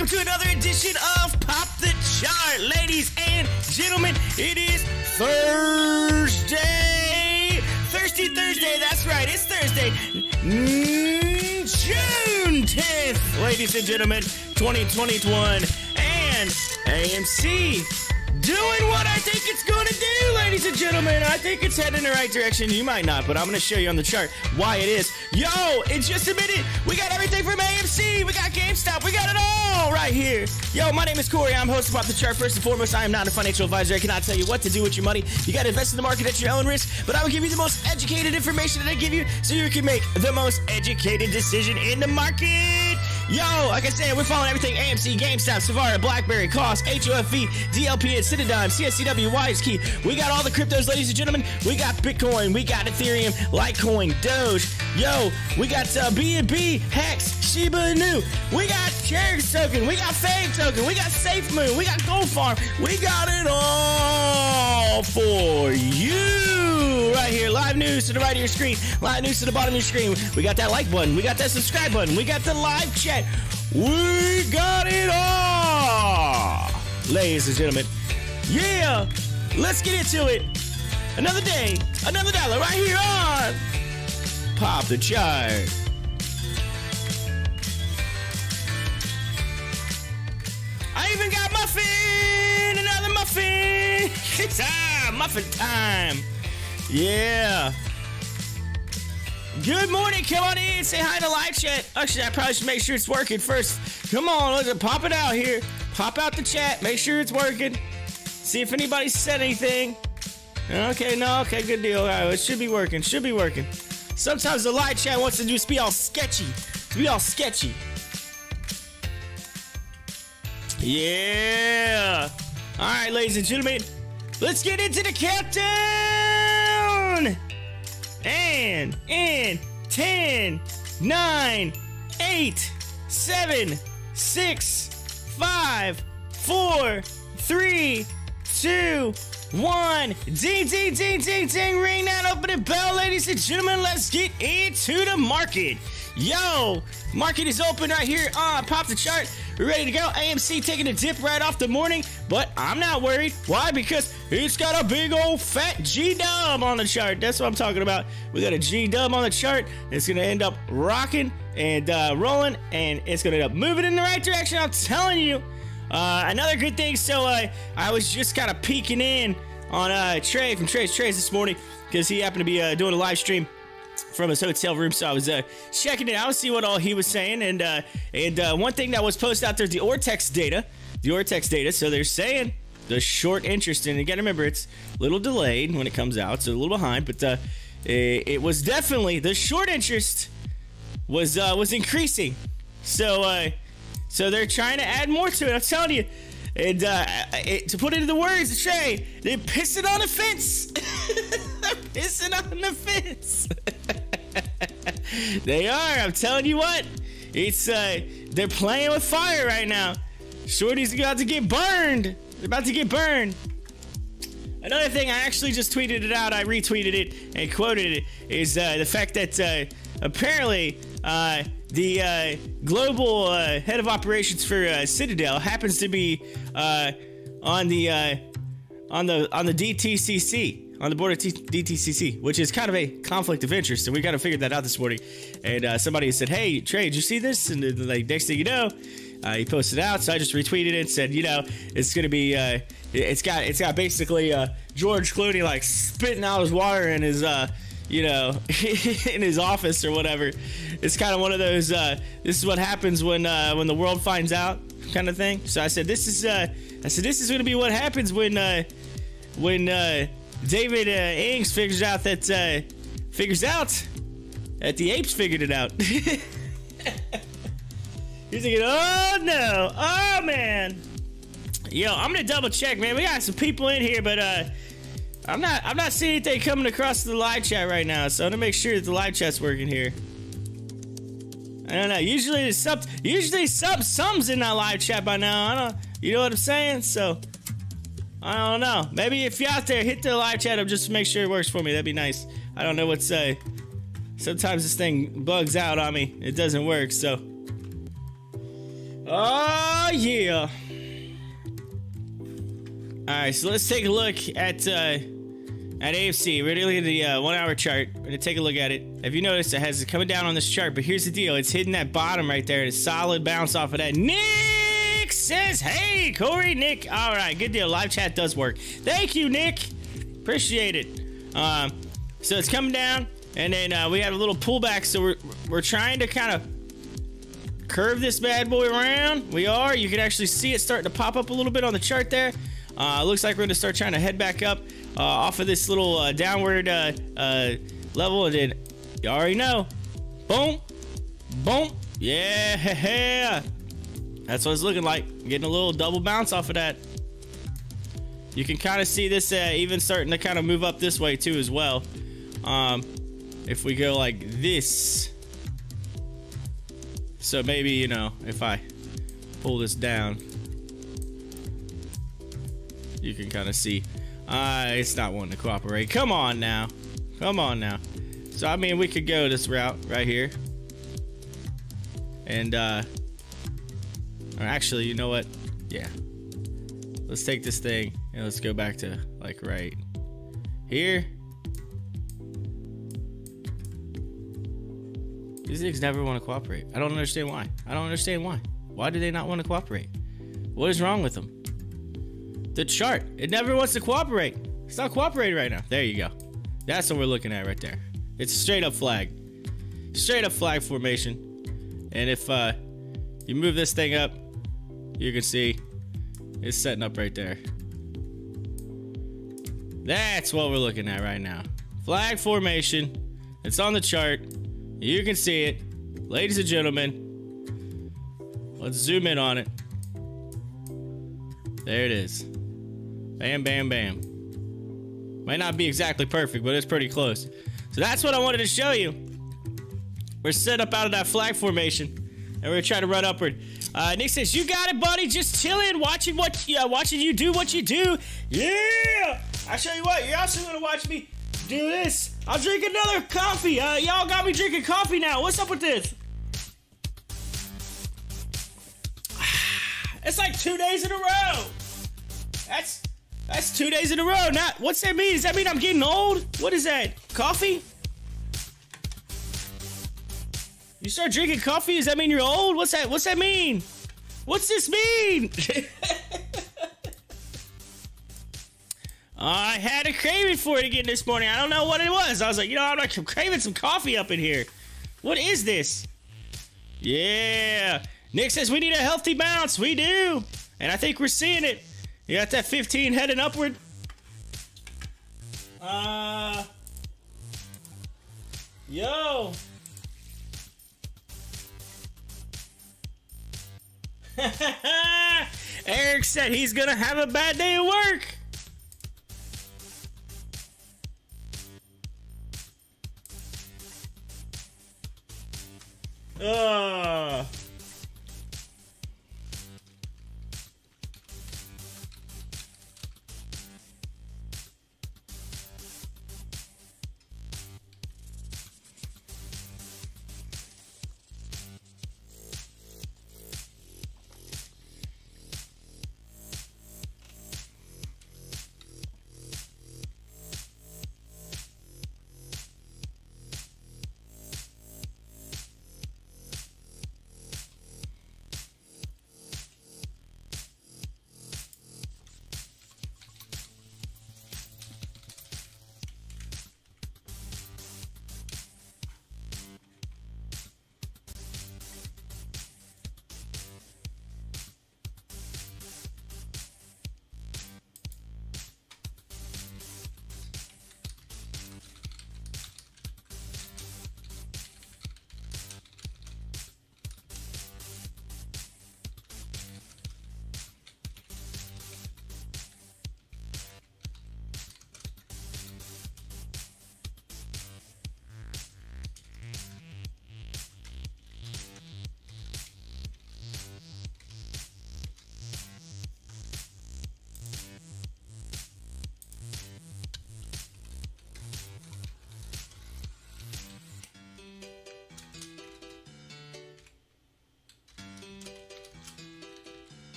welcome to another edition of Pop the Chart. Ladies and gentlemen, it is Thursday. Thursday, that's right, it's Thursday, June 10th, ladies and gentlemen, 2021, and AMC doing what I think it's going to do, ladies and gentlemen. I think it's heading in the right direction. You might not, but I'm going to show you on the chart why it is. Yo, in just a minute, we got everything from AMC. We got GameStop. We got it all right here. Yo, my name is Corey. I'm host of Pop the Chart. First and foremost, I am not a financial advisor. I cannot tell you what to do with your money. You got to invest in the market at your own risk, but I will give you the most educated information that I give you so you can make the most educated decision in the market. Yo, like I said, we're following everything AMC, GameStop, Savara, BlackBerry, Cost, HOFV, DLPN, CIDM, CSCW, WISE-Key. We got all the cryptos, ladies and gentlemen. We got Bitcoin, we got Ethereum, Litecoin, Doge. Yo, we got BNB, Hex, Shiba Inu. We got Cherry Token, we got Fave Token, we got SAFEMOON, we got Gold Farm. We got it all for you right here. Live news to the right of your screen, live news to the bottom of your screen. We got that like button, we got that subscribe button, we got the live chat. We got it all, ladies and gentlemen. Yeah, let's get into it. Another day, another dollar right here on Pop the Chart. I even got muffin, another muffin. It's time, muffin time. Yeah. Good morning, come on in, say hi to live chat. Actually, I probably should make sure it's working first. Come on, let's pop it out here. Pop out the chat, make sure it's working. See if anybody said anything. Okay, no, okay, good deal. All right, it should be working, should be working. Sometimes the live chat wants to just be all sketchy. Be all sketchy. Yeah. All right, ladies and gentlemen, let's get into the countdown. And in 10, 9, 8, 7, 6, 5, 4, 3, 2, 1. Ding, ding, ding, ding, ding. Ring that opening bell, ladies and gentlemen. Let's get into the market. Yo, market is open right here on Pop the Chart. We're ready to go. AMC taking a dip right off the morning, but I'm not worried. Why? Because it's got a big old fat G-dub on the chart. That's what I'm talking about. We got a G-dub on the chart. It's going to end up rocking and rolling, and it's going to end up moving in the right direction. I'm telling you. Another good thing, so I was just kind of peeking in on Trey from Trey's Trades this morning because he happened to be doing a live stream from his hotel room, so I was checking it out, see what all he was saying, and one thing that was posted out there, the Ortex data, so they're saying the short interest, and you gotta remember, it's a little delayed when it comes out, so a little behind, but it was definitely, the short interest was increasing, so they're trying to add more to it, I'm telling you. And to put it into words, Trey, they're pissing on the fence. They're pissing on the fence. They are. I'm telling you what. It's they're playing with fire right now. Shorty's about to get burned. They're about to get burned. Another thing, I actually just tweeted it out. I retweeted it and quoted it. Is the fact that apparently the global head of operations for Citadel happens to be on the DTCC, on the board of DTCC, which is kind of a conflict of interest. So we got to figure that out this morning. And somebody said, "Hey, Trey, did you see this?" And then, like, next thing you know, he posted it out. So I just retweeted it and said, you know, it's gonna be it's got basically George Clooney like spitting out his water in his you know, in his office or whatever. It's kind of one of those this is what happens when the world finds out kind of thing. So I said this is going to be what happens when David Ings figures out that the apes figured it out. He's thinking, oh no, oh man. Yo, I'm gonna double check, man. We got some people in here, but I'm not seeing anything coming across the live chat right now, so I'm gonna make sure that the live chat's working here. I don't know. Usually there's something's in that live chat by now. You know what I'm saying? So I don't know. Maybe if you're out there, hit the live chat up just to make sure it works for me. That'd be nice. I don't know what to say. Sometimes this thing bugs out on me. It doesn't work, so. Oh, yeah. Alright, so let's take a look at AMC. We're looking at the 1 hour chart. We're gonna take a look at it. Have you noticed it has it coming down on this chart? But here's the deal: it's hitting that bottom right there. It's solid bounce off of that. Nick says, "Hey, Corey, Nick. All right, good deal. Live chat does work. Thank you, Nick. Appreciate it." So it's coming down, and then we have a little pullback. So we're trying to kind of curve this bad boy around. We are. You can actually see it starting to pop up a little bit on the chart there. Looks like we're gonna start trying to head back up off of this little downward level, and then you already know, boom, boom, yeah, that's what it's looking like. Getting a little double bounce off of that. You can kind of see this even starting to kind of move up this way too as well. If we go like this, so maybe, you know, if I pull this down, you can kind of see it's not wanting to cooperate. Come on now. Come on now. So, I mean, we could go this route right here. And, or actually, you know what? Yeah. Let's take this thing and let's go back to, like, right here. These things never want to cooperate. I don't understand why. I don't understand why. Why do they not want to cooperate? What is wrong with them? The chart, it never wants to cooperate. It's not cooperating right now. There you go. That's what we're looking at right there. It's straight up flag. Straight up flag formation. And if you move this thing up, you can see it's setting up right there. That's what we're looking at right now. Flag formation. It's on the chart. You can see it. Ladies and gentlemen, let's zoom in on it. There it is. Bam, bam, bam. Might not be exactly perfect, but it's pretty close. So that's what I wanted to show you. We're set up out of that flag formation, and we're gonna try to run upward. Nick says, "You got it, buddy. Just chilling, watching you do what you do." Yeah. I show you what. You're also gonna watch me do this. I'll drink another coffee. Y'all got me drinking coffee now. What's up with this? It's like 2 days in a row. That's 2 days in a row. Not, what's that mean? Does that mean I'm getting old? What is that? Coffee? You start drinking coffee? Does that mean you're old? What's that mean? What's this mean? I had a craving for it again this morning. I don't know what it was. I was like, you know, I'm like craving some coffee up in here. What is this? Yeah. Nick says we need a healthy bounce. We do. And I think we're seeing it. You got that 15 heading upward. Yo. Eric said he's gonna have a bad day at work.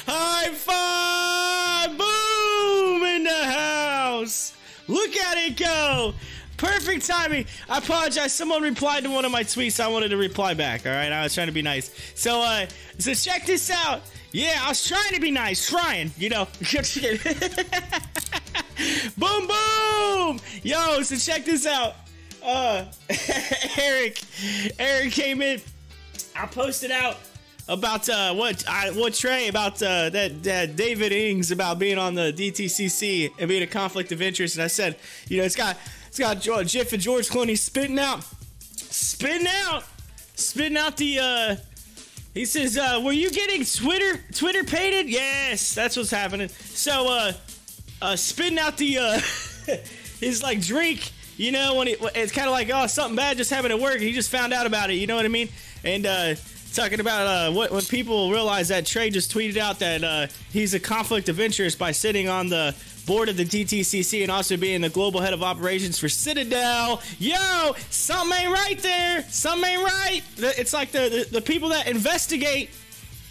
High five! Boom! In the house! Look at it go! Perfect timing. I apologize. Someone replied to one of my tweets. So I wanted to reply back. All right, I was trying to be nice. So check this out. Yeah, I was trying to be nice. Trying, you know. Boom, boom. Yo, so check this out. Eric came in. I posted out about what Trey about that David Ings about being on the DTCC and being a conflict of interest, and I said, you know, it's got Jiff and George Clooney spitting out the he says, were you getting Twitter pated? Yes, that's what's happening. So spitting out the his like drink, you know, when it's kind of like, oh, something bad just happened at work, and he just found out about it, you know what I mean? And talking about when people realize that Trey just tweeted out that he's a conflict of interest by sitting on the board of the DTCC and also being the global head of operations for Citadel. Yo, something ain't right there. Something ain't right. It's like the people that investigate,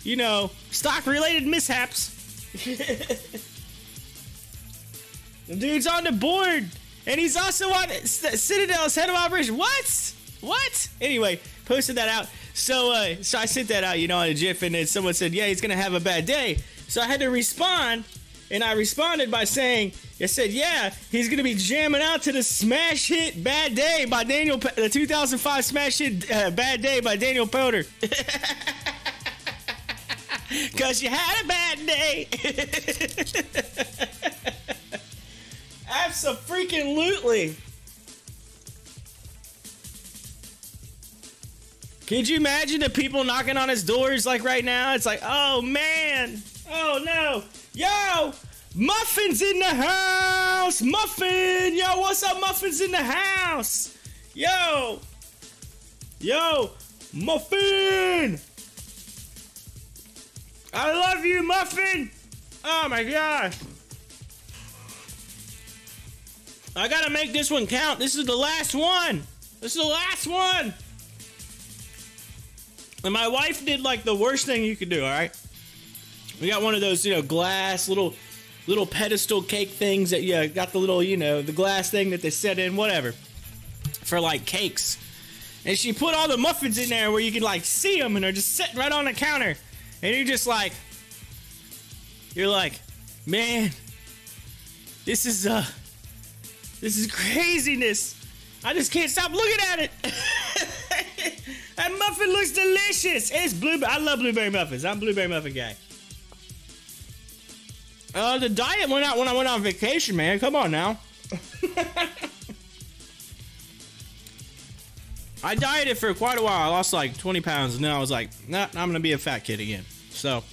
you know, stock-related mishaps. The dude's on the board, and he's also on Citadel's head of operations. What? Anyway, posted that out. So I sent that out, you know, on a GIF, and then someone said, yeah, he's gonna have a bad day. So I had to respond. And I responded by saying, I said, yeah, he's going to be jamming out to the smash hit Bad Day by Daniel, the 2005 smash hit Bad Day by Daniel Powder. Because you had a bad day. Abso-freaking-lutely. Could you imagine the people knocking on his doors like right now? It's like, oh, man. Oh, no. Yo, Muffin's in the house. Muffin. Yo, what's up, Muffin's in the house? Yo, Muffin. I love you, Muffin. Oh, my gosh. I got to make this one count. This is the last one. And my wife did, like, the worst thing you could do, all right? We got one of those, you know, glass little pedestal cake things that, yeah, got the little, you know, the glass thing that they set in, whatever, for, like, cakes. And she put all the muffins in there where you can, like, see them, and they're just sitting right on the counter. And you're just like, man, this is craziness. I just can't stop looking at it. That muffin looks delicious. It's blueberry. I love blueberry muffins. I'm a blueberry muffin guy. The diet went out when I went on vacation, man. Come on now. I dieted for quite a while. I lost like 20 pounds, and then I was like, nah, I'm gonna be a fat kid again. So,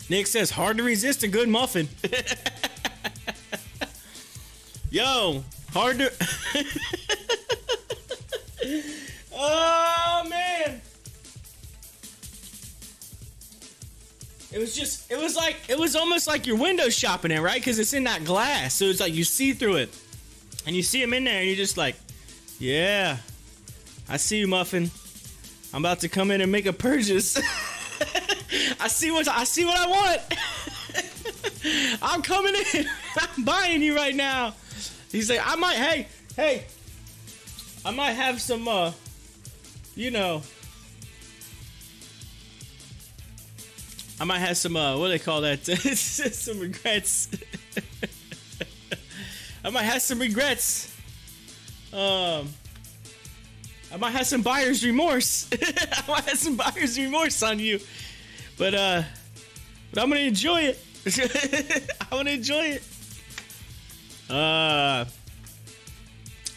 Nick says, hard to resist a good muffin. Yo, hard to... Oh, man. It was almost like you're window shopping it, right? Because it's in that glass. So it's like you see through it. And you see them in there, and you're just like, yeah, I see you, Muffin. I'm about to come in and make a purchase. I see what I want. I'm coming in. I'm buying you right now. He's like, I might have some, you know, I might have some, what do they call that? Some regrets. I might have some regrets. I might have some buyer's remorse. I might have some buyer's remorse on you. But I'm gonna enjoy it. I wanna enjoy it.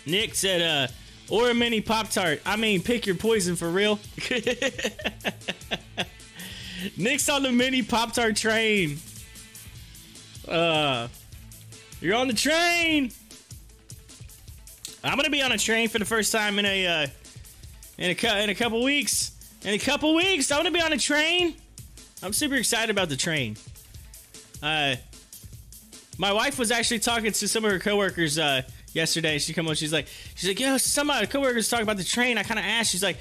Nick said, or a mini Pop-Tart. I mean, pick your poison for real. Nick's on the mini Pop-Tart train. You're on the train. I'm gonna be on a train for the first time in a couple weeks. In a couple weeks, I'm gonna be on a train. I'm super excited about the train. My wife was actually talking to some of her coworkers yesterday. She come on, she's like, yo, some of the coworkers talking about the train. I kind of asked. She's like,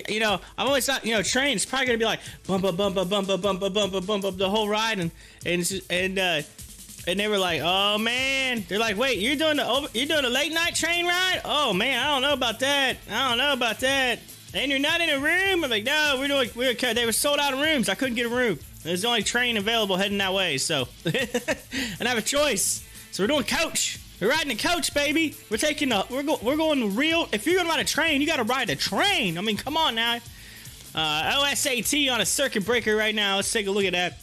you know, I'm always not, you know, train. It's probably gonna be like bump the whole ride, and they were like, oh man, they're like, wait, you're doing a late night train ride? Oh man, I don't know about that. And you're not in a room? I'm like, no, they were sold out of rooms. I couldn't get a room. There's the only train available heading that way, so and I have a choice. So we're doing coach. We're riding a coach, baby. We're going real. If you're gonna ride a train, you gotta ride a train. I mean, come on now. OSAT on a circuit breaker right now. Let's take a look at that.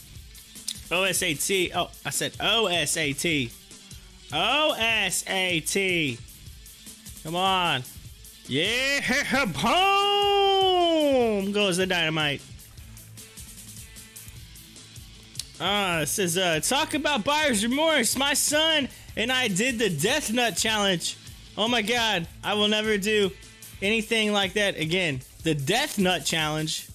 OSAT. Oh, I said OSAT. OSAT. Come on. Yeah, boom goes the dynamite. It says, talk about buyer's remorse. My son and I did the Death Nut Challenge. Oh my God, I will never do anything like that again. The Death Nut Challenge.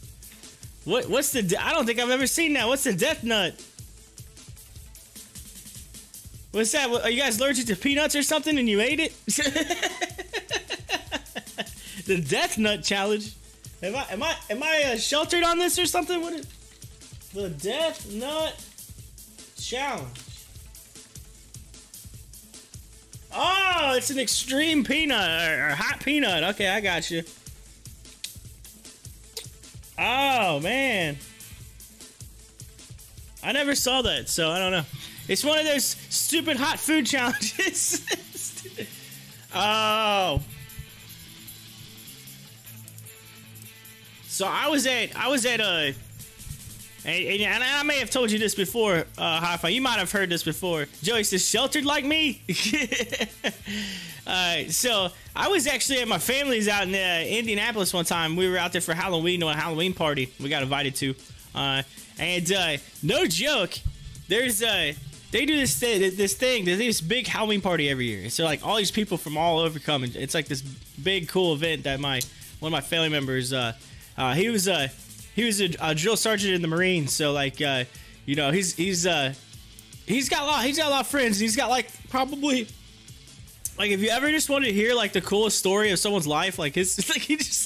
What's the? I don't think I've ever seen that. What's the Death Nut? What's that? Are you guys allergic to peanuts or something and you ate it? The Death Nut Challenge. Am I sheltered on this or something? What is the Death Nut Challenge? Oh, it's an extreme peanut or hot peanut. Okay, I got you. Oh man, I never saw that, so I don't know. It's one of those stupid hot food challenges. Oh. So I was at and I may have told you this before, Hi-Fi. You might have heard this before. Joey says, sheltered like me? So I was actually at my family's out in Indianapolis one time. We were out there for Halloween, to a Halloween party we got invited to. And no joke, there's they do this thing, there's this big Halloween party every year. So like all these people from all over come, and it's like this big cool event that one of my family members, he was a drill sergeant in the Marines, so like you know, he's got a lot of friends. He's got like probably, like, if you ever just wanted to hear like the coolest story of someone's life, like it's like he just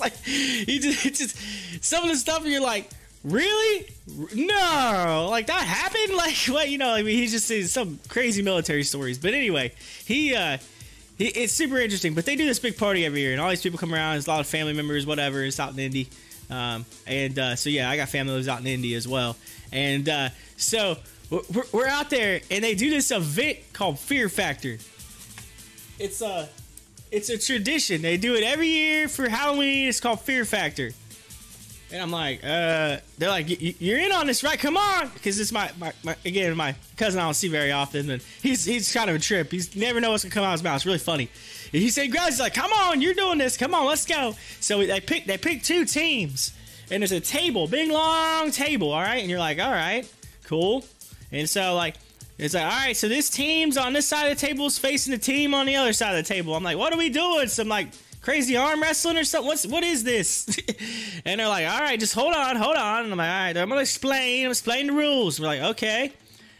some of the stuff you're like, really? No, like that happened? Like what? You know, I mean, he just says some crazy military stories. But anyway, it's super interesting. But they do this big party every year, and all these people come around. There's a lot of family members, whatever. It's out in Indy. So yeah, I got family that lives out in Indy as well. And so we're out there, and they do this event called Fear Factor. It's a tradition. They do it every year for Halloween. It's called Fear Factor. And I'm like, they're like, you're in on this, right? Come on, because it's my cousin I don't see very often, and he's kind of a trip. He's never know what's gonna come out of his mouth. It's really funny. And he said, guys, he's like, come on, you're doing this. Come on, let's go. So they pick two teams, and there's a table, big long table, all right. And you're like, all right, cool. And so like, it's like, all right, so this team's on this side of the table is facing the team on the other side of the table. I'm like, what are we doing? Some like crazy arm wrestling or something? What is this? And they're like, all right, just hold on. And I'm like, all right, I'm gonna explain the rules. We're like, okay,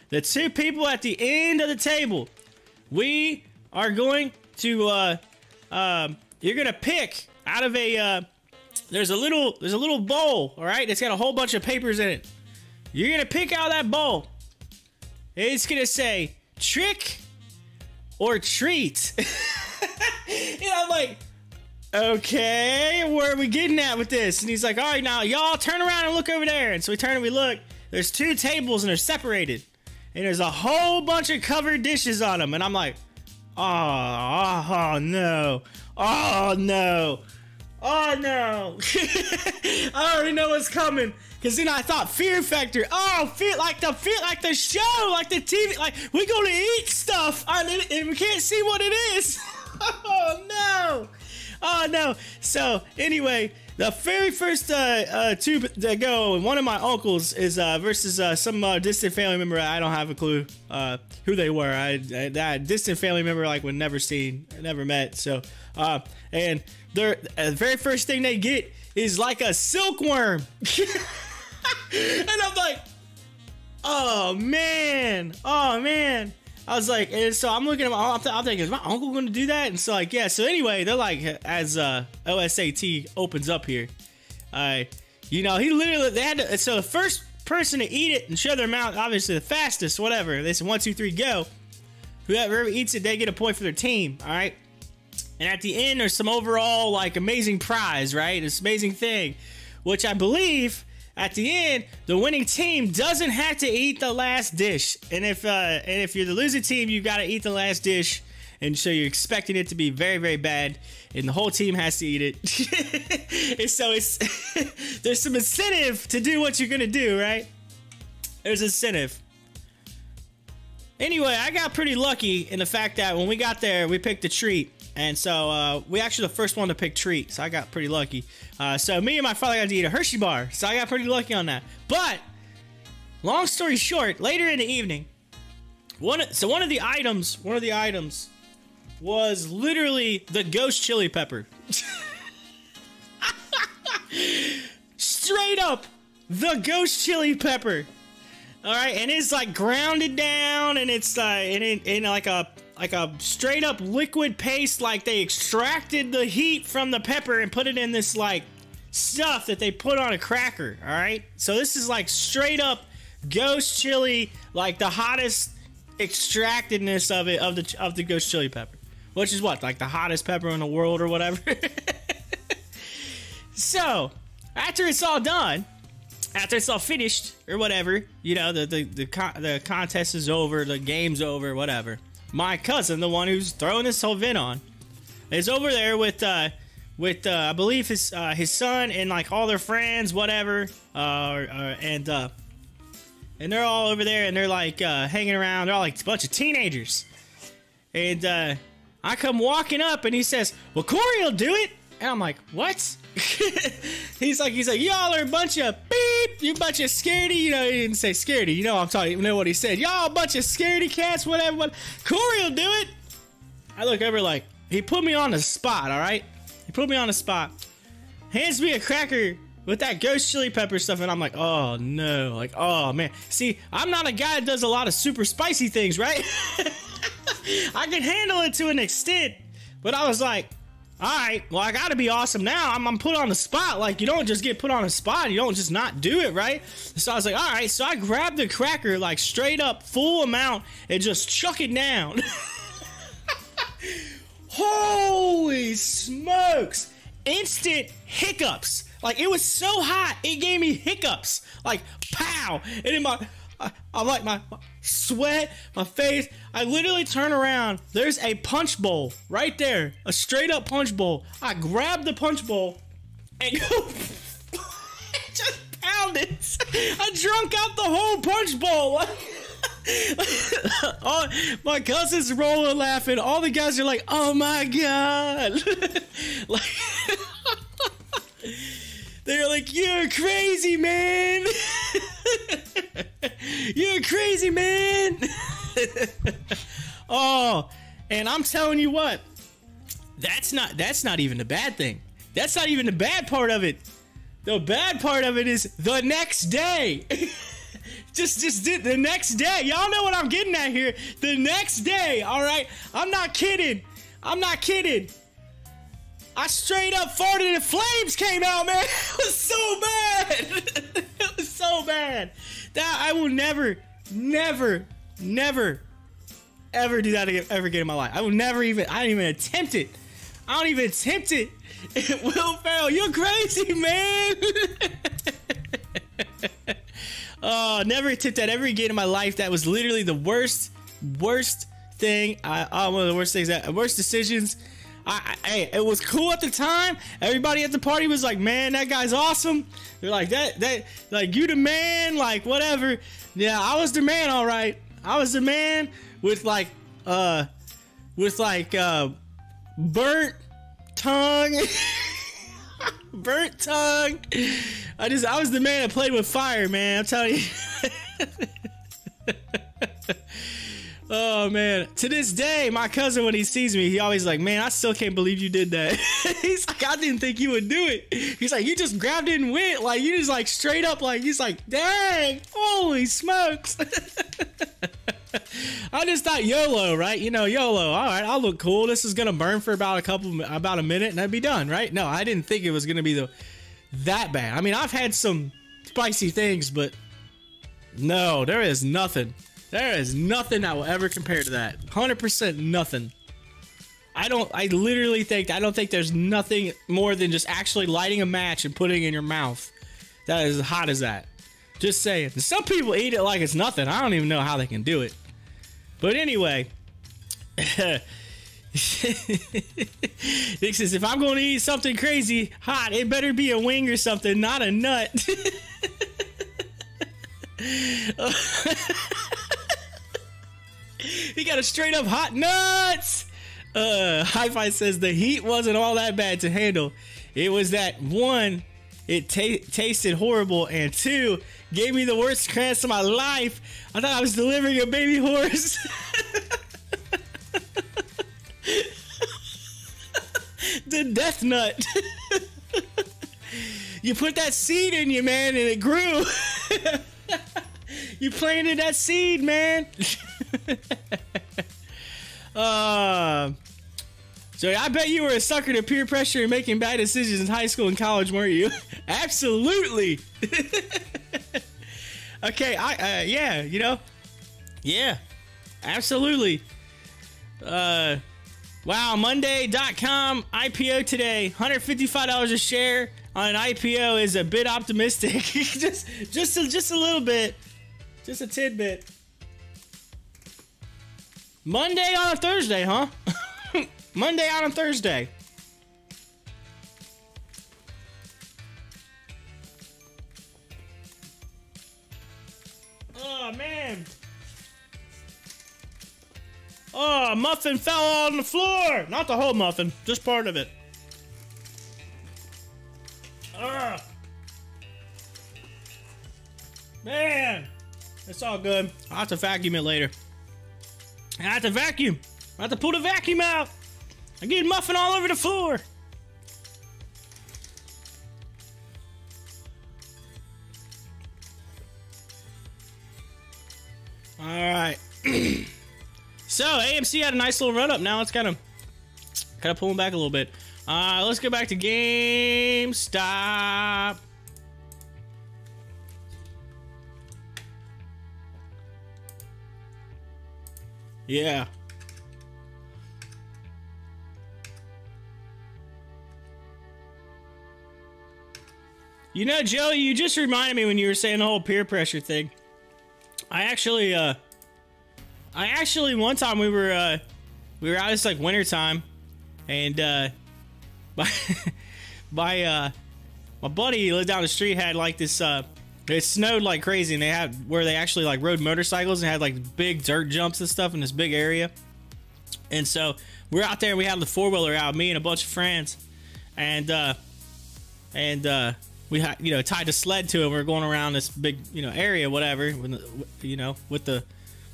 the two people at the end of the table, we are going to you're gonna pick out of a there's a little bowl, all right? It's got a whole bunch of papers in it. You're gonna pick out that bowl. It's gonna say trick or treat. And I'm like, okay, where are we getting at with this? And he's like, all right, now y'all turn around and look over there. And so we turn and we look. There's two tables and they're separated, and there's a whole bunch of covered dishes on them. And I'm like, oh no, oh no, oh no. I already know what's coming. Cause then I thought Fear Factor. Oh, like the show, like the TV, like we're gonna eat stuff and we can't see what it is. Oh no. Oh no. So anyway, the very first two that go, one of my uncles is versus some distant family member. I don't have a clue who they were. That distant family member like would never seen, never met. So and the very first thing they get is like a silkworm. And I'm like, oh man, I was like, and so I'm looking at I'm thinking, is my uncle going to do that? And so like, yeah. So anyway, they're like, as OSAT opens up here, you know, he literally, they had to, so the first person to eat it and show their mouth, obviously the fastest, whatever. They said 1, 2, 3, go. Whoever eats it, they get a point for their team. All right. And at the end, there's some overall like amazing prize, right? This amazing thing, which I believe at the end, the winning team doesn't have to eat the last dish. And if you're the losing team, you've got to eat the last dish. And so you're expecting it to be very, very bad. And the whole team has to eat it. And so there's some incentive to do what you're going to do, right? There's incentive. Anyway, I got pretty lucky in the fact that when we got there, we picked a treat. And so we actually the first one to pick treat, so I got pretty lucky. So me and my father got to eat a Hershey bar, so I got pretty lucky on that. But long story short, later in the evening, one of the items was literally the ghost chili pepper. Straight up, the ghost chili pepper. All right, and it's like grounded down, and it's in like a straight up liquid paste, like they extracted the heat from the pepper and put it in this like stuff that they put on a cracker. All right, so this is like straight up ghost chili, like the hottest extractedness of it of the ghost chili pepper, which is what, like the hottest pepper in the world or whatever. So after it's all done, after it's all finished or whatever, you know, the contest is over, the game's over, whatever. My cousin, the one who's throwing this whole event on, is over there with I believe his son and like all their friends, whatever, and they're all over there and they're like hanging around. They're all like a bunch of teenagers, and I come walking up and he says, "Well, Corey will do it," and I'm like, "What?" he's like, y'all are a bunch of beep, you bunch of scaredy, you know, he didn't say scaredy, you know what I'm talking, you know what he said, y'all a bunch of scaredy cats, whatever, Corey will do it. I look over like, he put me on the spot, all right? He put me on the spot, hands me a cracker with that ghost chili pepper stuff, and I'm like, oh no, like, oh man. See, I'm not a guy that does a lot of super spicy things, right? I can handle it to an extent, but I was like, all right, well, I gotta be awesome now. I'm put on the spot. Like, you don't just get put on the spot. You don't just not do it, right? So I was like, all right. So I grabbed the cracker, like, straight up, full amount, and just chuck it down. Holy smokes. Instant hiccups. Like, it was so hot, it gave me hiccups. Like, pow. And in I'm like, my sweat, my face, I literally turn around, there's a punch bowl right there, a straight up punch bowl. I grab the punch bowl and go just pound it. I drunk out the whole punch bowl. Oh, my cousin's rolling laughing. All the guys are like, oh my god. Like, they're like, you're crazy, man. You're crazy, man. Oh, and I'm telling you what, that's not even the bad thing. That's not even the bad part of it. The bad part of it is the next day. just did the next day. Y'all know what I'm getting at here. The next day, all right? I'm not kidding. I straight up farted and flames came out, man. It was so bad. It was so bad. That I will never, ever do that ever again in my life. I will never even, I don't even attempt it. It will fail. You're crazy, man. Oh, never attempt that ever again in my life. That was literally the worst thing. One of the worst things, worst decisions. Hey, it was cool at the time. Everybody at the party was like, man, that guy's awesome. They're like, that, like, you the man, like, whatever. Yeah, I was the man, all right. I was the man with burnt tongue. Burnt tongue. I was the man that played with fire, man. I'm telling you. Oh man, to this day, my cousin, when he sees me, he always like, man, I still can't believe you did that. He's like, I didn't think you would do it. He's like, you just grabbed it and went, like, you just like straight up, like, he's like, dang, holy smokes. I just thought YOLO, right? You know, YOLO. All right, I'll look cool. This is gonna burn for about a minute, and I'd be done, right? No, I didn't think it was gonna be that bad. I mean, I've had some spicy things, but no, there is nothing. There is nothing that will ever compare to that. 100% nothing. I don't think there's nothing more than just actually lighting a match and putting it in your mouth that is as hot as that. Just saying. Some people eat it like it's nothing. I don't even know how they can do it. But anyway, Nick says, if I'm going to eat something crazy hot, it better be a wing or something, not a nut. He got a straight up hot nuts. Hi-Fi says the heat wasn't all that bad to handle. It was that one, it tasted horrible, and two, gave me the worst cramps of my life. I thought I was delivering a baby horse. The death nut. You put that seed in you, man, and it grew. You planted that seed, man. So I bet you were a sucker to peer pressure and making bad decisions in high school and college, weren't you? Absolutely. Okay, yeah, you know, yeah, absolutely. Wow, Monday.com IPO today, $155 a share on an IPO is a bit optimistic. just a little bit, just a tidbit. Monday on a Thursday, huh? Monday on a Thursday. Oh, man. Oh, muffin fell on the floor. Not the whole muffin, just part of it. Man. It's all good. I'll have to vacuum it later. I have to vacuum. I have to pull the vacuum out. I get muffin all over the floor. All right. So AMC had a nice little run up. Now it's kind of pulling back a little bit. Let's go back to GameStop. Yeah. You know, Joey, you just reminded me when you were saying the whole peer pressure thing. I actually one time we were out, it's like winter time, and my buddy who lived down the street had like this it snowed like crazy, and they had where they actually like rode motorcycles and had like big dirt jumps and stuff in this big area. And so we're out there and we had the four-wheeler out, me and a bunch of friends, and we had, you know, tied a sled to it. We were going around this big, you know, area, whatever, with the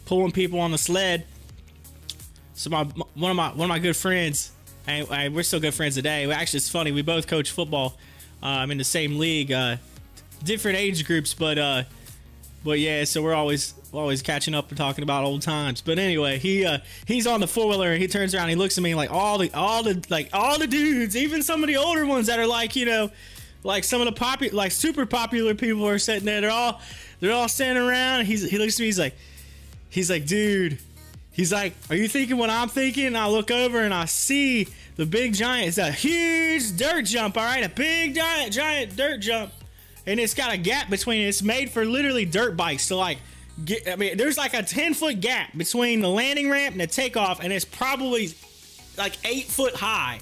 pulling people on the sled. So one of my good friends, and we're still good friends today. Actually, it's funny, we both coach football in the same league, different age groups, but yeah, so we're always catching up and talking about old times. But anyway, he's on the four-wheeler and he turns around and he looks at me like all the dudes, even some of the older ones that are like, you know, like some of the super popular people are sitting there. They're all standing around. He looks at me. He's like, dude. He's like, are you thinking what I'm thinking? And I look over and I see the big giant. It's a huge dirt jump. All right, a big giant dirt jump, and it's got a gap between it. It's made for literally dirt bikes to like get. I mean, there's like a 10-foot gap between the landing ramp and the takeoff, and it's probably like 8 foot high.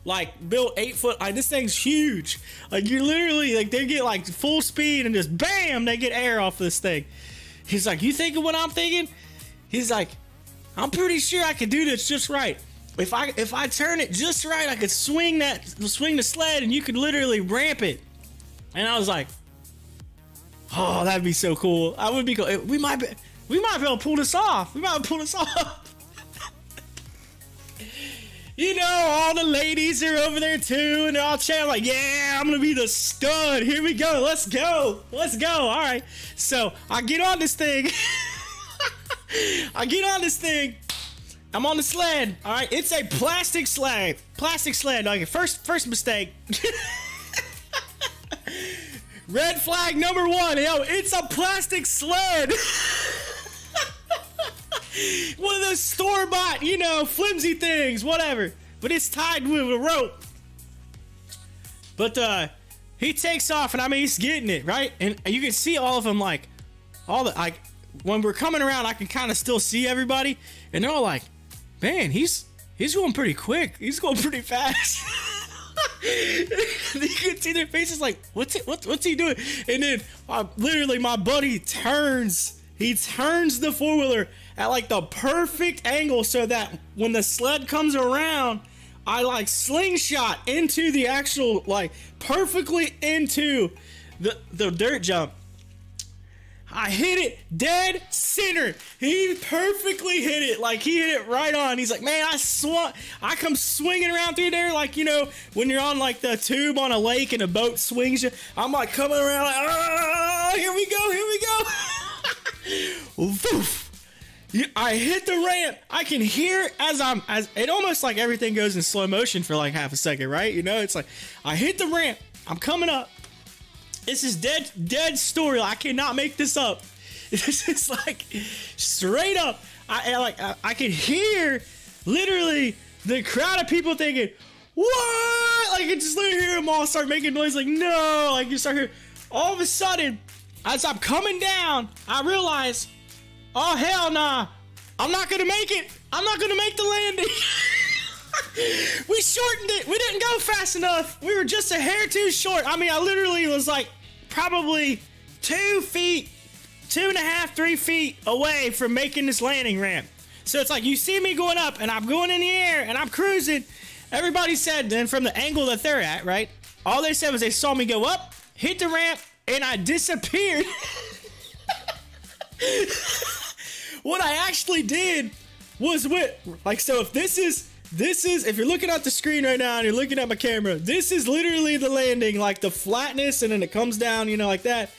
Like built 8 foot. Like this thing's huge. Like you're literally like they get like full speed and just bam, they get air off this thing. He's like, you thinking what I'm thinking? He's like, I'm pretty sure I could do this just right. If I turn it just right, I could swing the sled and you could literally ramp it. And I was like, oh, that'd be so cool. I would be cool. We might be able to pull this off. We might pull this off. You know, all the ladies are over there too, and they're all chatting like, yeah, I'm gonna be the stud. Here we go. Let's go. Let's go. All right. So I get on this thing. I get on this thing. I'm on the sled. All right, it's a plastic sled. Plastic sled. Like first mistake. Red flag number one. Yo, it's a plastic sled. One of those store-bought, you know, flimsy things, whatever. But it's tied with a rope. But he takes off, and I mean, he's getting it, right? And you can see all of them, like, when we're coming around, I can kind of still see everybody, and they're all like, man, he's going pretty quick. He's going pretty fast. You can see their faces like, what's he doing? And then literally my buddy turns the four-wheeler at like the perfect angle so that when the sled comes around, I like slingshot into the actual, like perfectly into the dirt jump. I hit it dead center. He perfectly hit it. Like, he hit it right on. He's like, man, I come swinging around through there like, you know, when you're on like the tube on a lake and a boat swings you. I'm like coming around like, oh, here we go. Woof. I hit the ramp. I can hear as it almost like everything goes in slow motion for like half a second, right? You know, it's like I hit the ramp. I'm coming up. This is dead story. I cannot make this up. This is like straight up. I can hear literally the crowd of people thinking, what? Like, I just literally hear them all start making noise like, no. Like, you start hearing. All of a sudden, as I'm coming down, I realize, oh, hell nah. I'm not going to make it. I'm not going to make the landing. We shortened it. We didn't go fast enough. We were just a hair too short. I mean, I literally was like probably 2 feet, 2.5, 3 feet away from making this landing ramp. So it's like you see me going up and I'm going in the air and I'm cruising. Everybody said, then from the angle that they're at, right? All they said was they saw me go up, hit the ramp, and I disappeared. What I actually did was so if this is, if you're looking at the screen right now and you're looking at my camera, this is literally the landing, like the flatness, and then it comes down, you know, like that.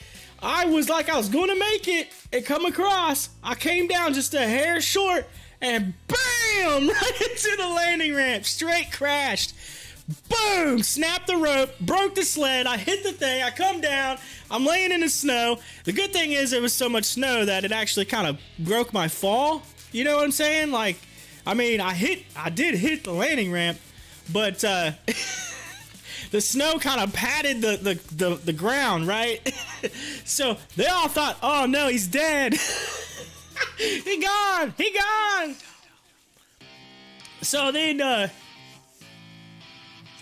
I was going to make it and come across. I came down just a hair short and bam, right into the landing ramp, straight crashed. Boom, snapped the rope, broke the sled. I hit the thing. I come down. I'm laying in the snow. The good thing is there was so much snow that it actually kind of broke my fall. You know what I'm saying? Like, I mean, I did hit the landing ramp, but the snow kind of patted the ground, right? So they all thought, oh no, he's dead. He gone.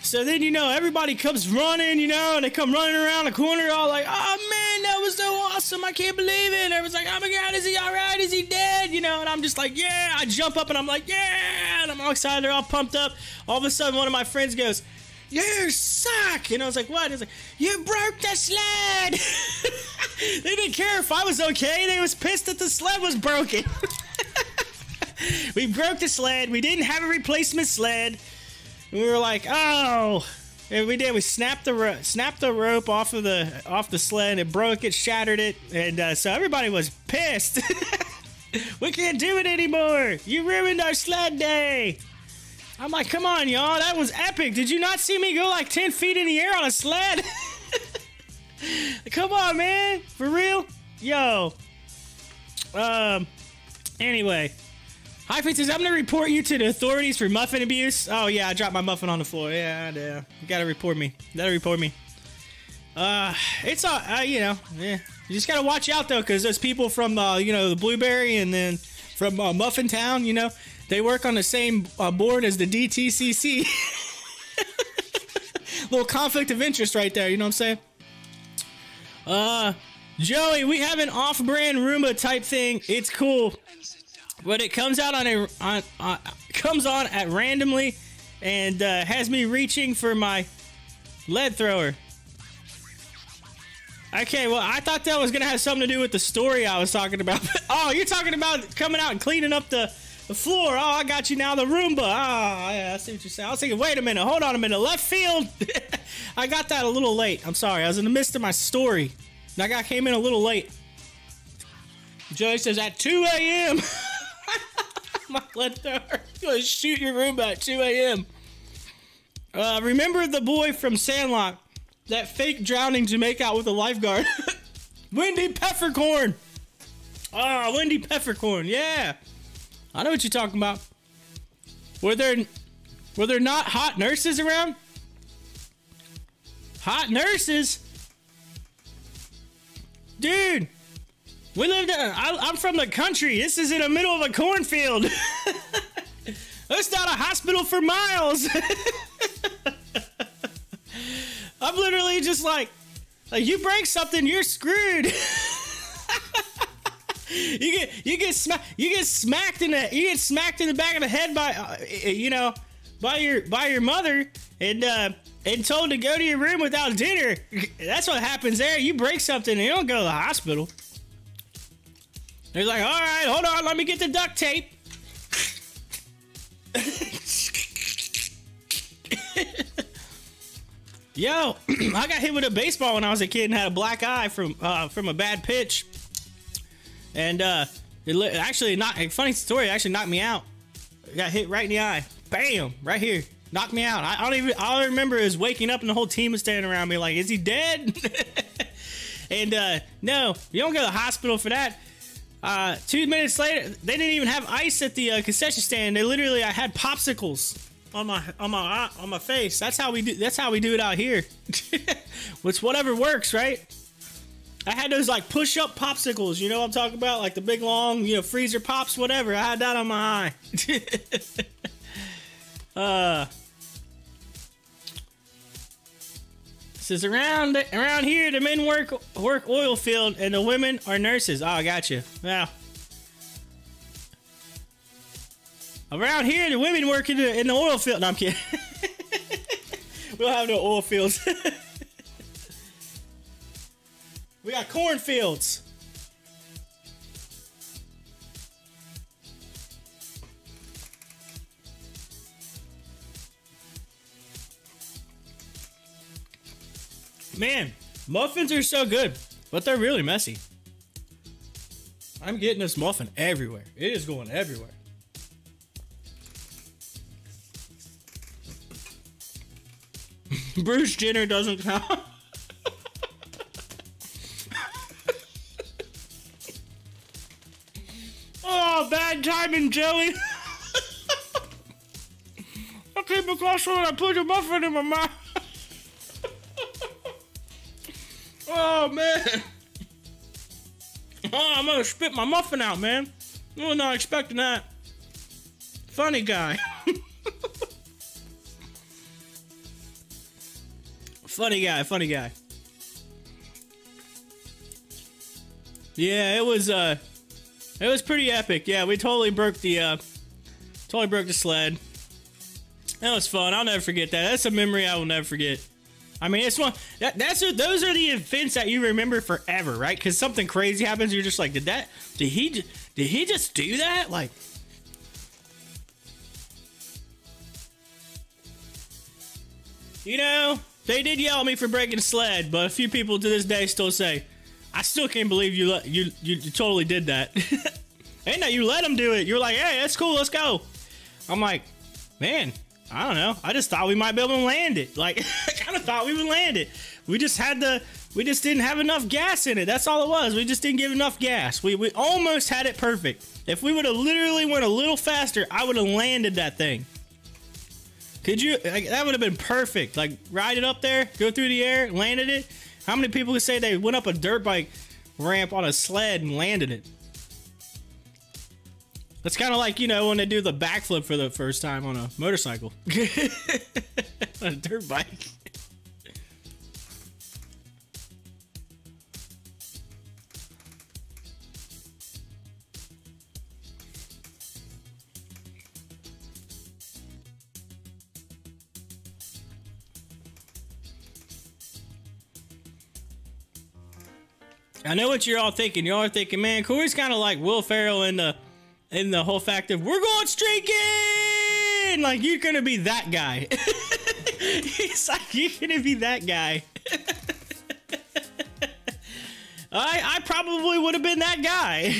So then, you know, everybody comes running, you know, and they come running around the corner all like, oh man, that was so awesome, I can't believe it. And everyone's like, oh my god, is he alright, is he dead, you know? And I'm just like, yeah. I jump up and I'm like, yeah, and I'm all excited, they're all pumped up. All of a sudden one of my friends goes, you suck. And I was like, what? He's like, you broke the sled. They didn't care if I was okay, they was pissed that the sled was broken. We broke the sled, we didn't have a replacement sled. We were like, oh, and we did. We snapped the rope off the sled. It broke it, shattered it, and so everybody was pissed. We can't do it anymore. You ruined our sled day. I'm like, come on, y'all, that was epic. Did you not see me go like 10 feet in the air on a sled? Come on, man, for real, yo. Anyway. Hi, Princess. I'm going to report you to the authorities for muffin abuse. Oh, yeah, I dropped my muffin on the floor. Yeah. You got to report me. It's all, you know, yeah. You just got to watch out, though, because there's people from, you know, the Blueberry and then from Muffin Town, you know. They work on the same board as the DTCC. Little conflict of interest right there, you know what I'm saying? Joey, we have an off-brand Roomba type thing. It's cool. But it comes out comes on at randomly and has me reaching for my lead thrower. Okay, well, I thought that was gonna have something to do with the story I was talking about. Oh, you're talking about coming out and cleaning up the floor. Oh, I got you now, the Roomba. Oh, yeah, I see what you're saying. I was thinking, wait a minute, hold on a minute, left field. I got that a little late. I'm sorry, I was in the midst of my story. I came in a little late. Joey says at 2 a.m. My left arm. You're gonna shoot your room at 2 a.m. Remember the boy from Sandlot that fake drowning to make out with a lifeguard? Wendy Peppercorn. Oh, Wendy Peppercorn. Yeah, I know what you're talking about. Were there not hot nurses around? Hot nurses, dude. We lived. I'm from the country. This is in the middle of a cornfield. That's not a hospital for miles. I'm literally just like you break something, you're screwed. you get smacked in the back of the head by your mother and told to go to your room without dinner. That's what happens there. You break something and you don't go to the hospital. They're like, all right, hold on, let me get the duct tape. Yo, I got hit with a baseball when I was a kid and had a black eye from a bad pitch. And funny story, it actually knocked me out. I got hit right in the eye. Bam, right here. Knocked me out. All I remember is waking up and the whole team was standing around me like, is he dead? And no, you don't go to the hospital for that. 2 minutes later, they didn't even have ice at the concession stand. I had popsicles on my face. That's how we do it out here. It's whatever works, right? I had those like push-up popsicles. You know what I'm talking about? Like the big long, freezer pops, whatever. I had that on my eye. This is around here. The men work oil field and the women are nurses. Oh, I got you. Wow. Around here, the women work in the oil field. No, I'm kidding. We don't have no oil fields. We got cornfields. Man, muffins are so good, but they're really messy. I'm getting this muffin everywhere. It is going everywhere. Bruce Jenner doesn't count. Oh, bad timing, Joey. I came across when I put a muffin in my mouth. Oh, man. Oh, I'm gonna spit my muffin out, man. I was not expecting that. Funny guy. Funny guy. Yeah, it was pretty epic. Yeah, we totally broke the sled. That was fun. I'll never forget that. That's a memory I will never forget. I mean, it's one those are the events that you remember forever, right? Because something crazy happens, you're just like, did he just do that? Like, they did yell at me for breaking a sled, but a few people to this day still say, I still can't believe you totally did that. And that you let them do it. You're like, hey, that's cool, let's go. I'm like, man, I don't know. I just thought we might be able to land it. Like, I kind of thought we would land it. We just didn't have enough gas in it. That's all it was. We just didn't give enough gas. We almost had it perfect. If we would have literally went a little faster, I would have landed that thing. Could you? Like, that would have been perfect. Like, ride it up there, go through the air, landed it. How many people could say they went up a dirt bike ramp on a sled and landed it? That's kind of like, when they do the backflip for the first time on a motorcycle. On a dirt bike. I know what you're all thinking. You're all thinking, man, Corey's kind of like Will Ferrell in the whole fact of, we're going streaking! Like, you're gonna be that guy. He's like, you're gonna be that guy. I probably would have been that guy.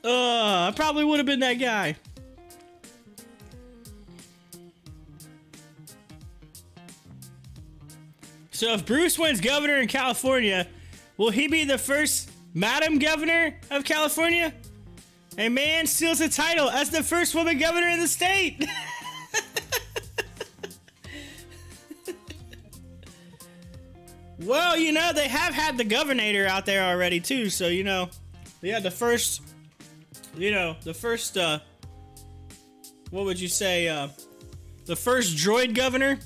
I probably would have been that guy. So if Bruce wins governor in California, will he be the first Madam Governor of California? A man steals the title as the first woman governor in the state. Well, you know, they have had the governor out there already too, so you know, they had the first, you know, the first, what would you say, the first droid governor?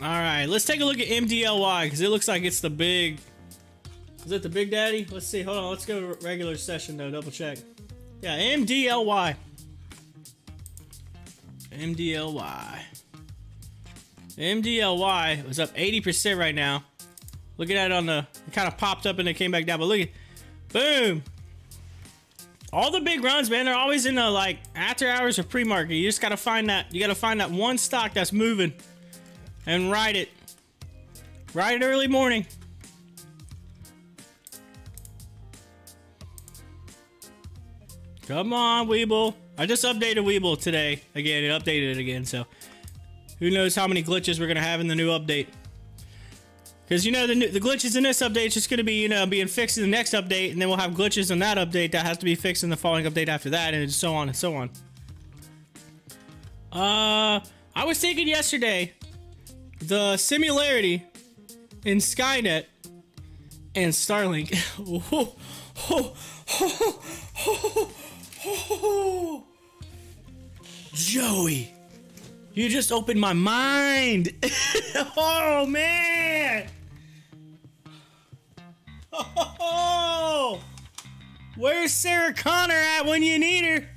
Alright, let's take a look at MDLY, because it looks like it's the big... Is it the big daddy? Let's see, hold on, let's go to regular session though, double check. Yeah, MDLY. MDLY. MDLY was up 80% right now. Look at that on the... It kind of popped up and it came back down, but look at... Boom! All the big runs, man, they're always in the, like, after hours or pre-market. You just gotta find that... You gotta find that one stock that's moving. And ride it. Ride it early morning. Come on, WEBULL. I just updated WEBULL today. Again, it updated it again, so... Who knows how many glitches we're gonna have in the new update. Because, you know, the glitches in this update is just gonna be, you know, being fixed in the next update, and then we'll have glitches in that update that has to be fixed in the following update after that, and so on and so on. I was thinking yesterday... The similarity in Skynet and Starlink. Joey, you just opened my mind. Oh man. Where's Sarah Connor at when you need her?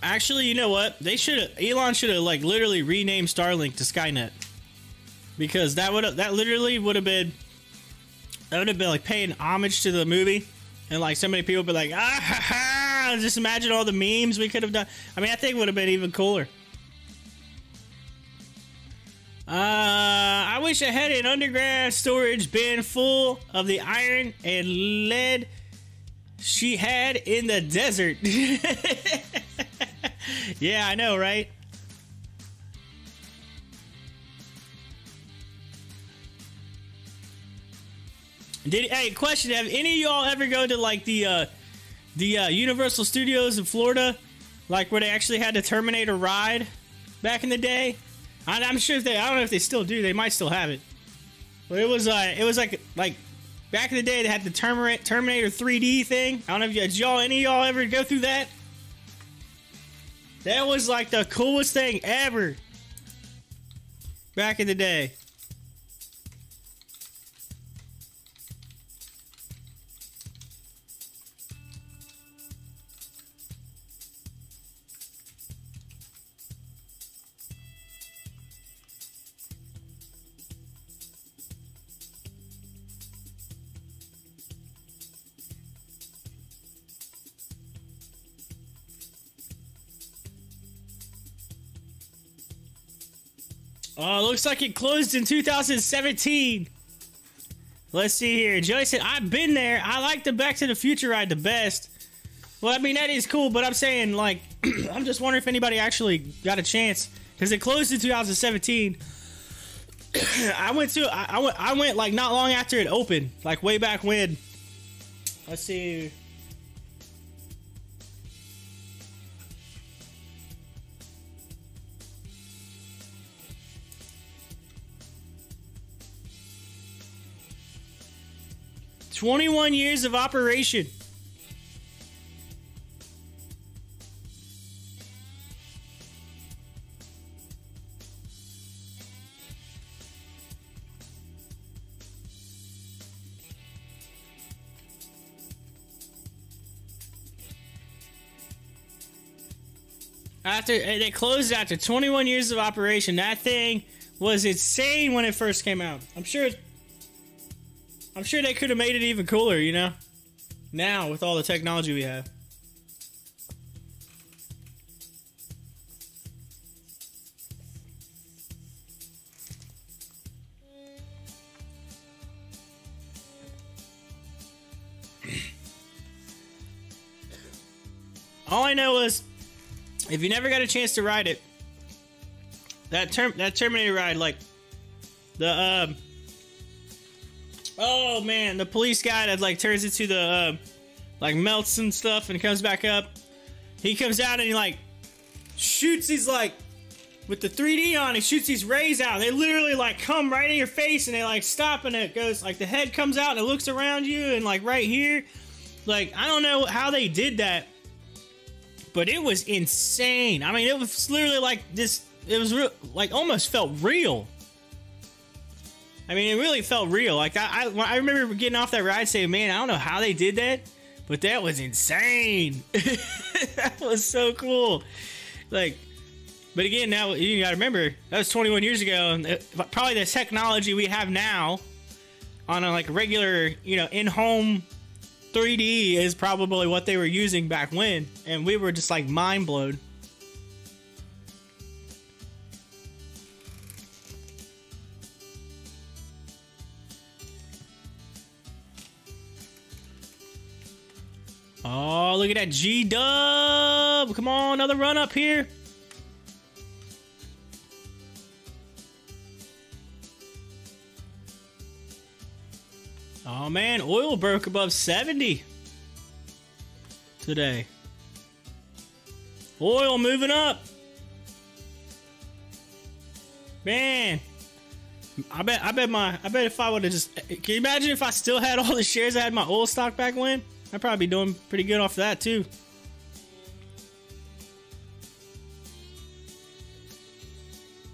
Actually, you know what? Elon should have like literally renamed Starlink to Skynet. Because that literally would have been like paying homage to the movie. And like so many people would be like, ah ha ha, just imagine all the memes we could have done. I mean, I think it would have been even cooler. I wish I had an underground storage bin full of the iron and lead she had in the desert. Yeah, I know, right? Hey, question, have any of y'all ever go to like the Universal Studios in Florida? Like where they actually had the Terminator ride back in the day? I'm sure I don't know if they still do, they might still have it. But it was like back in the day they had the Terminator 3D thing. I don't know if any of y'all ever go through that? That was like the coolest thing ever back in the day. Oh, looks like it closed in 2017. Let's see here. Joey said, I've been there. I like the Back to the Future ride the best. Well, I mean, that is cool, but I'm saying, like, I'm just wondering if anybody actually got a chance. Because it closed in 2017. I went like not long after it opened, like way back when. Let's see. "21 years of operation." They closed after 21 years of operation. That thing was insane when it first came out. I'm sure they could have made it even cooler, you know? Now, with all the technology we have. All I know is, if you never got a chance to ride it, that Terminator ride, like the oh man, the police guy that like turns into the like melts and stuff and comes back up. He comes out and he like shoots these, like with the 3D on, he shoots these rays out. They literally like come right in your face and they like stop, and it goes like the head comes out and it looks around you and like right here. Like, I don't know how they did that, but it was insane. I mean, it was literally like this. It was real, like almost felt real. I mean, it really felt real. Like I remember getting off that ride saying, "Man, I don't know how they did that, but that was insane." That was so cool. Like, but again, now you gotta remember that was 21 years ago, and probably the technology we have now on a like regular, you know, in-home 3D is probably what they were using back when, and we were just like mind blown. Oh, look at that G-Dub! Come on, another run up here. Oh man, oil broke above 70 today. Oil moving up. Man, I bet if I would have just, can you imagine if I still had all the shares I had in my oil stock back when? I'd probably be doing pretty good off that too.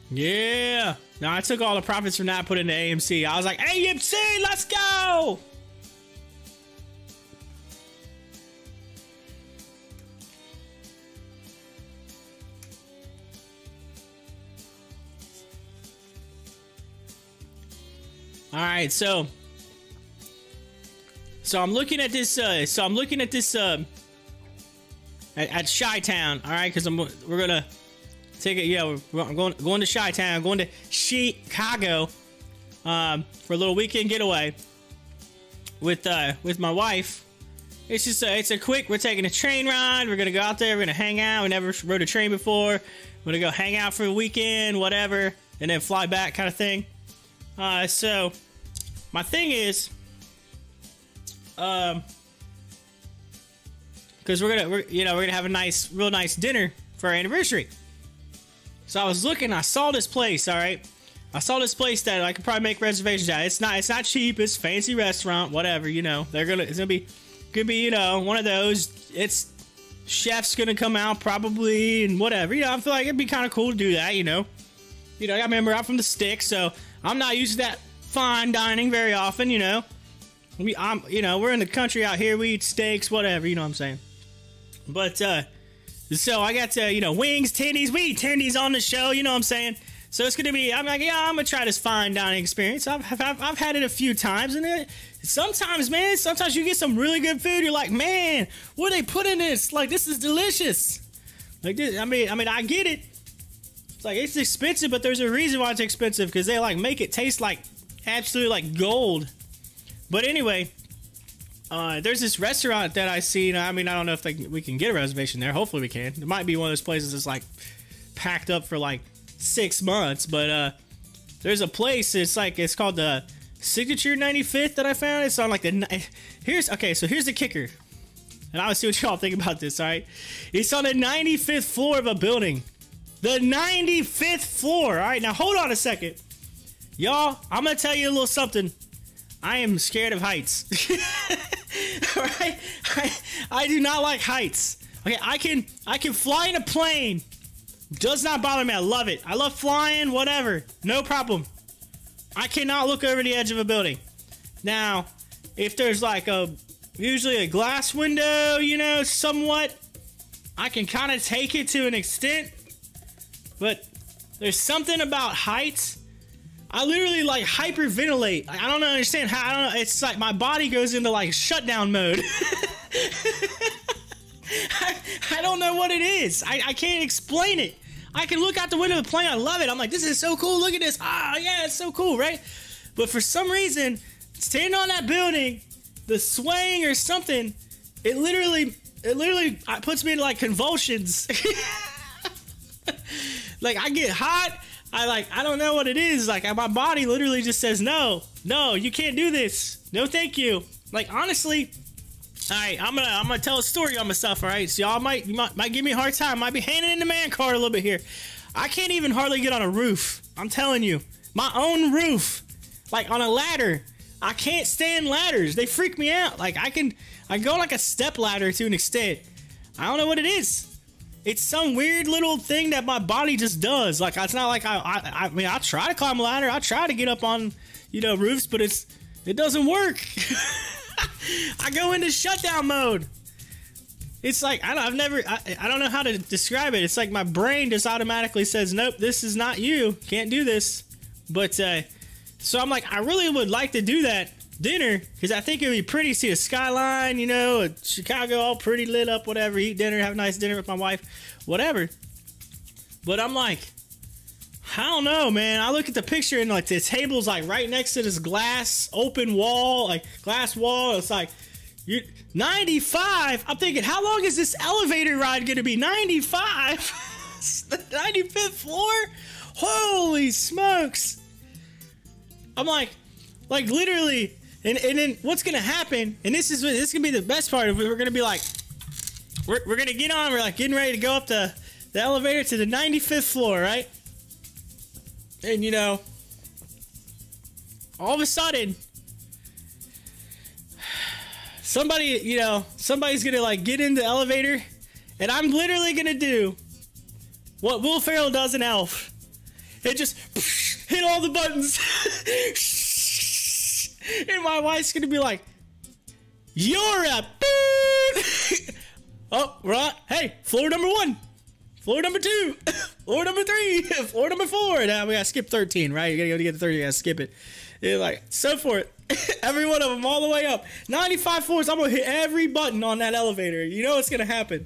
Yeah. Now I took all the profits from that, put into AMC. I was like, AMC, let's go. All right, so I'm looking at this. At Chi-Town. All right, because we're gonna take it. Yeah, I'm going to Chi-Town. I'm going to Chicago for a little weekend getaway with my wife. It's just it's a quick. We're taking a train ride. We're gonna go out there. We're gonna hang out. We never rode a train before. We're gonna go hang out for a weekend, whatever, and then fly back, kind of thing. So my thing is, because we're gonna have a real nice dinner for our anniversary. So I was looking, I saw this place. All right, I saw this place that I could probably make reservations at. It's not cheap. It's a fancy restaurant, whatever. You know, it's gonna be you know, one of those. It's chef's gonna come out probably and whatever. You know, I feel like it'd be kind of cool to do that. You know, I remember I'm from the sticks, so I'm not used to that fine dining very often. You know. We're in the country out here. We eat steaks, whatever. You know what I'm saying? But so I got wings, tendies. We eat tendies on the show. You know what I'm saying? So it's gonna be. I'm like, yeah, I'm gonna try this fine dining experience. I've had it a few times, and sometimes you get some really good food. You're like, man, what do they put in this? Like, this is delicious. Like this. I mean, I get it. It's like it's expensive, but there's a reason why it's expensive, because they like make it taste like absolute like gold. But anyway, there's this restaurant that I seen. I mean, I don't know if we can get a reservation there. Hopefully we can. It might be one of those places that's like packed up for like 6 months. But there's a place. It's called the Signature 95th that I found. It's on like the here's the kicker, and I will see what y'all think about this. All right, it's on the 95th floor of a building. The 95th floor. All right, now hold on a second, y'all. I'm gonna tell you a little something. I am scared of heights. All right, I do not like heights. Okay, I can fly in a plane. Does not bother me. I love it. I love flying, whatever. No problem. I cannot look over the edge of a building. Now, if there's like usually a glass window, you know, somewhat, I can kind of take it to an extent. But there's something about heights. I literally like hyperventilate. I don't understand how. I don't know. It's like my body goes into like shutdown mode. I don't know what it is. I can't explain it. I can look out the window of the plane. I love it. I'm like, this is so cool. Look at this. Ah, yeah, it's so cool, right? But for some reason, standing on that building, the swaying or something, it literally puts me into like convulsions. Like I get hot. I don't know what it is. Like my body literally just says, no, you can't do this. No, thank you. Like honestly. All right, I'm gonna tell a story on myself. All right, so y'all might give me a hard time. Might be handing in the man card a little bit here. I can't even hardly get on a roof. I'm telling you, my own roof, like on a ladder. I can't stand ladders. They freak me out. Like I can go like a step ladder to an extent. I don't know what it is. It's some weird little thing that my body just does. Like it's not like I mean I try to climb a ladder. I try to get up on roofs, but it doesn't work. I go into shutdown mode. It's like I don't know how to describe it. It's like my brain just automatically says, nope, this is not you. Can't do this. But so I'm like, I really would like to do that dinner because I think it would be pretty to see a skyline, Chicago all pretty lit up, whatever. Eat dinner, have a nice dinner with my wife, whatever. But I'm like, I don't know, man. I look at the picture and like the table's like right next to this glass open wall, like glass wall. It's like 95. I'm thinking, how long is this elevator ride gonna be? 95? The 95th floor? Holy smokes! I'm like literally, and then what's gonna happen? And this is gonna be the best part of it. We're gonna be like, we're gonna get on. We're like getting ready to go up the elevator to the 95th floor, right? And all of a sudden, somebody's gonna like get in the elevator, and I'm literally gonna do what Will Ferrell does in Elf. It just hit all the buttons, and my wife's gonna be like, "You're a oh, right. Hey, floor number 1. Floor number 2, floor number 3, floor number 4. Now we gotta skip 13, right? You gotta go to get to 30, you gotta skip it. And like, so forth. Every one of them all the way up. 95 floors, I'm gonna hit every button on that elevator. You know what's gonna happen.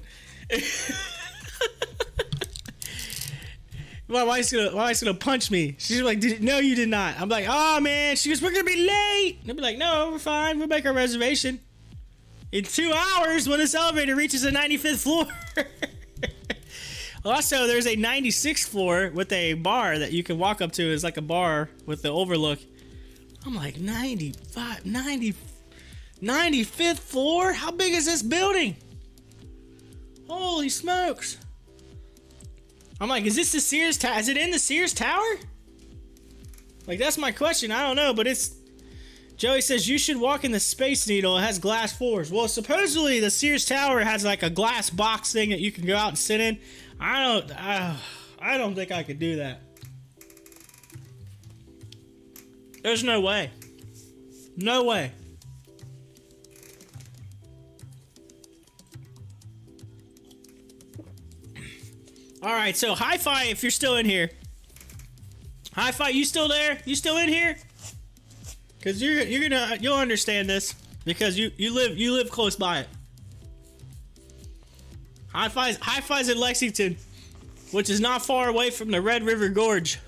My wife's gonna punch me. She's like, no, you did not. I'm like, oh man. She goes, we're gonna be late. And I'll be like, no, we're fine. We'll make our reservation in 2 hours when this elevator reaches the 95th floor. Also, there's a 96th floor with a bar that you can walk up to. It's like a bar with the overlook. I'm like, 95th floor? How big is this building? Holy smokes. I'm like, is this the Sears Tower? Is it in the Sears Tower? Like, that's my question. I don't know, but it's... Joey says, you should walk in the Space Needle. It has glass floors. Well, supposedly the Sears Tower has like a glass box thing that you can go out and sit in. I don't think I could do that. There's no way. No way. Alright, so Hi-Fi, if you're still in here. Hi-Fi, you still there? You still in here? Because you'll understand this. Because you live close by it. Hi-Fi's in Lexington, which is not far away from the Red River Gorge.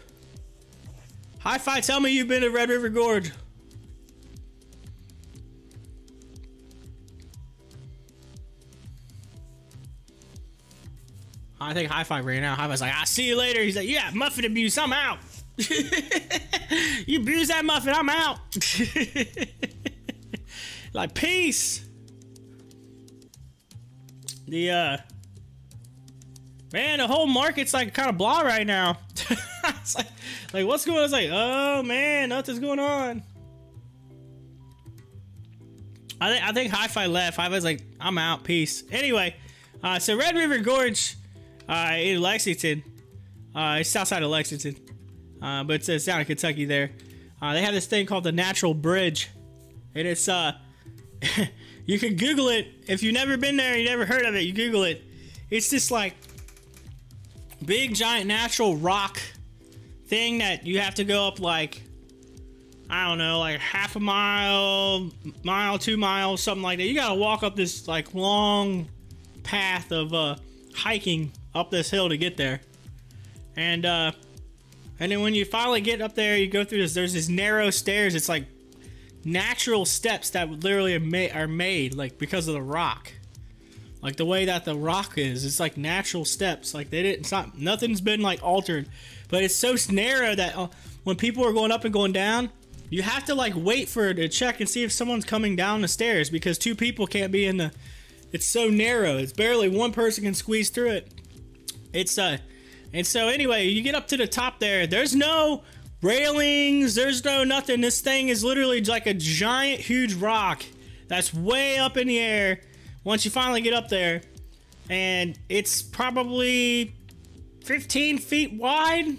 Hi-Fi, tell me you've been to Red River Gorge. I think Hi-Fi ran out. Hi-Fi's like, I'll see you later. He's like, yeah, muffin abuse, I'm out. You abuse that muffin, I'm out. Like, peace. Man, the whole market's like kind of blah right now. It's like what's going on? It's like, oh man, nothing's going on. I think Hi-Fi left. Hi-Fi's like, I'm out, peace. Anyway, so Red River Gorge in Lexington, it's south side of Lexington, but it's down in Kentucky there. They have this thing called the Natural Bridge, and it's you can Google it if you've never been there, you never heard of it. You Google it. It's this like big giant natural rock thing that you have to go up like, I don't know, like half a mile, 2 miles, something like that. You gotta walk up this like long path of hiking up this hill to get there. And then when you finally get up there, you go through this, there's this narrow stairs. It's like natural steps that literally are made like because of the rock. Like the way that the rock is, it's like natural steps. Like they didn't, it's not, nothing's been like altered, but it's so narrow that when people are going up and going down, you have to like wait for it to check and see if someone's coming down the stairs because 2 people can't be in the, it's so narrow. It's barely one person can squeeze through it. It's and so anyway, you get up to the top there. There's no railings. There's no nothing. This thing is literally like a giant, huge rock that's way up in the air. Once you finally get up there, and it's probably 15 feet wide,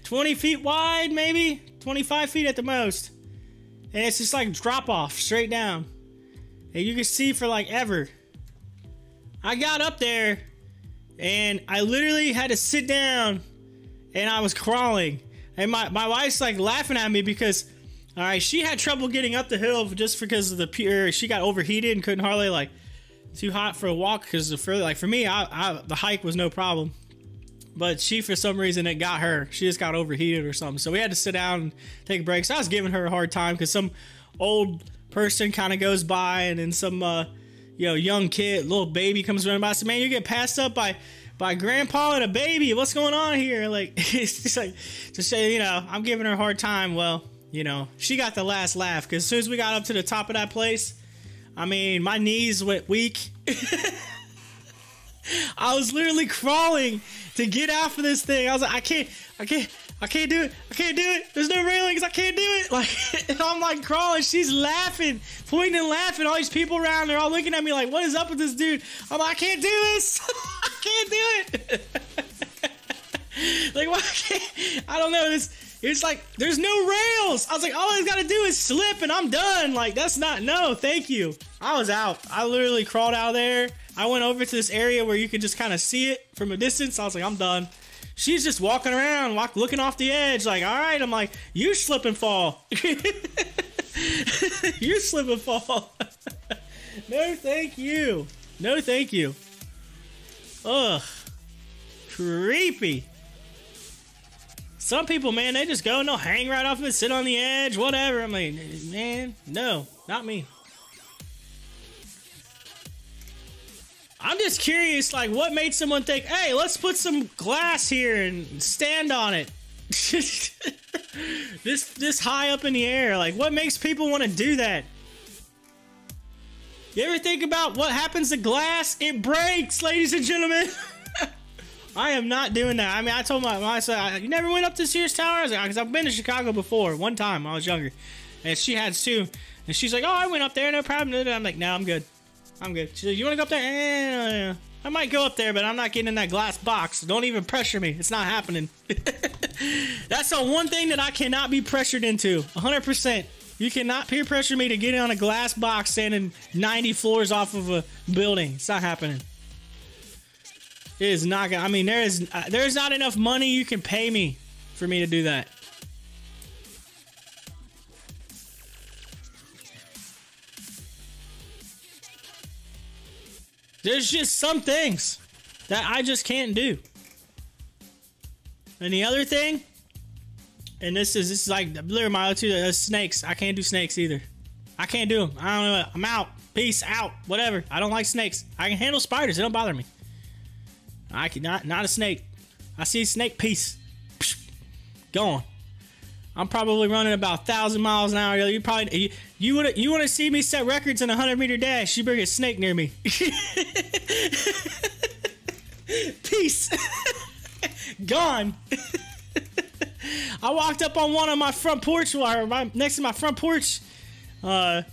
20 feet wide, maybe 25 feet at the most, and it's just like drop off straight down, and you can see for like ever. I got up there, and I literally had to sit down, and I was crawling, and my wife's like laughing at me because, all right, she had trouble getting up the hill just because of the pure. She got overheated and couldn't hardly like too hot for a walk because of further. Like for me, the hike was no problem, but she for some reason it got her. She just got overheated or something. So we had to sit down and take a break. So I was giving her a hard time because some old person kind of goes by and then some young kid, little baby comes running by. I said, man, you get passed up by grandpa and a baby. What's going on here? Like it's just like to say, I'm giving her a hard time. Well, she got the last laugh because as soon as we got up to the top of that place, I mean, my knees went weak. I was literally crawling to get out for this thing. I was like, I can't do it. There's no railings. I can't do it. Like, and I'm like crawling. She's laughing, pointing and laughing. All these people around, they're all looking at me like, what is up with this dude? I'm like, I can't do this. I can't do it. Like, why can't I don't know this. It's like, there's no rails. I was like, all I gotta do is slip and I'm done. Like, that's not, no, thank you. I was out. I literally crawled out of there. I went over to this area where you could just kind of see it from a distance. I was like, I'm done. She's just walking around, looking off the edge. Like, all right. I'm like, you slip and fall. You slip and fall. No, thank you. No, thank you. Ugh. Creepy. Some people, man, they just go and they'll hang right off of it, sit on the edge, whatever. I'm like, man, no, not me. I'm just curious, like, what made someone think, hey, let's put some glass here and stand on it? This high up in the air. Like, what makes people want to do that? You ever think about what happens to glass? It breaks, ladies and gentlemen. I am not doing that. I mean, I told my son, you never went up to Sears Tower? I was like, because I've been to Chicago before, one time when I was younger. And she had too. And she's like, oh, I went up there, no problem. I'm like, no, I'm good. I'm good. She's like, you want to go up there? I might go up there, but I'm not getting in that glass box. Don't even pressure me. It's not happening. That's the one thing that I cannot be pressured into. 100%. You cannot peer pressure me to get on a glass box standing 90 floors off of a building. It's not happening. It is not gonna, I mean, there's not enough money you can pay me for me to do that. There's just some things that I just can't do. And the other thing, and this is like literally my other snakes. I can't do snakes either. I can't do them. I don't know. I'm out. Peace out. Whatever. I don't like snakes. I can handle spiders. They don't bother me. I cannot, not a snake. I see a snake, peace. Gone. I'm probably running about 1,000 miles an hour. You probably you want to see me set records in a 100-meter dash? You bring a snake near me. Peace. Gone. I walked up on one on my front porch, next to my front porch, last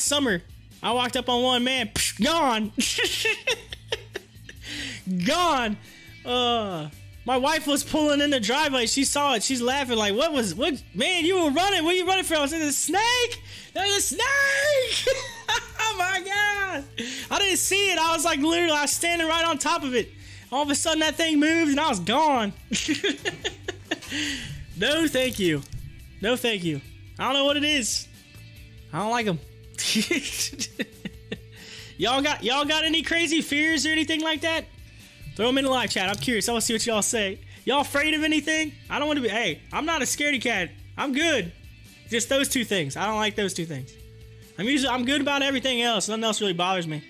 summer. I walked up on one, man, gone. Gone. My wife was pulling in the driveway. She saw it. She's laughing like, what, man, you were running. What are you running from? I was like, the snake. There's a snake. Oh my God. I didn't see it. I was like, literally, I was standing right on top of it. All of a sudden that thing moved and I was gone. No, thank you. No, thank you. I don't know what it is. I don't like them. Y'all got any crazy fears or anything like that? Throw them in the live chat. I'm curious. I want to see what y'all say. Y'all afraid of anything? I don't want to be. Hey, I'm not a scaredy cat. I'm good. Just those two things. I don't like those two things. I'm good about everything else. Nothing else really bothers me.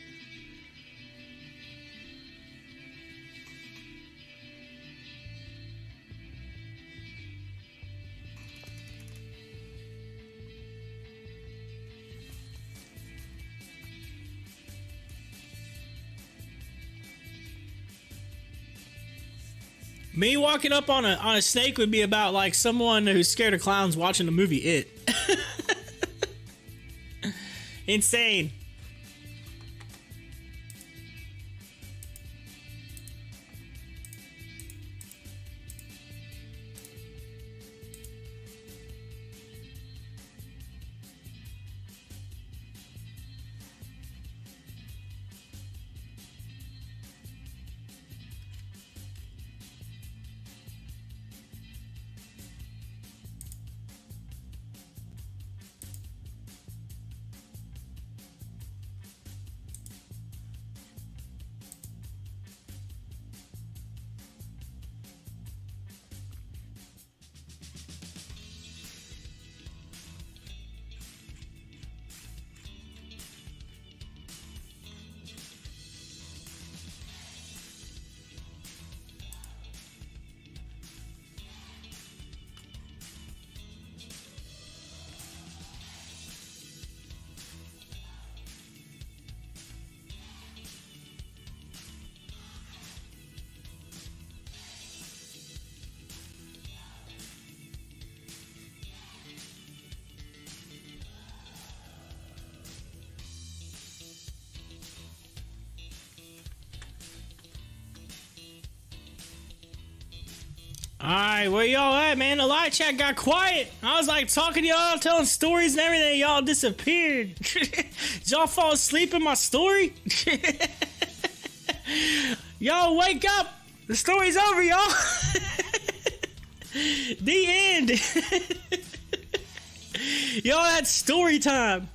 Me walking up on a snake would be about like someone who's scared of clowns watching the movie It. Insane. Alright, where y'all at, man? The live chat got quiet. I was like talking to y'all, telling stories and everything. Y'all disappeared. Did y'all fall asleep in my story? Y'all wake up. The story's over, y'all. The end. Y'all had story time.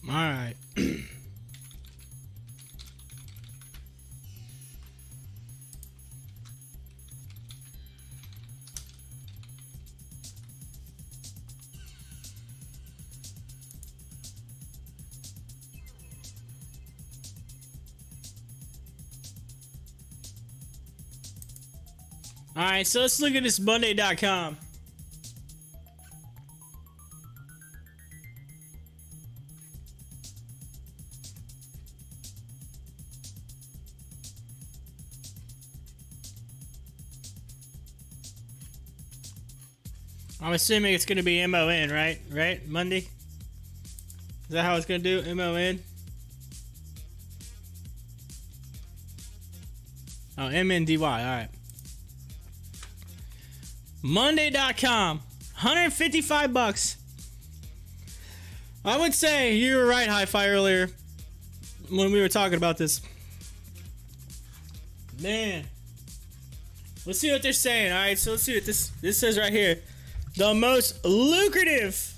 All right. All right, so let's look at this Monday.com. I'm assuming it's going to be MON, right? Right? Monday? Is that how it's going to do? MON? Oh, MNDY. All right. Monday.com. 155 bucks. I would say you were right, Hi-Fi, earlier when we were talking about this. Man. Let's see what they're saying. All right, so let's see what this says right here. The most lucrative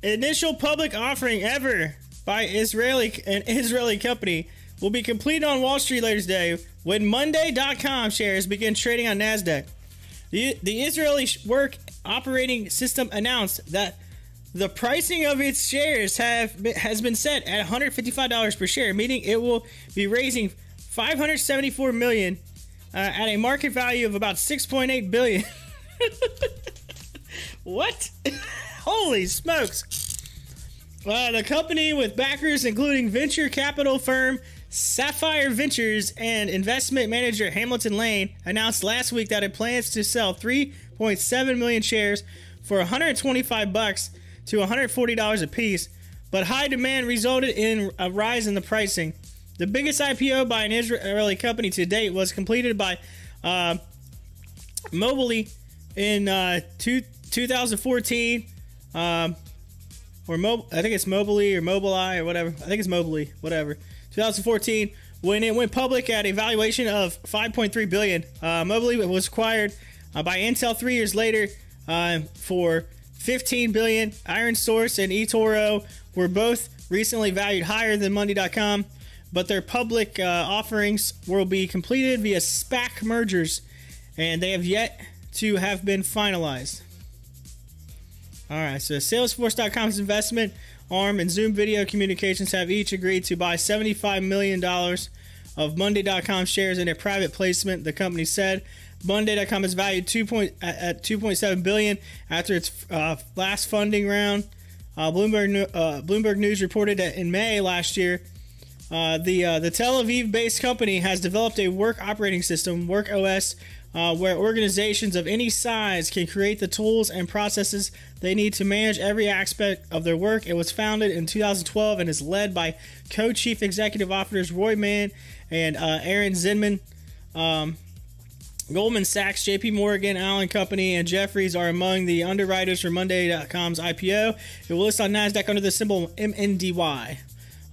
initial public offering ever by an Israeli company will be completed on Wall Street later today when Monday.com shares begin trading on NASDAQ. The Israeli work operating system announced that the pricing of its shares has been set at $155 per share, meaning it will be raising $574 million at a market value of about $6.8 billion. What? Holy smokes. The company, with backers including venture capital firm Sapphire Ventures and investment manager Hamilton Lane, announced last week that it plans to sell 3.7 million shares for $125 to $140 a piece, but high demand resulted in a rise in the pricing. The biggest IPO by an Israeli company to date was completed by WEBULL in 2014, I think it's WEBULL or Mobileye or whatever. I think it's WEBULL, whatever. 2014, when it went public at a valuation of $5.3 billion. WEBULL was acquired by Intel 3 years later for $15 billion. Iron Source and eToro were both recently valued higher than Monday.com, but their public offerings will be completed via SPAC mergers, and they have yet to have been finalized. Alright, so Salesforce.com's investment arm and Zoom Video Communications have each agreed to buy $75 million of Monday.com shares in a private placement, the company said. Monday.com is valued at $2.7 billion after its last funding round. Bloomberg News reported that in May last year, the Tel Aviv-based company has developed a work operating system, Work OS, where organizations of any size can create the tools and processes they need to manage every aspect of their work. It was founded in 2012 and is led by co-chief executive officers Roy Mann and Aaron Zinman. Goldman Sachs, JP Morgan, Allen Company, and Jefferies are among the underwriters for Monday.com's IPO. It will list on NASDAQ under the symbol MNDY.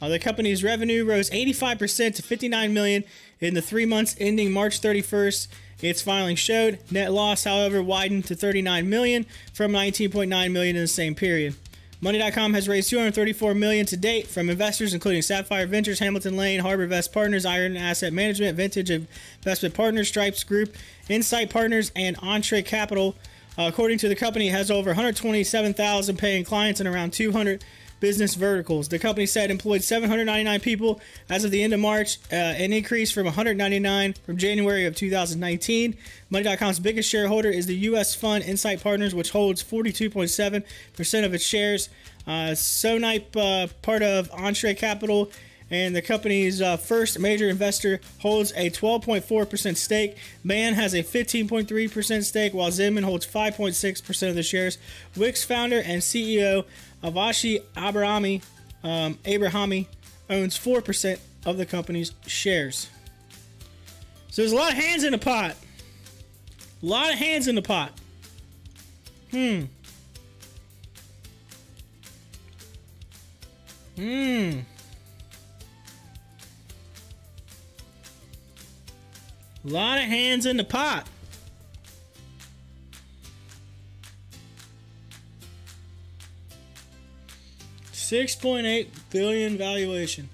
The company's revenue rose 85% to $59 million in the 3 months ending March 31st. Its filing showed. Net loss, however, widened to $39 million from $19.9 million in the same period. Monday.com has raised $234 million to date from investors including Sapphire Ventures, Hamilton Lane, Harbor Vest Partners, Iron Asset Management, Vintage Investment Partners, Stripes Group, Insight Partners, and Entree Capital. According to the company, it has over 127,000 paying clients and around 200 business verticals. The company said employed 799 people as of the end of March, an increase from 199 from January of 2019. Monday.com's biggest shareholder is the U.S. fund Insight Partners, which holds 42.7% of its shares. Sonipe, part of Entree Capital, and the company's first major investor, holds a 12.4% stake. Mann has a 15.3% stake, while Zinman holds 5.6% of the shares. Wix founder and CEO Avashi Abrahami owns 4% of the company's shares. So there's a lot of hands in the pot. A lot of hands in the pot. A lot of hands in the pot. $6.8 billion valuation.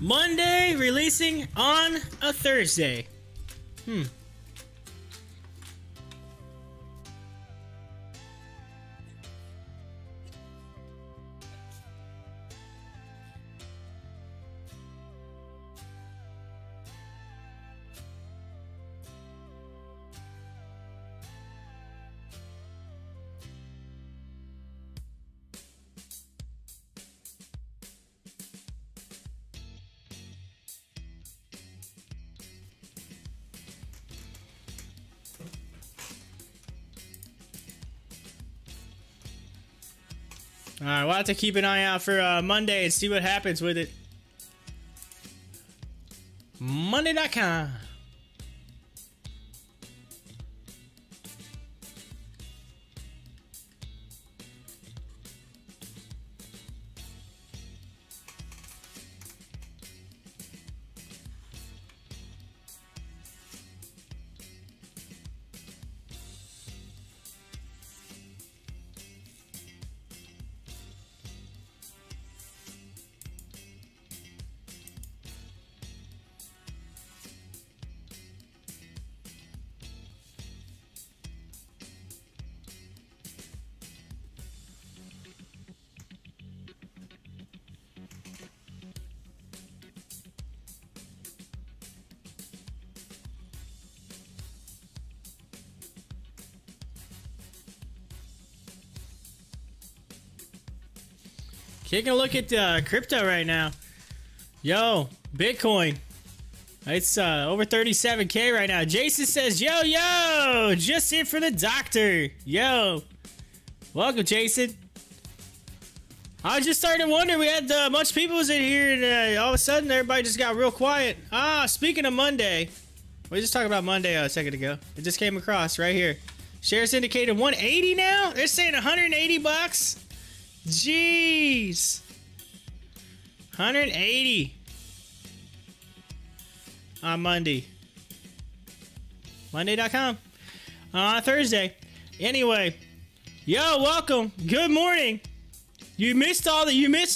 Monday releasing on a Thursday. Alright, we'll have to keep an eye out for Monday and see what happens with it. Monday.com. Taking a look at crypto right now. Yo, Bitcoin. It's over 37K right now. Jason says, yo, just in for the doctor. Yo, welcome, Jason. I was just starting to wonder, we had much people was in here, and all of a sudden everybody just got real quiet. Speaking of Monday, we just talked about Monday a second ago. It just came across right here. Shares indicated 180 now. They're saying 180 bucks. Jeez. 180 on Monday. Monday.com on Thursday. Anyway, yo, welcome. Good morning. You missed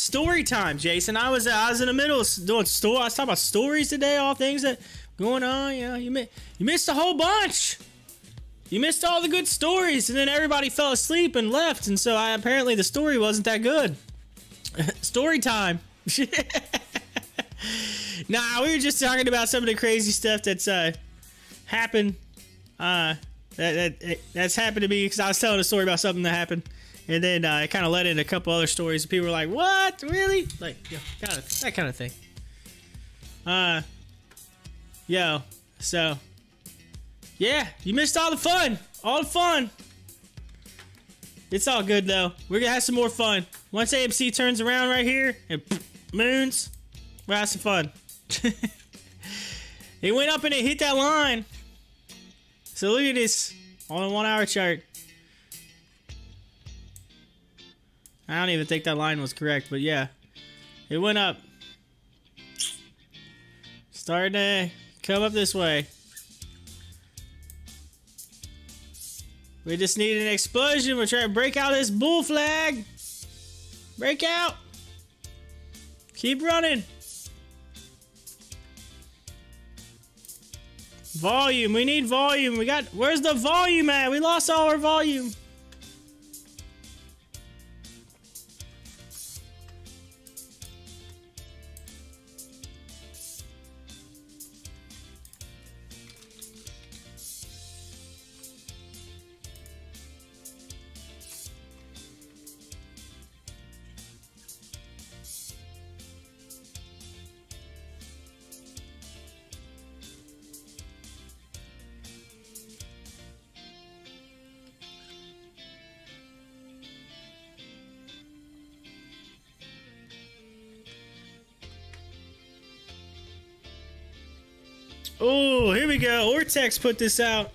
story time, Jason. I was in the middle of doing story. I was talking about stories today, all things that going on. You know, you missed a whole bunch. You missed all the good stories, and then everybody fell asleep and left, and so apparently the story wasn't that good. Story time. Nah, we were just talking about some of the crazy stuff that's happened. That's happened to me because I was telling a story about something that happened, and then it kind of led into a couple other stories. And people were like, "What? Really?" Like, yeah, that kind of thing. So. Yeah, you missed all the fun. All the fun. It's all good, though. We're going to have some more fun. Once AMC turns around right here and moons, we'll have some fun. It went up and it hit that line. So look at this on a 1 hour chart. I don't even think that line was correct, but yeah. It went up. Starting to come up this way. We just need an explosion. We're trying to break out this bull flag. Break out. Keep running. Volume. We need volume. Where's the volume at? We lost all our volume. Oh, here we go. Ortex put this out.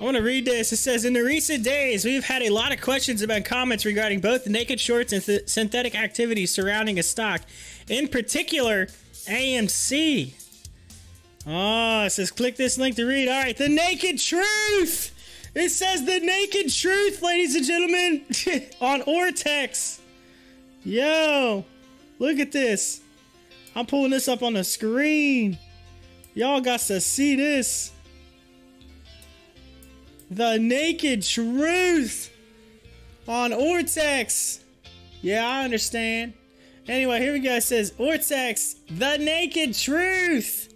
I want to read this. It says, in the recent days, we've had a lot of questions about comments regarding both the naked shorts and synthetic activities surrounding a stock. In particular, AMC. Oh, it says, click this link to read. All right, the naked truth. It says the naked truth, ladies and gentlemen, on Ortex. Yo, look at this. I'm pulling this up on the screen. Y'all got to see this. The naked truth on Ortex. Yeah, I understand. Anyway, here we go. It says, Ortex, the naked truth.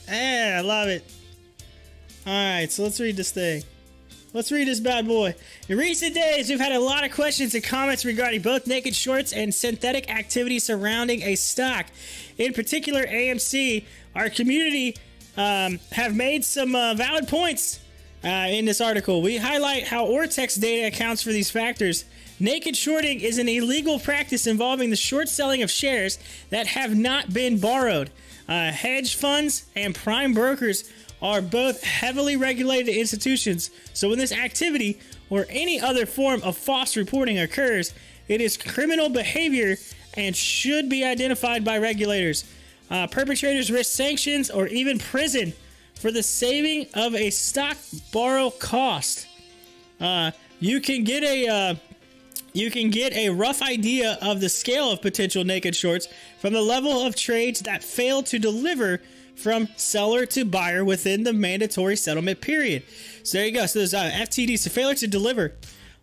Yeah, I love it. Alright, so let's read this thing. Let's read this bad boy. In recent days, we've had a lot of questions and comments regarding both naked shorts and synthetic activity surrounding a stock. In particular, AMC, our community, have made some valid points in this article. We highlight how Ortex data accounts for these factors. Naked shorting is an illegal practice involving the short selling of shares that have not been borrowed. Hedge funds and prime brokers are both heavily regulated institutions, so when this activity or any other form of false reporting occurs, it is criminal behavior and should be identified by regulators. Perpetrators risk sanctions or even prison for the saving of a stock borrow cost. You can get a rough idea of the scale of potential naked shorts from the level of trades that fail to deliver from seller to buyer within the mandatory settlement period. So there you go. So there's FTDs, so failure to deliver.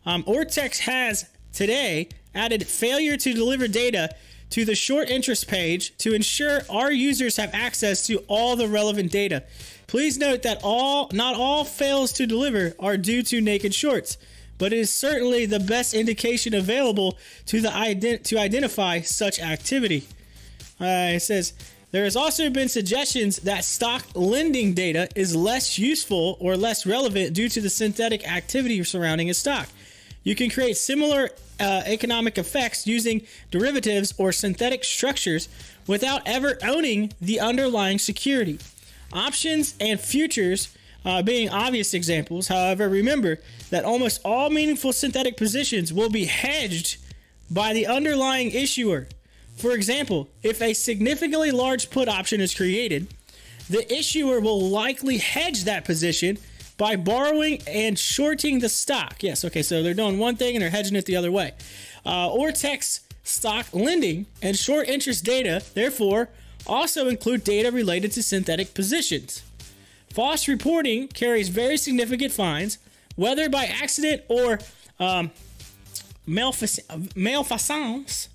Ortex has today added failure to deliver data to the short interest page to ensure our users have access to all the relevant data. Please note that not all fails to deliver are due to naked shorts, but it is certainly the best indication available to identify such activity. It says, there has also been suggestions that stock lending data is less useful or less relevant due to the synthetic activity surrounding a stock. You can create similar economic effects using derivatives or synthetic structures without ever owning the underlying security. Options and futures being obvious examples. However, remember that almost all meaningful synthetic positions will be hedged by the underlying issuer. For example, if a significantly large put option is created, the issuer will likely hedge that position by borrowing and shorting the stock. Yes, okay, so they're doing one thing and they're hedging it the other way. Ortex stock lending and short interest data, therefore, also include data related to synthetic positions. False reporting carries very significant fines, whether by accident or malfeasance. Malfeasance.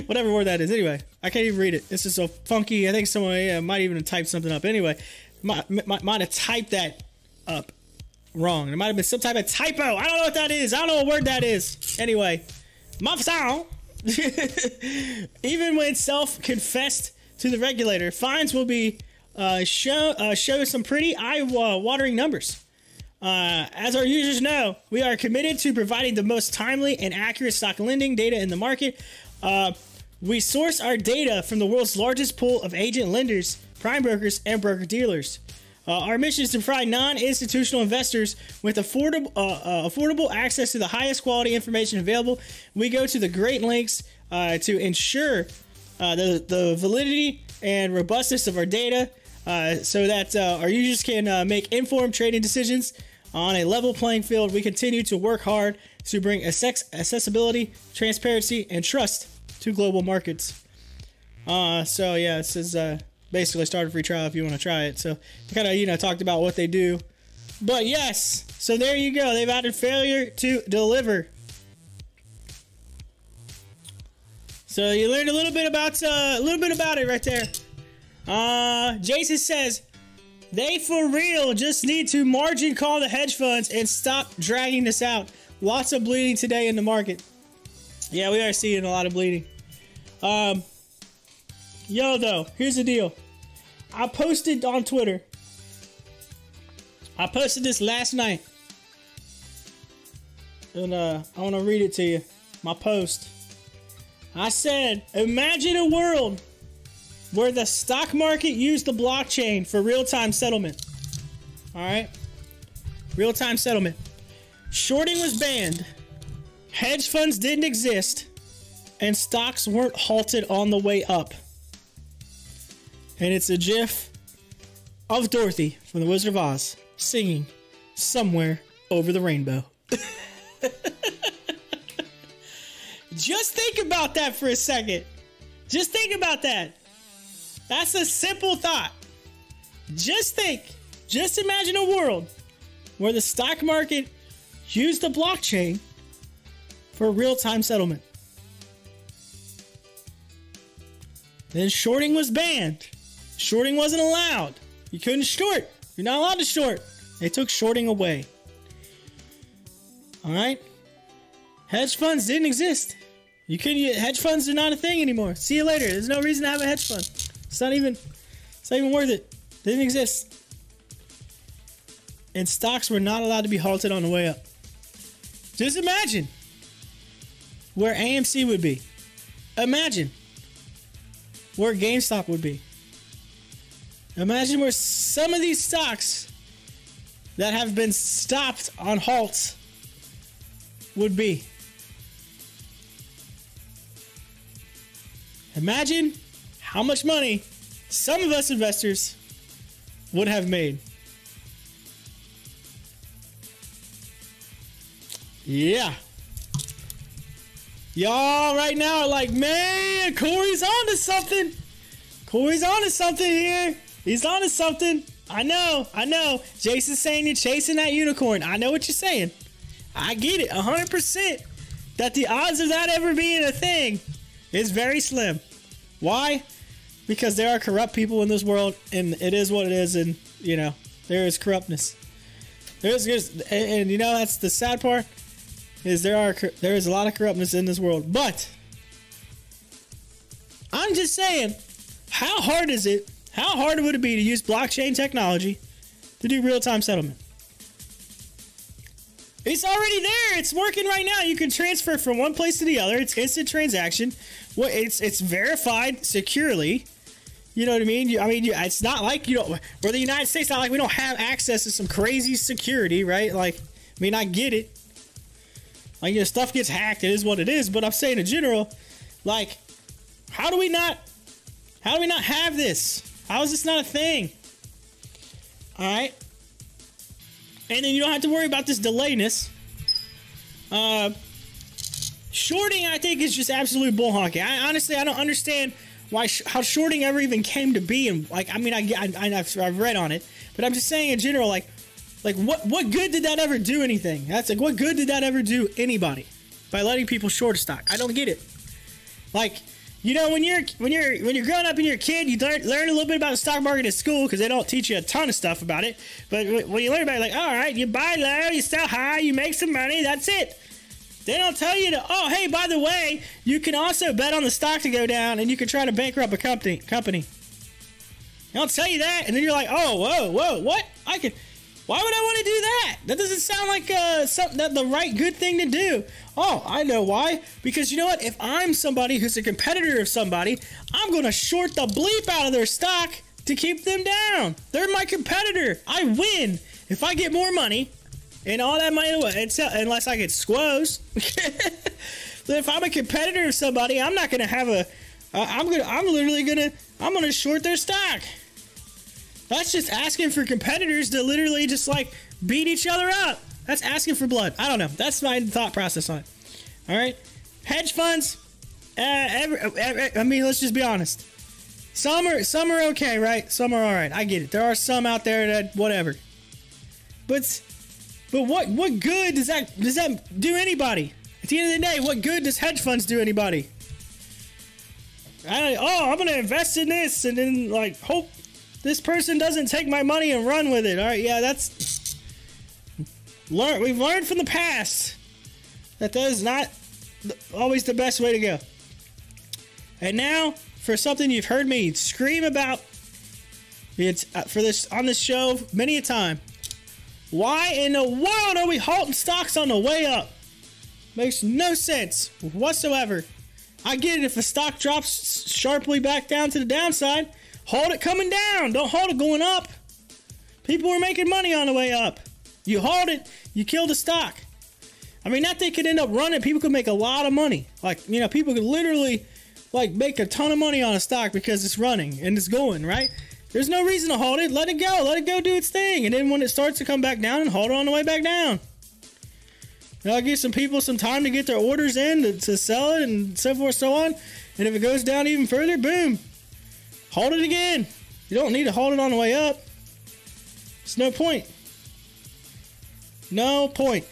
Whatever word that is. Anyway, I can't even read it. This is so funky. I think someone might even have typed something up. Anyway, might have typed that up wrong. There might have been some type of typo. I don't know what that is. I don't know what word that is. Anyway, malfeasance. Even when self-confessed to the regulator, fines will be show some pretty eye-watering numbers. As our users know, we are committed to providing the most timely and accurate stock lending data in the market. We source our data from the world's largest pool of agent lenders, prime brokers, and broker-dealers. Our mission is to provide non-institutional investors with affordable access to the highest quality information available. We go to the great lengths to ensure the validity and robustness of our data so that our users can make informed trading decisions on a level playing field. We continue to work hard to bring accessibility, transparency, and trust to global markets. So yeah, this is basically start a free trial if you want to try it. So kind of talked about what they do, but yes. So there you go. They've added failure to deliver. So you learned a little bit about it right there. Jason says they for real just need to margin call the hedge funds and stop dragging this out. Lots of bleeding today in the market. Yeah, we are seeing a lot of bleeding. Yo, though, here's the deal. I posted on Twitter. I posted this last night. And I want to read it to you. My post. I said, imagine a world where the stock market used the blockchain for real-time settlement. All right? Real-time settlement. Shorting was banned. Hedge funds didn't exist. And stocks weren't halted on the way up. And it's a gif of Dorothy from The Wizard of Oz singing Somewhere Over the Rainbow. Just think about that for a second. Just think about that. That's a simple thought. Just think. Just imagine a world where the stock market used the blockchain for real-time settlement. Then shorting was banned. Shorting wasn't allowed. You couldn't short. You're not allowed to short. They took shorting away. All right? Hedge funds didn't exist. You couldn't. Hedge funds are not a thing anymore. See you later. There's no reason to have a hedge fund. It's not even worth it. They didn't exist. And stocks were not allowed to be halted on the way up. Just imagine where AMC would be. Imagine where GameStop would be. Imagine where some of these stocks that have been stopped on halts would be. Imagine how much money some of us investors would have made. Yeah. Y'all right now are like, man, Corey's on to something. Corey's on to something here. He's on to something. I know. Jason's saying you're chasing that unicorn. I know what you're saying. I get it 100% that the odds of that ever being a thing is very slim. Why? Because there are corrupt people in this world, and it is what it is, and, you know, there is corruptness. And you know, that's the sad part, is there is a lot of corruptness in this world. But I'm just saying, how hard is it? How hard would it be to use blockchain technology to do real-time settlement? It's already there. It's working right now. You can transfer from one place to the other. It's instant transaction. Well, it's verified securely. You know what I mean? It's not like, you know, we're the United States. Not like we don't have access to some crazy security, right? Like, I mean, I get it. Like, you know, stuff gets hacked. It is what it is. But I'm saying in general, like, how do we not have this? How is this not a thing? All right. And then you don't have to worry about this delayness. Shorting, I think, is just absolute bull honking. Honestly, I don't understand how shorting ever even came to be. And like, I mean, I've read on it, but I'm just saying in general, like what good did that ever do anything? That's like, what good did that ever do anybody by letting people short a stock? I don't get it. Like, you know, when you're growing up and you're a kid, you learn a little bit about the stock market at school because they don't teach you a ton of stuff about it. But when you learn about it, like, all right, you buy low, you sell high, you make some money, that's it. They don't tell you to, oh, hey, by the way, you can also bet on the stock to go down and you can try to bankrupt a company. They don't tell you that, and then you're like, oh, whoa, what? Why would I want to do that? That doesn't sound like the right good thing to do. Oh, I know why. Because you know what? If I'm somebody who's a competitor of somebody, I'm going to short the bleep out of their stock to keep them down. They're my competitor. I win. If I get more money and all that money, unless I get squoze. But if I'm a competitor of somebody, I'm not going to have I'm going to short their stock. That's just asking for competitors to literally just like beat each other up. That's asking for blood. I don't know. That's my thought process on it. All right. Hedge funds. I mean, let's just be honest. Some are okay, right? Some are all right. I get it. There are some out there that whatever. But what good does that do anybody? At the end of the day, what good does hedge funds do anybody? I'm gonna invest in this and then like hope this person doesn't take my money and run with it. All right, yeah, we've learned from the past that is not always the best way to go. And now, for something you've heard me scream about on this show many a time, why in the world are we halting stocks on the way up? Makes no sense whatsoever. I get it if a stock drops sharply back down to the downside. Hold it coming down. Don't hold it going up. People were making money on the way up. You hold it, you kill the stock. I mean, that thing could end up running. People could make a lot of money. Like, you know, people could literally, like, make a ton of money on a stock because it's running and it's going, right? There's no reason to hold it. Let it go. Let it go do its thing. And then when it starts to come back down, and hold it on the way back down. And I'll give some people some time to get their orders in to sell it and so forth, so on. And if it goes down even further, boom. Hold it again. You don't need to hold it on the way up. There's no point. No point.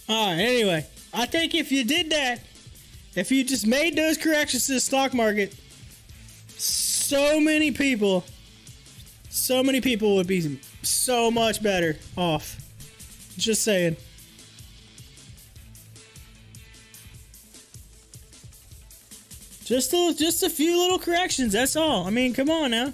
Alright, anyway, I think if you did that, if you just made those corrections to the stock market, so many people would be so much better off. Just saying. Just a few little corrections, that's all. I mean, come on now.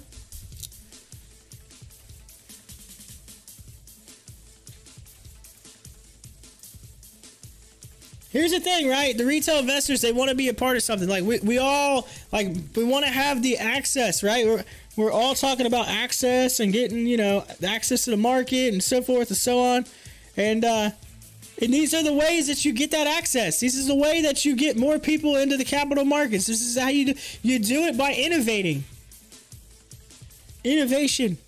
Here's the thing, right? The retail investors, they want to be a part of something. Like, we all, like, we want to have the access, right? We're all talking about access and getting, you know, access to the market and so forth and so on. And these are the ways that you get that access. This is the way that you get more people into the capital markets. This is how you do it, by innovating. Innovation.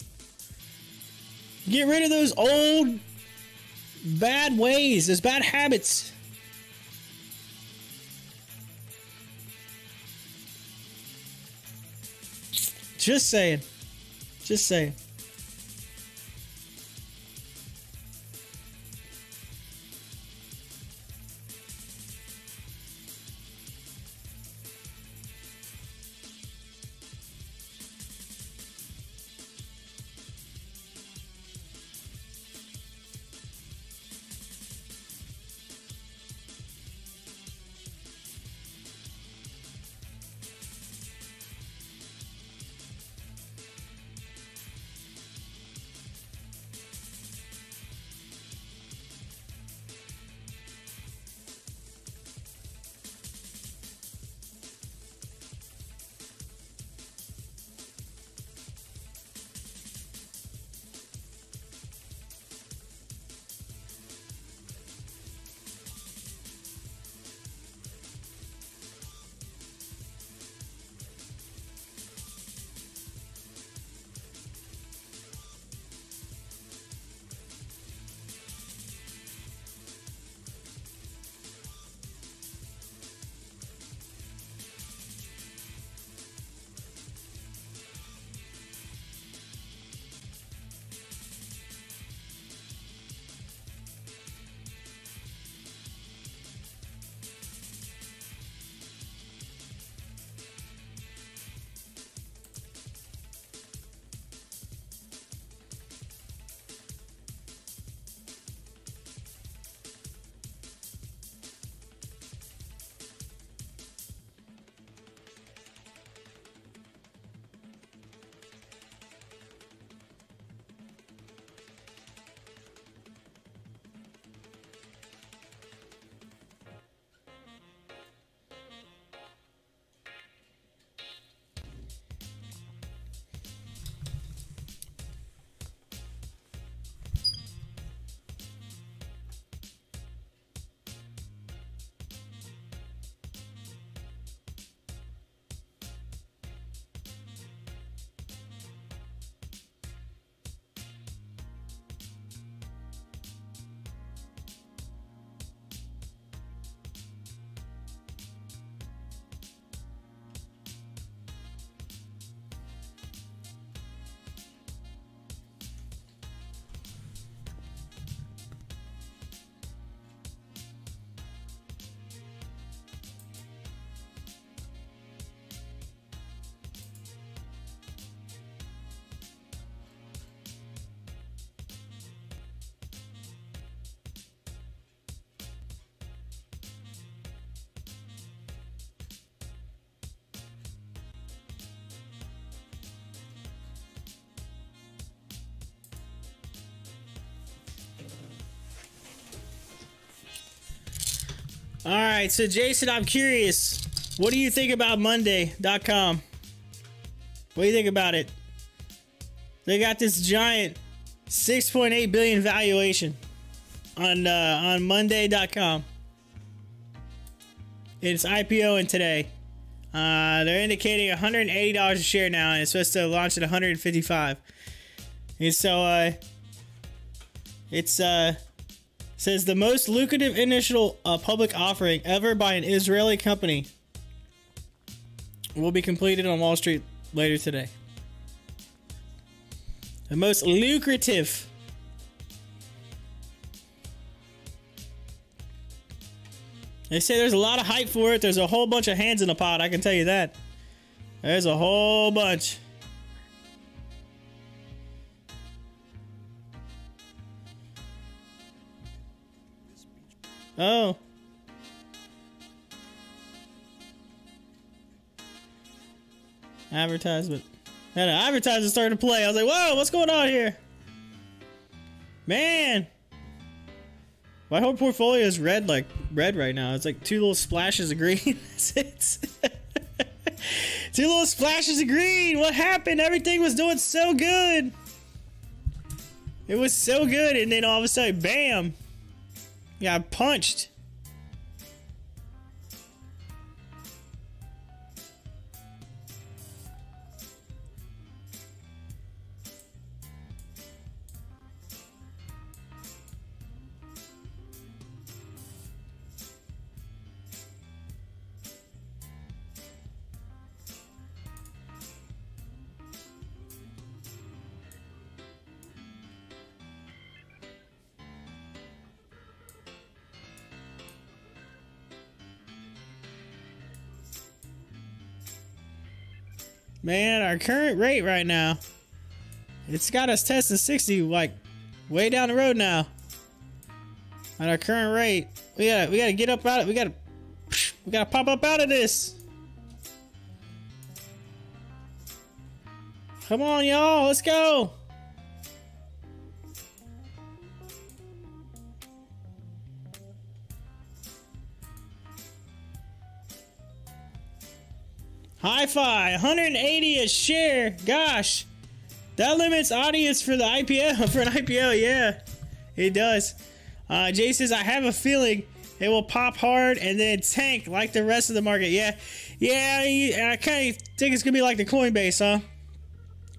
Get rid of those old bad ways, those bad habits. Just saying. Just saying. All right, so Jason, I'm curious. What do you think about Monday.com? What do you think about it? They got this giant 6.8 billion valuation on Monday.com. It's IPOing today. They're indicating $180 a share now, and it's supposed to launch at $155. And so says the most lucrative initial public offering ever by an Israeli company will be completed on Wall Street later today. The most lucrative. They say there's a lot of hype for it. There's a whole bunch of hands in the pot, I can tell you that. There's a whole bunch. Oh. Advertisement. And an advertisement started to play. I was like, whoa, what's going on here? Man. My whole portfolio is red right now. It's like 2 little splashes of green. That's it. 2 little splashes of green. What happened? Everything was doing so good. It was so good, and then all of a sudden, bam. Got punched. Man, our current rate right now, it's got us testing 60 like way down the road now. At our current rate, we gotta get up out of it. We gotta pop up out of this. Come on, y'all, let's go. Hi-Fi, 180 a share. Gosh, that limits audience for the IPO. For an IPO, yeah, it does. Jay says, I have a feeling it will pop hard and then tank like the rest of the market. Yeah, I kind of think it's gonna be like the Coinbase, huh?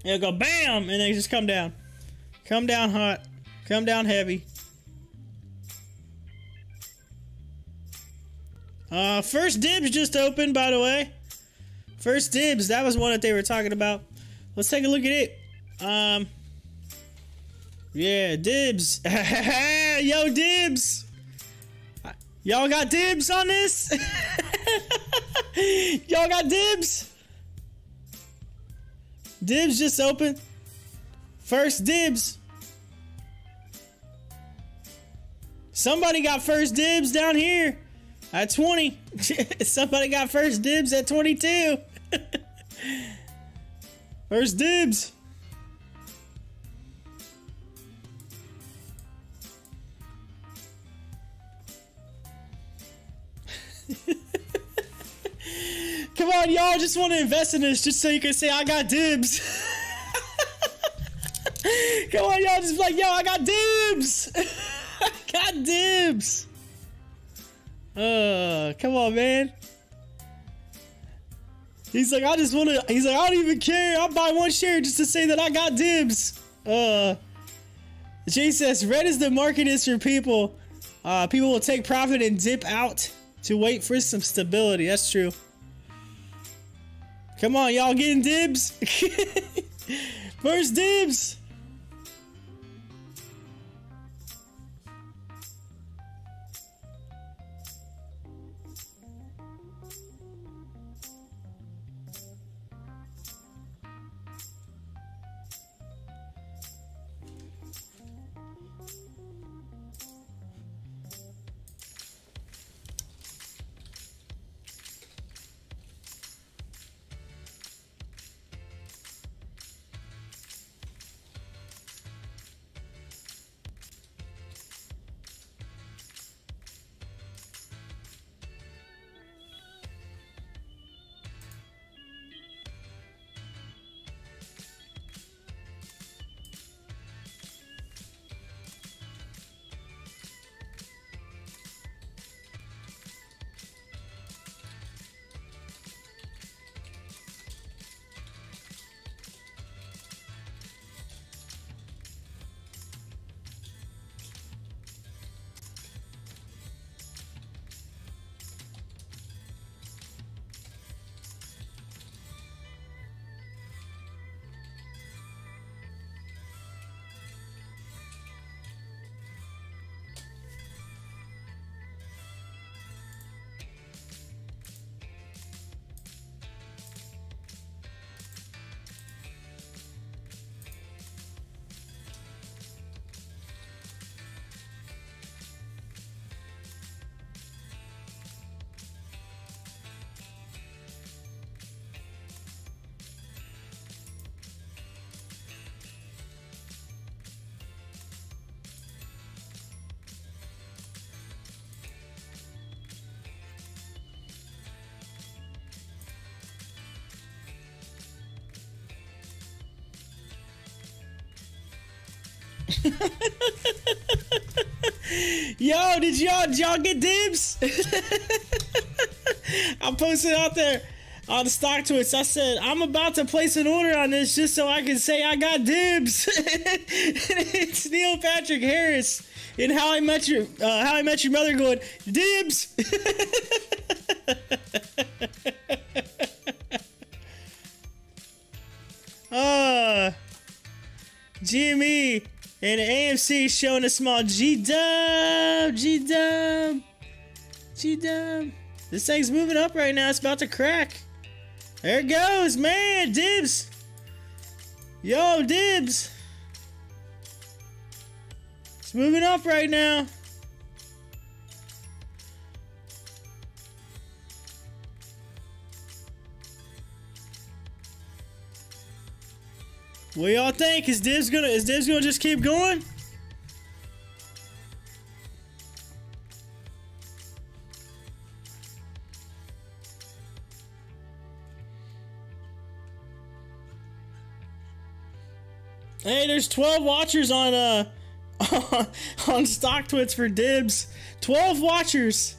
It'll go bam and then just come down hot, come down heavy. First Dibs just opened, by the way. First Dibs, that was one that they were talking about. Let's take a look at it. Yeah, Dibs. Yo, Dibs. Y'all got dibs on this? Y'all got dibs? Dibs just opened. First Dibs. Somebody got first dibs down here at 20. Somebody got first dibs at 22. First Dibs. Come on, y'all just want to invest in this just so you can say I got dibs. Come on, y'all just be like, yo, I got dibs. I got dibs. Come on, man. He's like, I don't even care. I'll buy 1 share just to say that I got dibs. Jay says, red is the market is for people. People will take profit and dip out to wait for some stability. That's true. Come on, y'all getting dibs? First Dibs. Yo, did y'all get dibs? I posted out there on the Stocktwits. I said, I'm about to place an order on this just so I can say I got dibs. It's Neil Patrick Harris in How I Met Your Mother going, dibs. GME and AMC showing a small G-dub. This thing's moving up right now. It's about to crack. There it goes, man. Dibs. Yo, dibs. It's moving up right now. What y'all think? Is Dibs gonna just keep going? Hey, there's 12 watchers on on Stocktwits for Dibs. 12 watchers.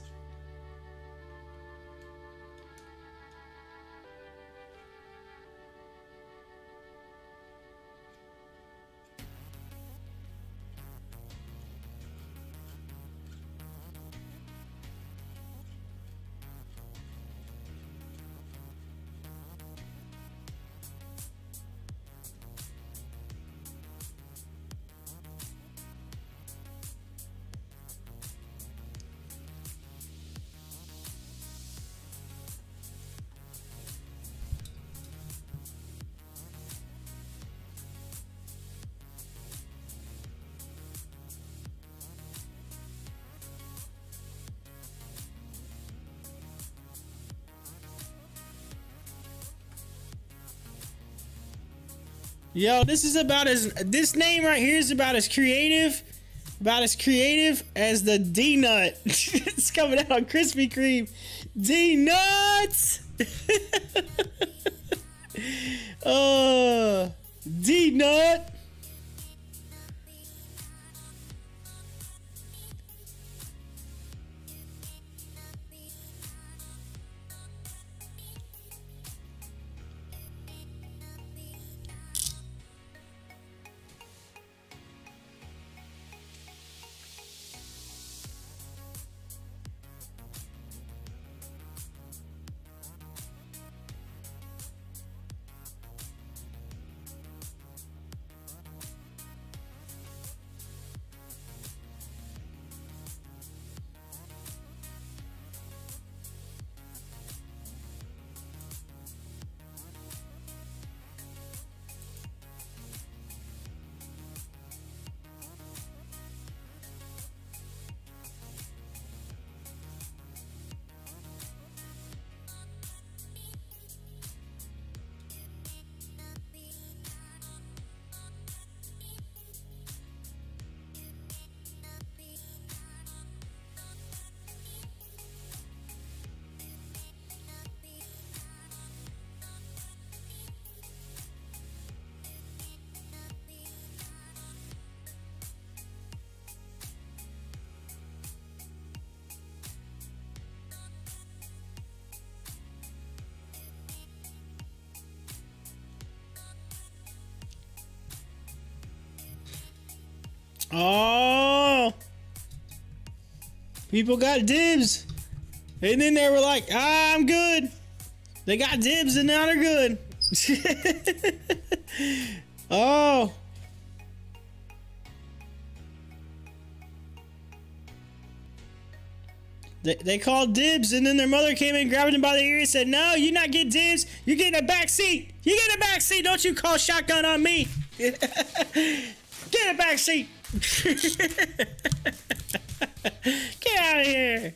Yo, this name right here is about as creative as the D-Nut. It's coming out on Krispy Kreme. D-Nuts! D-Nut! Oh, people got dibs, and then they were like, I'm good. They got dibs, and now they're good. Oh. They called dibs, and then their mother came in, grabbed them by the ear, and said, no, you not get dibs. You get in the back seat. You get in the back seat. Don't you call shotgun on me. Get in the back seat. Get out of here.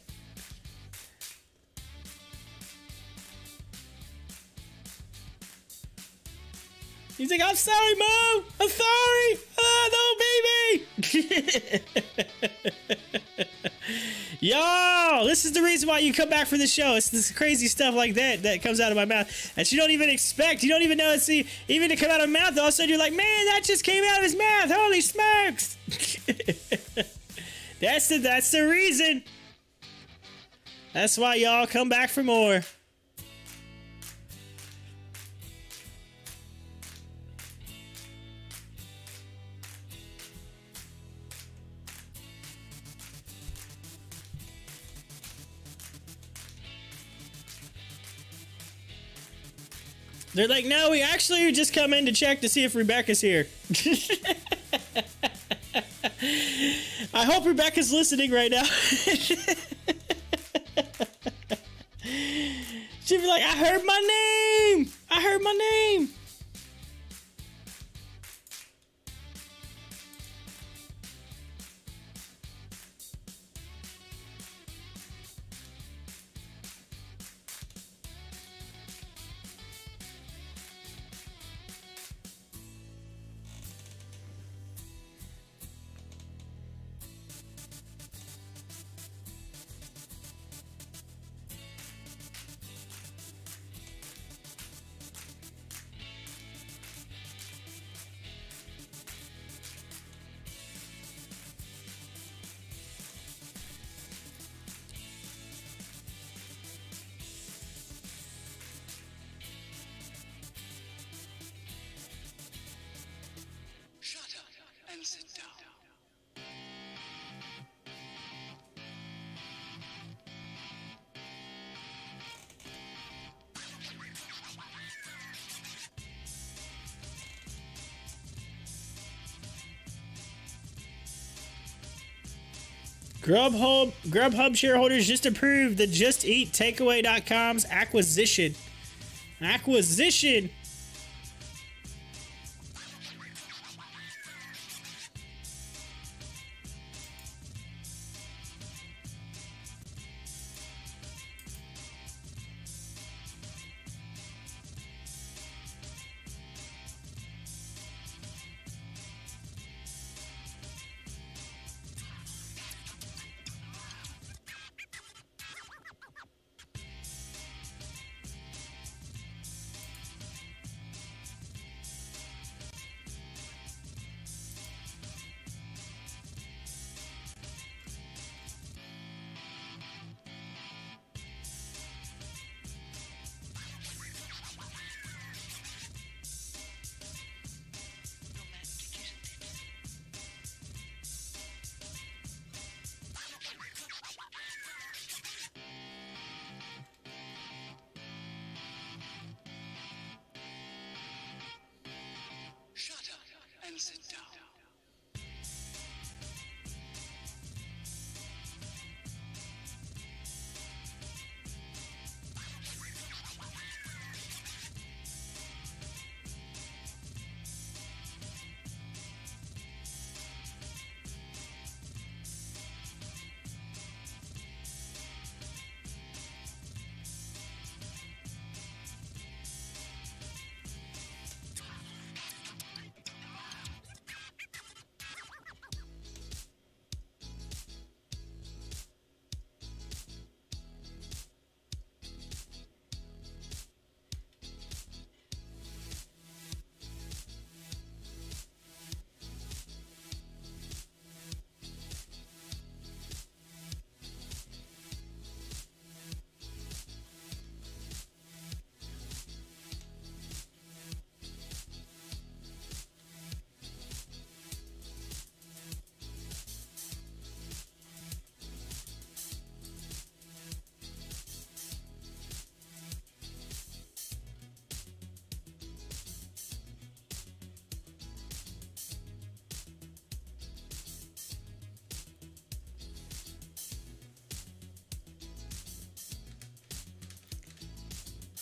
He's like, I'm sorry, Mom. I'm sorry. Oh, no, baby. Yo, this is the reason why you come back for the show. It's this crazy stuff like that that comes out of my mouth that you don't even expect. You don't even know it's even to come out of my mouth. All of a sudden you're like, man, that just came out of his mouth. Holy smokes. That's the reason. That's why y'all come back for more. They're like, no, we actually just come in to check to see if Rebecca's here. I hope Rebecca's listening right now. She'd be like, I heard my name. I heard my name. Grubhub shareholders just approved the JustEatTakeaway.com's acquisition. Acquisition.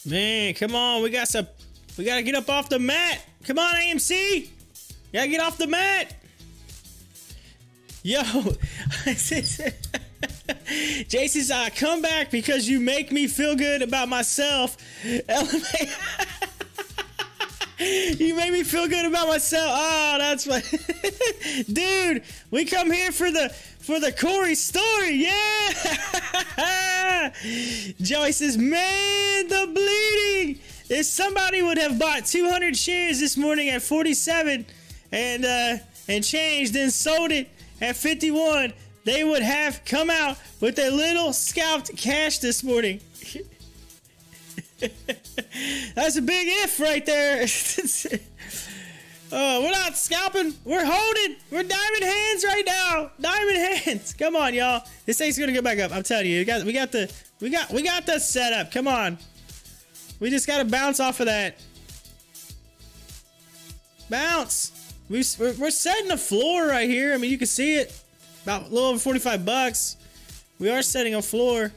Man, come on. We gotta get up off the mat. Come on, AMC. Gotta get off the mat. Yo. Jason's come back because you make me feel good about myself. You made me feel good about myself. Oh, that's what. Dude, we come here for for the Corey story. Yeah. Joey says, man, the bleeding. If somebody would have bought 200 shares this morning at 47 and changed, then sold it at 51, they would have come out with a little scalped cash this morning. That's a big if right there. We're not scalping. We're holding. We're diamond hands right now. Diamond hands. Come on, y'all. This thing's gonna go back up. I'm telling you. We got the setup. Come on. We just gotta bounce off of that. Bounce. We're setting a floor right here. I mean, you can see it. About a little over 45 bucks. We are setting a floor.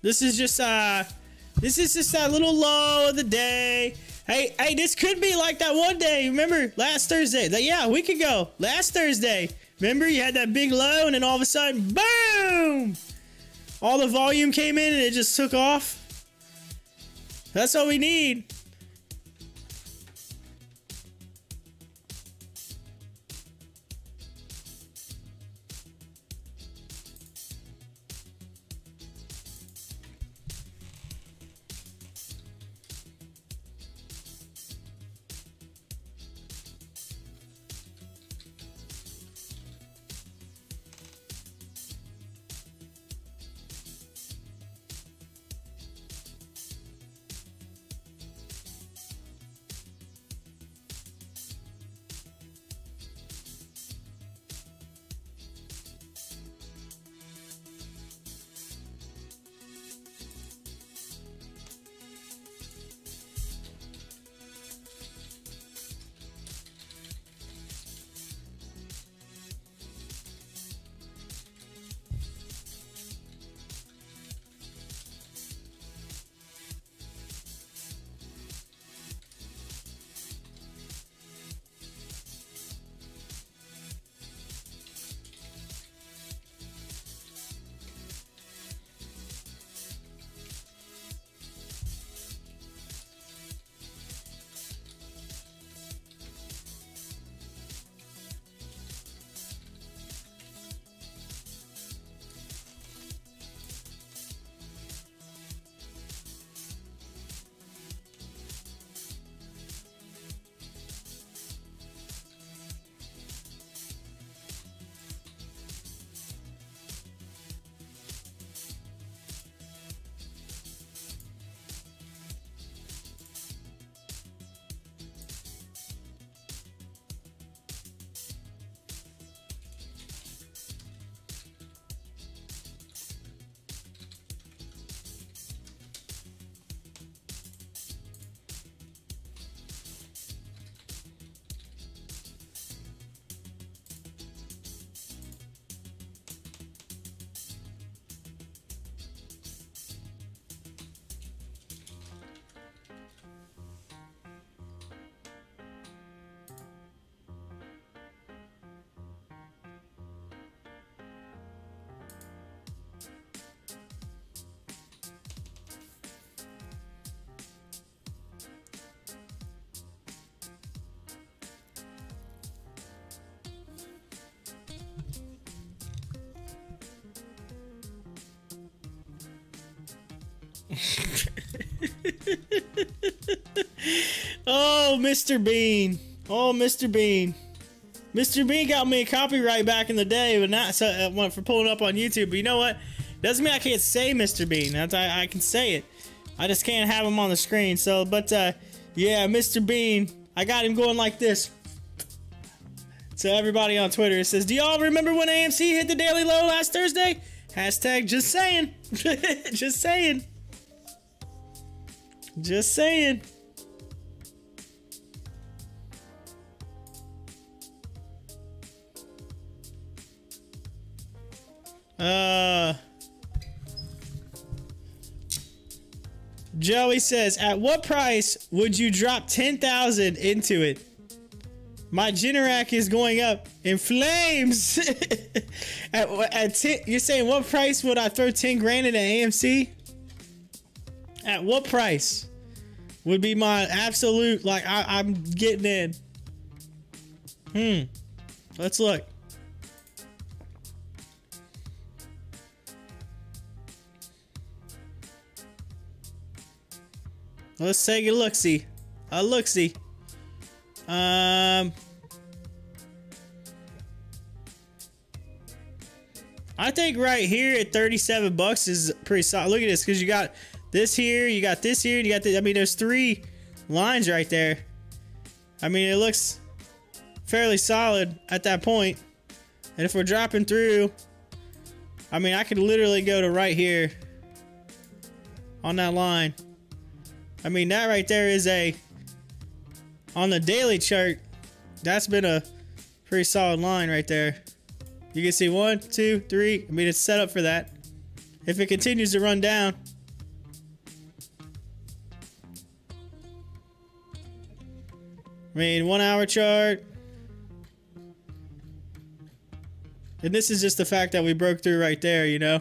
This is just that little low of the day. Hey, this could be like that one day. Remember last Thursday? Yeah, a week ago. Last Thursday. Remember you had that big low and then all of a sudden, boom! All the volume came in and it just took off. That's all we need. Oh, Mr. Bean. Oh, Mr. Bean. Mr. Bean got me a copyright back in the day, but not so, for pulling up on YouTube. But you know what? Doesn't mean I can't say Mr. Bean. I can say it. I just can't have him on the screen. So, but yeah, Mr. Bean. I got him going like this. So everybody on Twitter, it says, do y'all remember when AMC hit the daily low last Thursday? Hashtag just saying. Just saying. Just saying. Joey says, at what price would you drop 10,000 into it? My Generac is going up in flames. at 10, you're saying what price would I throw 10 grand into AMC? At what price would be my absolute, like, I'm getting in? Let's look. Let's take a look-see. A look-see. I think right here at 37 bucks is pretty solid. Look at this, because you got this here, you got this here, and you got this. I mean, there's 3 lines right there. I mean, it looks fairly solid at that point. And if we're dropping through, I mean, I could literally go to right here on that line. I mean, that right there is on the daily chart, that's been a pretty solid line right there. You can see 1, 2, 3. I mean, it's set up for that. If it continues to run down, I mean, 1 hour chart. And this is just the fact that we broke through right there, you know?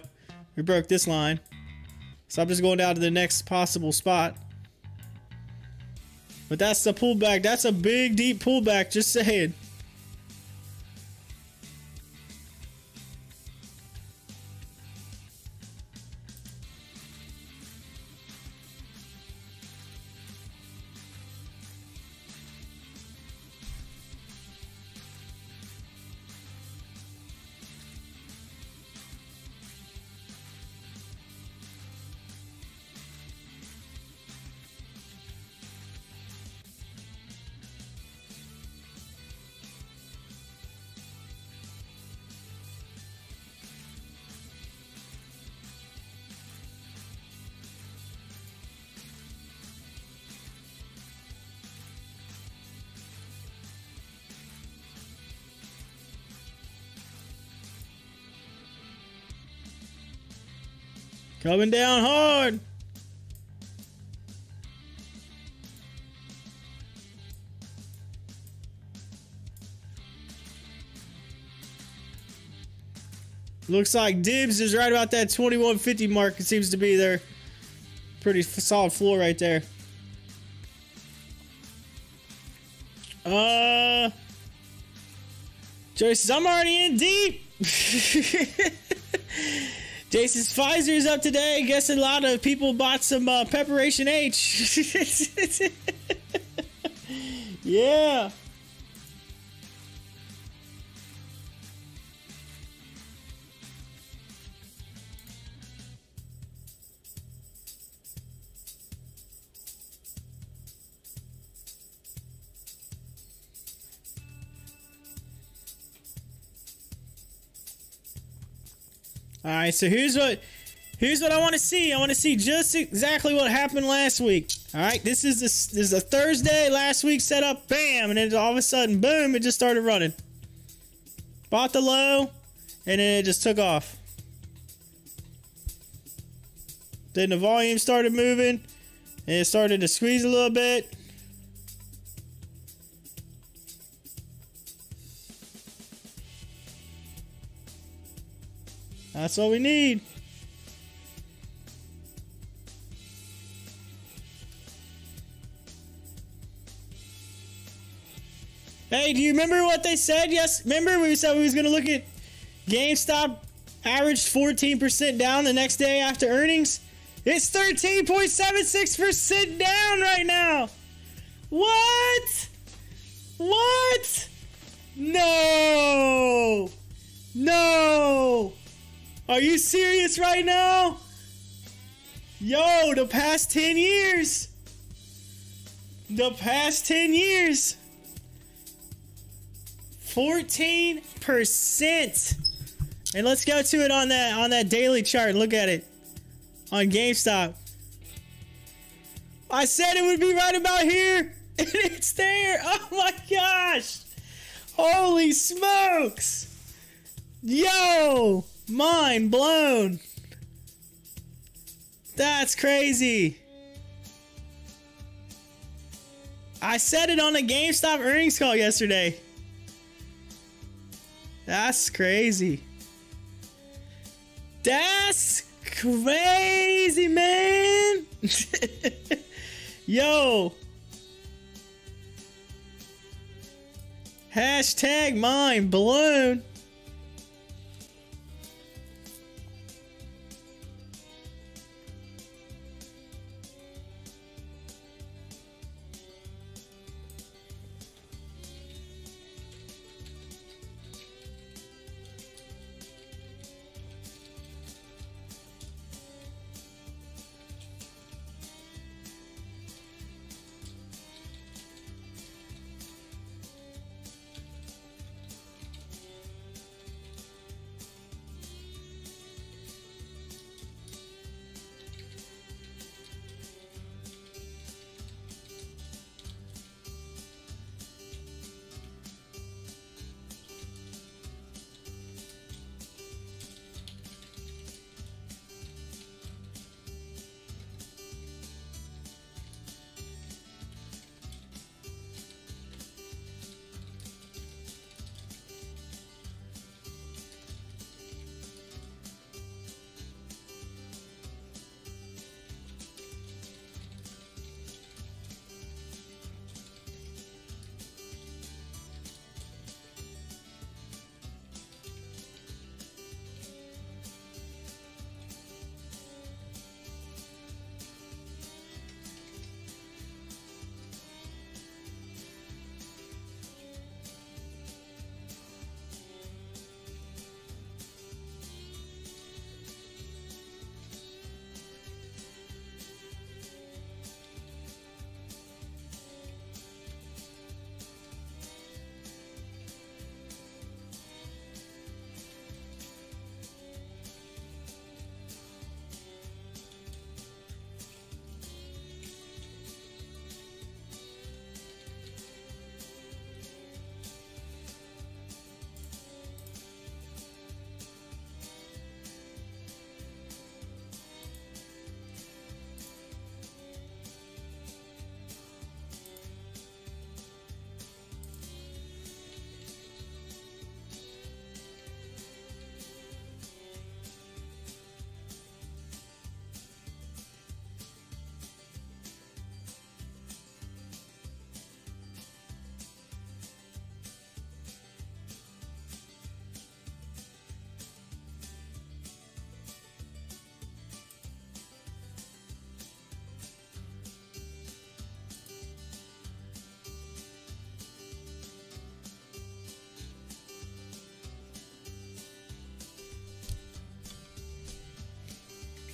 We broke this line. So I'm just going down to the next possible spot. But that's the pullback. That's a big, deep pullback, just saying. Coming down hard. Looks like Dibs is right about that 2150 mark. It seems to be their pretty solid floor right there. Joyce says, I'm already in deep. Jason's Pfizer's up today. Guess a lot of people bought some Preparation H. Yeah. All right, so here's what I want to see. I want to see just exactly what happened last week. All right, this is a Thursday. Last week set up, bam, and then all of a sudden, boom, it just started running. Bought the low, and then it just took off. Then the volume started moving, and it started to squeeze a little bit. That's all we need. Hey, do you remember what they said? Yes, remember we said we was going to look at GameStop averaged 14% down the next day after earnings? It's 13.76% down right now. What? What? No. No. Are you serious right now? Yo, the past 10 years. The past 10 years. 14%. And let's go to it on that daily chart. Look at it. On GameStop. I said it would be right about here. And it's there. Oh my gosh. Holy smokes. Yo. Mind blown. That's crazy. I said it on the GameStop earnings call yesterday. That's crazy. That's crazy, man. Yo. Hashtag mind blown.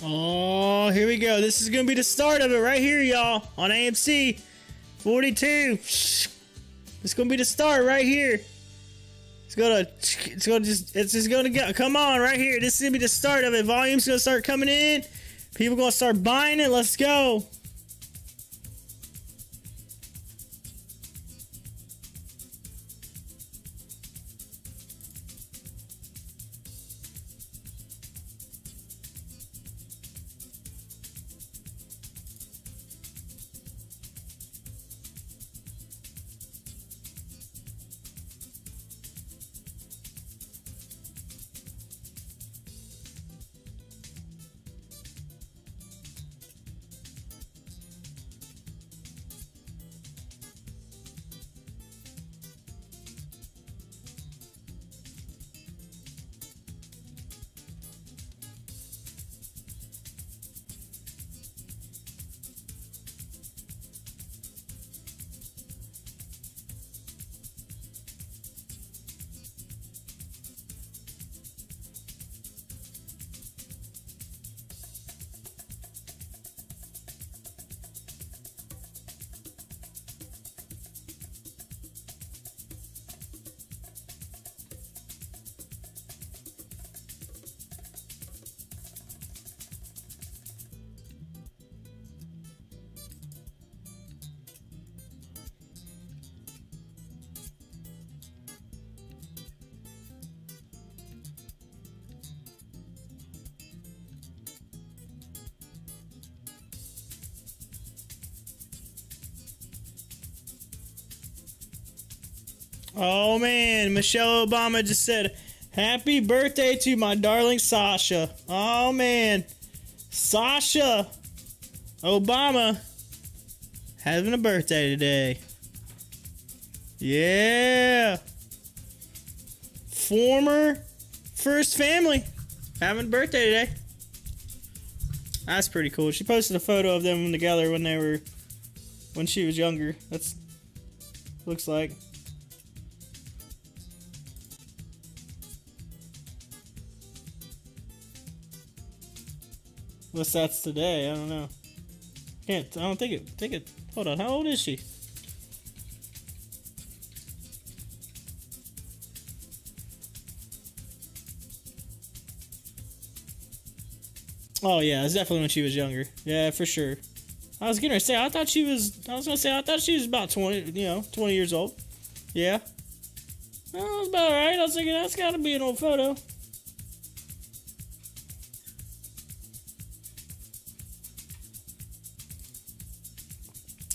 Oh, here we go. This is going to be the start of it right here, y'all. On AMC 42. It's going to be the start right here. It's just going to go. Come on, right here. This is going to be the start of it. Volume's going to start coming in. People going to start buying it. Let's go. Oh man, Michelle Obama just said, happy birthday to my darling Sasha. Oh man, Sasha Obama having a birthday today. Yeah. Former first family having a birthday today. That's pretty cool. She posted a photo of them together when she was younger. That's looks like. Unless that's today, I don't know. I don't think it. Hold on, how old is she? Oh yeah, it's definitely when she was younger. Yeah, for sure. I was gonna say, I thought she was about 20, 20 years old. Yeah. Well, that's about right. I was thinking that's gotta be an old photo.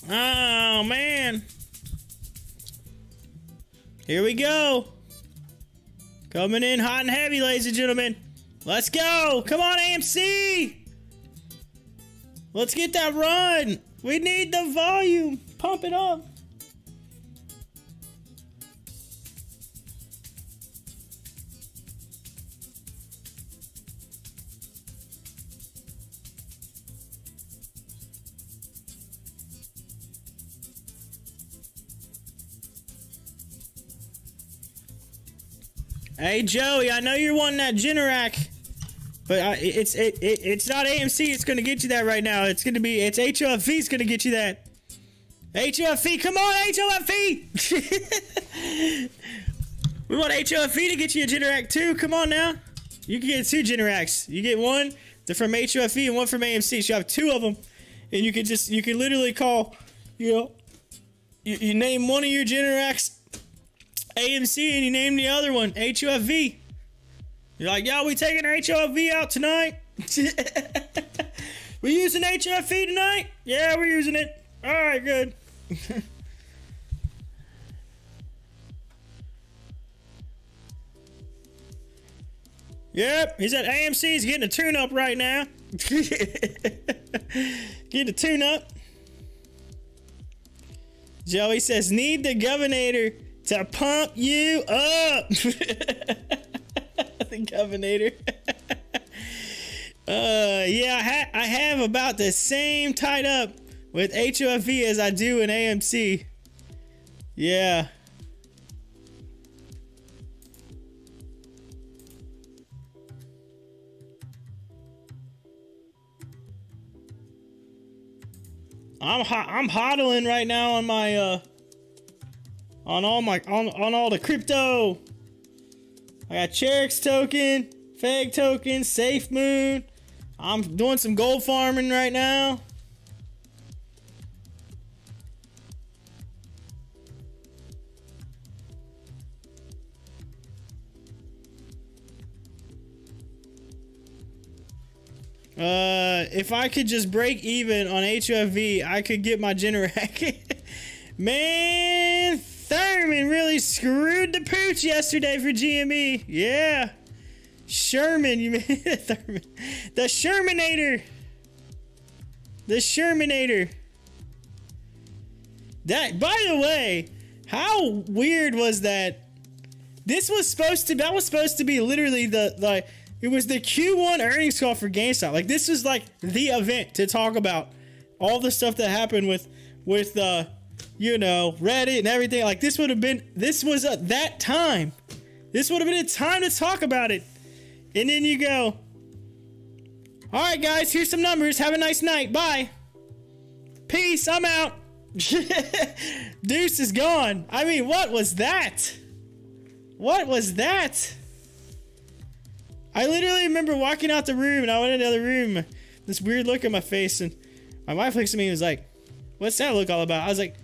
Oh, man. Here we go. Coming in hot and heavy, ladies and gentlemen. Let's go. Come on, AMC. Let's get that run. We need the volume. Pump it up. Hey Joey, I know you're wanting that Generac, but it's not AMC. It's gonna get you that right now. It's HOFV's gonna get you that. HOFV, come on HOFV! We want HOFV to get you a Generac too. Come on now. You can get two Generacs. You get one from HOFV and one from AMC. So you have two of them, and you can literally call. You name one of your Generacs AMC and you name the other one HOFV. You're like, yo, we taking our HOFV out tonight? We using HOFV tonight? Yeah, we're using it. All right, good. Yep, he's at AMC. He's getting a tune-up right now. Getting a tune-up. Joey says, need the governor to pump you up. The governor. Yeah, I have about the same tied up with HOFV as I do in AMC. Yeah. I'm hodling right now on my on all the crypto. I got Cherix token, Fag token, SAFEMOON. I'm doing some gold farming right now. If I could just break even on HOFV, I could get my Generac. Man, Thurman really screwed the pooch yesterday for GME. Yeah. Sherman, you mean Thurman. The Shermanator. The Shermanator. That, by the way, how weird was that? That was supposed to be literally it was the Q1 earnings call for GameStop. Like, this was like the event to talk about all the stuff that happened with you know, Reddit and everything. Like, this was that time. This would have been a time to talk about it. And then you go, all right, guys, here's some numbers. Have a nice night. Bye. Peace. I'm out. Deuce is gone. I mean, what was that? What was that? I literally remember walking out the room, and I went into the other room, this weird look on my face, and my wife looks at me and was like, what's that look all about? I was like,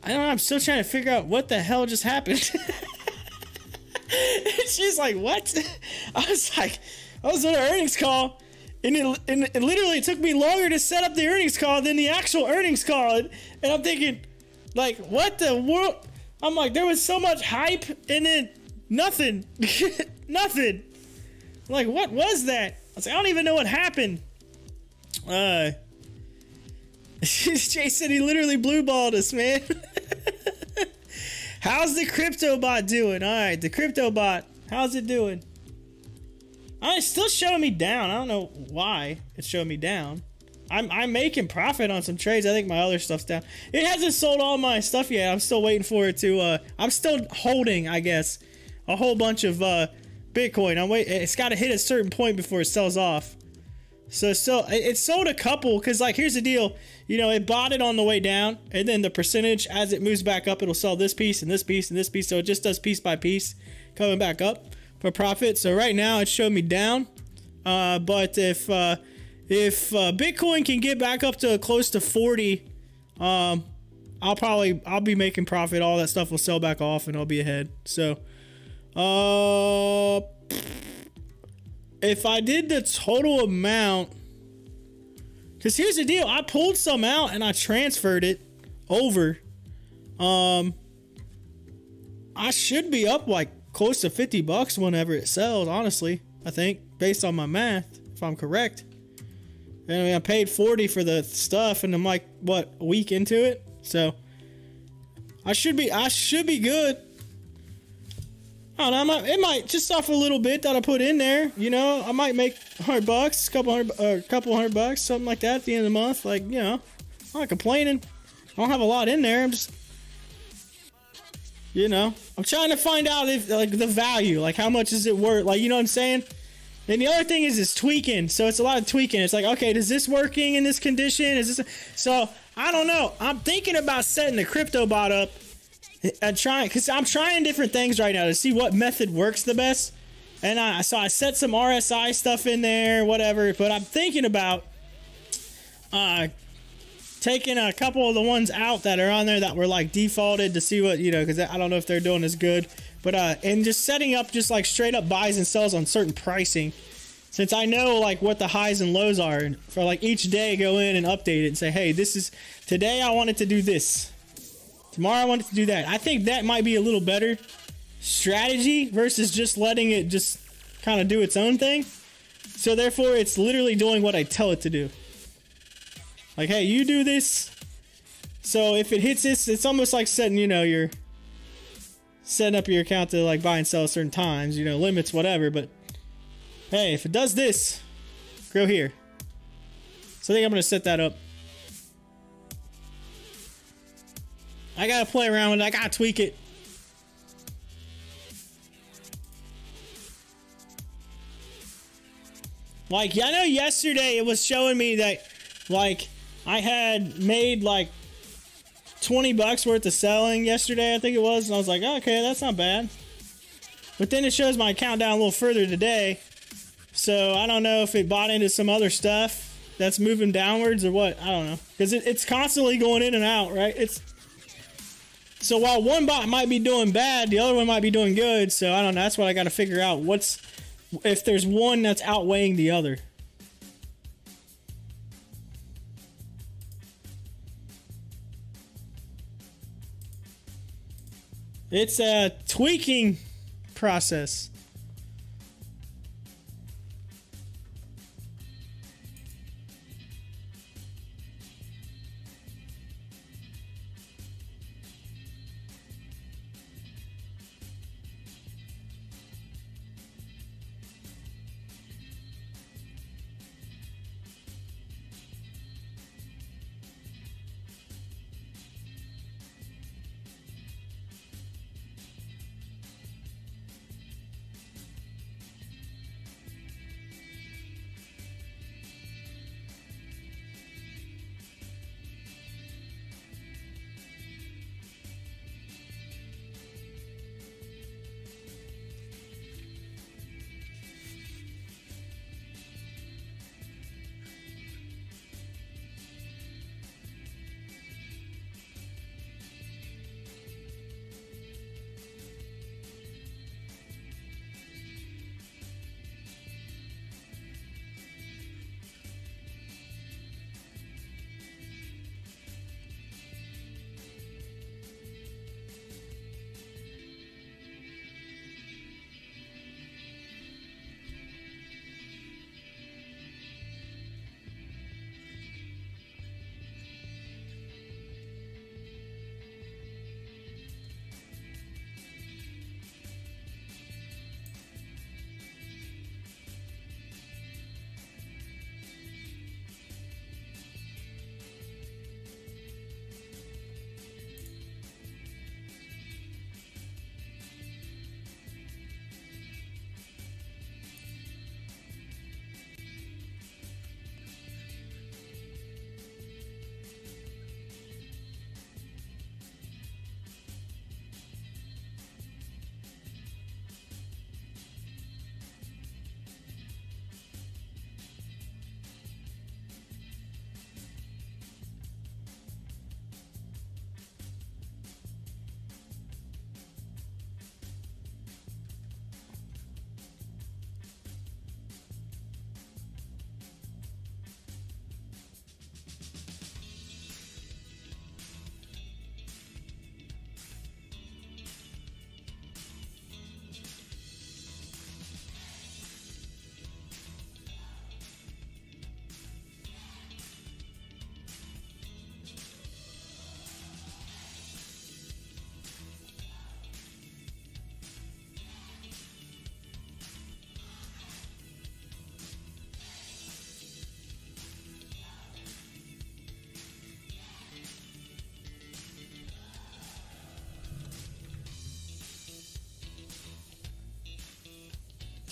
I don't know, I'm still trying to figure out what the hell just happened. She's like, what? I was like, I was on an earnings call, and it literally took me longer to set up the earnings call than the actual earnings call, and I'm thinking, like, what the world? I'm like, there was so much hype, and then nothing. Nothing. Like, what was that? I was like, I don't even know what happened. Jay said he literally blue balled us, man. How's the crypto bot doing? All right, the crypto bot. How's it doing? It's still showing me down. I don't know why it's showing me down. I'm making profit on some trades. I think my other stuff's down. It hasn't sold all my stuff yet. I'm still waiting for it to. I'm still holding, I guess, a whole bunch of Bitcoin. It's got to hit a certain point before it sells off. So it sold a couple, because, like, here's the deal. You know, it bought it on the way down, and then the percentage as it moves back up, it'll sell this piece and this piece and this piece. So it just does piece by piece, coming back up for profit. So right now it showed me down. But if Bitcoin can get back up to close to 40, I'll be making profit. All that stuff will sell back off, and I'll be ahead. So. If I did the total amount, because here's the deal, I pulled some out and I transferred it over. I should be up like close to $50 whenever it sells, honestly. I think, based on my math, if I'm correct. And I mean, I paid 40 for the stuff, and I'm like, what, a week into it? So I should be good. I don't know, it might just off a little bit that I put in there, you know, I might make $100, a couple hundred bucks, something like that at the end of the month. Like, you know, I'm not complaining. I don't have a lot in there. I'm just, you know, I'm trying to find out if, like, the value, like, how much is it worth? Like, you know what I'm saying? And the other thing is tweaking. So it's a lot of tweaking. It's like, okay, is this working in this condition? Is this? So I don't know. I'm thinking about setting the crypto bot up. I'm trying different things right now to see what method works the best. And I set some RSI stuff in there, whatever. But I'm thinking about taking a couple of the ones out that are on there that were like defaulted to see what, you know, because I don't know if they're doing as good. But and just setting up just like straight up buys and sells on certain pricing, since I know like what the highs and lows are, and for like each day go in and update it and say, hey, this is today I wanted to do this. Tomorrow I wanted to do that. I think that might be a little better strategy versus just letting it just kind of do its own thing. So therefore, it's literally doing what I tell it to do. Like, hey, you do this. So if it hits this, it's almost like setting, you know, setting up your account to like buy and sell at certain times, you know, limits, whatever. But hey, if it does this, go here. So I think I'm going to set that up. I gotta play around with it. I gotta tweak it. Like, I know yesterday it was showing me that, like, I had made like 20 bucks worth of selling yesterday, I think it was, and I was like, oh, okay, that's not bad. But then it shows my account down a little further today, so I don't know if it bought into some other stuff that's moving downwards or what. I don't know, because it's constantly going in and out, right? So while one bot might be doing bad, the other one might be doing good. So I don't know. That's what I got to figure out. If there's one that's outweighing the other. It's a tweaking process.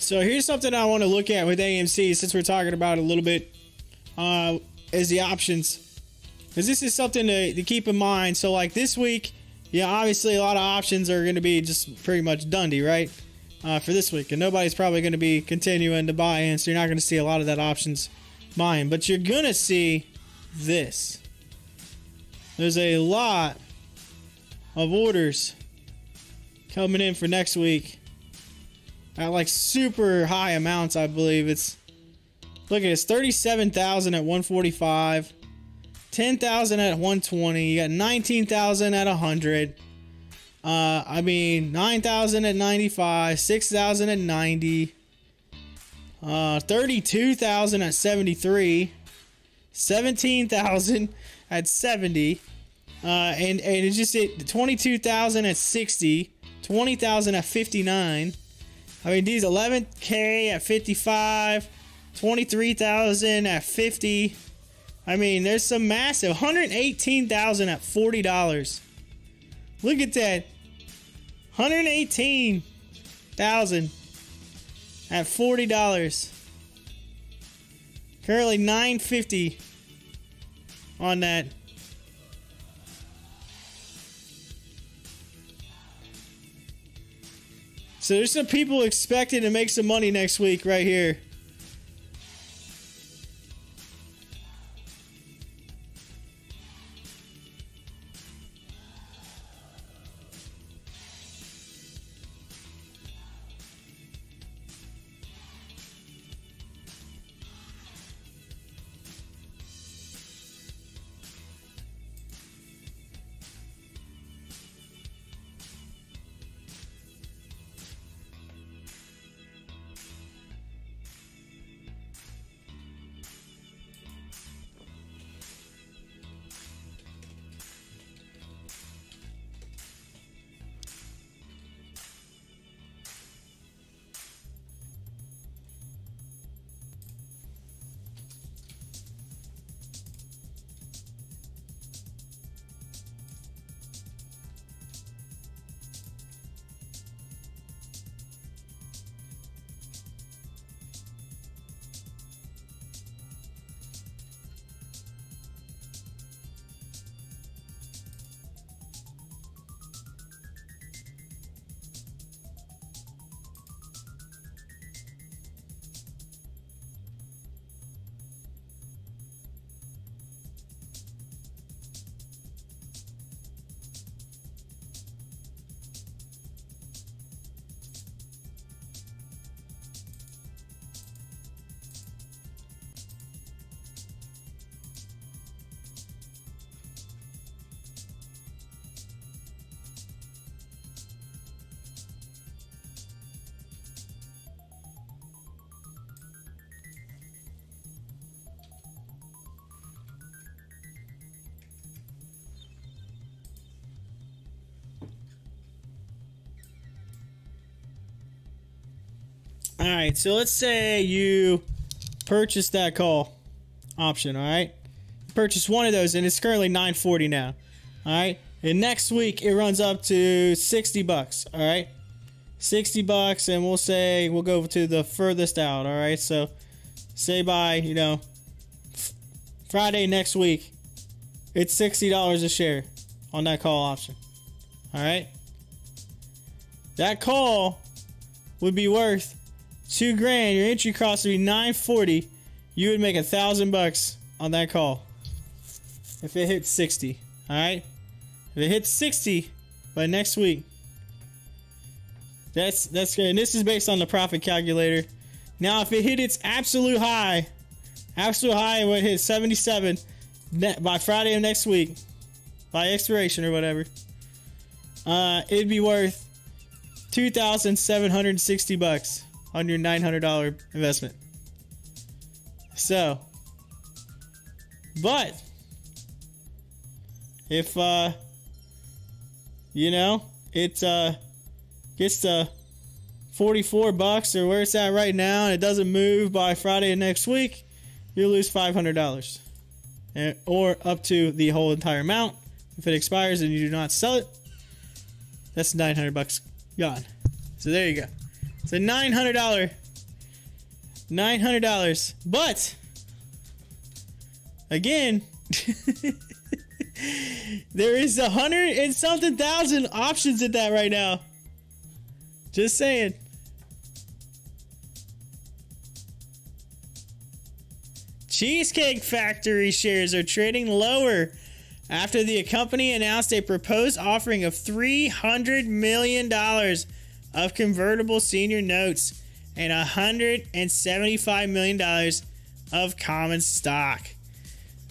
So here's something I want to look at with AMC, since we're talking about it a little bit, is the options. Because this is something to keep in mind. So like this week, yeah, obviously a lot of options are going to be just pretty much Dundee, right? For this week. And nobody's probably going to be continuing to buy in, so you're not going to see a lot of that options buying. But you're going to see this. There's a lot of orders coming in for next week. At like super high amounts, I believe. Look at this, 37,000 at 145, 10,000 at 120, you got 19,000 at 100, I mean 9,000 at 95, 6,000 at 90, 32,000 at 73, 17,000 at 70, and it just hit 22,000 at 60, 20,000 at 59. I mean, these 11K at 55, 23,000 at 50. I mean, there's some massive 118,000 at $40. Look at that. 118,000 at $40. Currently 950 on that. So there's some people expecting to make some money next week right here. All right, so let's say you purchase that call option, all right? Purchase one of those, and it's currently $9.40 now, all right? And next week, it runs up to $60, all right? $60, and we'll say, we'll go to the furthest out, all right? So, say by, you know, Friday next week, it's $60 a share on that call option, all right? That call would be worth $2,000. Your entry cost would be $9.40. You would make $1,000 on that call if it hits 60. All right. If it hits 60 by next week, that's good. And this is based on the profit calculator. Now, if it hit its absolute high would hit 77 by Friday of next week, by expiration or whatever. It'd be worth $2,760 on your $900 investment. So, but if you know, it gets to $44 or where it's at right now, and it doesn't move by Friday of next week, you'll lose $500, or up to the whole entire amount. If it expires and you do not sell it, that's $900 gone. So there you go. It's a $900. But again, there is 100 and something thousand options at that right now. Just saying. Cheesecake Factory shares are trading lower after the company announced a proposed offering of $300 million of convertible senior notes and $175 million of common stock.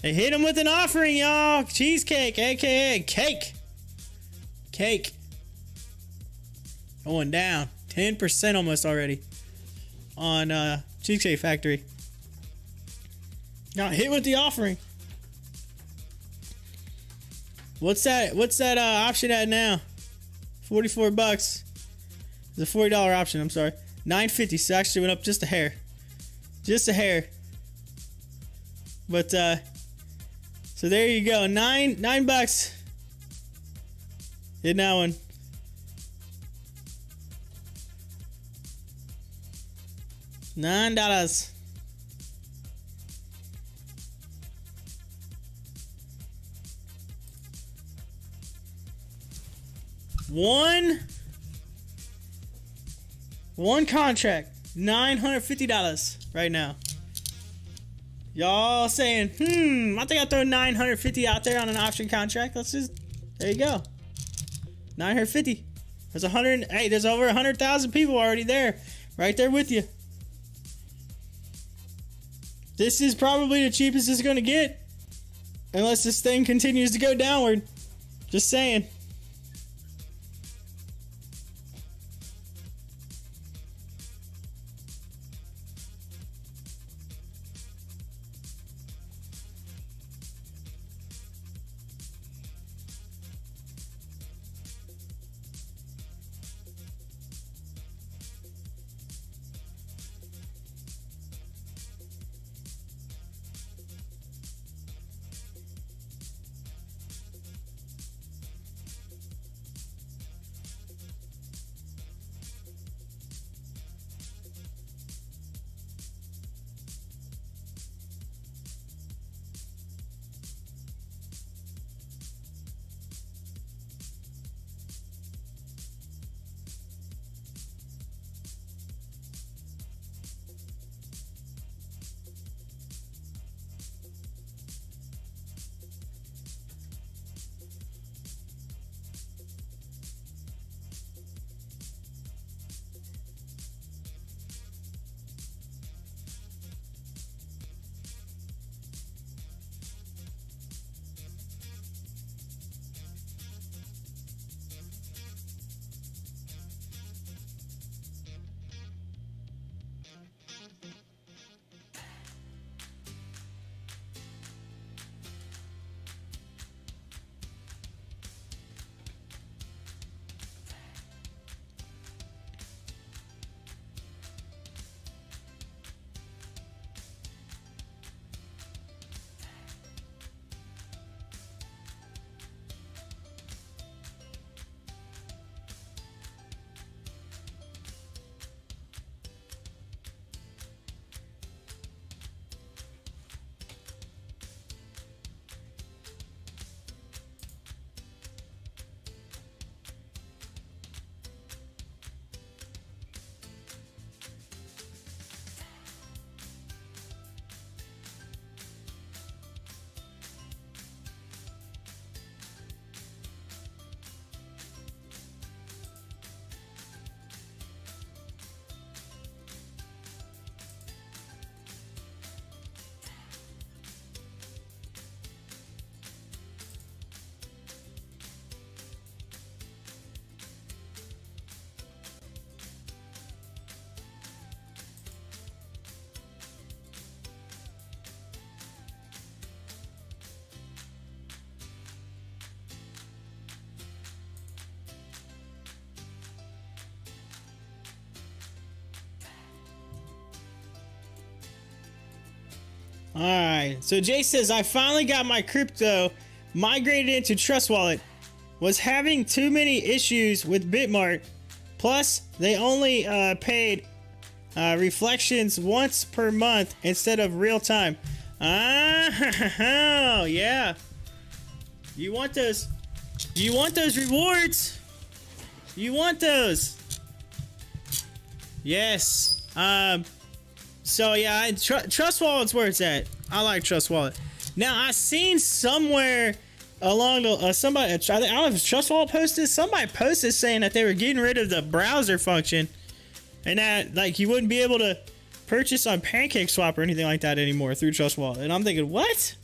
They hit them with an offering, y'all. Cheesecake, aka cake. Cake. Going down 10% almost already on Cheesecake Factory. Got hit with the offering. What's that option at now? $44. It's a $40 option, I'm sorry. $9.50, so actually went up just a hair. Just a hair. But so there you go. $9 in that one. $9. One contract, $950 right now. Y'all saying, I think I'll throw $950 out there on an option contract. Let's just, there you go. $950. There's there's over 100,000 people already there. Right there with you. This is probably the cheapest it's going to get. Unless this thing continues to go downward. Just saying. Alright, so Jay says, I finally got my crypto migrated into Trust Wallet. Was having too many issues with Bitmart. Plus, they only paid reflections once per month instead of real time. Oh, yeah. You want those? You want those rewards? You want those? Yes. So yeah, Trust Wallet's where it's at. I like Trust Wallet. Now I seen somewhere along the somebody, I don't know if it's Trust Wallet posted. Somebody posted saying that they were getting rid of the browser function, and that like you wouldn't be able to purchase on PancakeSwap or anything like that anymore through Trust Wallet. And I'm thinking, what?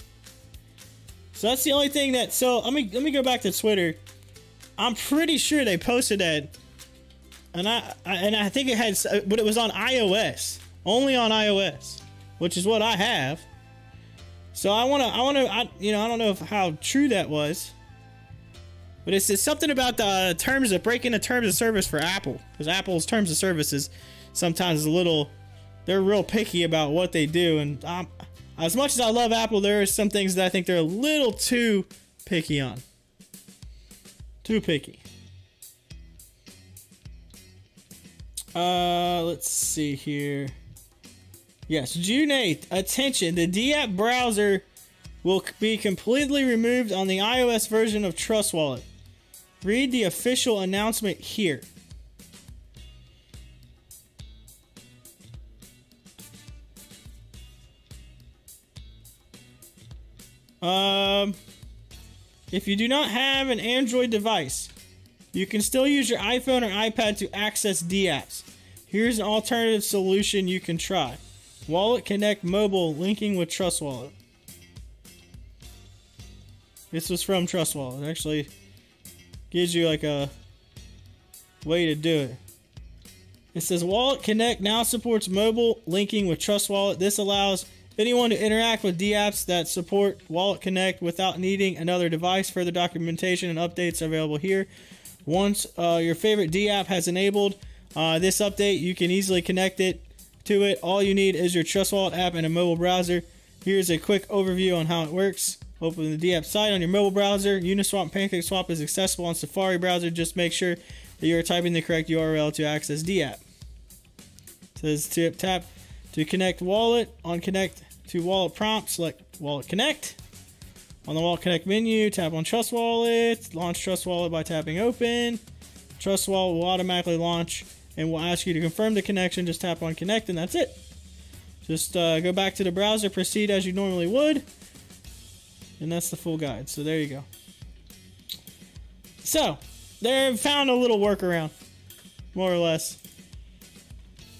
So that's the only thing that. So let me go back to Twitter. I'm pretty sure they posted that, and I think it had, but it was on iOS. Only on iOS, which is what I have. So I don't know how true that was, but it says something about the terms of breaking the terms of service for Apple, because Apple's terms of service is sometimes they're real picky about what they do, and as much as I love Apple, there are some things that I think they're a little too picky on. Too picky. Let's see here. Yes, June 8th. Attention, the DApp browser will be completely removed on the iOS version of Trust Wallet. Read the official announcement here. If you do not have an Android device, you can still use your iPhone or iPad to access DApps. Here's an alternative solution you can try. Wallet Connect Mobile linking with Trust Wallet. This was from Trust Wallet. It actually gives you like a way to do it. It says Wallet Connect now supports mobile linking with Trust Wallet. This allows anyone to interact with DApps that support Wallet Connect without needing another device. Further documentation and updates are available here. Once your favorite DApp has enabled this update, you can easily connect it to it. All you need is your Trust Wallet app and a mobile browser. Here's a quick overview on how it works. Open the DApp site on your mobile browser. Uniswap and PancakeSwap is accessible on Safari browser. Just make sure that you are typing the correct URL to access DApp. It says tap to connect wallet. On connect to wallet prompt, select Wallet Connect. On the Wallet Connect menu, tap on Trust Wallet. Launch Trust Wallet by tapping open. Trust Wallet will automatically launch and will ask you to confirm the connection. Just tap on Connect and that's it. Just go back to the browser, proceed as you normally would. And that's the full guide. So there you go. So, they found a little workaround, more or less.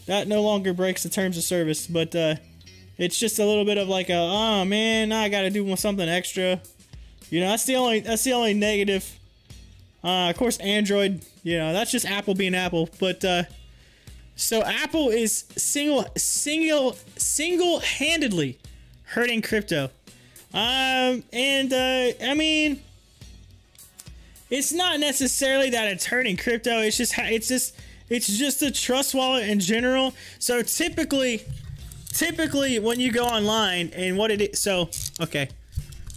That no longer breaks the terms of service, but it's just a little bit of like a, oh man, now I gotta do something extra. You know, that's the only negative. Of course, Android, you know, that's just Apple being Apple. But so Apple is single-handedly hurting crypto. I mean, it's not necessarily that it's hurting crypto. It's just the Trust Wallet in general. So typically when you go online and what it is, so okay,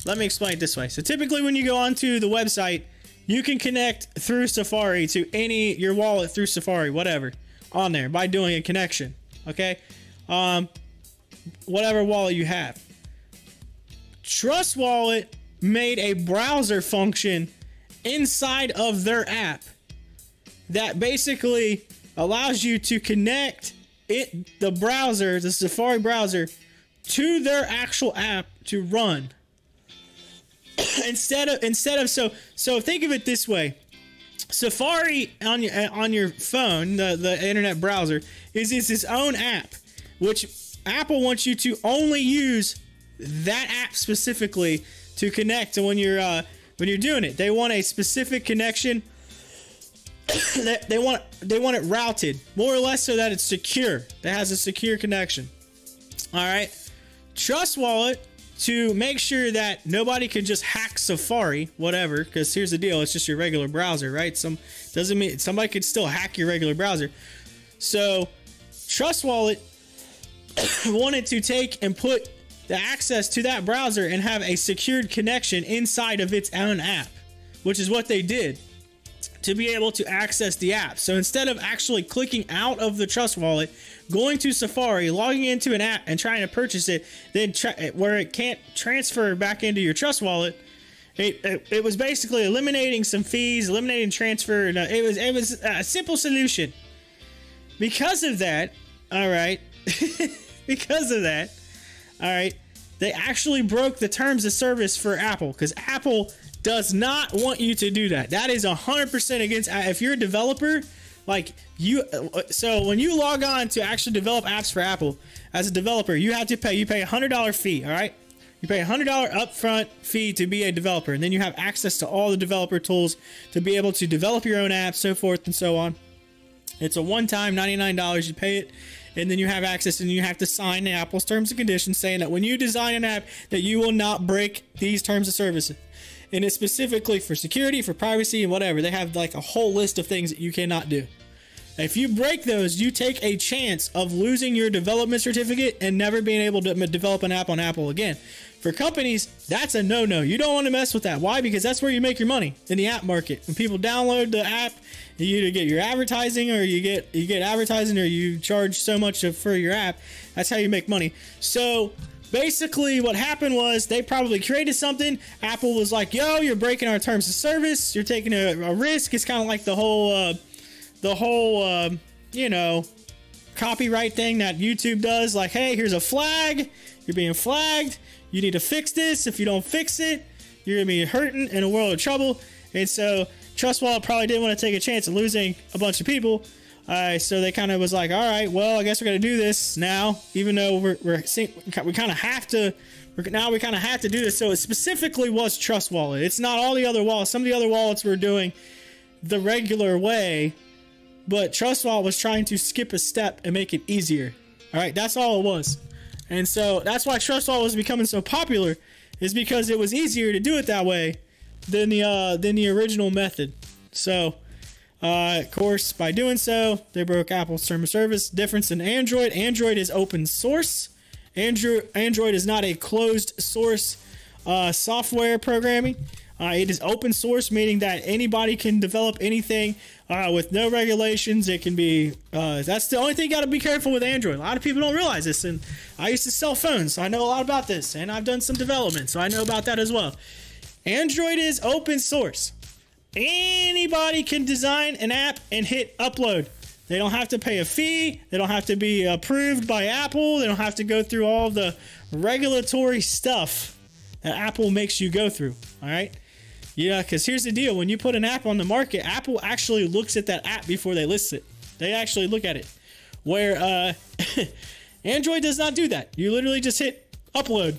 let me explain it this way. So typically when you go onto the website, you can connect through Safari to your wallet through Safari, whatever, on there by doing a connection. Okay, whatever wallet you have. Trust Wallet made a browser function inside of their app that basically allows you to connect the browser, the Safari browser, to their actual app to run. instead of so think of it this way. Safari on your phone, the internet browser, is its own app, which Apple wants you to only use that app specifically to connect to when you're doing it. They want a specific connection. they want it routed more or less so that it's secure. That has a secure connection. All right. Trust Wallet, to make sure that nobody can just hack Safari, whatever, because here's the deal, it's just your regular browser, right? Doesn't mean somebody could still hack your regular browser. So Trust Wallet wanted to take and put the access to that browser and have a secured connection inside of its own app, which is what they did to be able to access the app. So instead of actually clicking out of the Trust Wallet, going to Safari, logging into an app and trying to purchase it, then where it can't transfer back into your Trust Wallet, it was basically eliminating some fees, eliminating transfer. And it was a simple solution. Because of that, all right, because of that, all right, they actually broke the terms of service for Apple, because Apple does not want you to do that. That is 100% against. If you're a developer, like so when you log on to actually develop apps for Apple as a developer, you have to pay. You pay $100 fee. All right, you pay $100 upfront fee to be a developer, and then you have access to all the developer tools to be able to develop your own apps, so forth and so on. It's a one-time $99. You pay it. And then you have access, and you have to sign Apple's terms and conditions saying that when you design an app, that you will not break these terms of service. And it's specifically for security, for privacy, and whatever. They have like a whole list of things that you cannot do. If you break those, you take a chance of losing your development certificate and never being able to develop an app on Apple again. For companies, that's a no-no. You don't want to mess with that. Why? Because that's where you make your money, in the app market. When people download the app, you either get your advertising, or you get advertising, or you charge so much for your app. That's how you make money. So basically what happened was they probably created something. Apple was like, yo, you're breaking our terms of service. You're taking a risk. It's kind of like the whole, you know, copyright thing that YouTube does. Like, hey, here's a flag. You're being flagged. You need to fix this. If you don't fix it, you're going to be hurting in a world of trouble. And so Trust Wallet probably didn't want to take a chance of losing a bunch of people. So they kind of was like, all right, well, I guess we're going to do this now, even though we kind of have to, we kind of have to do this. So it specifically was Trust Wallet. It's not all the other wallets. Some of the other wallets were doing the regular way, but Trust Wallet was trying to skip a step and make it easier. All right, that's all it was. And so that's why Trust Wallet was becoming so popular, is because it was easier to do it that way than the original method. So, of course, by doing so, they broke Apple's term of service. Difference in Android. Android is open source. Android is not a closed source software programming. It is open source, meaning that anybody can develop anything with no regulations. It can be, that's the only thing you got to be careful with Android. A lot of people don't realize this, and I used to sell phones, so I know a lot about this, and I've done some development, so I know about that as well. Android is open source. Anybody can design an app and hit upload. They don't have to pay a fee. They don't have to be approved by Apple. They don't have to go through all the regulatory stuff that Apple makes you go through. All right. Yeah, because here's the deal. When you put an app on the market, Apple actually looks at that app before they list it. They actually look at it. Where Android does not do that. You literally just hit upload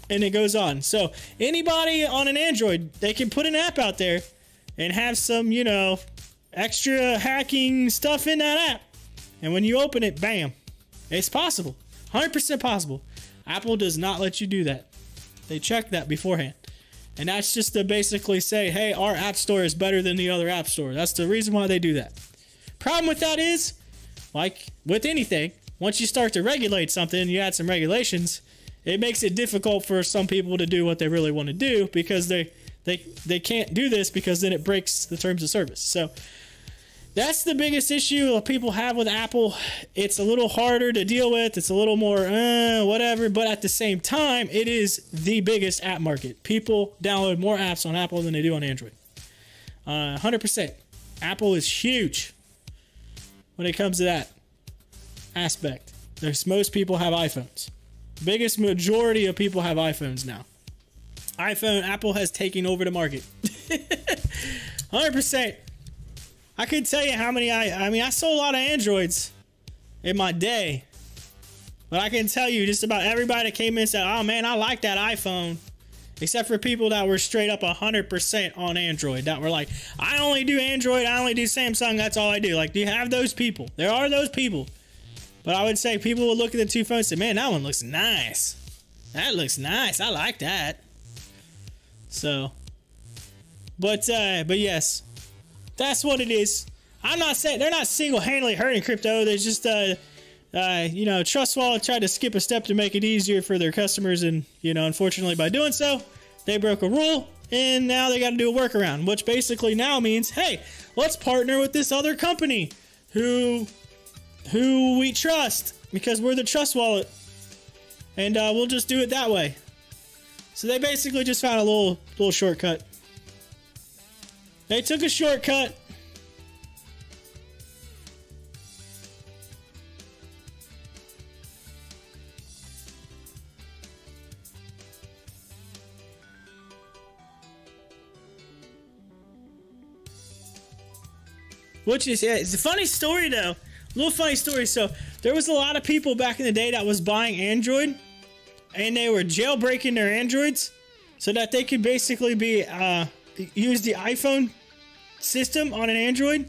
and it goes on. So anybody on an Android, they can put an app out there and have some, you know, extra hacking stuff in that app. And when you open it, bam, it's possible. 100% possible. Apple does not let you do that. They check that beforehand. And that's just to basically say, hey, our app store is better than the other app store. That's the reason why they do that. Problem with that is, like with anything, once you start to regulate something, you add some regulations, it makes it difficult for some people to do what they really want to do, because they can't do this, because then it breaks the terms of service. So that's the biggest issue that people have with Apple. It's a little harder to deal with. It's a little more whatever, but at the same time, it is the biggest app market. People download more apps on Apple than they do on Android. 100%. Apple is huge when it comes to that aspect. Most people have iPhones. Biggest majority of people have iPhones now. Apple has taken over the market. 100%. I couldn't tell you how many I sold a lot of Androids in my day. But I can tell you just about everybody that came in and said, oh man, I like that iPhone. Except for people that were straight up 100% on Android. That were like, I only do Android, I only do Samsung, that's all I do. Like, do you have those people? There are those people. But I would say people would look at the two phones and say, man, that one looks nice. That looks nice. I like that. So, but yes. That's what it is. I'm not saying they're not single-handedly hurting crypto. There's just, you know, Trust Wallet tried to skip a step to make it easier for their customers, and you know, unfortunately, by doing so, they broke a rule, and now they got to do a workaround, which basically now means, hey, let's partner with this other company who we trust, because we're the Trust Wallet, and we'll just do it that way. So they basically just found a little shortcut. They took a shortcut. Which is, yeah, it's a funny story though. A little funny story. So there was a lot of people back in the day that was buying Android, and they were jailbreaking their Androids so that they could basically be use the iPhone system on an Android.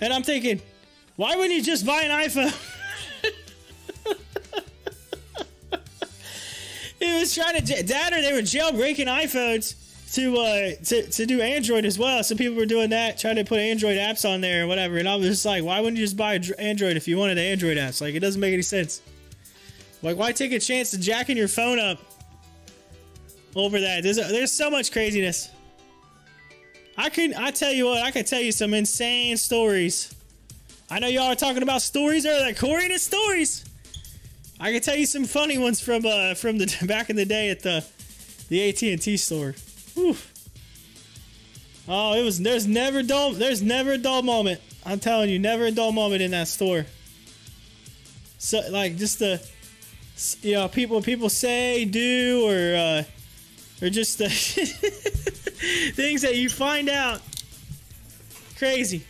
And I'm thinking, why wouldn't you just buy an iPhone? It was trying to they were jailbreaking iPhones to do Android as well. Some people were doing that, trying to put Android apps on there or whatever. And I was just like, why wouldn't you just buy Android if you wanted the Android apps? Like, it doesn't make any sense. Like, why take a chance to jacking your phone up over that? There's so much craziness. I tell you what, I could tell you some insane stories. I know y'all are talking about stories earlier, like Corey and his stories. I can tell you some funny ones from the back in the day at the AT&T store. Whew. Oh, there's never a dull moment. I'm telling you, never a dull moment in that store. So like just the, you know, people say, do, or just the things that you find out. Crazy.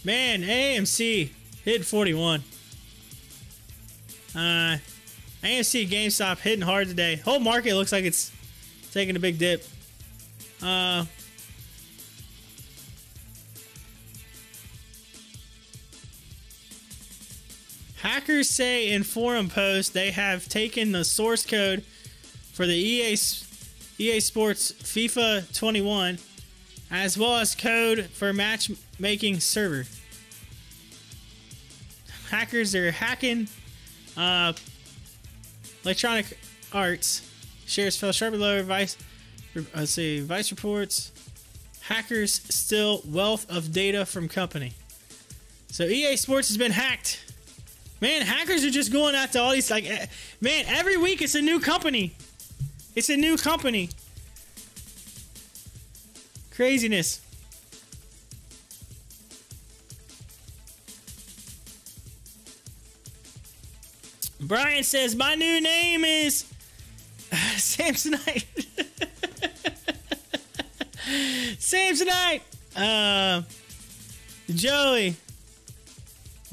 Man, AMC hit 41. AMC GameStop hitting hard today. Whole market looks like it's taking a big dip. Hackers say in forum posts they have taken the source code for the EA Sports FIFA 21 as well as code for matchmaking server. Hackers are hacking Electronic Arts. Shares fell sharply lower. Vice reports. Hackers steal wealth of data from company. So EA Sports has been hacked. Man, hackers are just going after all these, like, man, every week it's a new company. It's a new company. Craziness. Brian says, my new name is Samsonite. Samsonite. Joey.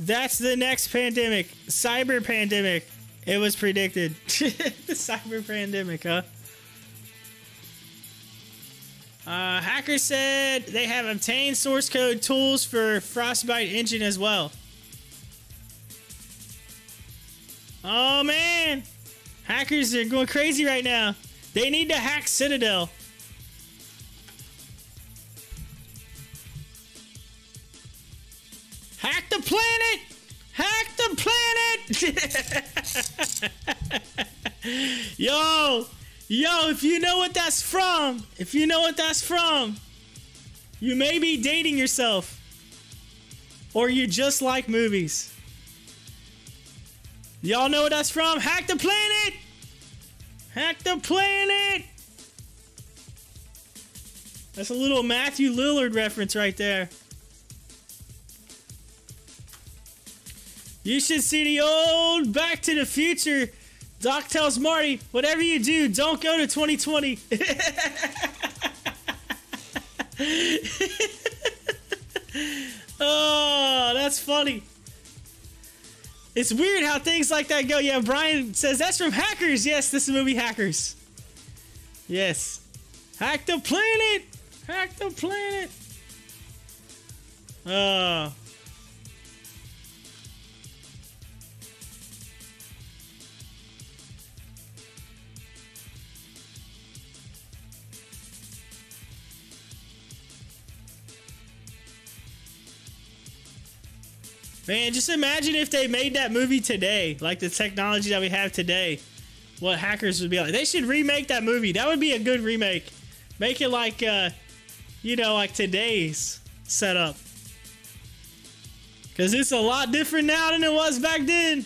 That's the next pandemic. Cyber pandemic. It was predicted. The cyber pandemic, huh? Hackers said they have obtained source code tools for Frostbite engine as well. Oh man, hackers are going crazy right now. They need to hack Citadel. Hack the planet! Hack the planet! Yo, if you know what that's from, you may be dating yourself. Or you just like movies. Y'all know what that's from? Hack the planet! Hack the planet! That's a little Matthew Lillard reference right there. You should see the old Back to the Future. Doc tells Marty, whatever you do, don't go to 2020. Oh, that's funny. It's weird how things like that go. Yeah, Brian says that's from Hackers. Yes, this is the movie Hackers. Yes. Hack the planet! Hack the planet! Oh. Man, just imagine if they made that movie today, like the technology that we have today, what hackers would be like. They should remake that movie. That would be a good remake. Make it like, you know, like today's setup. Because it's a lot different now than it was back then.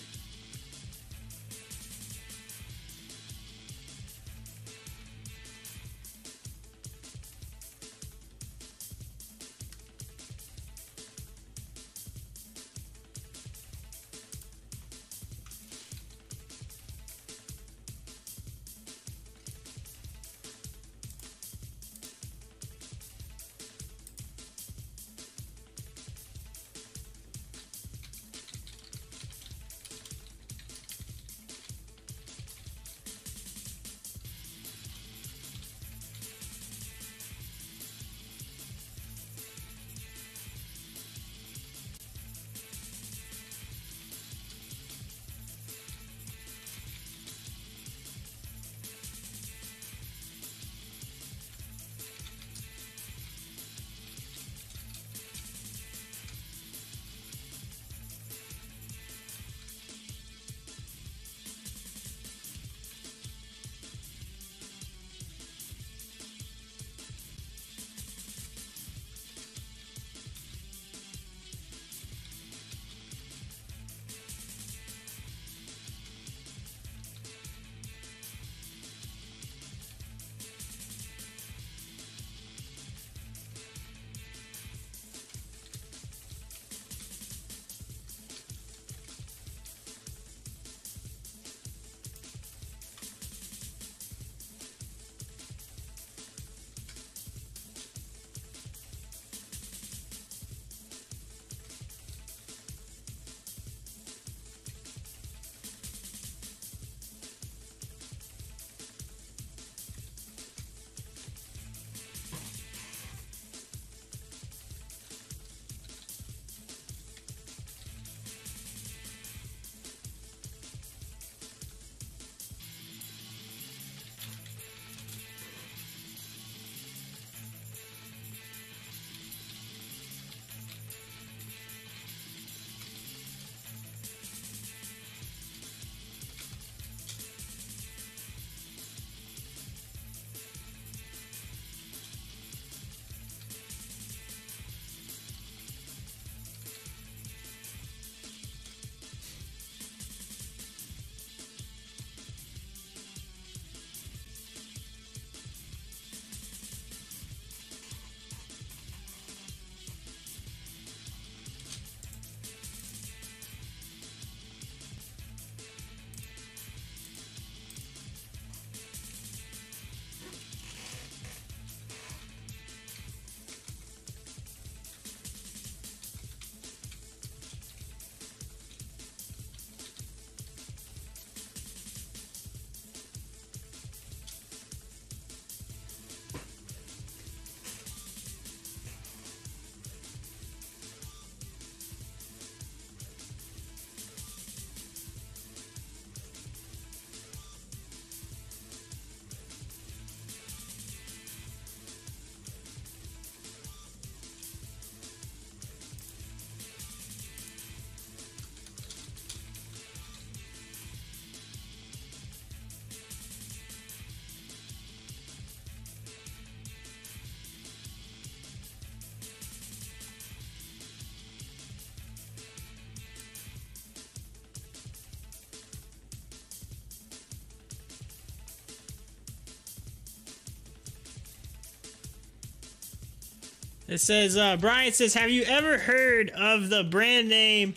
It says, Brian says, have you ever heard of the brand name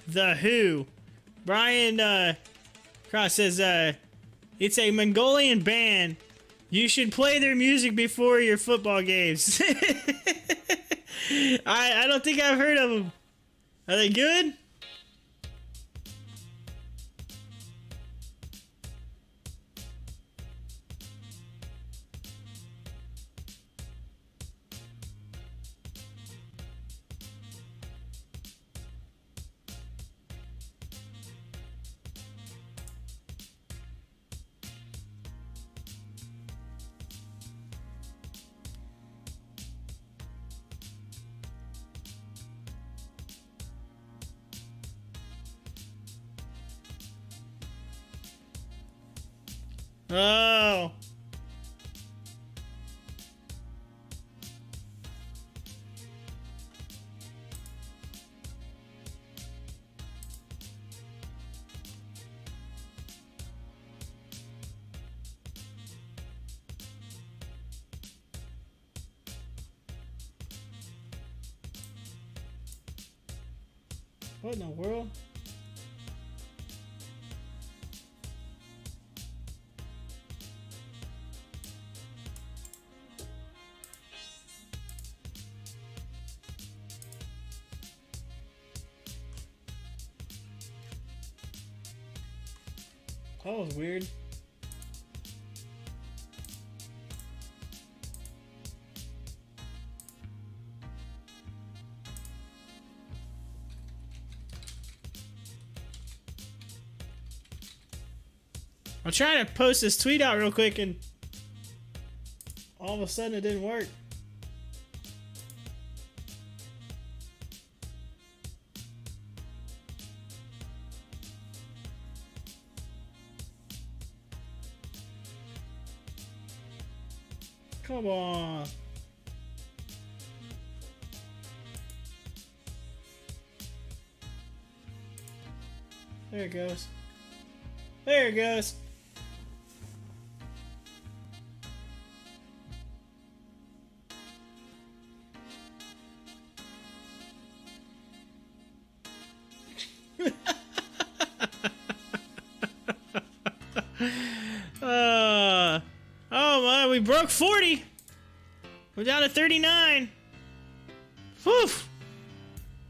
The Who? Brian Cross says, it's a Mongolian band. You should play their music before your football games. I don't think I've heard of them. Are they good? Oh. What in the world? That was weird. I'm trying to post this tweet out real quick and all of a sudden it didn't work. Come on. There it goes. There it goes. Oh my, we broke 40. We're down to 39. Whew.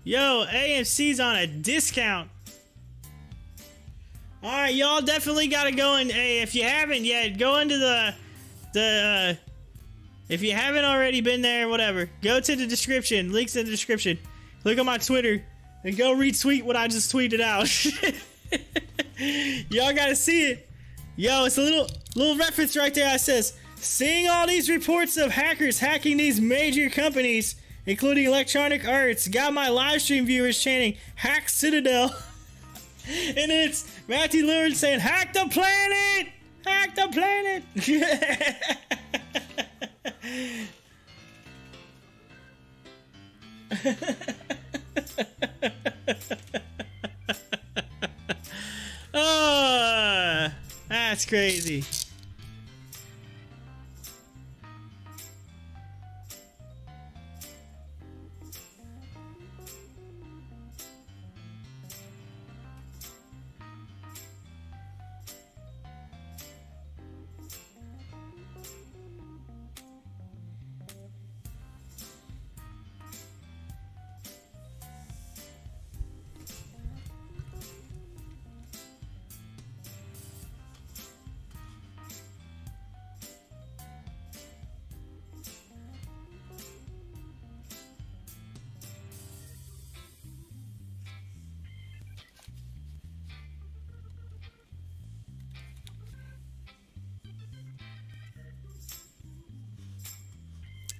Yo, AMC's on a discount. Alright, y'all definitely gotta go in. Hey, if you haven't yet, go into the if you haven't already been there, whatever, go to the description. Links in the description. Look at my Twitter and go retweet what I just tweeted out. Y'all gotta see it. Yo, it's a little reference right there that says, seeing all these reports of hackers hacking these major companies, including Electronic Arts, got my live stream viewers chanting, hack Citadel. And then it's Matthew Lillard saying, hack the planet! Hack the planet! Oh, that's crazy.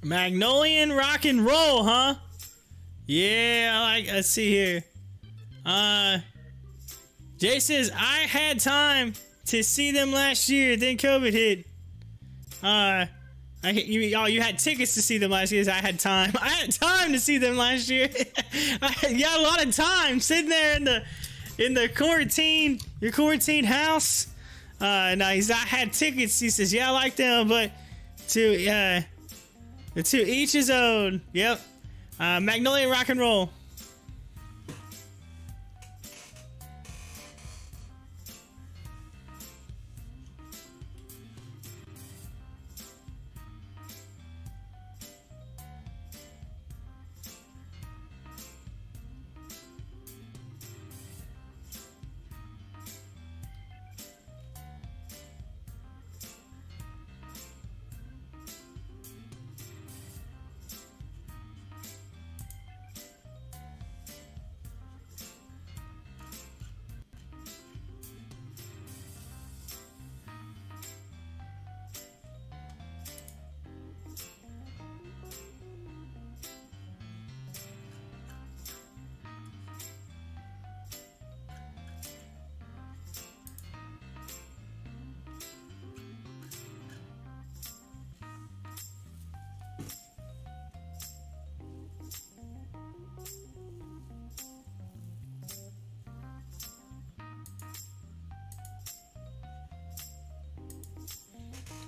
Magnolian rock and roll, huh? Yeah, let's see here. Jay says, I had time to see them last year, then COVID hit. You had tickets to see them last year. I had time. I had time to see them last year. I got a lot of time sitting there in the quarantine, your quarantine house. No, I had tickets. He says, yeah, I like them, but To each his own. Yep. Magnolia rock and roll.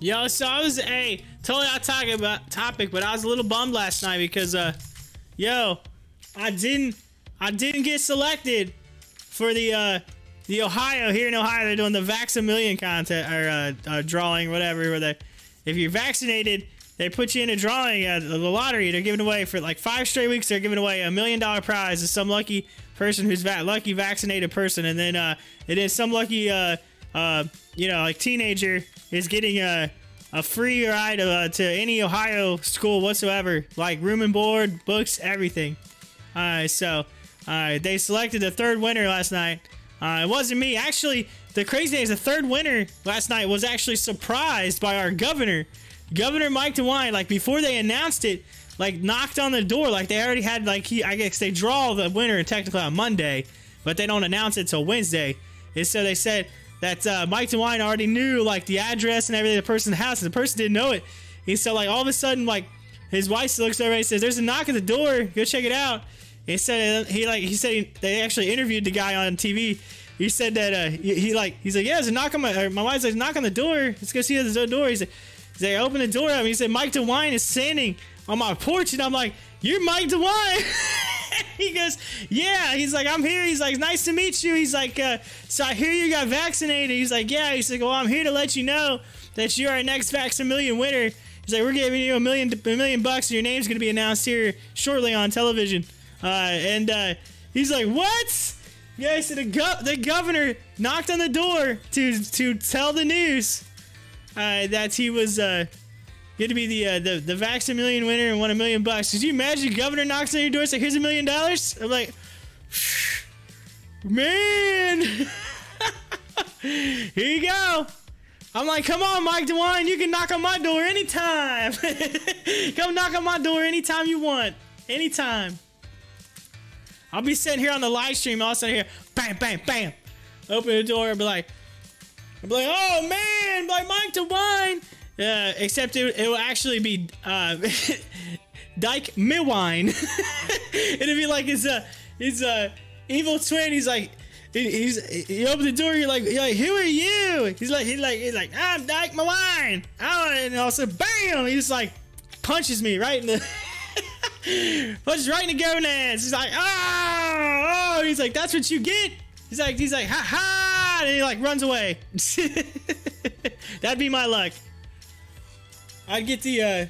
Yo, so I was totally off topic, but I was a little bummed last night because yo, I didn't get selected for the Ohio. Here in Ohio, they're doing the Vax-A-Million contest or drawing, whatever. Where if you're vaccinated, they put you in a drawing, the lottery. They're giving away for like 5 straight weeks. They're giving away $1 million prize to some lucky person who's lucky vaccinated person, and then it is some lucky like teenager is getting a free ride to any Ohio school whatsoever, like room and board, books, everything. So they selected the 3rd winner last night. It wasn't me. Actually, the crazy thing is the 3rd winner last night was actually surprised by our governor. Governor Mike DeWine, like before they announced it, like knocked on the door. Like they already had, like I guess they draw the winner technically on Monday, but they don't announce it till Wednesday. And so they said that Mike DeWine already knew like the address and everything of the person's house, and the person didn't know it. And so like all of a sudden, like his wife looks over and says, "There's a knock at the door. Go check it out." And he said they actually interviewed the guy on TV. He said that he's like, "Yeah, there's a knock on my wife's like knock on the door. Let's go see the door." He's like, open the door up. He said Mike DeWine is standing on my porch, and I'm like, "You're Mike DeWine?" He goes, "Yeah." He's like, "I'm here." He's like, "Nice to meet you." He's like, "So I hear you got vaccinated." He's like, "Yeah." He's like, "Well, I'm here to let you know that you're our next Vax-A-Million winner." He's like, "We're giving you $1 million bucks, and your name's gonna be announced here shortly on television." He's like, "What?" Yeah, he said the governor knocked on the door to tell the news that he was going to be the Vax-A-Million winner and won $1 million bucks. Could you imagine the governor knocks on your door and says, "Here's $1 million"? I'm like, man, here you go. I'm like, come on, Mike DeWine, you can knock on my door anytime. Come knock on my door anytime you want. Anytime. I'll be sitting here on the live stream, all of a sudden here, bam, bam, bam. Open the door and be like, "Oh man, like Mike DeWine." Except it will actually be Dyke Midwine. It'll be like his evil twin. He's like, you open the door. You're like, "Who are you?" He's like, "I'm Dyke Midwine." Oh, and also, bam! He just like punches me right in the punches right in the gonads. He's like, oh. He's like, "That's what you get." He's like, "Ha ha!" And he like runs away. That'd be my luck. I'd get the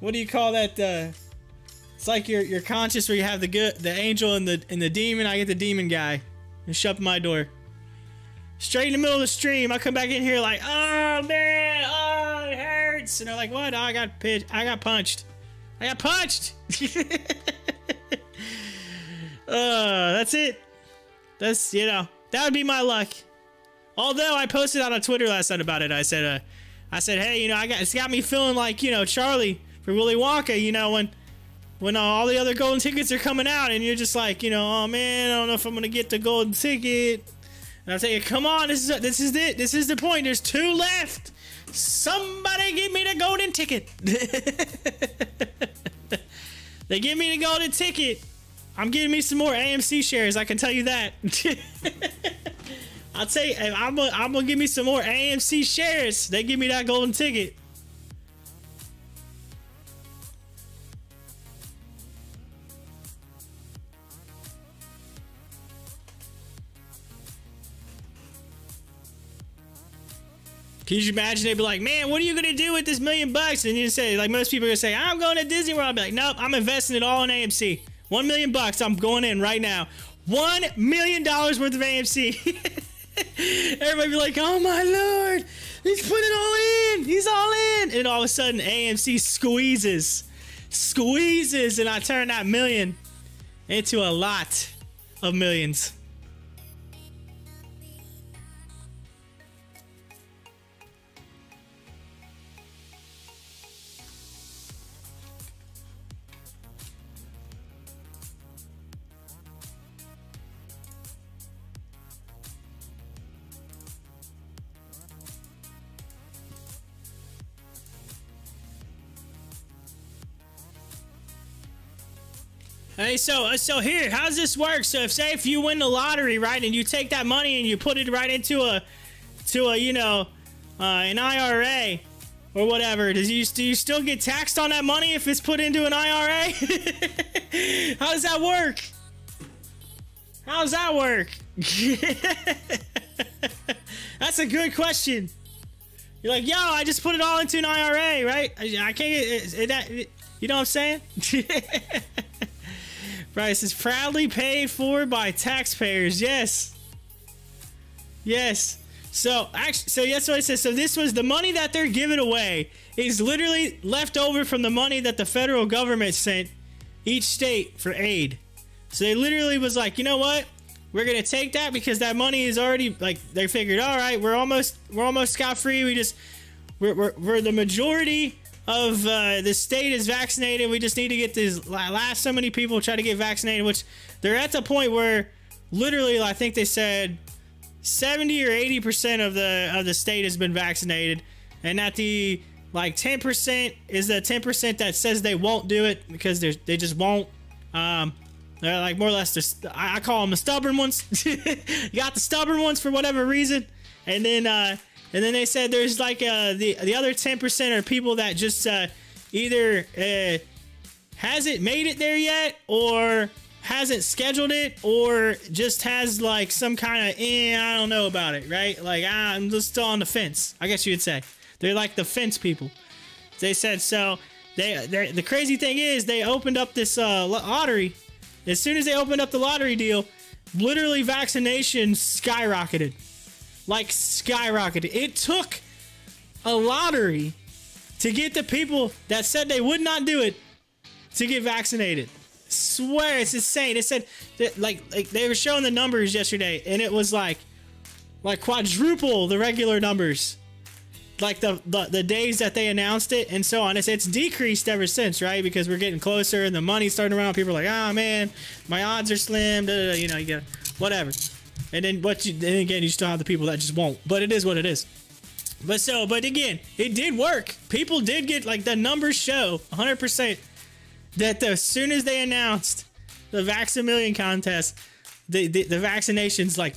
what do you call that? It's like your conscious where you have the angel and the demon. I get the demon guy and shut my door. Straight in the middle of the stream, I come back in here like, "Oh man, oh it hurts," and they're like, "What?" "Oh, I got punched. I got punched." That's it. That's that would be my luck. Although I posted on Twitter last night about it. I said, "Hey, it's got me feeling like, Charlie for Willy Wonka, when all the other golden tickets are coming out and you're just like, oh man, I don't know if I'm going to get the golden ticket." And I'll tell you, come on, this is it. This is the point. There's 2 left. Somebody give me the golden ticket. They give me the golden ticket. I'm getting me some more AMC shares, I can tell you that. I'll tell you, I'm gonna give me some more AMC shares. They give me that golden ticket. Can you imagine? They'd be like, man, what are you going to do with this $1 million? And you say, like most people are going to say, I'm going to Disney World. I'll be like, nope, I'm investing it all in AMC. $1 million, I'm going in right now. $1 million worth of AMC. Everybody be like, oh my Lord, he's putting it all in. He's all in. And all of a sudden, AMC squeezes, and I turn that million into a lot of millions. Hey, so here, how's this work? So if you win the lottery, right, and you take that money and you put it right into a you know, an IRA or whatever, do you still get taxed on that money if it's put into an IRA? How does that work? How does that work? That's a good question. You're like, yo, I just put it all into an IRA, right? I can't get that. You know what I'm saying? Price is proudly paid for by taxpayers. Yes. Yes. So that's what it says. So this was the money that they're giving away is literally left over from the money that the federal government sent each state for aid. So they literally was like, you know what? We're gonna take that because that money is already, like, they figured, all right, we're almost scot-free. We're the majority of the state is vaccinated. We just need to get these last so many people try to get vaccinated, which they're at the point where literally, I think they said 70 or 80% of the state has been vaccinated, and that the like 10% is the 10% that says they won't do it because they just won't. They're like more or less, I call them the stubborn ones. You got the stubborn ones for whatever reason, and then they said there's like the other 10% are people that just either hasn't made it there yet, or hasn't scheduled it, or just has like some kind of I don't know about it, right? Like, I'm just still on the fence, I guess you would say. They're like the fence people. They said so. The crazy thing is they opened up this lottery. As soon as they opened up the lottery deal, literally vaccinations skyrocketed. Like, skyrocketed. It took a lottery to get the people that said they would not do it to get vaccinated. Swear, it's insane. It said that, like they were showing the numbers yesterday, and it was like quadruple the regular numbers, like the days that they announced it and so on. It's decreased ever since, right? Because we're getting closer and the money's starting around. People are like, oh man, my odds are slim. You know, you get whatever. And then then again, you still have the people that just won't. But it is what it is. But again, it did work. People did get, like, the numbers show 100% that as soon as they announced the Vax-A-Million contest, the vaccinations like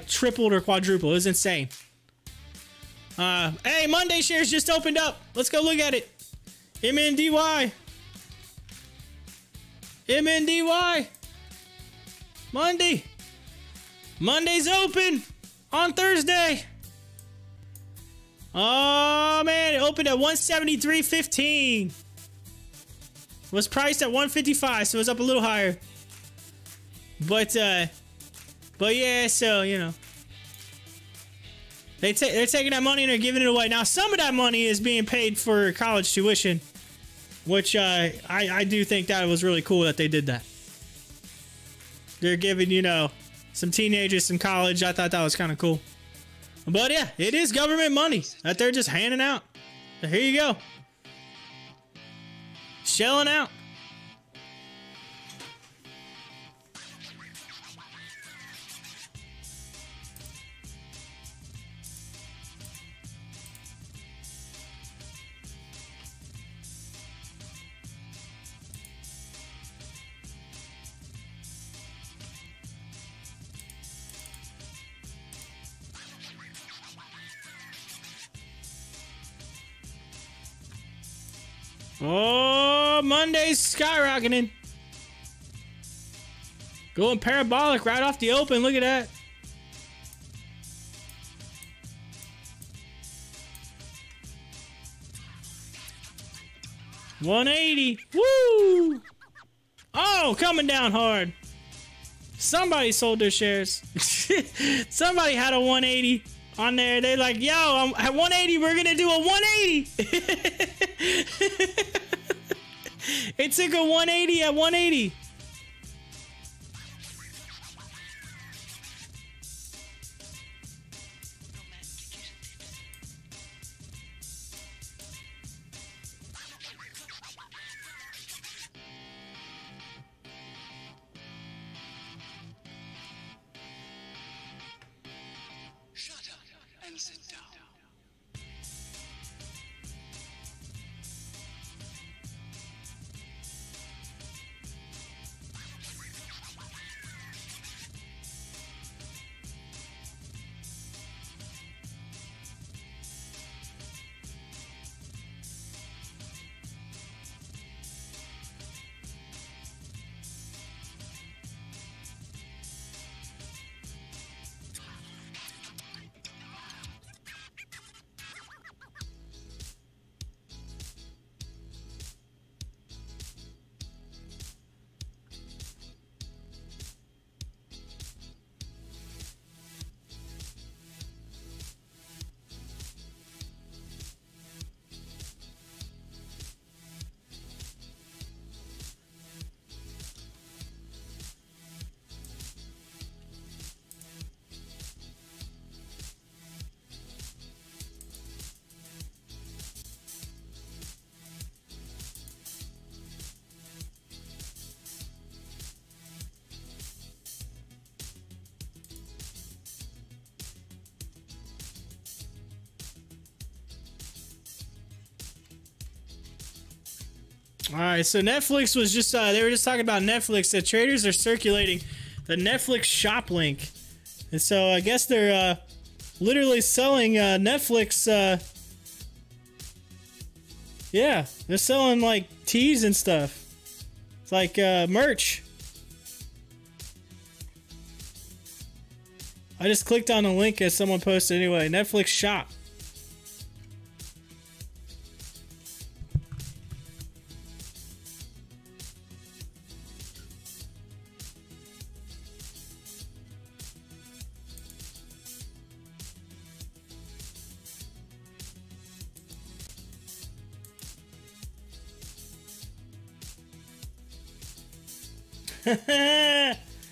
tripled or quadrupled. It was insane. Hey, Monday shares just opened up. Let's go look at it. MNDY. Monday's open on Thursday. Oh man, it opened at 173.15. Was priced at 155, so it was up a little higher. But yeah, so you know, they're taking that money and they're giving it away. Now, some of that money is being paid for college tuition, which I do think that it was really cool that they did that. They're giving, you know, some teenagers some college. I thought that was kind of cool. But yeah, it is government money that they're just handing out. So here you go. Shelling out. Oh, Monday's skyrocketing. Going parabolic right off the open. Look at that. 180. Woo! Oh, coming down hard. Somebody sold their shares. Somebody had a 180 on there. They're like, yo, I'm at 180. We're going to do a 180. It took a 180 at 180. All right, so Netflix was just, they were just talking about Netflix. The traders are circulating the Netflix shop link. And so I guess they're literally selling Netflix. Yeah, they're selling like tees and stuff. It's like merch. I just clicked on the link as someone posted anyway. Netflix shop.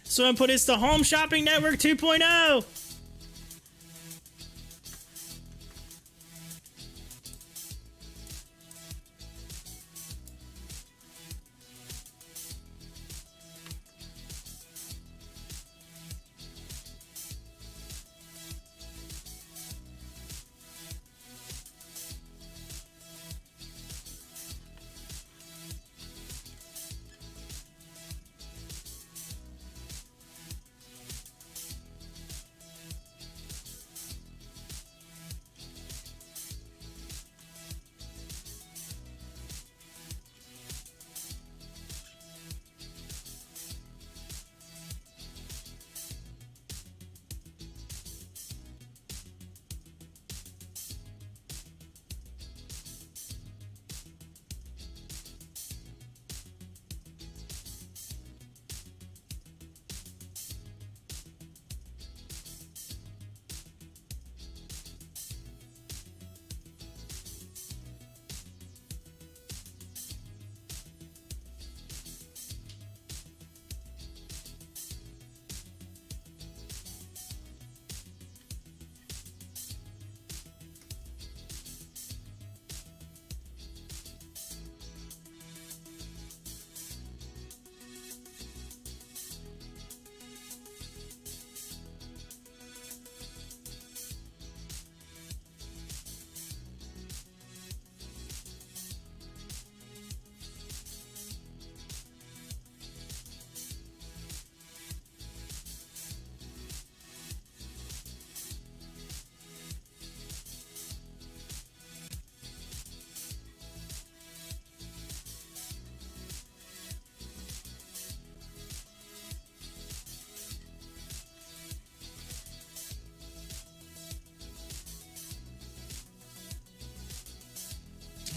Someone put it's the Home Shopping Network 2.0.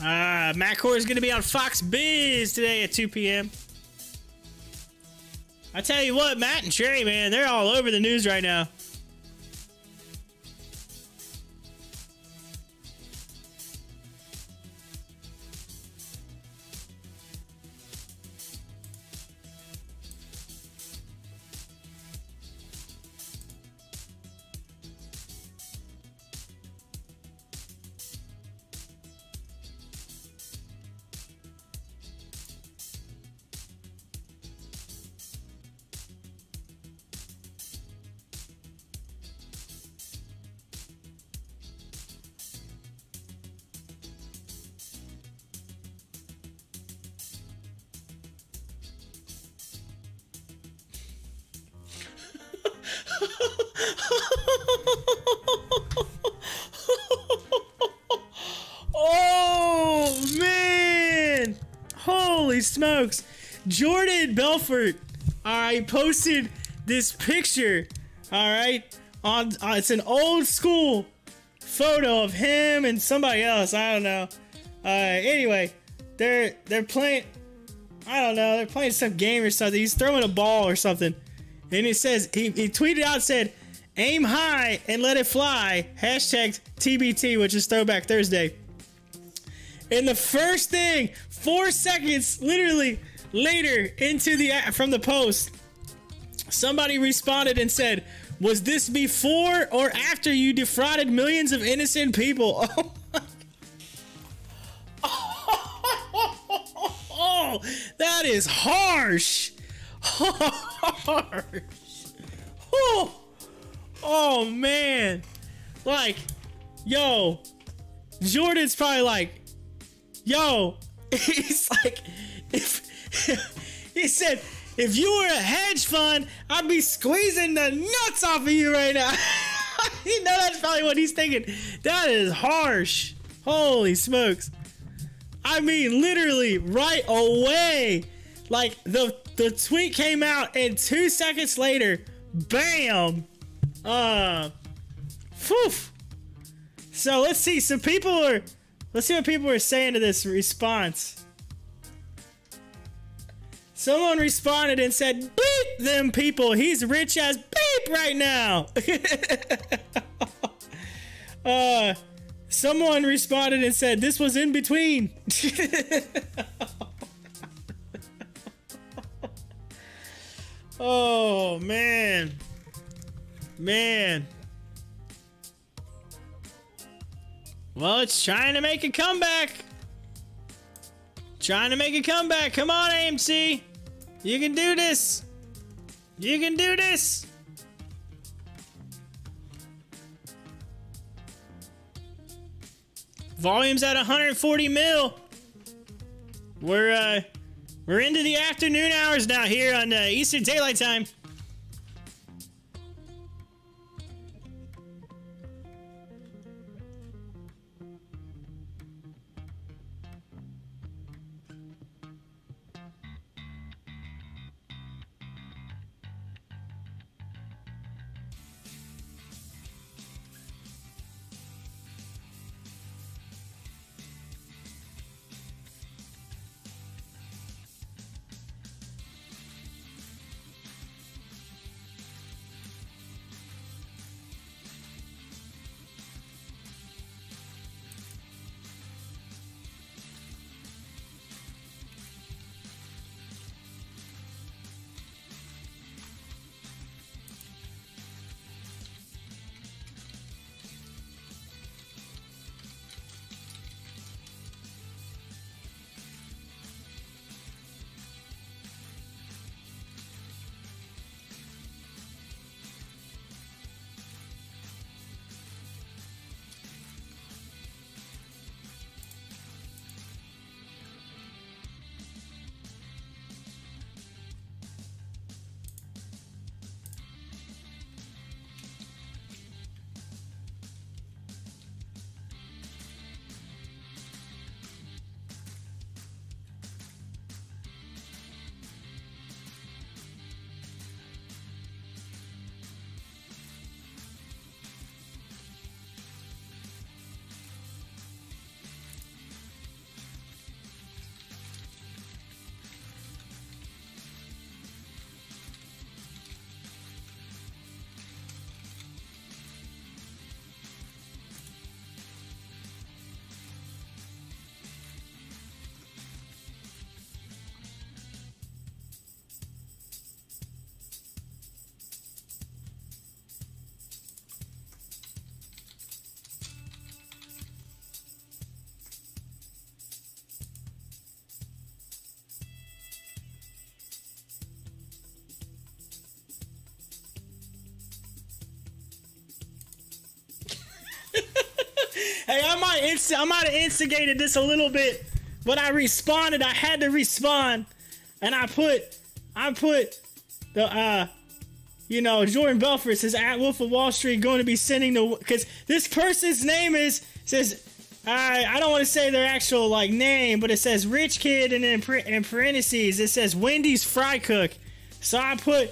Matt Core is going to be on Fox Biz today at 2 p.m. I tell you what, Matt and Trey, man, they're all over the news right now. Oh, man. Holy smokes. Jordan Belfort, all right, posted this picture, all right, on it's an old school photo of him and somebody else. I don't know. Anyway, they're playing, I don't know, they're playing some game or something. He's throwing a ball or something. And it says, he tweeted out, said, aim high and let it fly, hashtag TBT, which is Throwback Thursday. And the first thing, 4 seconds literally later from the post, somebody responded and said, was this before or after you defrauded millions of innocent people? Oh, that is harsh. Harsh. Oh man. Like, yo, Jordan's probably like, yo, he's like, he said, if you were a hedge fund, I'd be squeezing the nuts off of you right now. You know, that's probably what he's thinking. That is harsh. Holy smokes. I mean, literally right away. Like, the tweet came out and 2 seconds later, bam. Phew. So let's see. Let's see what people are saying to this response. Someone responded and said, beep them people. He's rich as beep right now. Someone responded and said, this was in between. Oh, man. Man. Well, it's trying to make a comeback. Trying to make a comeback. Come on, AMC. You can do this. You can do this. Volume's at 140 mil. We're into the afternoon hours now here on Eastern Daylight Time. might have instigated this a little bit, but I responded. I had to respond, and I put the Jordan Belfort says at Wolf of Wall Street going to be sending the, because this person's name says I don't want to say their actual like name, but it says rich kid, and then in parentheses it says Wendy's fry cook. So I put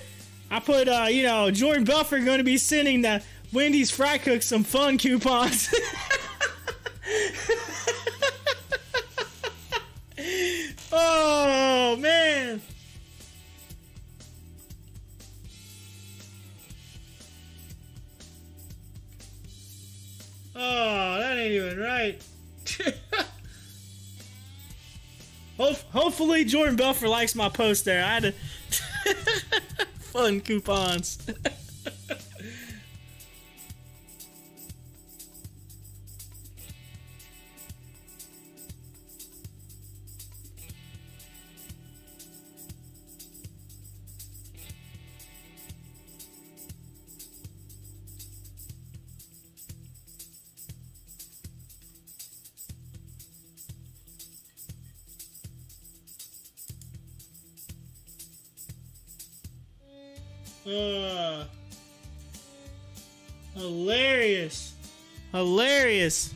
Jordan Belfort going to be sending the Wendy's fry cook some fun coupons. Oh man. Oh, that ain't even right. Hopefully Jordan Belfort likes my post there. I had to fun coupons. Hilarious.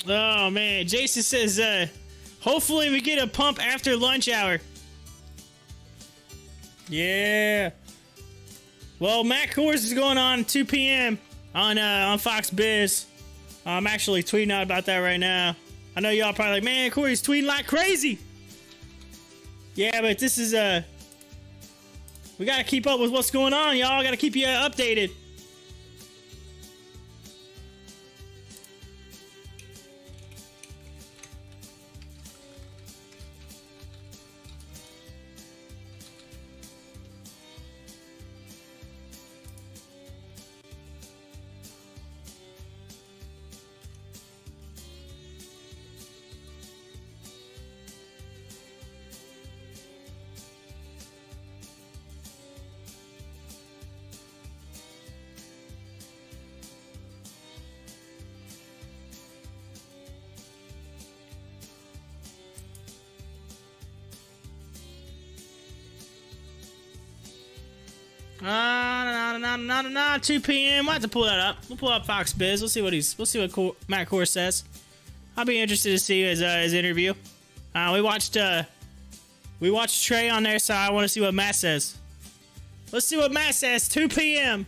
Oh man, Jason says, hopefully we get a pump after lunch hour. Yeah. Well, Matt Kors is going on 2 p.m. on Fox Biz. I'm actually tweeting out about that right now. I know y'all probably like, man, Corey's tweeting like crazy. Yeah, but this is we gotta keep up with what's going on, y'all. Gotta keep you updated. No, 2 p.m. We'll have to pull that up. We'll pull up Fox Biz. We'll see what Matt Kors says. I'll be interested to see his interview. We watched Trey on there, so I want to see what Matt says. Let's see what Matt says. 2 p.m.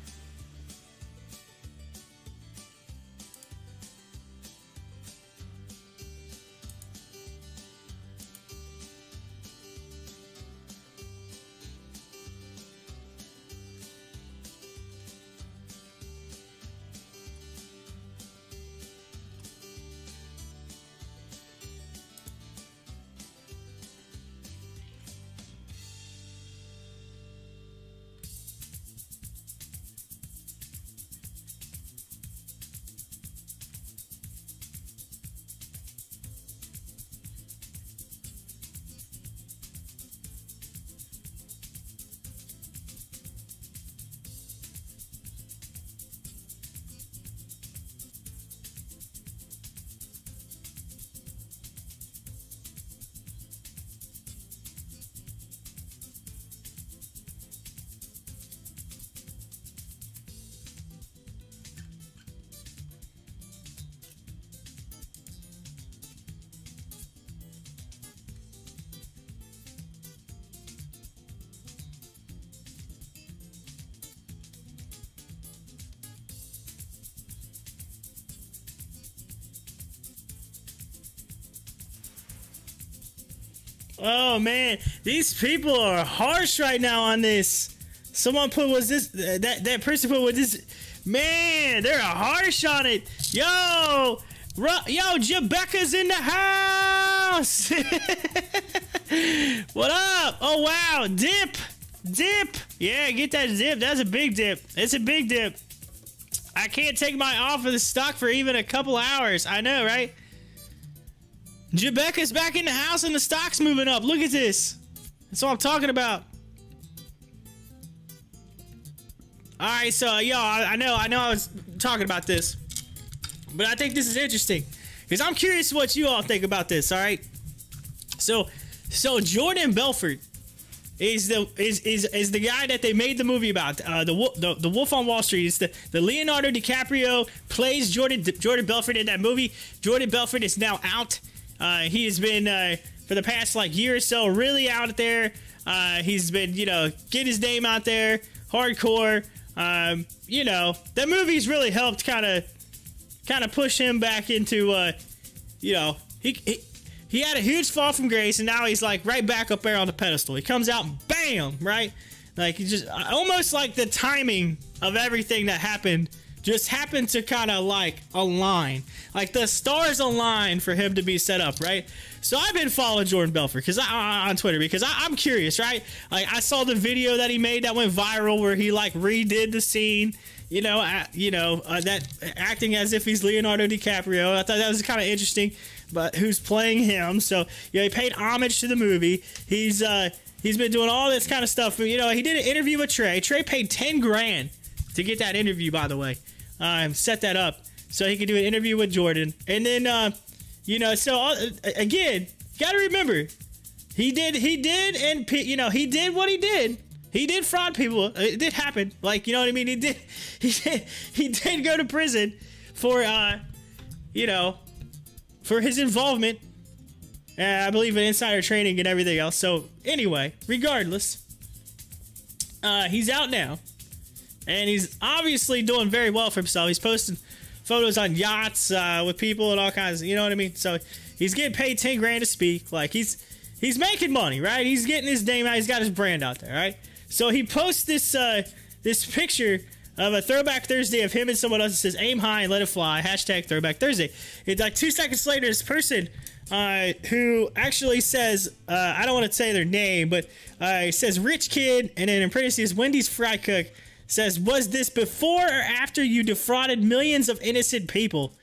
Oh man, these people are harsh right now on this. Someone put, was this, that person put, was this, man, they're harsh on it. Yo, Jebecca's in the house. What up? Oh wow, dip. Yeah, get that dip. That's a big dip. It's a big dip. I can't take my off of the stock for even a couple hours. I know, right? Jebecca's back in the house and the stock's moving up. Look at this. That's what I'm talking about. Alright, so yo, I know I was talking about this, but I think this is interesting because I'm curious what you all think about this. Alright, so Jordan Belfort is the guy that they made the movie about, the Wolf on Wall Street. It's the Leonardo DiCaprio plays Jordan Belfort in that movie. Jordan Belfort is now out. He has been for the past like year or so really out there. He's been, you know, getting his name out there hardcore. You know, that movie's really helped kind of push him back into, you know, he had a huge fall from grace, and now he's like right back up there on the pedestal. He comes out and bam, right? Like, he just almost like the timing of everything that happened just happened to kind of like align. Like the stars align for him to be set up, right? So I've been following Jordan Belfort on Twitter because I'm curious, right? Like, I saw the video that he made that went viral where he like redid the scene, that acting as if he's Leonardo DiCaprio. I thought that was kind of interesting, but who's playing him? So, you know, he paid homage to the movie. He's been doing all this kind of stuff. You know, he did an interview with Trey. Trey paid 10 grand to get that interview, by the way. Set that up so he could do an interview with Jordan. And then, you know, so again, got to remember, he did what he did. He did fraud people. It did happen. Like, you know what I mean? He did go to prison for, you know, for his involvement, I believe, in insider trading and everything else. So anyway, regardless, he's out now, and he's obviously doing very well for himself. He's posting photos on yachts with people and all kinds of, you know what I mean? So he's getting paid 10 grand to speak. Like, he's making money, right? He's getting his name out. He's got his brand out there, right? So he posts this picture of a Throwback Thursday of him and someone else that says "Aim high and let it fly." # Throwback Thursday. It's like 2 seconds later, this person who actually says, I don't want to say their name, but it says "rich kid," and then in parentheses, "Wendy's fry cook," says, "Was this before or after you defrauded millions of innocent people?"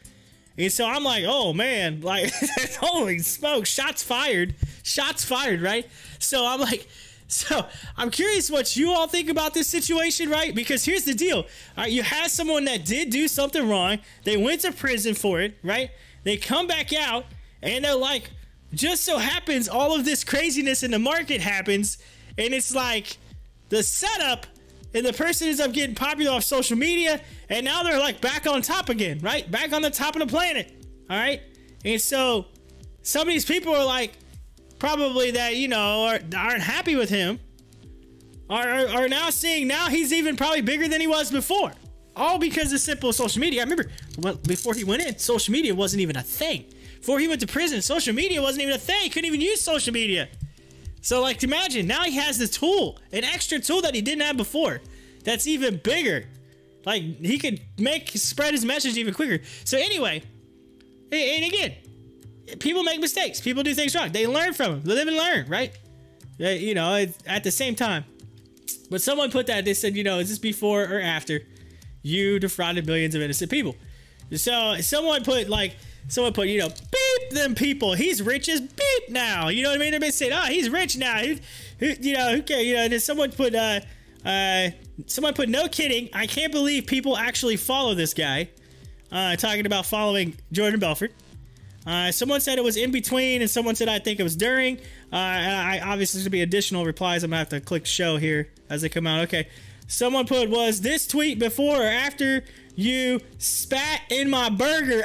And so I'm like, oh man, like, holy smoke, shots fired, right? So I'm like, so I'm curious what you all think about this situation, right? Because here's the deal. All right, you have someone that did do something wrong. They went to prison for it, right? They come back out, and they're like, just so happens all of this craziness in the market happens, and it's like the setup, and the person ends up getting popular off social media, and now they're like back on top again, right? Back on the top of the planet, all right? And so some of these people are like, probably that, you know, aren't happy with him, are now seeing now he's even probably bigger than he was before, all because of simple social media. I remember before he went in, social media wasn't even a thing. Before he went to prison, social media wasn't even a thing. He couldn't even use social media. So, like, imagine now he has the tool, an extra tool that he didn't have before, that's even bigger. Like, he could spread his message even quicker. So anyway, and again, people make mistakes. People do things wrong. They learn from them. They live and learn, right? You know, at the same time. But someone put that, they said, you know, is this before or after you defrauded millions of innocent people? So someone put, you know, beep them people. He's rich as beep now. You know what I mean? They've been saying, oh, he's rich now. You know, okay, you know, and then someone put, no kidding, I can't believe people actually follow this guy. Talking about following Jordan Belfort. Someone said it was in between, and someone said I think it was during. And I obviously, there's gonna be additional replies. I'm gonna have to click show here as they come out. Okay. Someone put, was this tweet before or after you spat in my burger?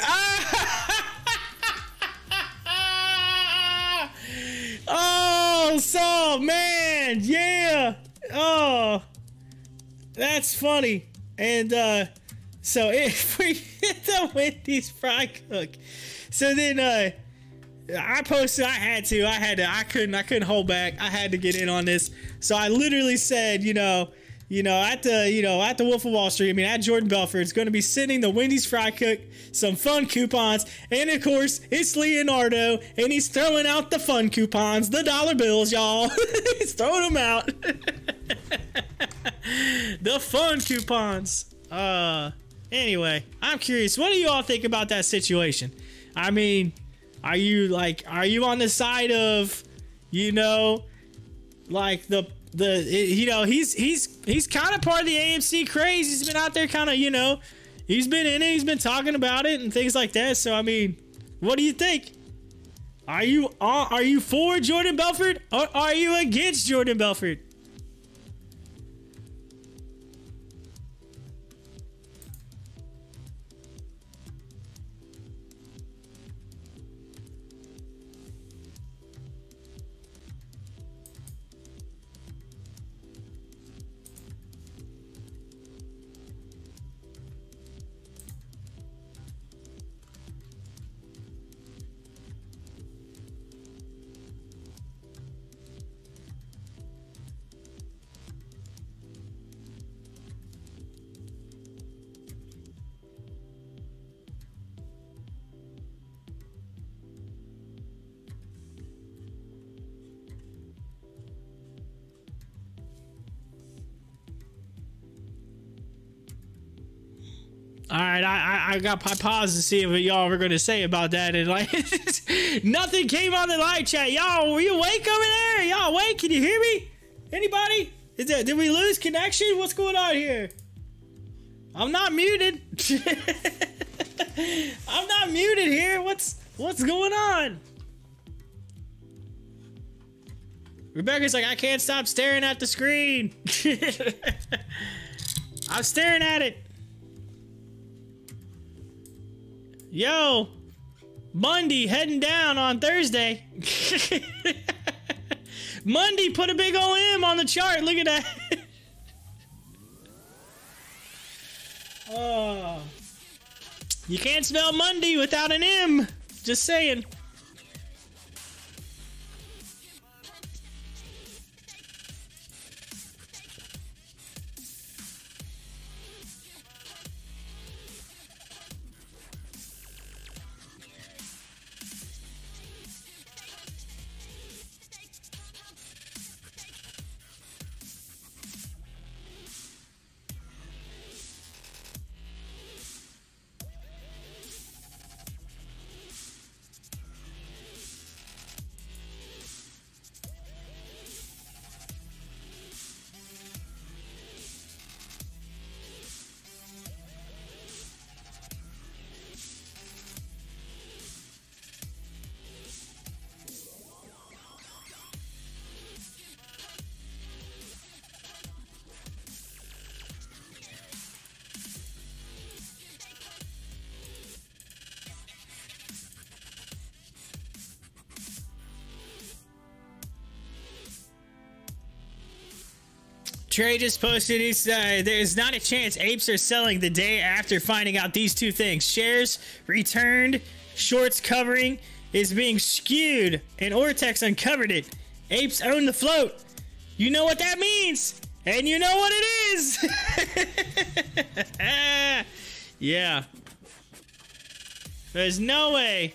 Oh, so man, yeah. Oh, that's funny. And so if we hit the Wendy's fry cook. So then I posted. I couldn't hold back. I had to get in on this. So I literally said, at the Wolf of Wall Street, I mean, at Jordan Belfort's going to be sending the Wendy's Fry Cook some fun coupons. And of course, it's Leonardo, and he's throwing out the fun coupons, the dollar bills, y'all. He's throwing them out. The fun coupons. Anyway, I'm curious. What do you all think about that situation? I mean, are you on the side of, he's kind of part of the AMC craze. He's been out there kind of, he's been in it. He's been talking about it and things like that. So, I mean, what do you think? Are you for Jordan Belfort or are you against Jordan Belfort? All right, I got my pause to see what y'all were going to say about that, and nothing came on the live chat. Y'all, were you awake over there? Y'all awake? Can you hear me? Anybody? Did we lose connection? What's going on here? I'm not muted. I'm not muted here. What's going on? Rebecca's like, I can't stop staring at the screen. I'm staring at it. Yo, Monday heading down on Thursday. Monday put a big ol' M on the chart. Look at that. Oh, you can't spell Monday without an M. Just saying. Trey just posted, there's not a chance apes are selling the day after finding out these two things. Shares returned, shorts covering is being skewed, and Ortex uncovered it. Apes own the float. You know what that means, and you know what it is. Yeah. There's no way.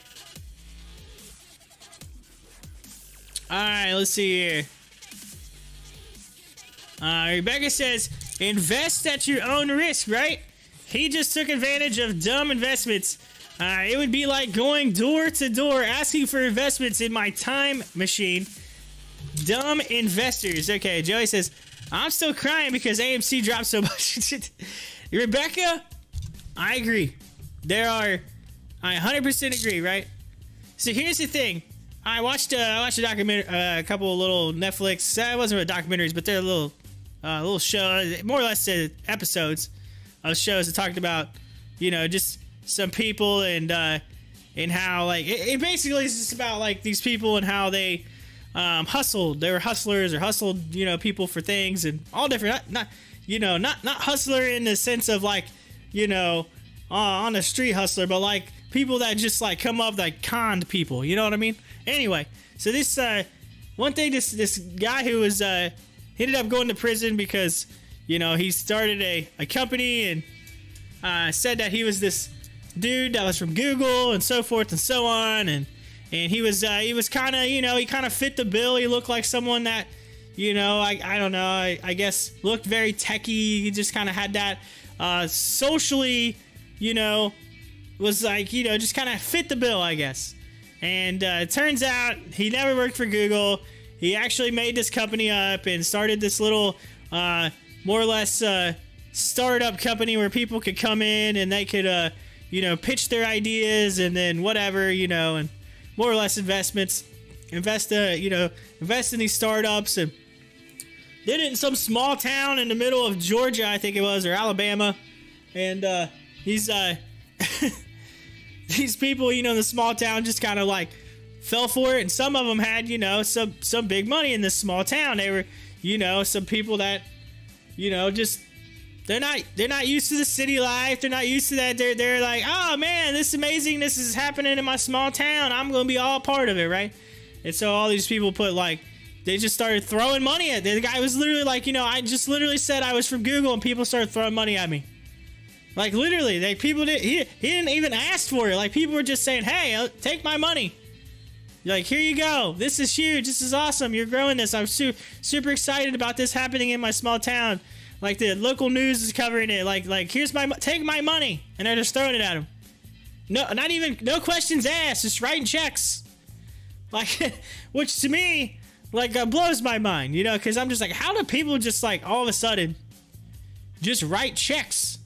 All right, let's see here. Rebecca says, invest at your own risk, right? He just took advantage of dumb investments. It would be like going door to door asking for investments in my time machine. Dumb investors. Okay, Joey says, I'm still crying because AMC dropped so much. Rebecca, I agree. I 100% agree, right? So here's the thing. I watched a documentary, a couple of little Netflix. It wasn't really documentaries, but they're little show, more or less episodes of shows that talked about, just some people and how it basically is just about like these people and how they hustled. They were hustlers or hustled, people for things and all different. Not hustler in the sense of like, on the street hustler, but like people that just like come up like conned people. You know what I mean? Anyway, so this one thing, this guy who was ended up going to prison because, you know, he started a company and said that he was this dude that was from Google and so forth and so on, and he was kind of, you know, he kind of fit the bill. He looked like someone that, you know, I don't know, I guess looked very techie. He just kind of had that socially, you know, was like, you know, just kind of fit the bill, I guess. And it turns out he never worked for Google. He actually made this company up and started this little more or less startup company where people could come in and they could you know, pitch their ideas and then whatever, you know, and more or less invest in these startups, and did it in some small town in the middle of Georgia, I think it was, or Alabama. And these people, you know, in the small town just kind of like fell for it, and some of them had, you know, some big money in this small town. They were, you know, some people that, you know, just they're not used to the city life. They're not used to that. They're like, oh man, this is amazing. This is happening in my small town. I'm gonna be all part of it, right? And so all these people put like, they just started throwing money at it. The guy was literally like, you know, I just literally said I was from Google, and people started throwing money at me. Like literally, they people did. He didn't even ask for it. Like people were just saying, hey, take my money. Like, here you go. This is huge. This is awesome. You're growing this. I'm super excited about this happening in my small town. Like the local news is covering it. Like here's take my money, and they're just throwing it at him. No questions asked. Just writing checks. Like, which to me, like, blows my mind. You know, because I'm just like, how do people just like all of a sudden just write checks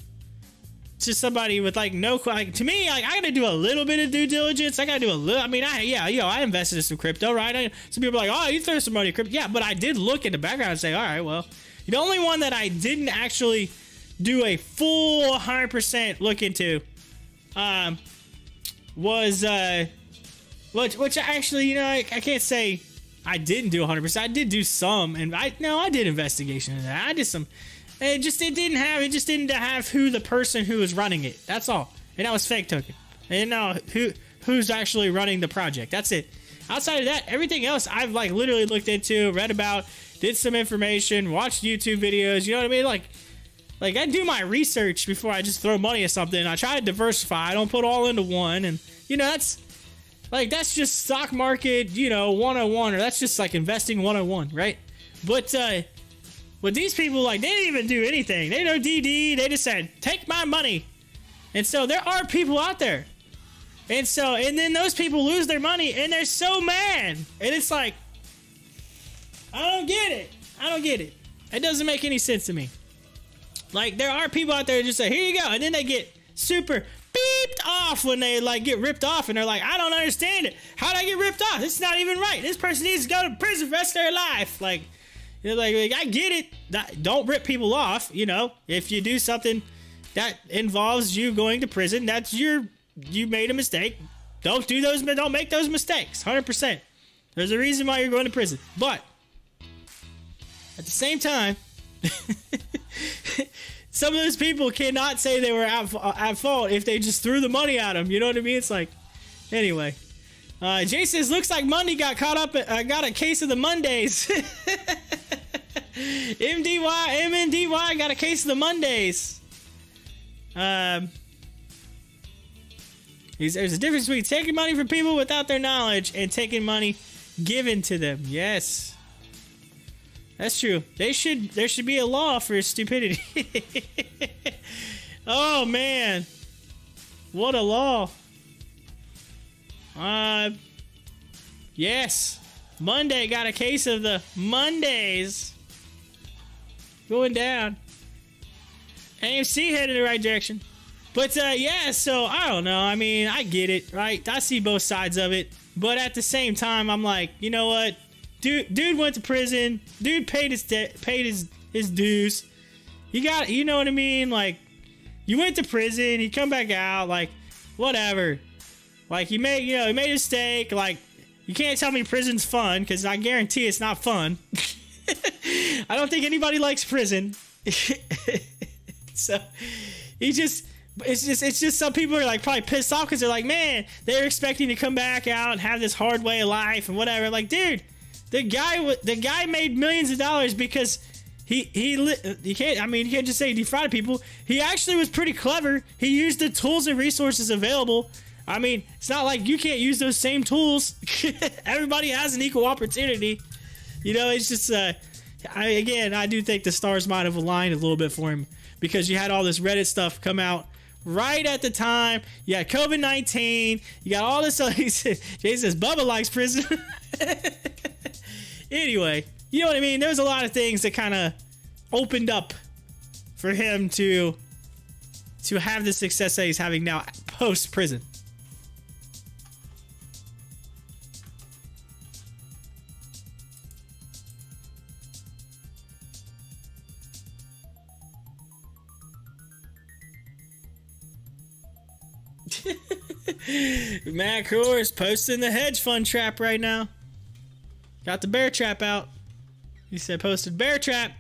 to somebody with like no, like, to me, like, I gotta do a little bit of due diligence. I gotta do a little. I mean, I invested in some crypto, right? Some people are like, oh, you throw some money in crypto. Yeah, but I did look in the background and say, all right, well. The only one that I didn't actually do a full 100% look into was which actually, you know, I can't say I didn't do 100%. I did do some, and I did investigation into that. I did some. It just didn't have who the person who was running it. That's all, and that was fake token. And now who's actually running the project. That's it. Outside of that, everything else I've like literally looked into, read about. Did some information, watched YouTube videos, you know what I mean? Like I do my research before I just throw money at something. I try to diversify. I don't put all into one. And, you know, that's just stock market, you know, 101, or that's just like investing 101, right? But these people, like, they didn't even do anything. They know DD. They just said, take my money. And so there are people out there. And then those people lose their money and they're so mad. And it's like, I don't get it. It doesn't make any sense to me. Like, there are people out there that just say, here you go. And then they get super beeped off when they, like, get ripped off. And they're like, I don't understand it. How'd I get ripped off? This is not even right. This person needs to go to prison for the rest of their life. Like, you know, like I get it. Don't rip people off. You know, if you do something that involves you going to prison, you made a mistake. Don't make those mistakes. 100%. There's a reason why you're going to prison. But at the same time, some of those people cannot say they were at fault if they just threw the money at them. You know what I mean? It's like, anyway. Jay says, looks like Monday got caught up. Got a case of the Mondays. MNDY got a case of the Mondays. There's a difference between taking money from people without their knowledge and taking money given to them. Yes. That's true. There should be a law for stupidity. Oh man. What a law. Yes. Monday got a case of the Mondays. Going down. AMC headed in the right direction. But yeah, so I don't know. I mean, I get it, right? I see both sides of it. But at the same time, I'm like, you know what? Dude went to prison. Dude paid his dues. You know what I mean? Like, you went to prison. You come back out. Like, whatever. Like, he made a mistake. Like, you can't tell me prison's fun, because I guarantee it's not fun. I don't think anybody likes prison. So, he just it's just some people are like probably pissed off because they're like, man, they're expecting to come back out and have this hard way of life and whatever. Like, dude, the guy made millions of dollars because you can't just say he defrauded people. He actually was pretty clever. He used the tools and resources available. I mean, it's not like you can't use those same tools. Everybody has an equal opportunity. You know, it's just, I do think the stars might have aligned a little bit for him because you had all this Reddit stuff come out right at the time. You had COVID-19. You got all this. Jay says, Bubba likes prison. Anyway, you know what I mean? There's a lot of things that kind of opened up for him to have the success that he's having now post-prison. Matt Coors posting the hedge fund trap right now. Got the bear trap out. He said posted bear trap.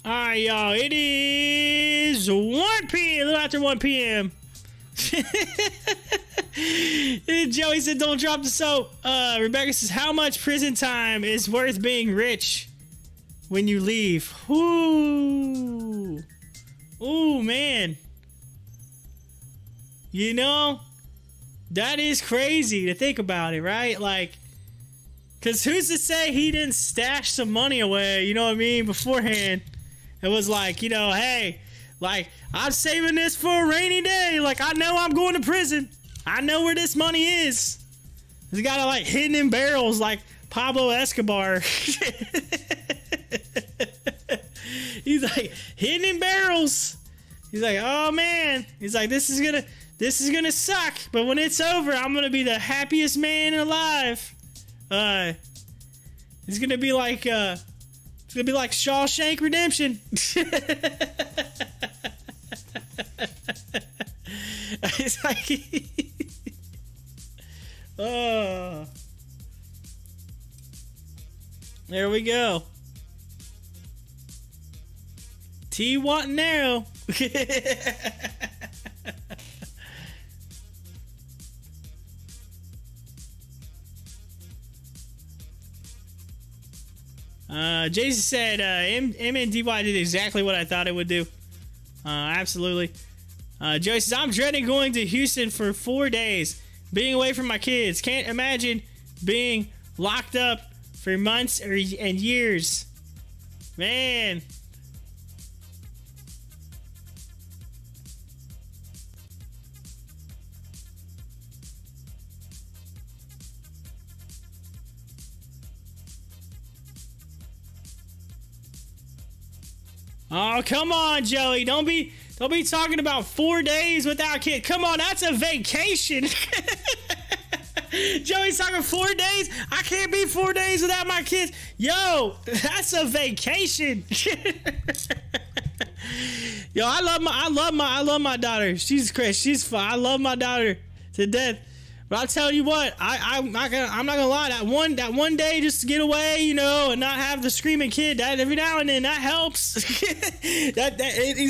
Alright, y'all. It is 1 p.m. A little after 1 p.m. Joey said, don't drop the soap. Rebecca says, how much prison time is worth being rich when you leave? Ooh. Ooh, man. You know, that is crazy to think about it, right? Like, because who's to say he didn't stash some money away, you know what I mean, beforehand? It was like, you know, hey, like, I'm saving this for a rainy day. Like, I know I'm going to prison. I know where this money is. He's got it, like, hidden in barrels like Pablo Escobar. He's like, hidden in barrels. He's like, oh, man. He's like, this is gonna suck. But when it's over, I'm going to be the happiest man alive. It's going to be like, it's gonna be like Shawshank Redemption. It's like, oh, there we go. T. Wattenero. Jason said, MNDY did exactly what I thought it would do. Absolutely. Joey says, I'm dreading going to Houston for 4 days, being away from my kids. Can't imagine being locked up for months and years. Man. Oh, come on, Joey. Don't be talking about 4 days without kids. Come on, that's a vacation. Joey's talking 4 days. I can't be 4 days without my kids. Yo, that's a vacation. Yo, I love my daughter. She's crazy. She's fun. I love my daughter to death. But I'll tell you what, I'm not gonna lie. That one day just to get away, you know, and not have the screaming kid. That every now and then that helps.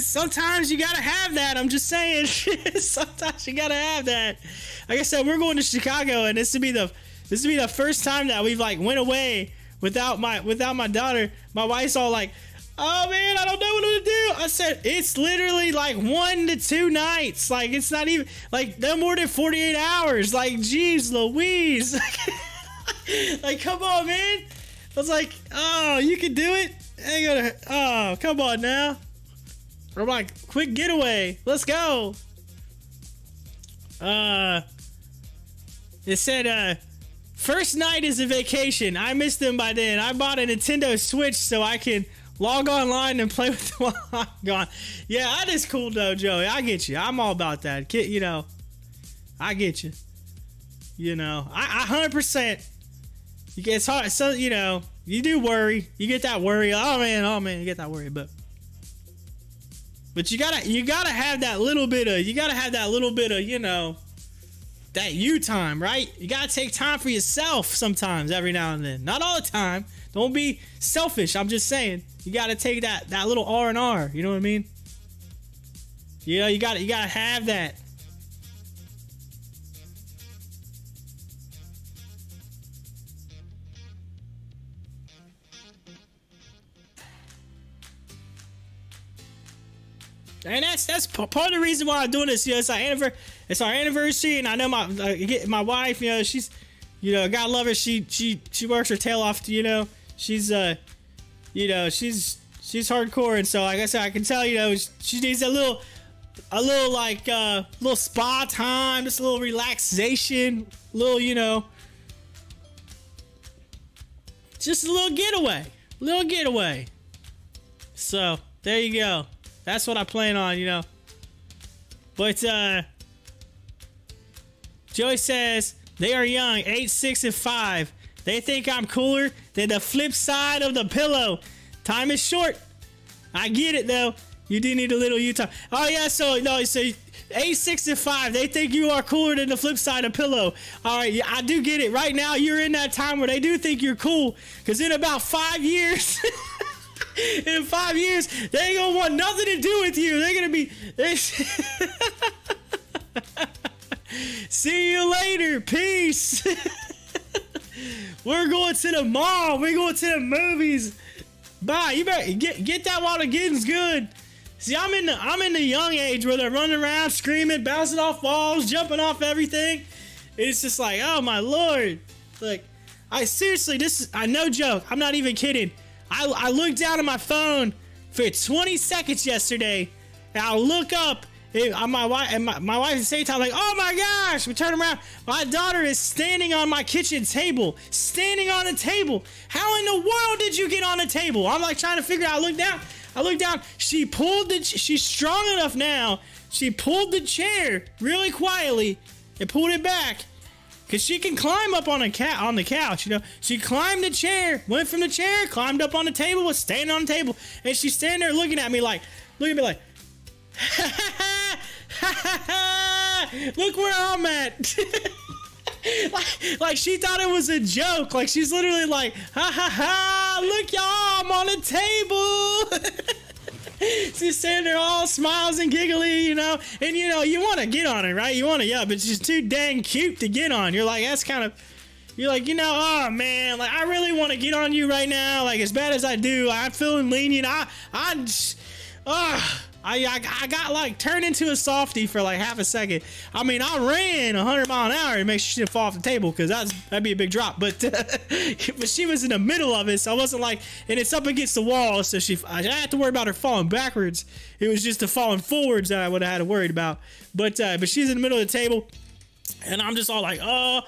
Sometimes you gotta have that. I'm just saying. Sometimes you gotta have that. Like I said, we're going to Chicago, and this would be the first time that we've like went away without my daughter. My wife's all like, oh man, I don't know what to do. I said, it's literally like 1 to 2 nights. Like, it's not even like no more than 48 hours. Like, geez Louise. Like, come on, man. was like, oh, you can do it? Ain't gonna, oh, come on now. I'm like, quick getaway. Let's go. It said, first night is a vacation. I missed them by then. I bought a Nintendo Switch so I can log online and play with them while I'm gone. Yeah, that is cool though, Joey. I get you. I'm all about that. You know, I get you. You know, I 100%. It's hard. So, you know, you do worry. You get that worry. Oh man, you get that worry. But you gotta have that little bit of, you know, that you time, right? You gotta take time for yourself sometimes, every now and then. Not all the time. Don't be selfish. I'm just saying. You gotta take that little R&R. You know what I mean? You know, you gotta have that. And that's part of the reason why I'm doing this. You know, it's our anniversary, and I know my wife. You know, she's, you know, God love her. She works her tail off. You know, she's you know, she's hardcore, and so like I said, I can tell, you know, she needs a little like little spa time, just a little relaxation, you know, just a little getaway. So there you go. That's what I plan on, you know. But Joey says they are young, 8, 6, and 5. They think I'm cooler than the flip side of the pillow. Time is short. I get it though. You do need a little Utah. Oh yeah, so 8, 6, and 5. They think you are cooler than the flip side of pillow. All right, yeah, I do get it. Right now, you're in that time where they do think you're cool. Because in about 5 years. In 5 years, they ain't gonna want nothing to do with you. They're gonna be. See you later. Peace. We're going to the mall. We're going to the movies. Bye. You better get that while the getting's good. See, I'm in the young age where they're running around, screaming, bouncing off walls, jumping off everything. It's just like, oh my lord. Like, I seriously, I no joke. I'm not even kidding. I looked down at my phone for 20 seconds yesterday, and I look up, and my wife at the same time, like, oh my gosh, we turn around, my daughter is standing on my kitchen table, standing on the table. How in the world did you get on the table? I'm like trying to figure out. I look down, she's strong enough now, she pulled the chair really quietly and pulled it back. Cause she can climb up on the couch, you know. She climbed the chair, went from the chair, climbed up on the table, was standing on the table, and she's standing there looking at me like, look where I'm at. like she thought it was a joke. Like she's literally like, ha ha ha, look y'all, I'm on the table. She's standing there all smiles and giggly, you know, and you know, you want to get on it, right? You want to, yeah, but it's just too dang cute to get on. You're like, that's kind of, you're like, you know, oh man, like I really want to get on you right now, like as bad as I do, I'm feeling lenient. I got like turned into a softie for like half a second. I mean, I ran 100 mile an hour to make sure she didn't fall off the table, because that'd be a big drop. But but she was in the middle of it, so I wasn't like, and it's up against the wall, so I didn't have to worry about her falling backwards. It was just the falling forwards that I would have had to worry about. But she's in the middle of the table, and I'm just all like, oh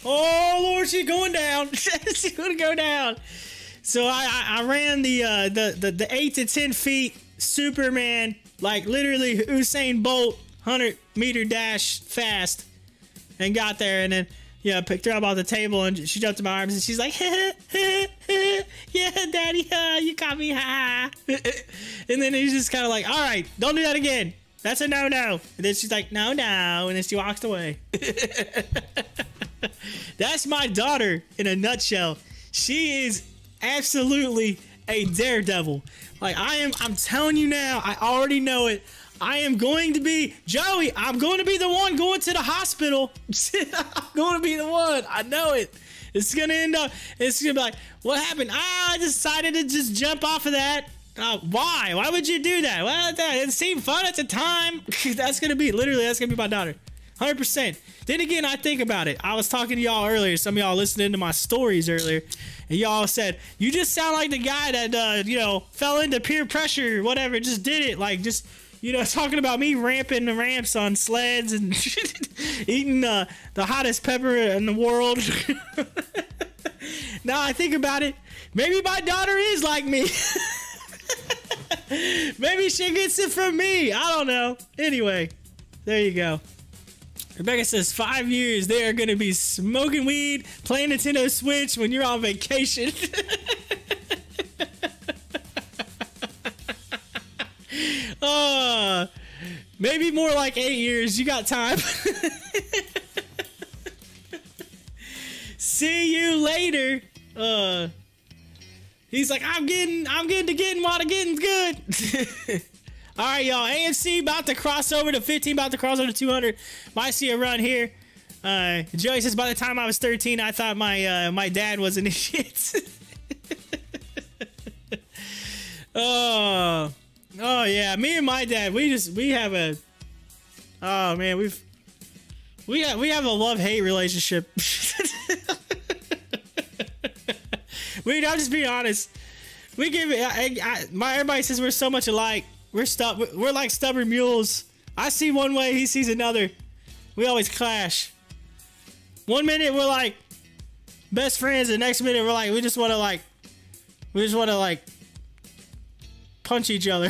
Lord, she's going down. She's gonna go down. So I ran the 8 to 10 feet Superman, like literally Usain Bolt 100-meter dash fast, and got there, and then picked her up off the table, and she jumped in my arms, and she's like, yeah, daddy, you caught me, ha. And then he's just kind of like, all right, don't do that again. That's a no-no. And then she's like, no, and then she walks away. That's my daughter in a nutshell. She is absolutely a daredevil. Like I'm telling you now, I already know it. I am going to be, Joey, I'm going to be the one going to the hospital. I'm going to be the one. I know it. It's going to end up, it's going to be like, what happened? I decided to just jump off of that. Why? Why would you do that? Well, it seemed fun at the time. That's going to be my daughter. 100%. Then again, I think about it. I was talking to y'all earlier. Some of y'all listening to my stories earlier, and y'all said, you just sound like the guy that, you know, fell into peer pressure, whatever, just did it. Like, just, you know, talking about me ramping the ramps on sleds and eating the hottest pepper in the world. Now I think about it, maybe my daughter is like me. Maybe she gets it from me. I don't know. Anyway, there you go. Rebecca says 5 years they are going to be smoking weed, playing Nintendo Switch when you're on vacation. Maybe more like 8 years. You got time. See you later. He's like, I'm getting to getting while the getting's good. All right, y'all. AMC about to cross over to 15, about to cross over to 200. Might see a run here. Joey says, by the time I was 13, I thought my dad was an idiot. Oh yeah, me and my dad, we have a, oh man, we have a love-hate relationship. I'll just be honest. We give it. Everybody says we're so much alike. We're like stubborn mules. I see one way, he sees another. We always clash. One minute we're like best friends, the next minute we're like we just want to like punch each other.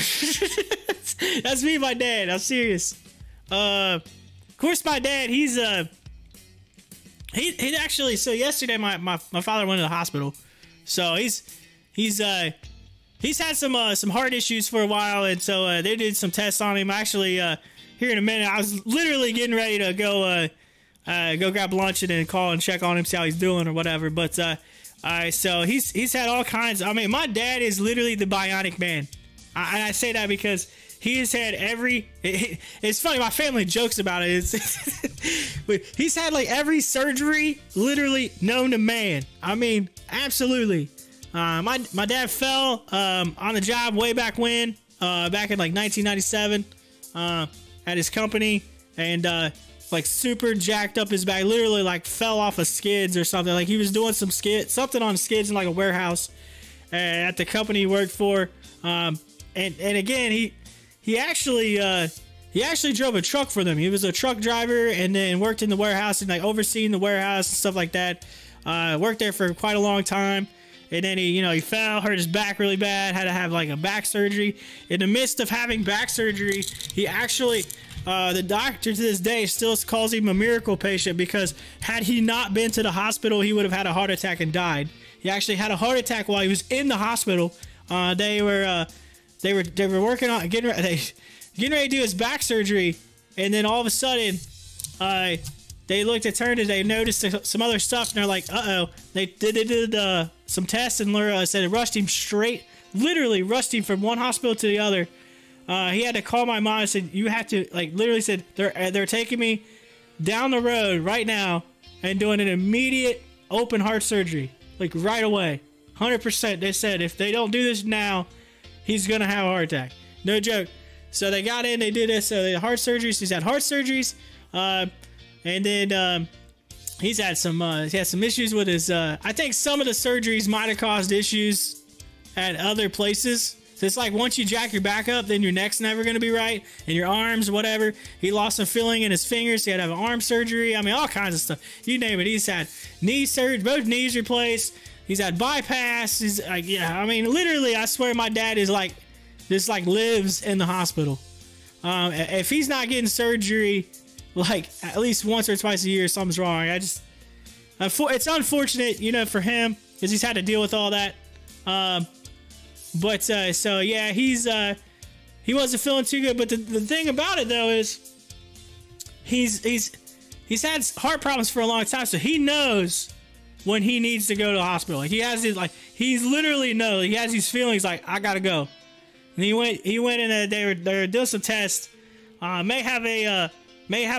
That's me and my dad. I'm serious. Of course, my dad. He actually. So yesterday, my father went to the hospital. So he's had some heart issues for a while, and so they did some tests on him. Actually, here in a minute, I was literally getting ready to go grab lunch and then call and check on him, see how he's doing or whatever. But so he's had all kinds. I mean, my dad is literally the bionic man. I say that because he has had every. It's funny. My family jokes about it. He's had like every surgery literally known to man. I mean, absolutely. My dad fell on the job way back when, back in like 1997, at his company, and like super jacked up his back. Literally like fell off of skids or something. Like he was doing something on skids in like a warehouse at the company he worked for. And again, he actually drove a truck for them. He was a truck driver and then worked in the warehouse and like overseeing the warehouse and stuff like that. Worked there for quite a long time. And then he fell, hurt his back really bad, had to have like a back surgery. In the midst of having back surgery, he actually, the doctor to this day still calls him a miracle patient, because had he not been to the hospital, he would have had a heart attack and died. He actually had a heart attack while he was in the hospital. They were working on getting ready to do his back surgery, and then all of a sudden, they looked at Turner, they noticed some other stuff, and they're like, uh-oh. They did some tests, and said it rushed him literally rushed him from one hospital to the other. He had to call my mom and said, you have to, like, literally said, they're taking me down the road right now and doing an immediate open heart surgery. Like, right away. 100%. They said, if they don't do this now, he's going to have a heart attack. No joke. So they got in, they did this, so they had heart surgeries. He's had heart surgeries. And then he's had some issues with his. I think some of the surgeries might have caused issues at other places. So it's like once you jack your back up, then your neck's never going to be right, and your arms, whatever. He lost some feeling in his fingers. He had to have an arm surgery. I mean, all kinds of stuff. You name it. He's had knee surgery, both knees replaced. He's had bypass. He's like, yeah. I mean, literally, I swear, my dad is like, just like lives in the hospital. If he's not getting surgery, like at least once or twice a year, something's wrong. It's unfortunate, for him, because he's had to deal with all that. So yeah, he wasn't feeling too good. But the thing about it though is he's had heart problems for a long time, so he knows when he needs to go to the hospital. Like he has these, like he's literally knows he has these feelings like I gotta go. And he went in. They were doing some tests. May have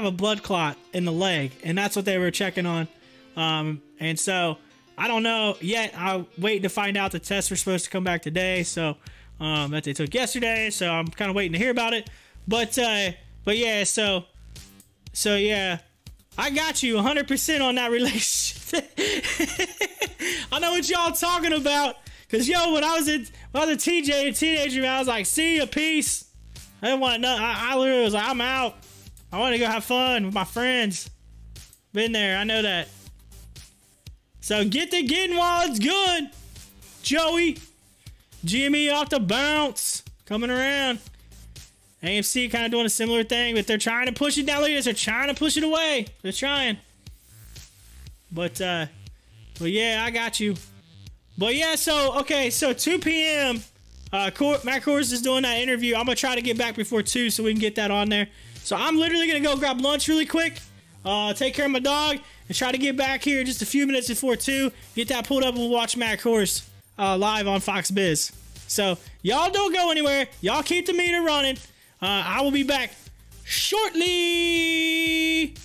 a blood clot in the leg, and that's what they were checking on. And so I don't know yet. I'm waiting to find out. The tests were supposed to come back today, so that they took yesterday. So I'm kind of waiting to hear about it. But yeah, so So yeah, I got you 100% on that relationship. I know what y'all talking about. Cause yo, when I was a teenager, man, I was like, see ya, peace. I didn't want nothing. I literally was like, I'm out. I want to go have fun with my friends. Been there, I know that. So get to getting while it's good, Joey. GME off the bounce, coming around. AMC kind of doing a similar thing, but they're trying to push it down. Look at this, they're trying to push it away. They're trying. But yeah, I got you. But yeah, so, okay, so 2 p.m., Matt Kors is doing that interview. I'm going to try to get back before 2 so we can get that on there. So I'm literally going to go grab lunch really quick, take care of my dog, and try to get back here just a few minutes before 2, get that pulled up, and we'll watch Matt Kors live on Fox Biz. So y'all don't go anywhere. Y'all keep the meter running. I will be back shortly.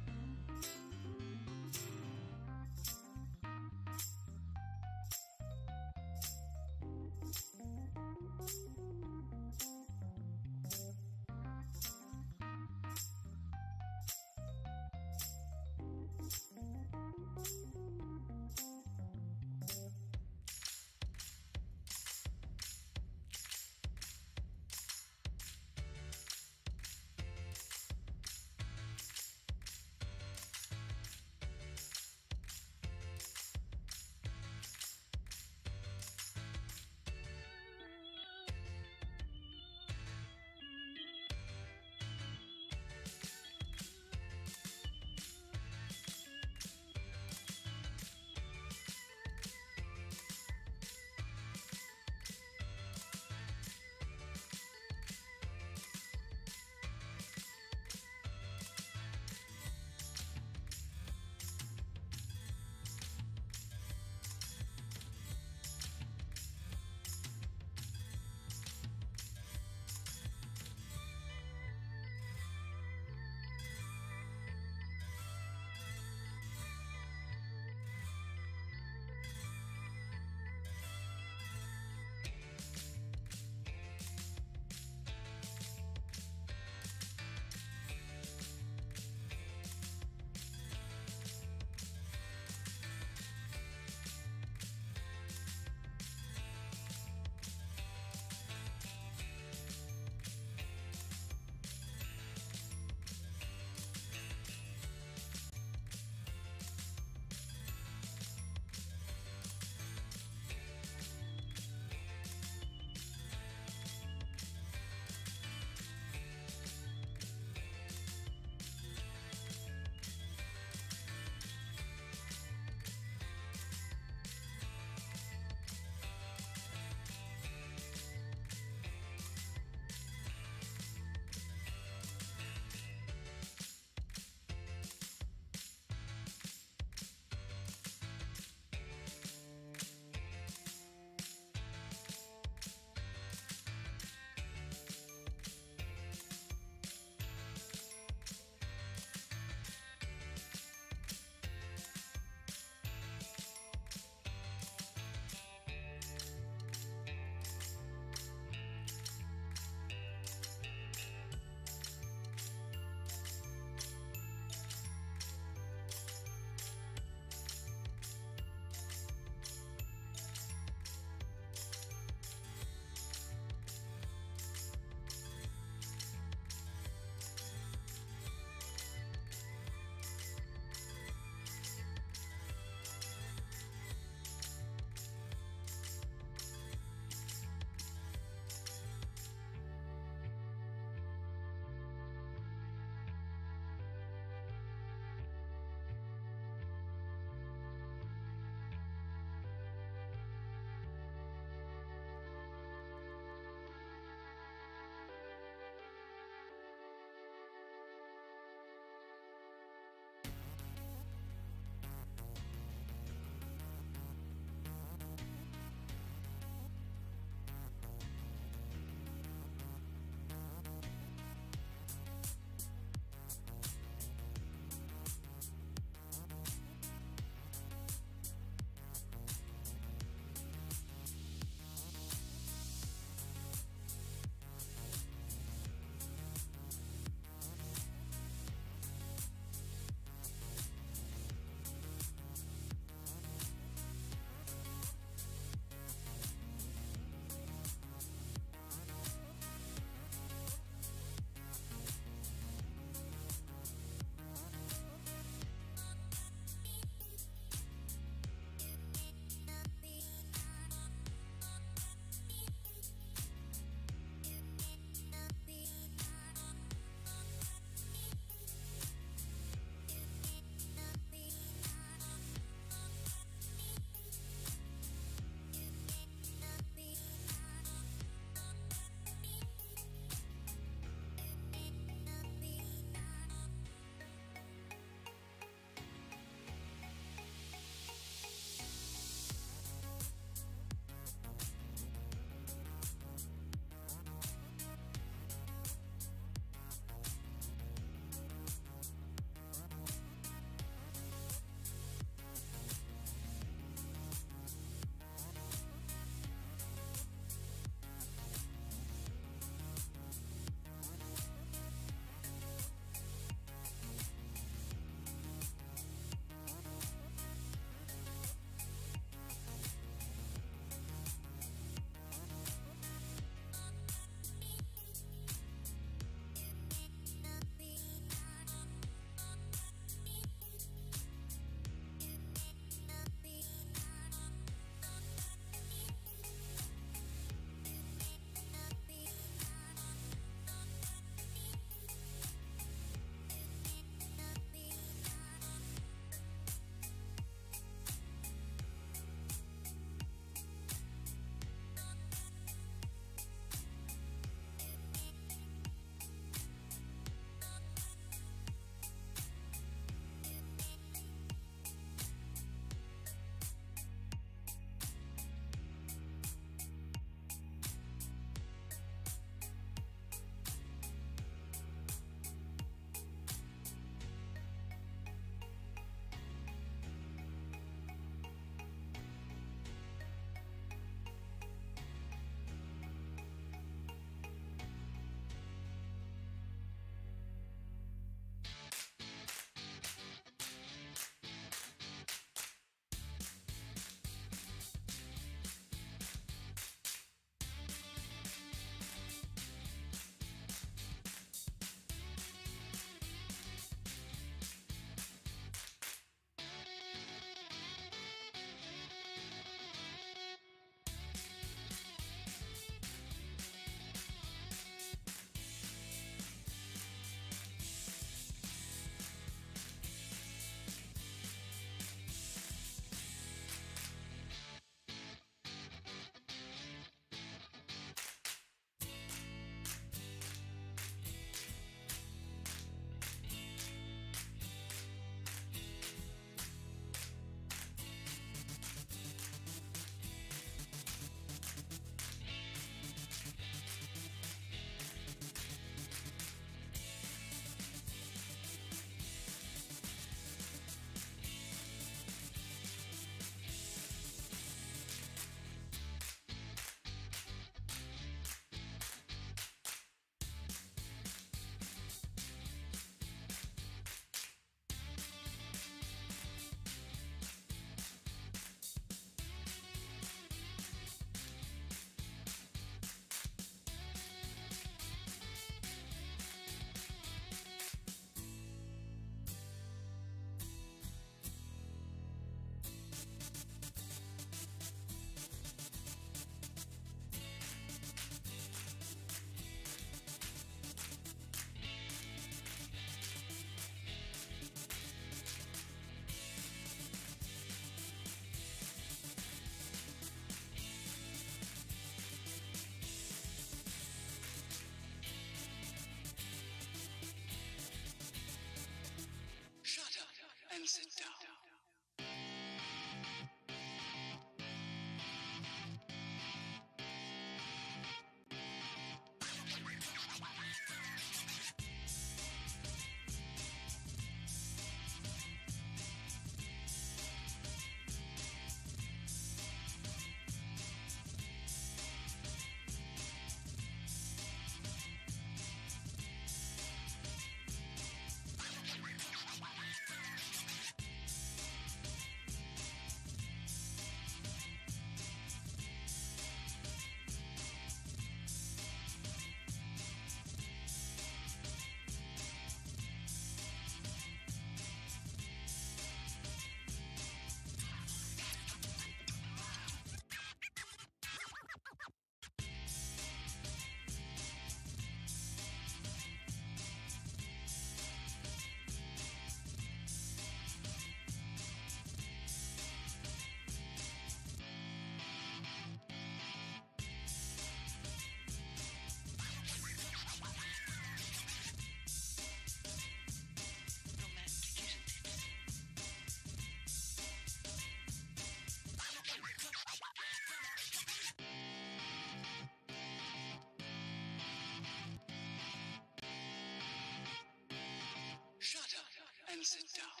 and sit down.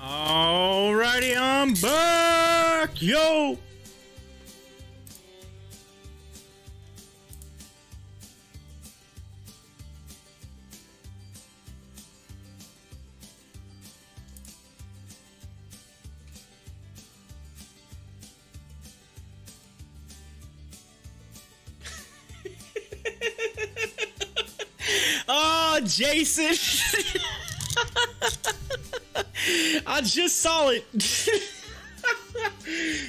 Alrighty, I'm back, yo. Oh, Jason. I just saw it.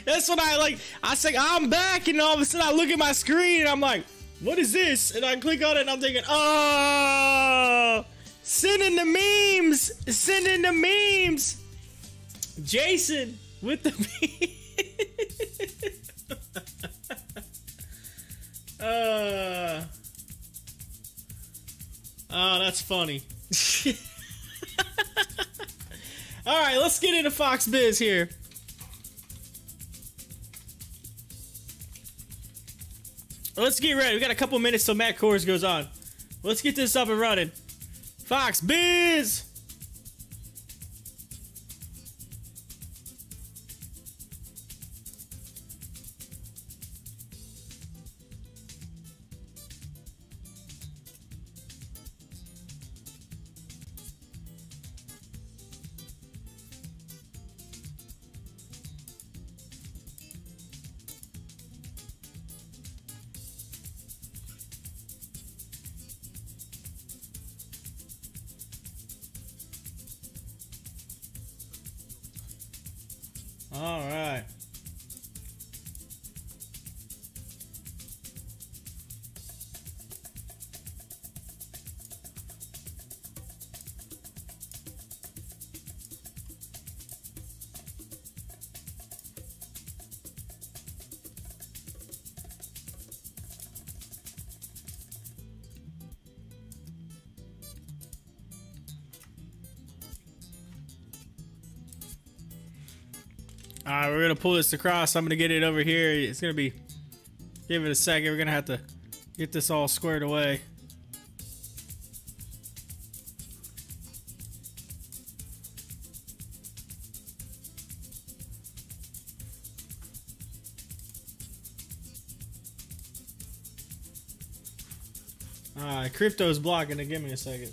That's what I said, I'm back, and all of a sudden I look at my screen and I'm like, what is this? And I click on it and I'm thinking, oh, send in the memes. Send in the memes. Jason with the memes. Oh, that's funny. All right, let's get into Fox Biz here. Let's get ready. We got a couple minutes till Matt Kors goes on. Let's get this up and running. Fox Biz. All right. All right, we're gonna pull this across. I'm gonna get it over here. It's gonna be, give it a second. We're gonna have to get this all squared away. All right, crypto's blocking it. Give me a second.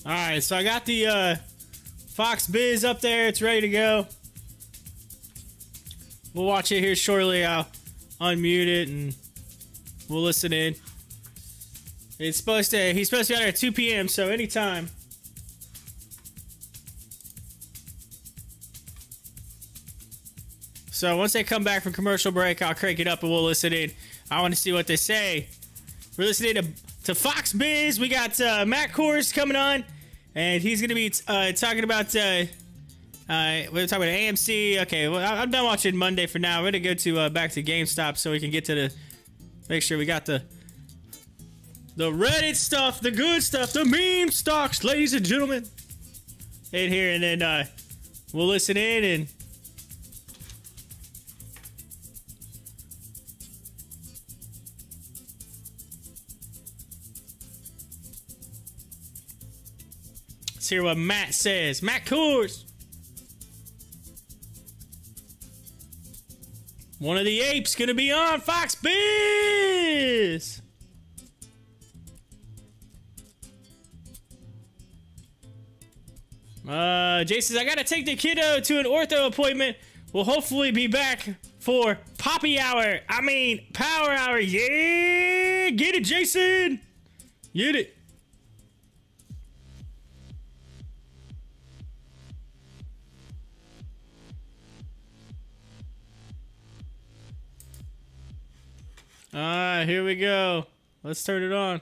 All right, so I got the Fox Biz up there. It's ready to go. We'll watch it here shortly. I'll unmute it and we'll listen in. He's supposed to be out there at 2 p.m., so anytime. So once they come back from commercial break, I'll crank it up and we'll listen in. I want to see what they say. We're listening to Fox Biz. We got Matt Kors coming on, and he's going to be talking about we're talking about AMC. Okay, well, I'm done watching Monday for now. We're going to go to back to GameStop so we can get to the, make sure we got the Reddit stuff, the good stuff, the meme stocks, ladies and gentlemen, in here, and then we'll listen in and let's hear what Matt says. Matt Kors. One of the apes gonna be on Fox Biz. Jay says, I gotta take the kiddo to an ortho appointment. We'll hopefully be back for Poppy Hour. I mean, Power Hour. Yeah! Get it, Jason! Get it. Alright, here we go. Let's turn it on.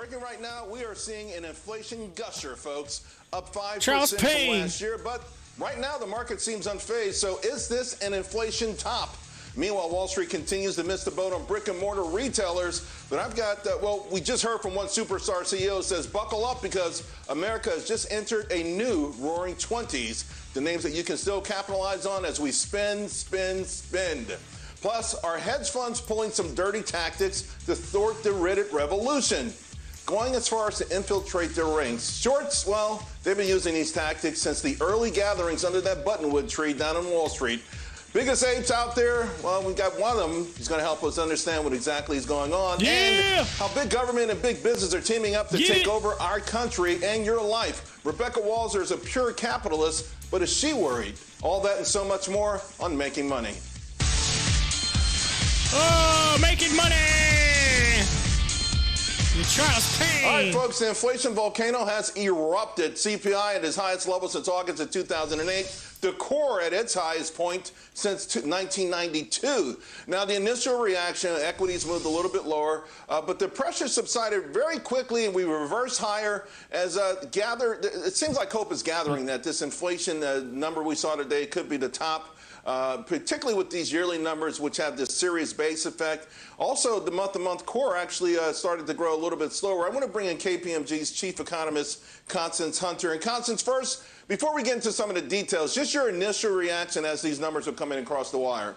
Breaking right now, we are seeing an inflation gusher, folks, up 5% Charles from Payne. last year. But right now, the market seems unfazed. So is this an inflation top? Meanwhile, Wall Street continues to miss the boat on brick and mortar retailers. But I've got, well, we just heard from one superstar CEO says, buckle up because America has just entered a new roaring 20s. The names that you can still capitalize on as we spend. Plus, are hedge funds pulling some dirty tactics to thwart the Reddit revolution? Going as far as to infiltrate their ranks. Shorts, well, they've been using these tactics since the early gatherings under that buttonwood tree down on Wall Street. Biggest apes out there, well, we got one of them. He's going to help us understand what exactly is going on and how big government and big business are teaming up to take over our country and your life. Rebecca Walzer is a pure capitalist, but is she worried? All that and so much more on Making Money. Oh, making money! Charles Payne. All right, folks, the inflation volcano has erupted. CPI at its highest level since August of 2008. The core at its highest point since 1992. Now, the initial reaction, equities moved a little bit lower, but the pressure subsided very quickly, and we reversed higher as it seems like hope is gathering that this inflation number we saw today could be the top. Particularly with these yearly numbers, which have this serious base effect. Also, the month-to-month core actually started to grow a little bit slower. I want to bring in KPMG's chief economist, Constance Hunter. And Constance, first, before we get into some of the details, just your initial reaction as these numbers are coming across the wire.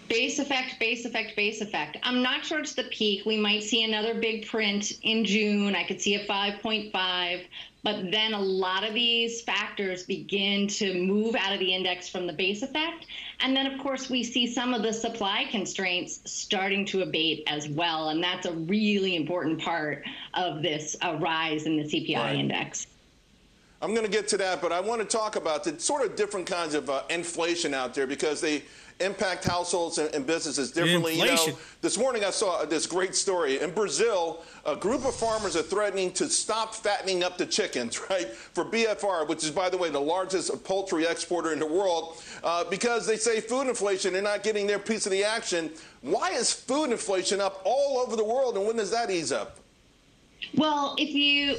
Base effect, base effect, base effect. I'm not sure it's the peak. We might see another big print in June. I could see a 5.5. But then a lot of these factors begin to move out of the index from the base effect. And then, of course, we see some of the supply constraints starting to abate as well. And that's a really important part of this rise in the CPI index. I'm going to get to that, but I want to talk about the sort of different kinds of inflation out there because they impact households and businesses differently. You know, this morning I saw this great story. In Brazil, a group of farmers are threatening to stop fattening up the chickens, right, for BFR, which is, by the way, the largest poultry exporter in the world, because they say food inflation, they're not getting their piece of the action. Why is food inflation up all over the world, and when does that ease up? Well, if you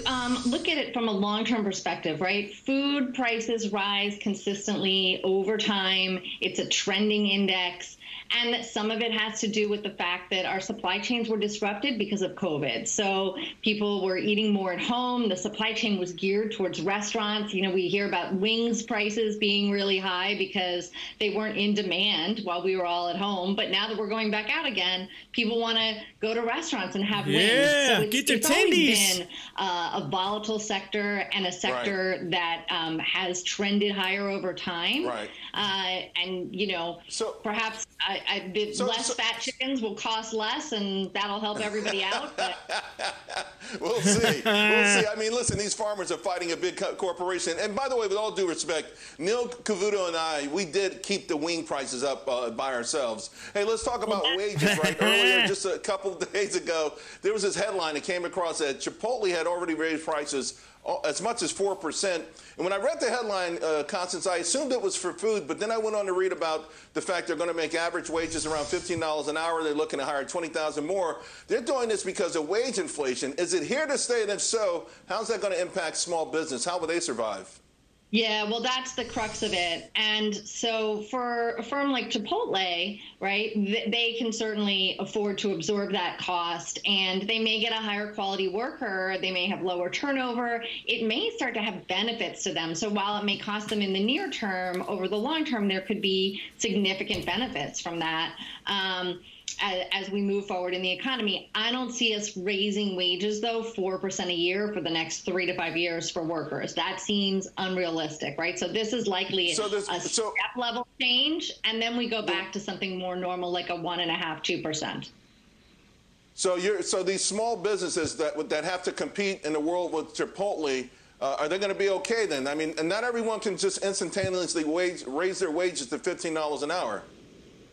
look at it from a long-term perspective, right, food prices rise consistently over time. It's a trending index. And some of it has to do with the fact that our supply chains were disrupted because of COVID. So people were eating more at home. The supply chain was geared towards restaurants. You know, we hear about wings prices being really high because they weren't in demand while we were all at home. But now that we're going back out again, people want to go to restaurants and have wings. So it's always been a volatile sector and a sector that has trended higher over time. And, you know, perhaps less fat chickens will cost less, and that'll help everybody out. But we'll see. We'll see. I mean, listen, these farmers are fighting a big corporation. And by the way, with all due respect, Neil Cavuto and I, we did keep the wing prices up by ourselves. Hey, let's talk about wages, right? Earlier, just a couple of days ago, there was this headline that came across that Chipotle had already raised prices as much as 4%. And when I read the headline, Constance, I assumed it was for food, but then I went on to read about the fact they're going to make average wages around $15 an hour. They're looking to hire 20,000 more. They're doing this because of wage inflation. Is it here to stay? And if so, how's that going to impact small business? How will they survive? Yeah, well, that's the crux of it. And so for a firm like Chipotle, right, they can certainly afford to absorb that cost, and they may get a higher quality worker. They may have lower turnover. It may start to have benefits to them. So while it may cost them in the near term, over the long term, there could be significant benefits from that. As we move forward in the economy. I don't see us raising wages, though, 4% a year for the next 3 to 5 years for workers. That seems unrealistic, right? So this is likely a step-level change, and then we go back to something more normal, like a 1.5%, 2%. So these small businesses that have to compete in the world with Chipotle, are they going to be okay then? I mean, and not everyone can just instantaneously raise their wages to $15 an hour.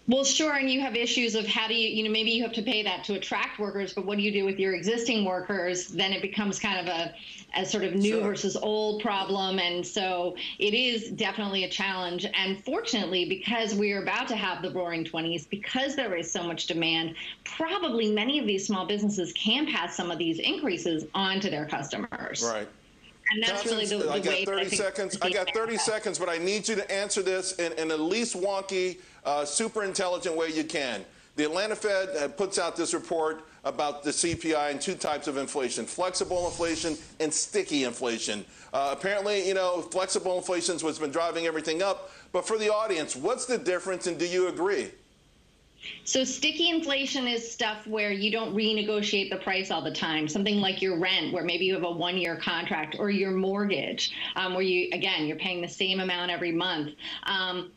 Well, sure, and you have issues of how do you, maybe you have to pay that to attract workers, but what do you do with your existing workers? Then it becomes kind of a sort of new versus old problem, and so it is definitely a challenge. And fortunately, because we are about to have the Roaring 20s, because there is so much demand, probably many of these small businesses can pass some of these increases on to their customers. Right. And that's really the I got way 30 seconds. I got 30 seconds, but I need you to answer this in the least wonky, super intelligent way you can. The Atlanta Fed puts out this report about the CPI and two types of inflation: flexible inflation and sticky inflation. Apparently, flexible inflation is what's been driving everything up. But for the audience, what's the difference, and do you agree? So sticky inflation is stuff where you don't renegotiate the price all the time. Something like your rent, where maybe you have a one-year contract, or your mortgage, where you're paying the same amount every month.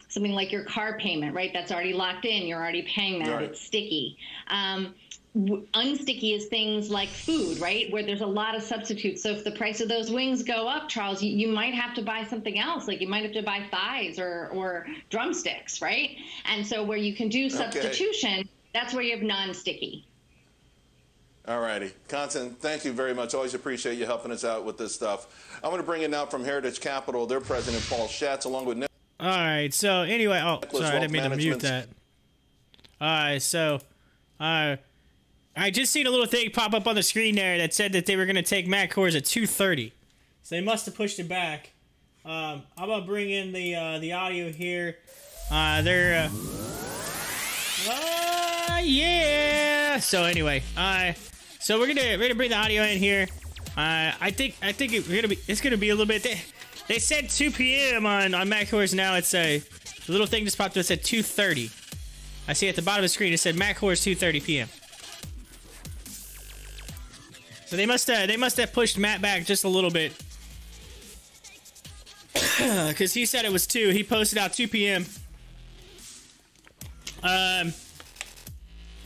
Something like your car payment, right? That's already locked in. You're already paying that. Right. It's sticky. Unsticky is things like food, right? Where there's a lot of substitutes. So if the price of those wings go up, Charles, you might have to buy something else. Like you might have to buy thighs or drumsticks, right? And so where you can do substitution, that's where you have non-sticky. All righty. Constance, thank you very much. Always appreciate you helping us out with this stuff. I'm going to bring in now from Heritage Capital, their president, Paul Schatz, along with Nick. All right. So anyway, sorry, I didn't mean to mute that. All right. So, I just seen a little thing pop up on the screen there that said that they were going to take Matt Kohrs at 2:30. So they must have pushed it back. I'm going to bring in the audio here. Yeah. So anyway, so we're gonna bring the audio in here. I think it's gonna be a little bit. They said 2 p.m. on Matt Kohrs. Now it's a little thing just popped up that said 2:30. I see at the bottom of the screen it said Matt Kohrs 2:30 p.m. So they must have pushed Matt back just a little bit, because he said it was 2. He posted out 2 p.m.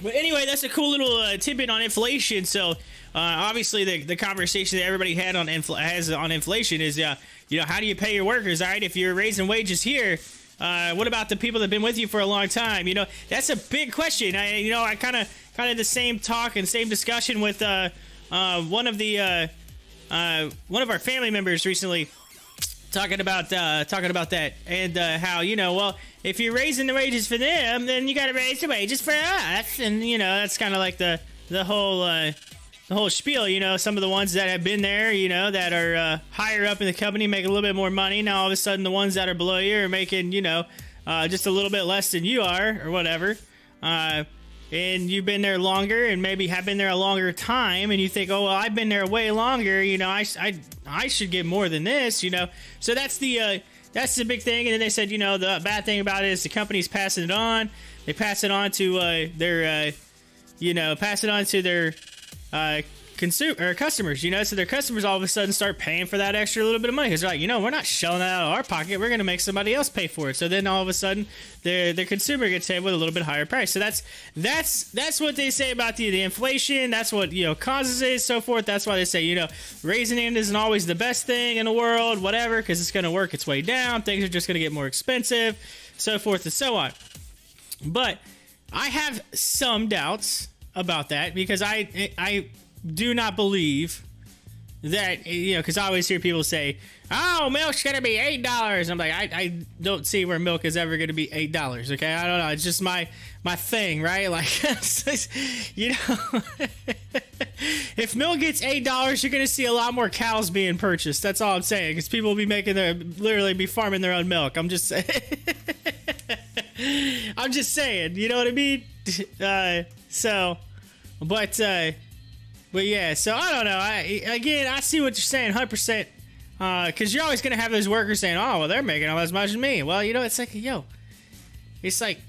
But anyway, that's a cool little tidbit on inflation. So obviously the conversation that everybody had on inflation is how do you pay your workers? All right, if you're raising wages here, what about the people that've been with you for a long time? That's a big question. I kind of the same talk and same discussion with one of our family members recently, talking about that, and how well, if you're raising the wages for them, then you got to raise the wages for us, and that's kind of like the whole spiel. Some of the ones that have been there, that are higher up in the company, make a little bit more money. Now all of a sudden the ones that are below you are making just a little bit less than you are, or whatever. And you've been there longer, and maybe have been there a longer time, and you think, oh well, I've been there way longer, I should get more than this, So that's the big thing. And then they said, the bad thing about it is the company's passing it on. They pass it on to their customers, so their customers all of a sudden start paying for that extra little bit of money, because they're like, we're not shelling that out of our pocket, we're going to make somebody else pay for it. So then all of a sudden the consumer gets hit with a little bit higher price. So that's what they say about the inflation. That's what causes it, so forth. That's why they say raising it isn't always the best thing in the world, whatever, because it's going to work its way down, things are just going to get more expensive, so forth and so on. But I have some doubts about that, because I do not believe that, because I always hear people say, oh, milk's gonna be $8. I'm like, I don't see where milk is ever gonna be $8. Okay, I don't know, it's just my thing, right? Like, if milk gets $8, you're gonna see a lot more cows being purchased. That's all I'm saying, because people will be literally be farming their own milk. I'm just saying. I'm just saying, you know what I mean? But yeah, so I don't know. I see what you're saying 100%. Because you're always going to have those workers saying, oh, well, they're making all as much as me. Well, it's like, it's like,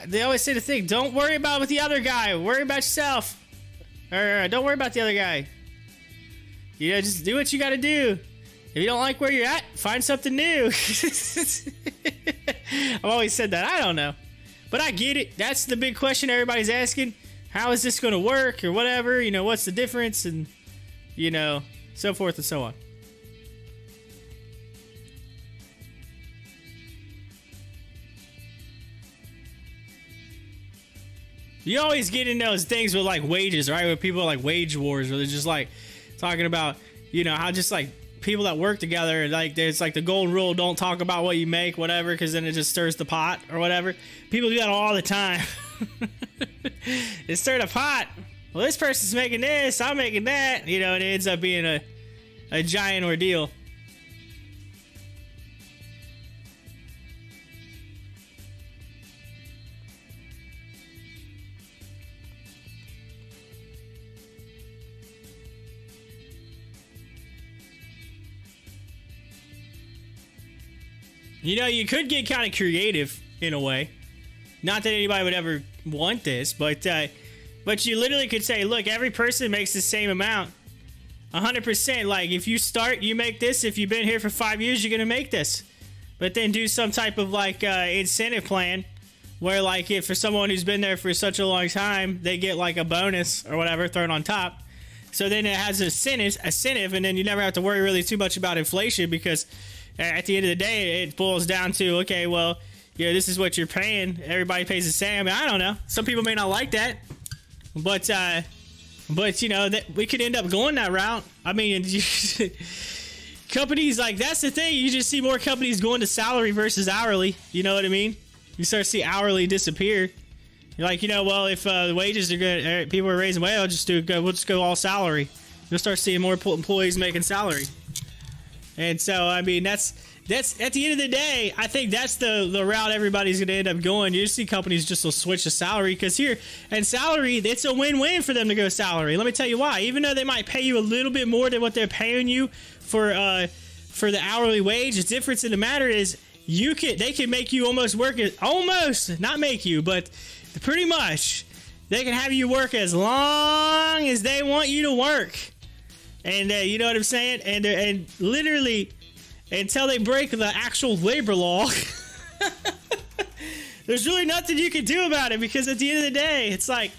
they always say the thing, don't worry about with the other guy, worry about yourself. Or don't worry about the other guy. Just do what you got to do. If you don't like where you're at, find something new. I've always said that. I don't know. But I get it. That's the big question everybody's asking. How is this going to work, or whatever? What's the difference, and so forth and so on. You always get in those things with like wages, right? With people like wage wars, where they're just like talking about, you know, how just like people that work together, like there's like the golden rule: don't talk about what you make, whatever, because then it just stirs the pot or whatever. People do that all the time. It stirred a pot. Well, this person's making this, I'm making that, you know, and it ends up being a giant ordeal. You know, you could get kind of creative in a way. Not that anybody would ever want this, but you literally could say, look, every person makes the same amount. 100%. Like, if you start, you make this. If you've been here for 5 years, you're going to make this. But then do some type of, like, incentive plan where, like, if for someone who's been there for such a long time, they get, like, a bonus or whatever thrown on top. So then it has an incentive, and then you never have to worry really too much about inflation, because at the end of the day, it boils down to, okay, well, you know, this is what you're paying. Everybody pays the same. I mean, I don't know. Some people may not like that. But you know, that we could end up going that route. I mean, companies, like, that's the thing. You just see more companies going to salary versus hourly. You know what I mean? You start to see hourly disappear. You're like, you know, well, if the wages are good, people are raising, well, we'll just go all salary. You'll start seeing more employees making salary. And so, I mean, that's at the end of the day, I think that's the route everybody's going to end up going. You just see companies just will switch to salary, because here, and salary, it's a win-win for them to go salary. Let me tell you why. Even though they might pay you a little bit more than what they're paying you for the hourly wage, the difference in the matter is they can make you not make you, but pretty much they can have you work as long as they want you to work. And you know what I'm saying? And literally, until they break the actual labor law, there's really nothing you can do about it, because at the end of the day, it's like,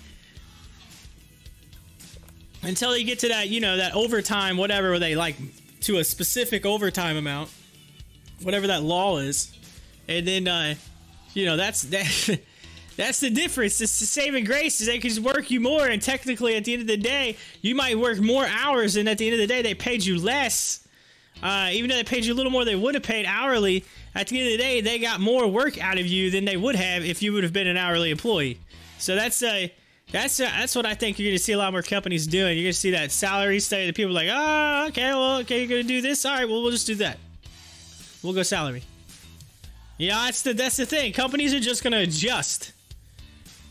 until you get to that, you know, that overtime, whatever, where they like to a specific overtime amount, whatever that law is, and then you know, that's the difference. It's the saving grace, is they can just work you more, and technically at the end of the day, you might work more hours, and at the end of the day, they paid you less. Even though they paid you a little more they would have paid hourly, at the end of the day, they got more work out of you than they would have if you would have been an hourly employee. So that's what I think you're going to see a lot more companies doing. You're going to see that salary stay. The people are like, oh, okay, well, okay, you're going to do this. All right, well, we'll just do that. We'll go salary. Yeah, that's the thing. Companies are just going to adjust.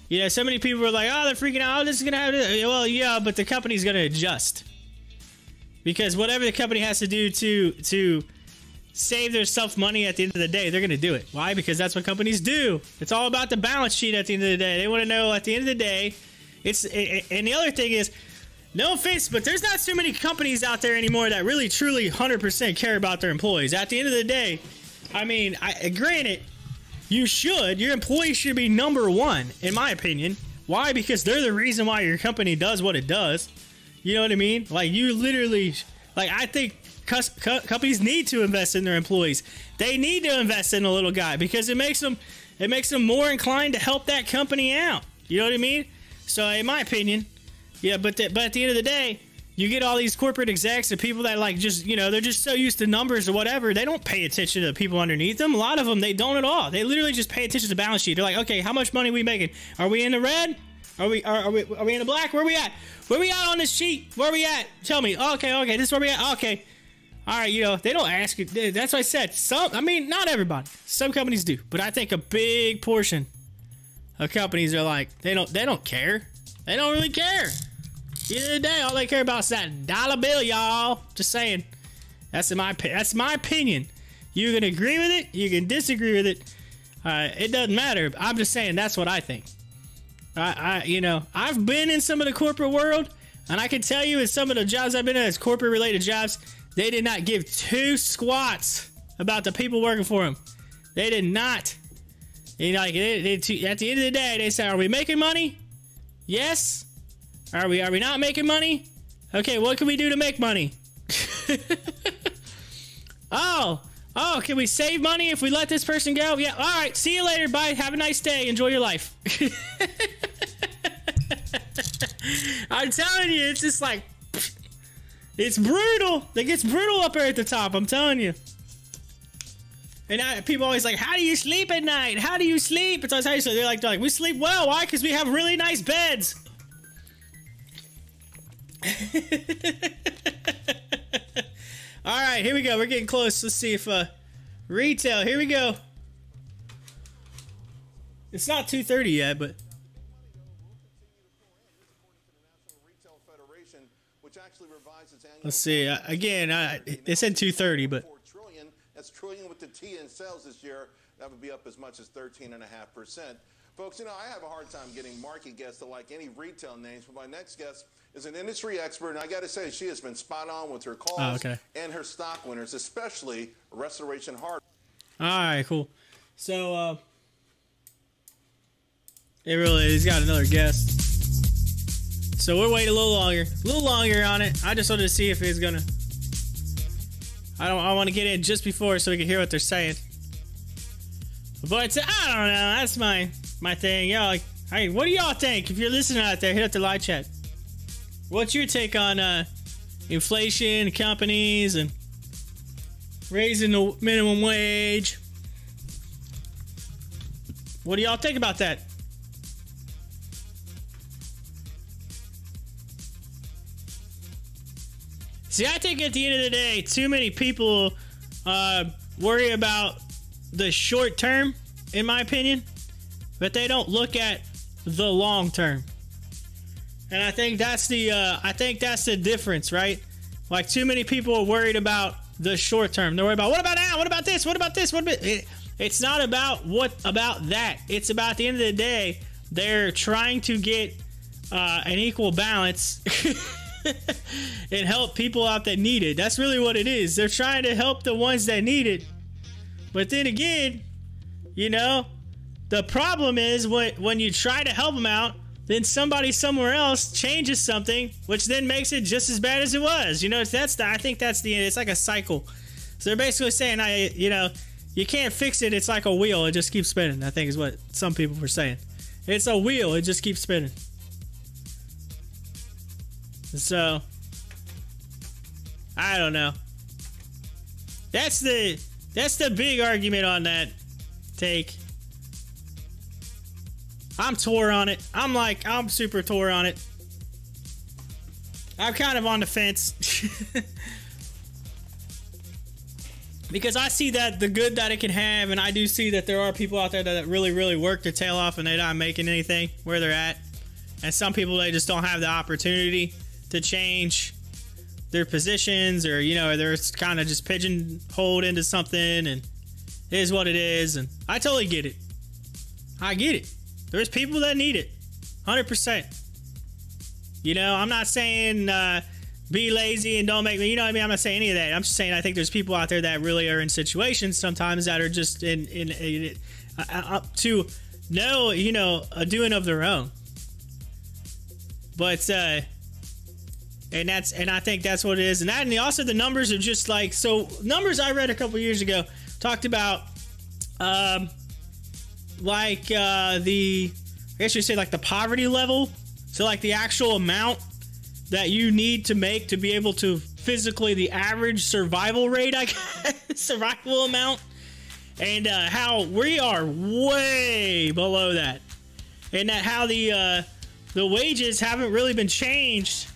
You know, so many people are like, oh, they're freaking out. Oh, this is going to happen. Well, yeah, but the company's going to adjust. Because whatever the company has to do to save theirself money at the end of the day, they're going to do it. Why? Because that's what companies do. It's all about the balance sheet at the end of the day. They want to know at the end of the day. And the other thing is, no offense, but there's not too many companies out there anymore that really, truly, 100% care about their employees. At the end of the day, I mean, granted, your employees should be number one, in my opinion. Why? Because they're the reason why your company does what it does. You know what I mean? Like, you literally, like, I think companies need to invest in their employees. They need to invest in a little guy, because it makes them more inclined to help that company out. You know what I mean? So, in my opinion, yeah. But at the end of the day, you get all these corporate execs and people that, like, just, you know, they're just so used to numbers or whatever. They don't pay attention to the people underneath them. A lot of them, they don't at all. They literally just pay attention to the balance sheet. They're like, okay, how much money are we making? Are we in the red? Are we in the black? Where are we at? Where are we at on this sheet? Where are we at? Tell me. Okay, this is where we at. Okay. All right, you know, they don't ask you. That's what I said. Not everybody. Some companies do, but I think a big portion of companies are like, they don't care. They don't really care. At the end of the day, all they care about is that dollar bill, y'all. Just saying. That's my opinion. You can agree with it. You can disagree with it. It doesn't matter. I'm just saying that's what I think. You know, I've been in some of the corporate world, and I can tell you in some of the jobs I've been in as corporate related jobs, they did not give two squats about the people working for them. They did not. You know, like, at the end of the day, they say, are we making money? Yes. Are we not making money? Okay, what can we do to make money? Oh, can we save money if we let this person go? Yeah, all right, see you later, bye, have a nice day, enjoy your life. I'm telling you, it's just like, it's brutal. It gets brutal up there at the top. I'm telling you. And people always like, how do you sleep at night? How do you sleep? It's always how you sleep. They're like, we sleep well. Why? Because we have really nice beds. All right, here we go. We're getting close. Let's see if retail. Here we go. It's not 2:30 yet, but let's see. Again, it said 2:30, but that's trillion with the T in sales this year. That would be up as much as 13.5%. Folks, you know, I have a hard time getting market guests to like any retail names, but my next guest is an industry expert, and I got to say, she has been spot on with her calls and her stock winners, especially Restoration Hardware. All right, cool. So, it really is. He's got another guest. So we're waiting a little longer on it. I just wanted to see if he's gonna. I want to get in just before so we can hear what they're saying. But I don't know. That's my thing. Y'all, like, hey, what do y'all think? If you're listening out there, hit up the live chat. What's your take on inflation, companies, and raising the minimum wage? What do y'all think about that? See, I think at the end of the day, too many people worry about the short term, in my opinion, but they don't look at the long term. And I think that's the difference, right? Like, too many people are worried about the short term. They're worried about, what about now? What about this? What about this? What about it? It's not about that. It's about, at the end of the day, they're trying to get an equal balance and help people out that need it. That's really what it is. They're trying to help the ones that need it. But then again, you know, the problem is when you try to help them out, then somebody somewhere else changes something, which then makes it just as bad as it was. You know, I think that's the end. It's like a cycle. So they're basically saying, you know, you can't fix it. It's like a wheel. It just keeps spinning, I think is what some people were saying. It's a wheel. It just keeps spinning. So, I don't know. That's the big argument on that take. I'm tore on it. I'm super tore on it. I'm kind of on the fence. Because I see that the good that it can have, and I do see that there are people out there that really, really work their tail off and they're not making anything where they're at. And some people, they just don't have the opportunity to change their positions, or, you know, they're kind of just pigeonholed into something, and it is what it is. And I totally get it. I get it. There's people that need it. 100%. You know, I'm not saying be lazy and don't make me, you know what I mean? I'm not saying any of that. I'm just saying I think there's people out there that really are in situations sometimes that are just up to no, you know, a doing of their own. But and I think that's what it is. And that, and also the numbers are just like, so numbers I read a couple years ago talked about like I guess you'd say like the poverty level. So like the actual amount that you need to make to be able to physically, the average survival rate, I guess, survival amount, and how we are way below that, and that how the wages haven't really been changed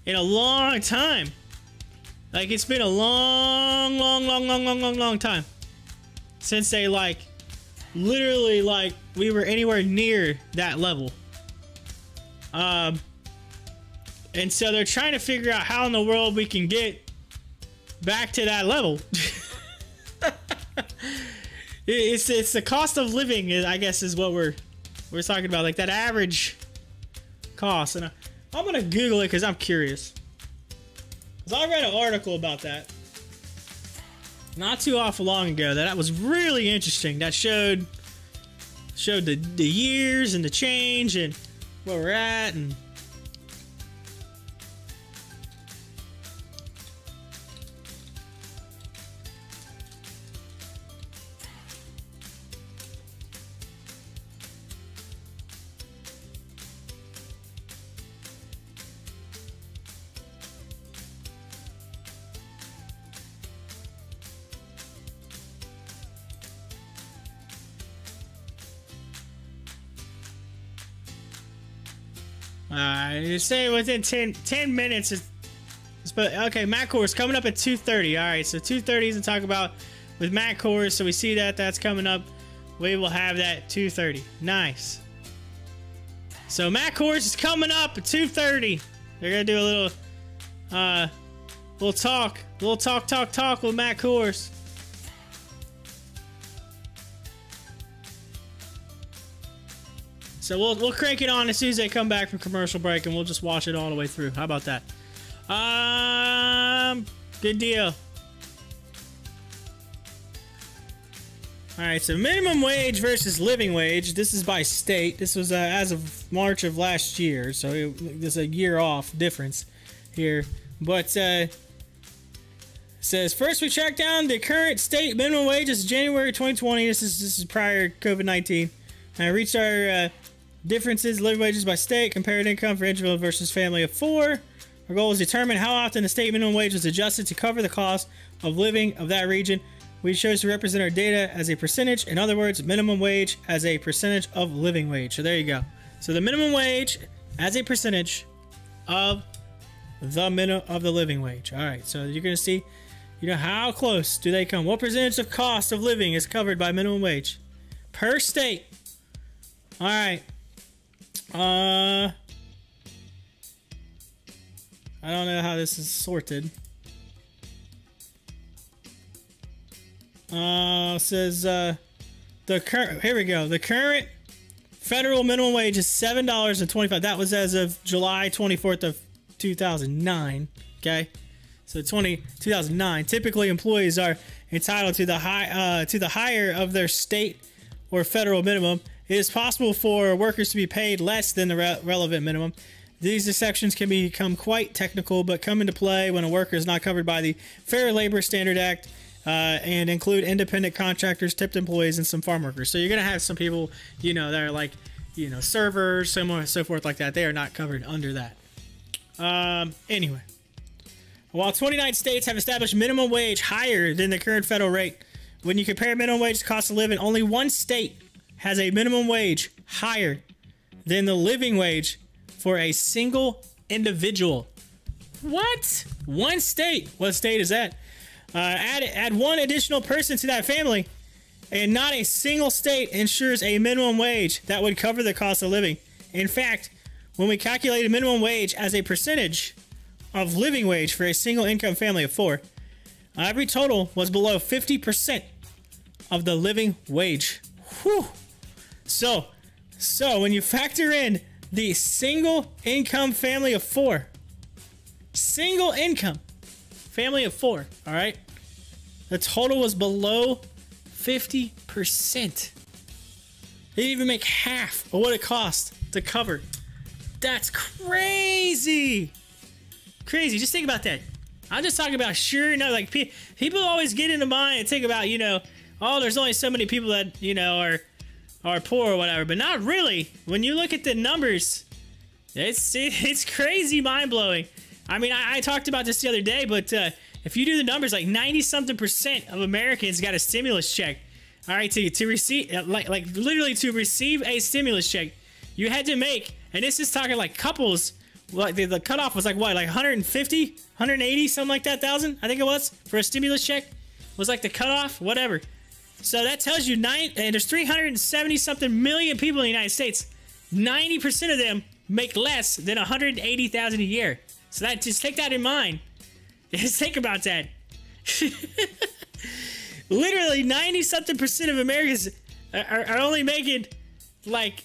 in a long time. Like, it's been a long time since they, like, literally, like, we were anywhere near that level. And so they're trying to figure out how in the world we can get back to that level. It's the cost of living, I guess, is what we're talking about, like that average cost. And I'm gonna Google it because I'm curious. Because I read an article about that not too awful long ago that was really interesting. That showed the years and the change and where we're at. And You say within 10 minutes. Okay, Matt Kors coming up at 2:30. All right, so 2:30 is to talk about with Matt Kors. So we see that that's coming up. We will have that 2:30. Nice. So Matt Kors is coming up at 2:30. They're gonna do a little talk with Matt Kors. So we'll crank it on as soon as they come back from commercial break, and we'll just watch it all the way through. How about that? Good deal. All right, so minimum wage versus living wage. This is by state. This was as of March of last year, so there's a year off difference here. But says first we track down the current state minimum wage. This is January 2020. This is prior COVID-19. I reached our differences living wages by state, compared income for individual versus family of 4. Our goal is to determine how often the state minimum wage was adjusted to cover the cost of living of that region. We chose to represent our data as a percentage. In other words, minimum wage as a percentage of living wage. So there you go. So the minimum wage as a percentage of the living wage. All right. So you're going to see, how close do they come? What percentage of cost of living is covered by minimum wage per state? All right. I don't know how this is sorted. Says here we go. The current federal minimum wage is $7.25. That was as of July 24th of 2009. Okay, so 2009. Typically, employees are entitled to the higher of their state or federal minimum. It is possible for workers to be paid less than the relevant minimum. These exceptions can become quite technical, but come into play when a worker is not covered by the Fair Labor Standard Act, and include independent contractors, tipped employees, and some farm workers. So you're going to have some people, that are like, servers, so on and so forth like that. They are not covered under that. Anyway, while 29 states have established minimum wage higher than the current federal rate, when you compare minimum wage to cost of living, only one state has a minimum wage higher than the living wage for a single individual. What? One state. What state is that? Add one additional person to that family, and not a single state ensures a minimum wage that would cover the cost of living. In fact, when we calculated minimum wage as a percentage of living wage for a single income family of 4, every total was below 50% of the living wage. Whew. So when you factor in the single income family of 4, single income family of 4, all right, the total was below 50%. They didn't even make half of what it cost to cover. That's crazy. Crazy. Just think about that. I'm just talking about like people always get into mind and think about, oh, there's only so many people that, are poor or whatever, but not really. When you look at the numbers, it's crazy, mind-blowing. I mean, I talked about this the other day, but if you do the numbers, like 90-something% of Americans got a stimulus check. All right, to receive, like literally to receive a stimulus check, you had to make, and this is talking like couples, like the cutoff was like what, like 150, 180, something like that thousand, I think it was, for a stimulus check, was like the cutoff, whatever. So that tells you and there's 370-something million people in the United States. 90% of them make less than 180,000 a year. So just take that in mind. Just think about that. Literally 90-something% of Americans are only making like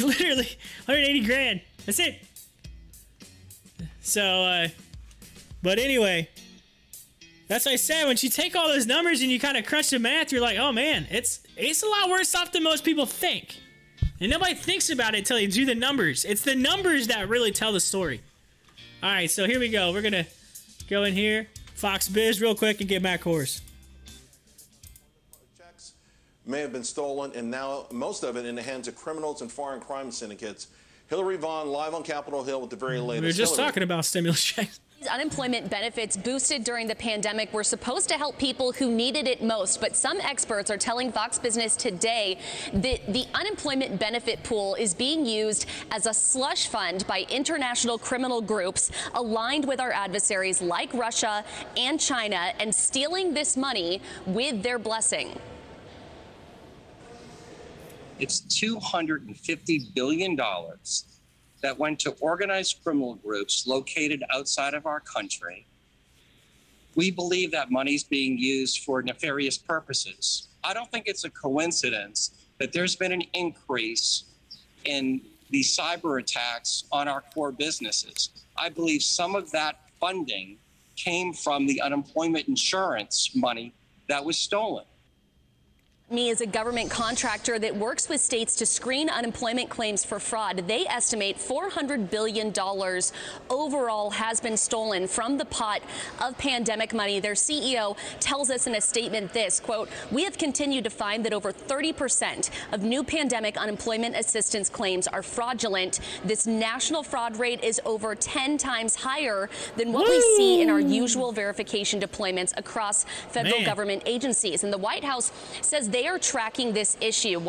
literally 180 grand. That's it. So, but anyway, that's what I said. When you take all those numbers and you kind of crunch the math, you're like, oh man, it's a lot worse off than most people think. And nobody thinks about it until you do the numbers. It's the numbers that really tell the story. All right, so here we go. We're going to go in here, Fox Biz real quick, and get Matt Kors. Checks may have been stolen, and now most of it in the hands of criminals and foreign crime syndicates. Hillary Vaughn live on Capitol Hill with the very latest. We were just talking about stimulus checks. Unemployment benefits boosted during the pandemic were supposed to help people who needed it most, but some experts are telling Fox Business today that the unemployment benefit pool is being used as a slush fund by international criminal groups aligned with our adversaries like Russia and China, and stealing this money with their blessing. It's $250 billion that went to organized criminal groups located outside of our country. We believe that money's being used for nefarious purposes. I don't think it's a coincidence that there's been an increase in the cyber attacks on our core businesses. I believe some of that funding came from the unemployment insurance money that was stolen. Me is a government contractor that works with states to screen unemployment claims for fraud. They estimate $400 billion overall has been stolen from the pot of pandemic money. Their CEO tells us in a statement this, quote, "We have continued to find that over 30% of new pandemic unemployment assistance claims are fraudulent. This national fraud rate is over 10 times higher than what we see in our usual verification deployments across federal government agencies." And the White House says they are tracking this issue.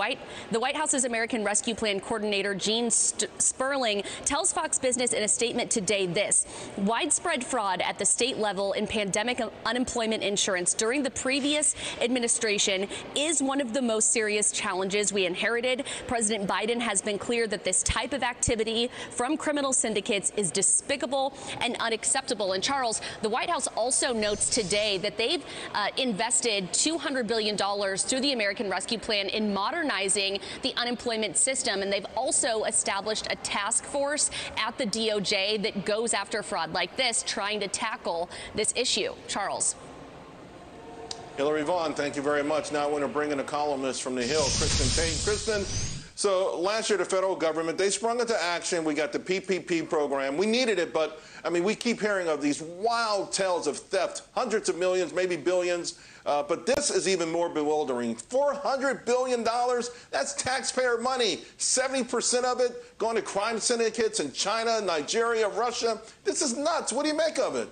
The White House's American Rescue Plan coordinator, Gene Sperling, tells Fox Business in a statement today this: "Widespread fraud at the state level in pandemic unemployment insurance during the previous administration is one of the most serious challenges we inherited. President Biden has been clear that this type of activity from criminal syndicates is despicable and unacceptable." And Charles, the White House also notes today that they've invested $200 billion through the American Rescue Plan in modernizing the unemployment system. And they've also established a task force at the DOJ that goes after fraud like this, trying to tackle this issue. Charles. Hillary Vaughn, thank you very much. Now I want to bring in a columnist from the Hill, Kristen Payne. Kristen, so last year the federal government, they sprung into action. We got the PPP program. We needed it, but I mean, we keep hearing of these wild tales of theft, hundreds of millions, maybe billions. But this is even more bewildering. $400 billion, that's taxpayer money. 70% of it going to crime syndicates in China, Nigeria, Russia. This is nuts. What do you make of it?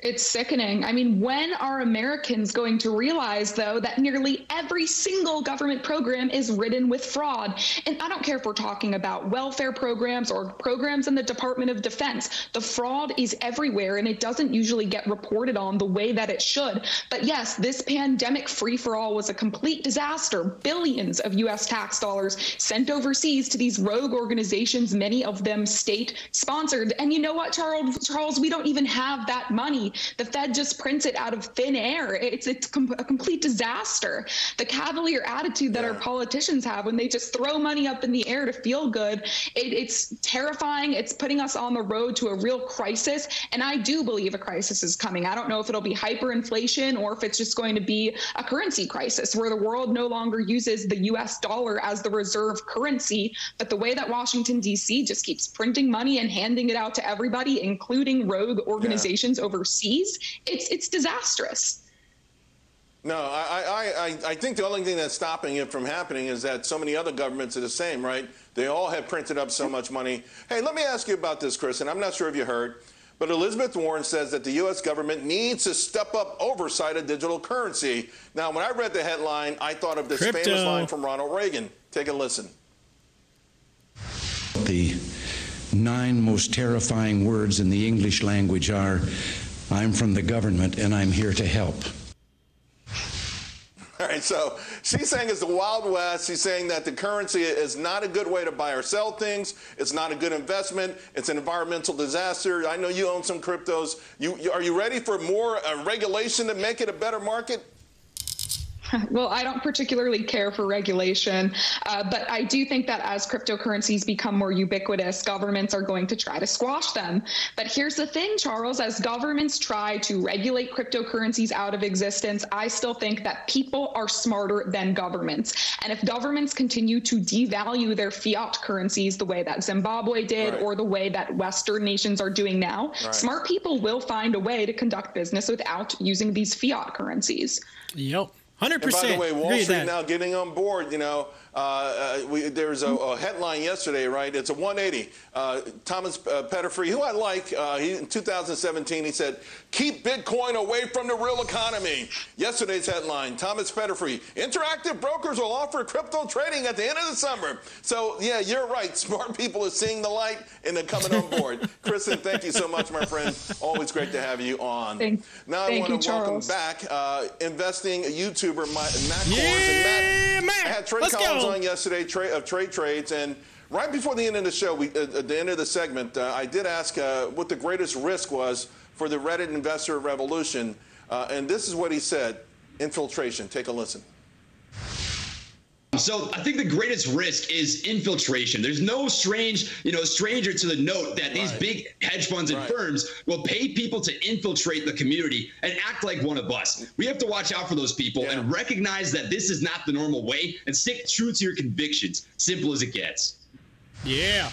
It's sickening. I mean, when are Americans going to realize, though, that nearly every single government program is ridden with fraud? And I don't care if we're talking about welfare programs or programs in the Department of Defense. The fraud is everywhere, and it doesn't usually get reported on the way that it should. But yes, this pandemic free-for-all was a complete disaster. Billions of U.S. tax dollars sent overseas to these rogue organizations, many of them state-sponsored. And you know what, Charles? We don't even have that money. The Fed just prints it out of thin air. It's a complete disaster. The cavalier attitude that our politicians have when they just throw money up in the air to feel good, it's terrifying. It's putting us on the road to a real crisis. And I do believe a crisis is coming. I don't know if it'll be hyperinflation or if it's just going to be a currency crisis where the world no longer uses the U.S. dollar as the reserve currency. But the way that Washington, D.C. just keeps printing money and handing it out to everybody, including rogue organizations overseas, it's disastrous. No, I think the only thing that's stopping it from happening is that so many other governments are the same, right? They all have printed up so much money. Hey, let me ask you about this, Chris, and I'm not sure if you heard, but Elizabeth Warren says that the U.S. government needs to step up oversight of digital currency. Now, when I read the headline, I thought of this famous line from Ronald Reagan. Take a listen. The 9 most terrifying words in the English language are, "I'm from the government and I'm here to help." All right, so she's saying it's the Wild West. She's saying that the currency is not a good way to buy or sell things. It's not a good investment. It's an environmental disaster. I know you own some cryptos. Are you ready for more regulation to make it a better market? Well, I don't particularly care for regulation, but I do think that as cryptocurrencies become more ubiquitous, governments are going to try to squash them. But here's the thing, Charles, as governments try to regulate cryptocurrencies out of existence, I still think that people are smarter than governments. And if governments continue to devalue their fiat currencies the way that Zimbabwe did or the way that Western nations are doing now, smart people will find a way to conduct business without using these fiat currencies. Yep. 100%. And by the way, Wall Street now getting on board, you know, There's a headline yesterday, right? It's a 180. Thomas Pettifree, who I like, in 2017, he said, "Keep Bitcoin away from the real economy." Yesterday's headline, Thomas Pettifree, "Interactive brokers will offer crypto trading at the end of the summer." So, yeah, you're right. Smart people are seeing the light and they're coming on board. Kristen, thank you so much, my friend. Always great to have you on. Now I want to welcome back investing YouTuber Matt Kors. And Matt, I had Trey Collins on yesterday of Trade Trades, and right before the end of the show, at the end of the segment, I did ask what the greatest risk was for the Reddit investor revolution, and this is what he said: infiltration. Take a listen. So I think the greatest risk is infiltration. There's no stranger to the note that these big hedge funds and firms will pay people to infiltrate the community and act like one of us. We have to watch out for those people and recognize that this is not the normal way and stick true to your convictions. Simple as it gets. Yeah.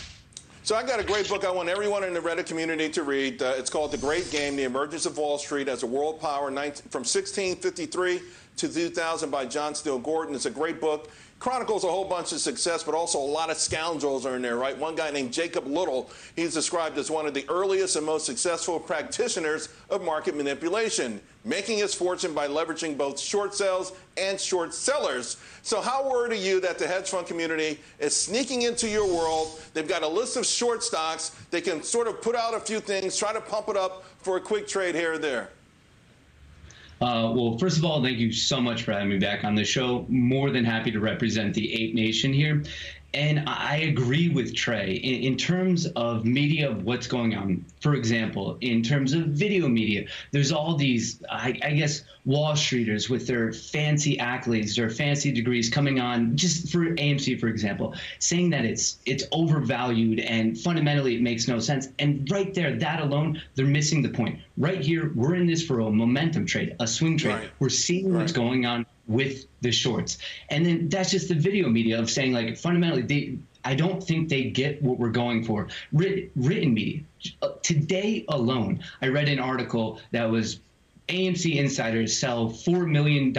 So I got a great book I want everyone in the Reddit community to read. It's called The Great Game, The Emergence of Wall Street as a World Power from 1653 to 2000 by John Steele Gordon. It's a great book. Chronicles a whole bunch of success, but also a lot of scoundrels are in there, right? One guy named Jacob Little, he's described as one of the earliest and most successful practitioners of market manipulation, making his fortune by leveraging both short sales and short sellers. So how worried are you that the hedge fund community is sneaking into your world? They've got a list of short stocks. They can sort of put out a few things, try to pump it up for a quick trade here or there. Well, first of all, thank you so much for having me back on the show. More than happy to represent the Ape Nation here. And I agree with Trey in terms of media, of what's going on. For example, in terms of video media, there's all these, I guess, Wall Streeters with their fancy accolades, their fancy degrees coming on, just for AMC, for example, saying that it's overvalued and fundamentally it makes no sense. And right there, that alone, they're missing the point. Right here, we're in this for a momentum trade, a swing trade. Right. We're seeing what's going on with the shorts. And then that's just the video media of saying, like, fundamentally, I don't think they get what we're going for. Written media. Today alone, I read an article that was AMC insiders sell $4 million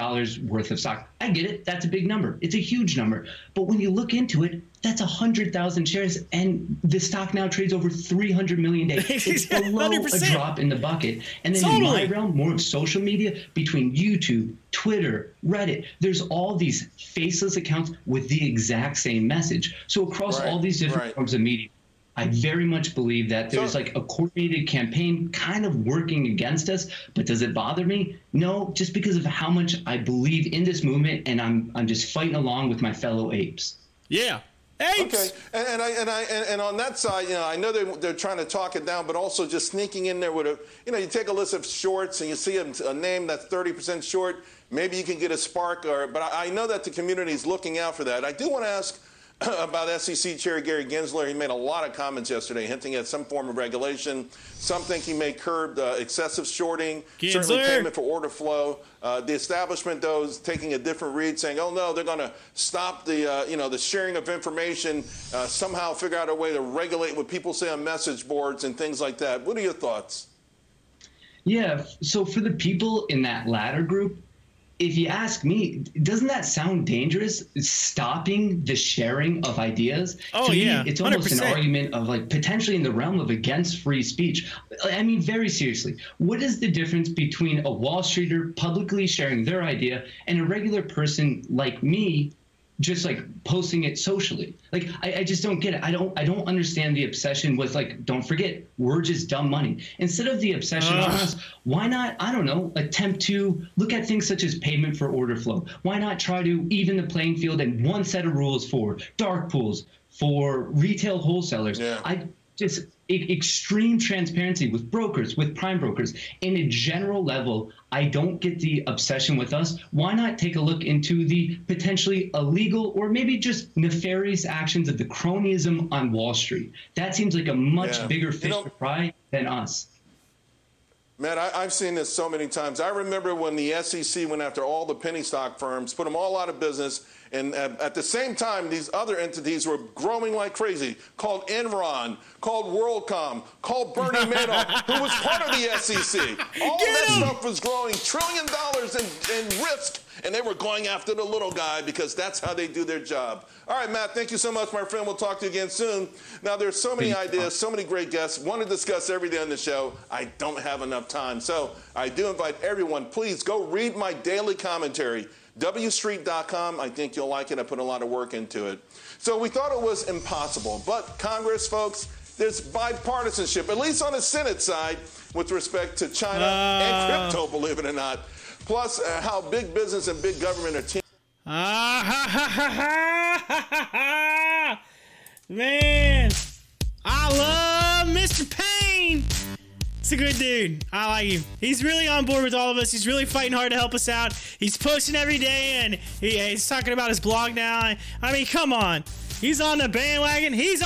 worth of stock. I get it. That's a big number. It's a huge number. But when you look into it, that's 100,000 shares, and the stock now trades over 300 million days. It's below 100%. A drop in the bucket. And then in my realm, more of social media, between YouTube, Twitter, Reddit, there's all these faceless accounts with the exact same message. So across all these different forms of media, I very much believe that there's like a coordinated campaign kind of working against us. But does it bother me? No, just because of how much I believe in this movement, and I'm just fighting along with my fellow apes. Yeah. Apes. Okay, and on that side, I know they're trying to talk it down, but also just sneaking in there with a, you take a list of shorts and you see a name that's 30% short, maybe you can get a spark. But I know that the community is looking out for that. I do want to ask about SEC Chair Gary Gensler. He made a lot of comments yesterday hinting at some form of regulation. Some think he may curb excessive shorting, certainly payment for order flow. The establishment, though, is taking a different read, saying, oh, no, they're going to stop the, the sharing of information, somehow figure out a way to regulate what people say on message boards and things like that. What are your thoughts? Yeah, so for the people in that latter group, if you ask me, doesn't that sound dangerous? Stopping the sharing of ideas? Oh, to me, yeah, it's almost 100%. an argument of, like, potentially in the realm of against free speech. I mean, very seriously, what is the difference between a Wall Streeter publicly sharing their idea and a regular person like me just, like, posting it socially? Like, I just don't get it. I don't understand the obsession with, like, don't forget, we're just dumb money. Instead of the obsession on us, why not, I don't know, attempt to look at things such as payment for order flow? Why not try to even the playing field and one set of rules for dark pools, for retail wholesalers? Yeah. Extreme transparency with brokers, with prime brokers. In a general level, I don't get the obsession with us. Why not take a look into the potentially illegal or maybe just nefarious actions of the cronyism on Wall Street? That seems like a much bigger fish to fry than us. Matt, I've seen this so many times. I remember when the SEC went after all the penny stock firms, put them all out of business, And at the same time, these other entities were growing like crazy, called Enron, called WorldCom, called Bernie Madoff, who was part of the SEC. All that stuff was growing $1 trillion in risk, and they were going after the little guy because that's how they do their job. All right, Matt, thank you so much, my friend. We'll talk to you again soon. Now, there's so many ideas, so many great guests. Want to discuss everything on the show. I don't have enough time. So I do invite everyone, please go read my daily commentary. WStreet.com. I think you'll like it. I put a lot of work into it. So we thought it was impossible. But Congress, folks, there's bipartisanship, at least on the Senate side, with respect to China and crypto, believe it or not. Plus, how big business and big government are teaming. Man, I love Mr. Payne. He's a good dude. I like him. He's really on board with all of us. He's really fighting hard to help us out. He's posting every day, and he's talking about his blog now. I mean, come on. He's on the bandwagon. He's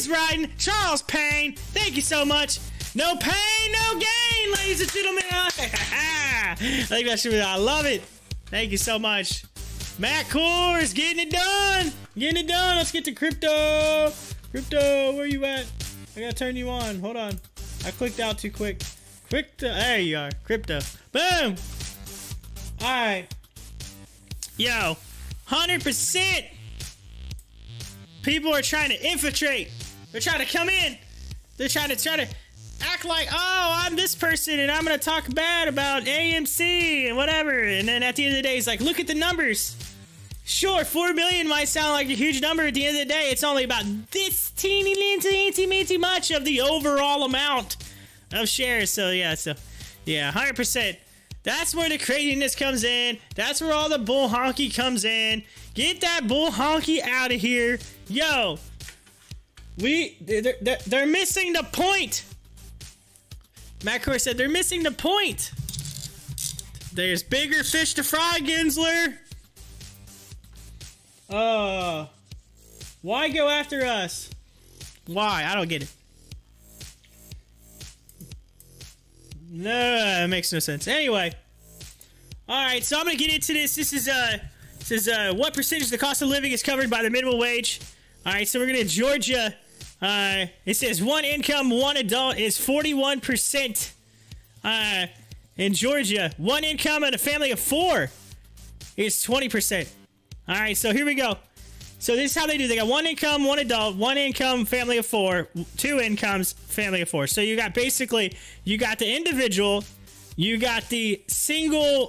riding. Charles Payne, thank you so much. No pain, no gain, ladies and gentlemen. I think that should be, I love it. Thank you so much. Matt Kors, getting it done. Getting it done. Let's get to crypto. Crypto, where you at? I gotta turn you on. Hold on. I clicked out too quick. There you are. Crypto. Boom. All right. Yo, 100%. People are trying to infiltrate. They're trying to come in. They're trying to act like, oh, I'm this person and I'm gonna talk bad about AMC and whatever. And then at the end of the day, it's like, look at the numbers. Sure, 4 million might sound like a huge number. At the end of the day, it's only about this teeny much of the overall amount of shares. So yeah, 100%. That's where the craziness comes in. That's where all the bull honky comes in. Get that bull honky out of here. Yo, they're missing the point. Matt Kors said they're missing the point. There's bigger fish to fry, Gensler. Why go after us? Why? I don't get it. No, that makes no sense. Anyway. Alright, so I'm gonna get into this. This is what percentage of the cost of living is covered by the minimum wage. Alright, so we're gonna Georgia. It says one income, one adult is 41%. In Georgia, one income and a family of 4 is 20%. All right, so here we go. So this is how they do. They got one income, one adult, one income, family of 4, 2 incomes, family of 4. So you got basically, you got the individual, you got the single,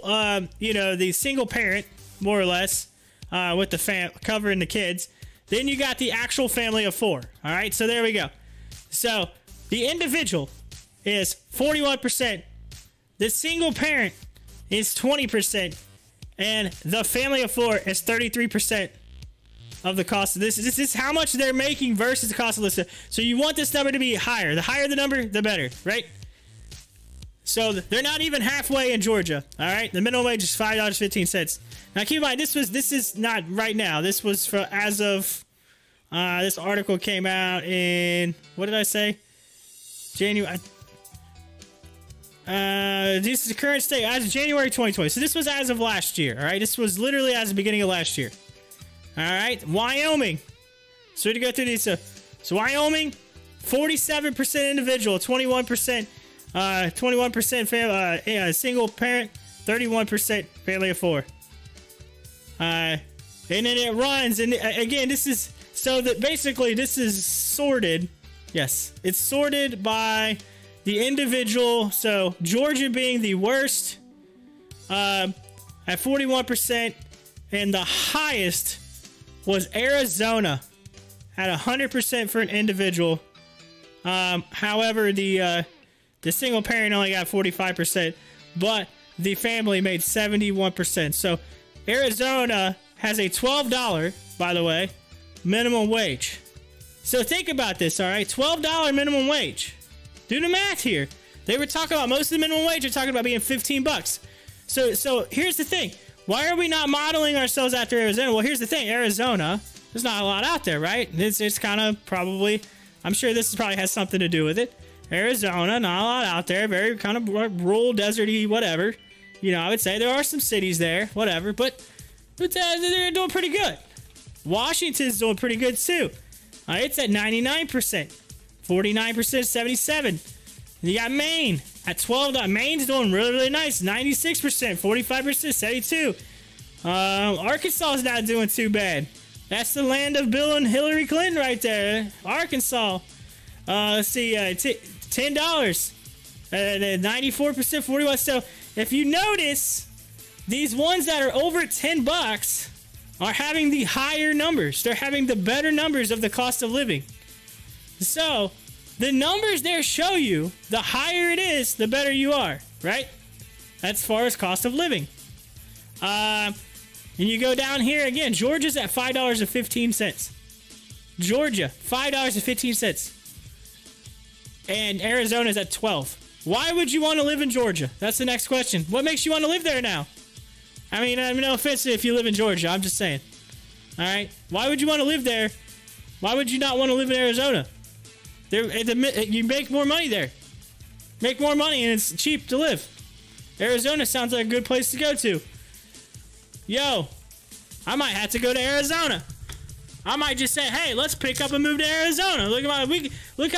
the single parent, more or less, with the covering the kids. Then you got the actual family of 4. All right, so there we go. So the individual is 41%. The single parent is 20%. And the family of 4 is 33% of the cost of this. This is how much they're making versus the cost of this. So you want this number to be higher. The higher the number, the better, right? So they're not even halfway in Georgia. All right, the minimum wage is $5.15. Now keep in mind, this is not right now. This was for as of this article came out in, what did I say? January. This is the current state as of January 2020. So this was as of last year. All right, this was literally as the beginning of last year. All right, Wyoming. So to go through these, so Wyoming, 47% individual, 21%, 21% single parent, 31% family of 4. And then it runs, and again, this is so that basically this is sorted. Yes, it's sorted by the individual. So Georgia being the worst at 41%, and the highest was Arizona at 100% for an individual. However, the single parent only got 45%, but the family made 71%. So Arizona has a $12, by the way, minimum wage. So think about this, all right? $12 minimum wage. Do the math here. They were talking about most of the minimum wage. They're talking about being $15. So here's the thing. Why are we not modeling ourselves after Arizona? Well, here's the thing. Arizona, there's not a lot out there, right? It's kind of probably, I'm sure this probably has something to do with it. Arizona, not a lot out there. Very kind of rural, deserty, whatever. You know, I would say there are some cities there, whatever. But But they're doing pretty good. Washington's doing pretty good too. It's at 99%, 49%, 77. You got Maine at 12. Maine's doing really, really nice, 96%, 45%, 72. Arkansas is not doing too bad. That's the land of Bill and Hillary Clinton right there. Arkansas. Let's see, $10, 94%, 41. So if you notice, these ones that are over $10 are having the higher numbers. They're having the better numbers of the cost of living. So the numbers there show you the higher it is, the better you are, right? That's as far as cost of living. And you go down here again. Georgia's at $5.15. Georgia, $5.15. And Arizona's at 12. Why would you want to live in Georgia? That's the next question. What makes you want to live there now? I mean, no offense if you live in Georgia. I'm just saying. All right? Why would you want to live there? Why would you not want to live in Arizona? You make more money there. Make more money and it's cheap to live. Arizona sounds like a good place to go to. Yo, I might have to go to Arizona. I might just say, hey, let's pick up and move to Arizona. Look how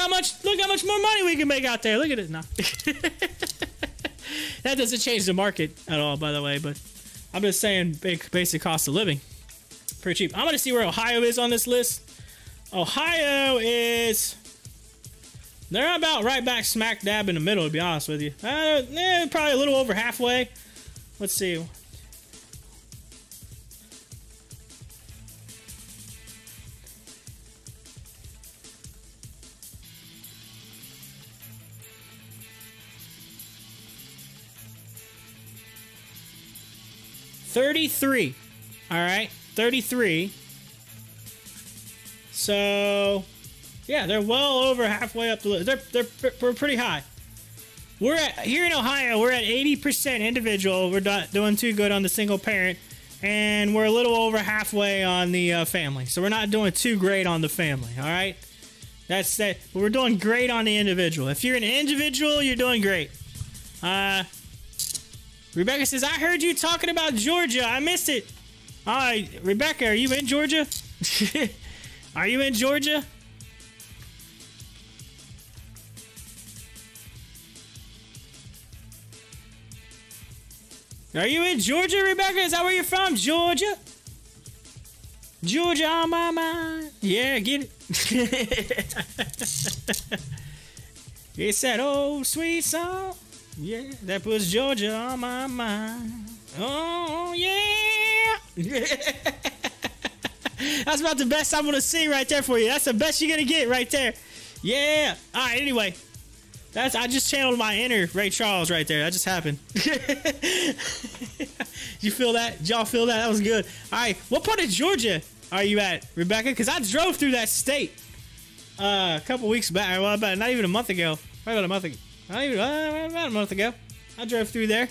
much more money we can make out there. Look at it now. That doesn't change the market at all, by the way, but I'm just saying basic cost of living. Pretty cheap. I'm going to see where Ohio is on this list. Ohio is... They're about right back smack dab in the middle, to be honest with you. Probably a little over halfway. Let's see. $33. All right, 33. So, yeah, they're well over halfway up the list. We're pretty high. We're at here in Ohio. We're at 80% individual. We're not doing too good on the single parent, and we're a little over halfway on the family. So we're not doing too great on the family. All right, that's that. But we're doing great on the individual. If you're an individual, you're doing great. Rebecca says, I heard you talking about Georgia. I missed it. All right, Rebecca, are you in Georgia? Are you in Georgia? Are you in Georgia, Rebecca? Is that where you're from? Georgia? Georgia on my mind. Yeah, get it. It's that old sweet song. Yeah, that puts Georgia on my mind. Oh, yeah. That's about the best I'm going to sing right there for you. That's the best you're going to get right there. Yeah. All right, anyway. I just channeled my inner Ray Charles right there. That just happened. You feel that? Did y'all feel that? That was good. All right, what part of Georgia are you at, Rebecca? Because I drove through that state a couple weeks back. Well, about not even a month ago. Probably about a month ago. About a month ago. I drove through there.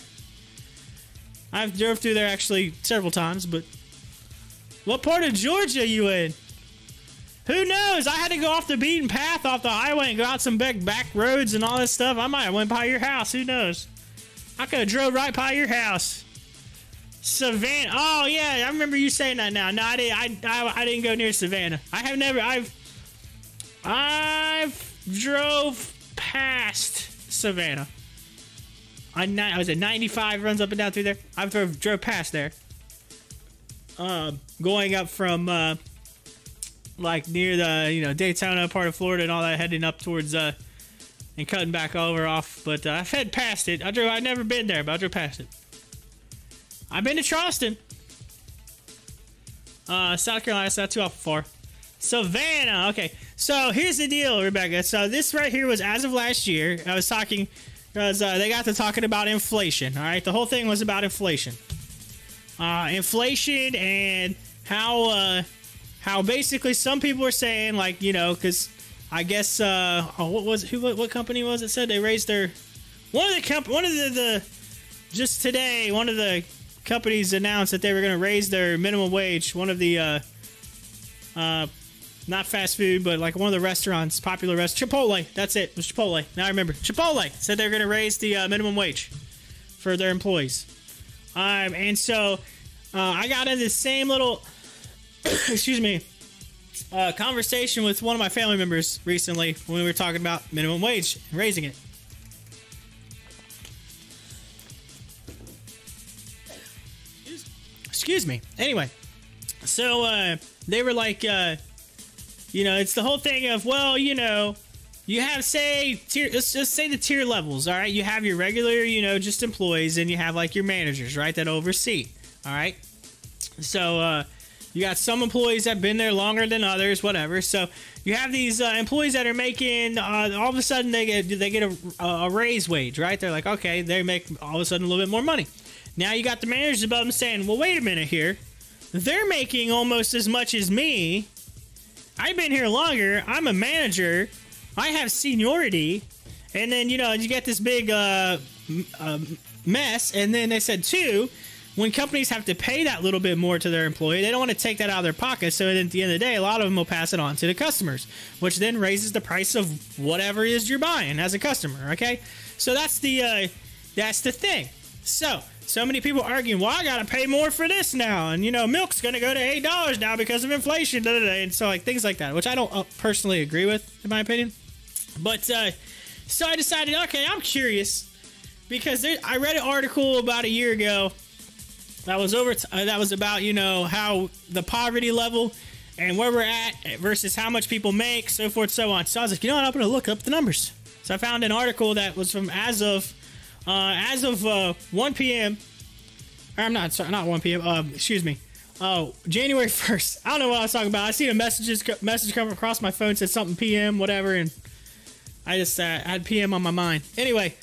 I've drove through there actually several times, but what part of Georgia are you in? Who knows? I had to go off the beaten path, off the highway, and go out some back roads and all this stuff. I might have went by your house. Who knows? I could have drove right by your house. Savannah. Oh yeah, I remember you saying that now. No, I didn't go near Savannah. I've drove past Savannah. I was at 95, runs up and down through there. I drove past there. Going up from like near the Daytona part of Florida and all that, heading up towards and cutting back over off. But I've head past it. I've never been there, but I drove past it. I've been to Charleston, South Carolina. It's not too far. Savannah. Okay, so here's the deal, Rebecca. So this right here was as of last year. I was talking because they got to talking about inflation. All right, the whole thing was about inflation. Inflation and how basically some people were saying, like, because I guess what company was it said they raised their one of the just today one of the companies announced that they were going to raise their minimum wage. One of the not fast food, but like one of the restaurants, popular restaurant, Chipotle. That's it. It was Chipotle. Now I remember. Chipotle said they were going to raise the minimum wage for their employees. And so I got in this same little, excuse me, conversation with one of my family members recently when we were talking about minimum wage and raising it. Excuse me. Anyway, so they were like, you know, it's the whole thing of, well, you know, you have, say, let's just say the tier levels, all right? You have your regular, you know, just employees, and you have, like, your managers, right, that oversee, all right? So, you got some employees that have been there longer than others, whatever. So, you have these employees that are making, all of a sudden, they get a raise wage, right? They're like, okay, they make all of a sudden a little bit more money. Now, you got the managers above them saying, well, wait a minute here. They're making almost as much as me. I've been here longer. I'm a manager. I have seniority. And then, you know, you get this big mess. And then they said, too, when companies have to pay that little bit more to their employee, they don't want to take that out of their pocket. So at the end of the day, a lot of them will pass it on to the customers, which then raises the price of whatever it is you're buying as a customer, okay? So that's the thing. So many people arguing, well, I gotta pay more for this now, and you know, milk's gonna go to $8 now because of inflation, and so like things like that, which I don't personally agree with, in my opinion. But so I decided, okay, I'm curious because I read an article about a year ago that was about, you know, how the poverty level and where we're at versus how much people make, so forth, so on. So I was like, you know what, I'm gonna look up the numbers. So I found an article that was from as of 1 p.m. I'm not 1 p.m. Excuse me. Oh, January 1st. I don't know what I was talking about. I seen a message come across my phone, said something p.m. whatever, and I just had p.m. on my mind. Anyway,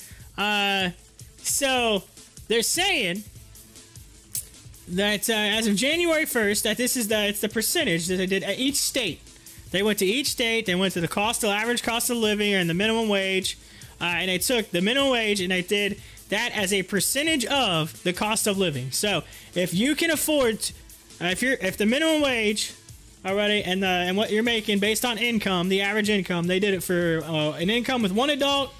so they're saying that as of January 1st, that it's the percentage that they did at each state. They went to each state. They went to the average cost of living and the minimum wage. And they took the minimum wage and they did that as a percentage of the cost of living. So if you can afford, if the minimum wage already and what you're making based on income, the average income, they did it for an income with one adult,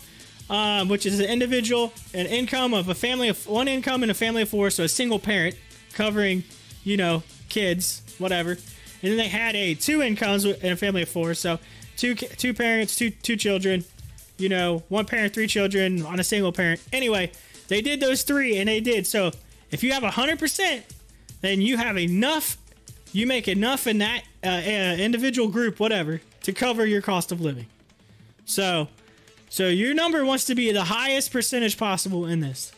which is an individual, an income of a family of one income and a family of four, so a single parent covering, you know, kids, whatever. And then they had two incomes and a family of four, so two parents, two children. You know, one parent, 3 children on a single parent. Anyway, they did those 3, and they did. So if you have 100%, then you have enough. You make enough in that individual group, whatever, to cover your cost of living. So your number wants to be the highest percentage possible in this.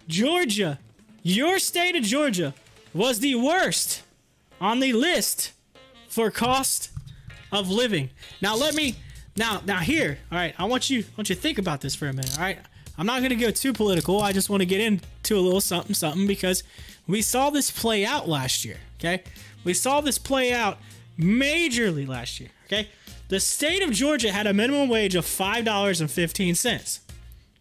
Georgia, your state of Georgia, was the worst on the list for cost of living. Now Now here, all right, I want you to think about this for a minute, all right? I'm not going to go too political. I just want to get into a little something because we saw this play out last year, okay? We saw this play out majorly last year, okay? The state of Georgia had a minimum wage of $5.15.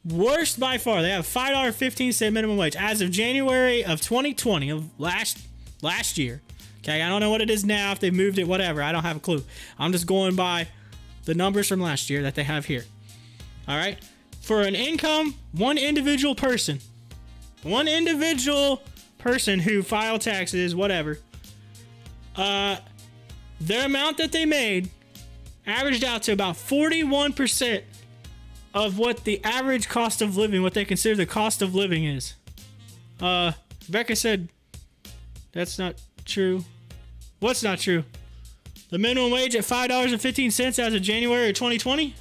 Worst by far. They have $5.15 minimum wage as of January of 2020 of last year. Okay, I don't know what it is now, if they've moved it, whatever. I don't have a clue. I'm just going by the numbers from last year that they have here. All right, for an income, one individual person who filed taxes, whatever, their amount that they made averaged out to about 41% of what the average cost of living, what they consider the cost of living is. Becca said that's not true. What's not true? The minimum wage at $5.15 as of January of 2020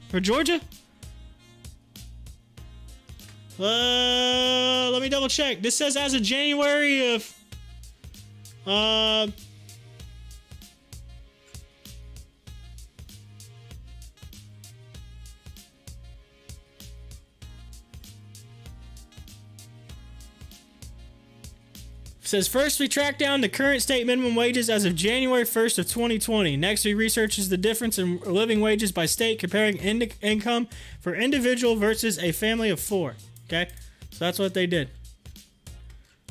for Georgia? Let me double check. This says as of January of says first we track down the current state minimum wages as of January 1st of 2020. Next we researches the difference in living wages by state, comparing income for individual versus a family of 4. Okay, so that's what they did.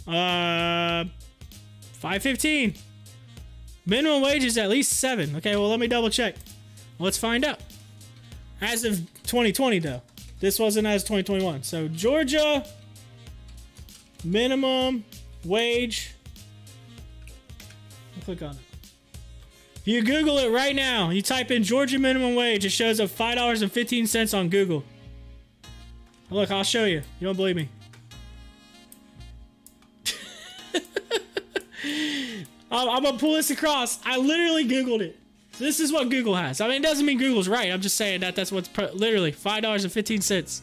$5.15. Minimum wage is at least 7. Okay, well let me double check. Let's find out. As of 2020 though. This wasn't as 2021. So Georgia minimum wage. I'll click on it. If you Google it right now, you type in Georgia minimum wage, it shows up $5.15 on Google. Look, I'll show you. You don't believe me. I'm gonna pull this across. I literally Googled it. So this is what Google has. I mean, it doesn't mean Google's right. I'm just saying that's what's literally $5.15.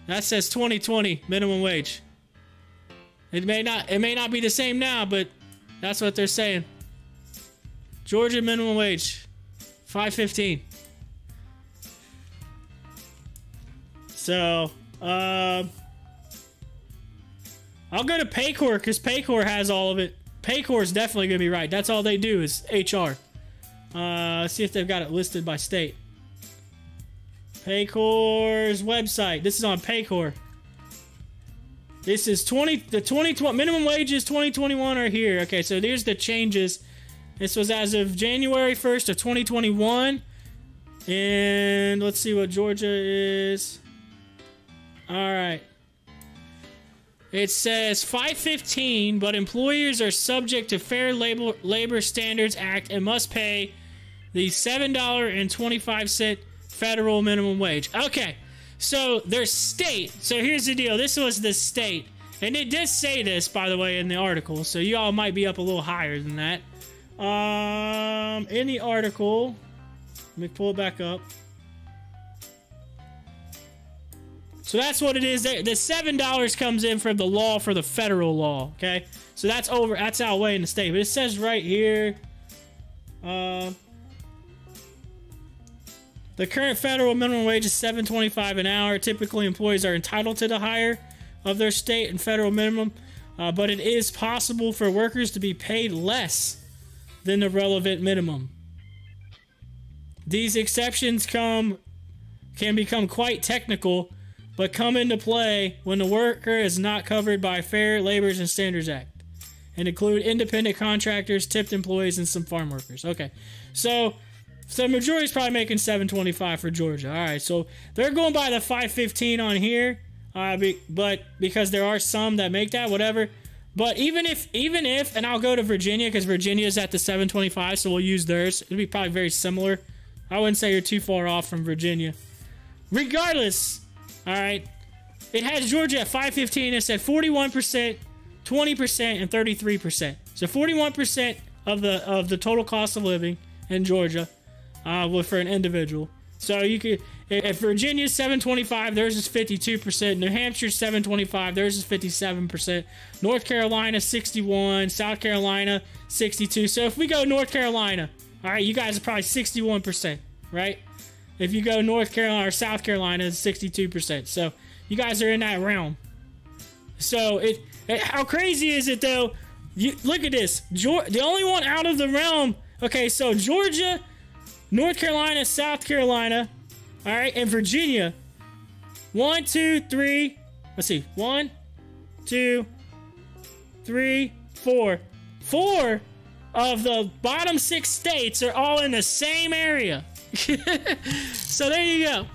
That says 2020 minimum wage. It may not be the same now, but that's what they're saying. Georgia minimum wage, $5.15. So, I'll go to Paycor because Paycor has all of it. Paycor is definitely going to be right. That's all they do is HR. Let's see if they've got it listed by state. Paycor's website. This is on Paycor. This is the 2020 minimum wages 2021 are here. Okay, so there's the changes. This was as of January 1st of 2021. And let's see what Georgia is. All right. It says $5.15, but employers are subject to Fair Labor Standards Act and must pay the $7.25 federal minimum wage. Okay, so there's state. So here's the deal. This was the state. And it did say this, by the way, in the article. So you all might be up a little higher than that. In the article, let me pull it back up. So that's what it is. The $7 comes in from the law for the federal law. Okay, so that's out way in the state. But it says right here, the current federal minimum wage is $7.25 an hour. Typically, employees are entitled to the higher of their state and federal minimum, but it is possible for workers to be paid less than the relevant minimum. These exceptions can become quite technical, but come into play when the worker is not covered by Fair Labor and Standards Act, and include independent contractors, tipped employees, and some farm workers. Okay, so the majority is probably making $7.25 for Georgia. All right, so they're going by the $5.15 on here, but because there are some that make that, whatever. But even if, and I'll go to Virginia because Virginia is at the $7.25, so we'll use theirs. It'll be probably very similar. I wouldn't say you're too far off from Virginia. Regardless. All right, it has Georgia at $5.15. It said 41%, 20%, and 33%. So 41% of the total cost of living in Georgia, for an individual. So you could, if Virginia's $7.25, theirs is 52%. New Hampshire's $7.25, theirs is 57%. North Carolina 61%, South Carolina 62%. So if we go North Carolina, all right, you guys are probably 61%, right? If you go North Carolina or South Carolina, it's 62%. So you guys are in that realm. So how crazy is it though? Look at this. The only one out of the realm. Okay, so Georgia, North Carolina, South Carolina, all right, and Virginia. 1, 2, 3. Let's see. 1, 2, 3, 4. 4 of the bottom 6 states are all in the same area. So there you go.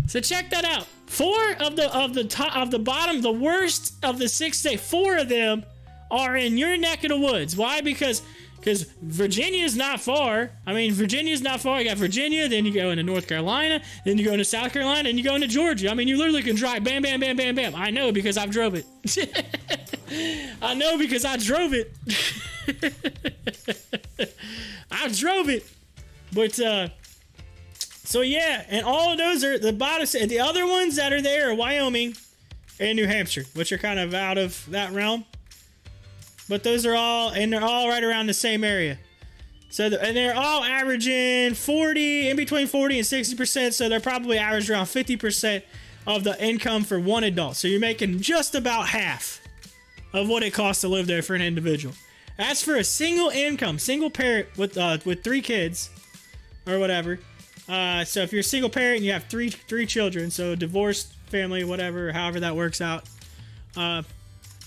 So check that out. 4 of the bottom, the worst of the 6 states, 4 of them are in your neck of the woods. Why? Because Virginia is not far. I mean, Virginia is not far. You got Virginia, then you go into North Carolina, then you go into South Carolina, and you go into Georgia. I mean, you literally can drive bam, bam, bam, bam, bam. I know because I've drove it. I know because I drove it. I drove it. But, so yeah, and all of those are the bottom. The other ones that are there are Wyoming and New Hampshire, which are kind of out of that realm. But those are all, and they're all right around the same area. So, and they're all averaging 40, in between 40 and 60%. So they're probably averaged around 50% of the income for one adult. So you're making just about half of what it costs to live there for an individual. As for a single income, single parent with 3 kids or whatever. So if you're a single parent and you have three children, so divorced family, whatever, however that works out.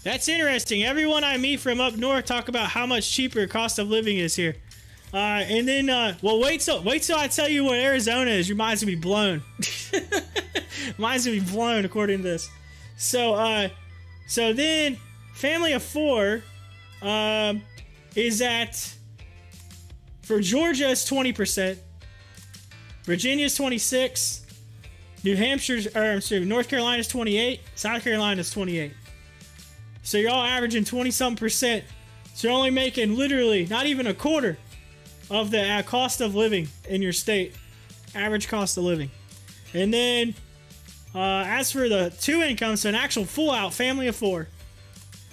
That's interesting. Everyone I meet from up north talk about how much cheaper cost of living is here. And then, well, wait till I tell you what Arizona is. Your mind's gonna be blown. Mind's gonna be blown according to this. So then family of 4 is at, for Georgia, it's 20%. Virginia's 26. New Hampshire's, North Carolina's 28. South Carolina's 28. So you're all averaging 20-something%. So you're only making literally not even a quarter of the cost of living in your state. Average cost of living. And then, as for the 2 incomes, so an actual full-out family of 4,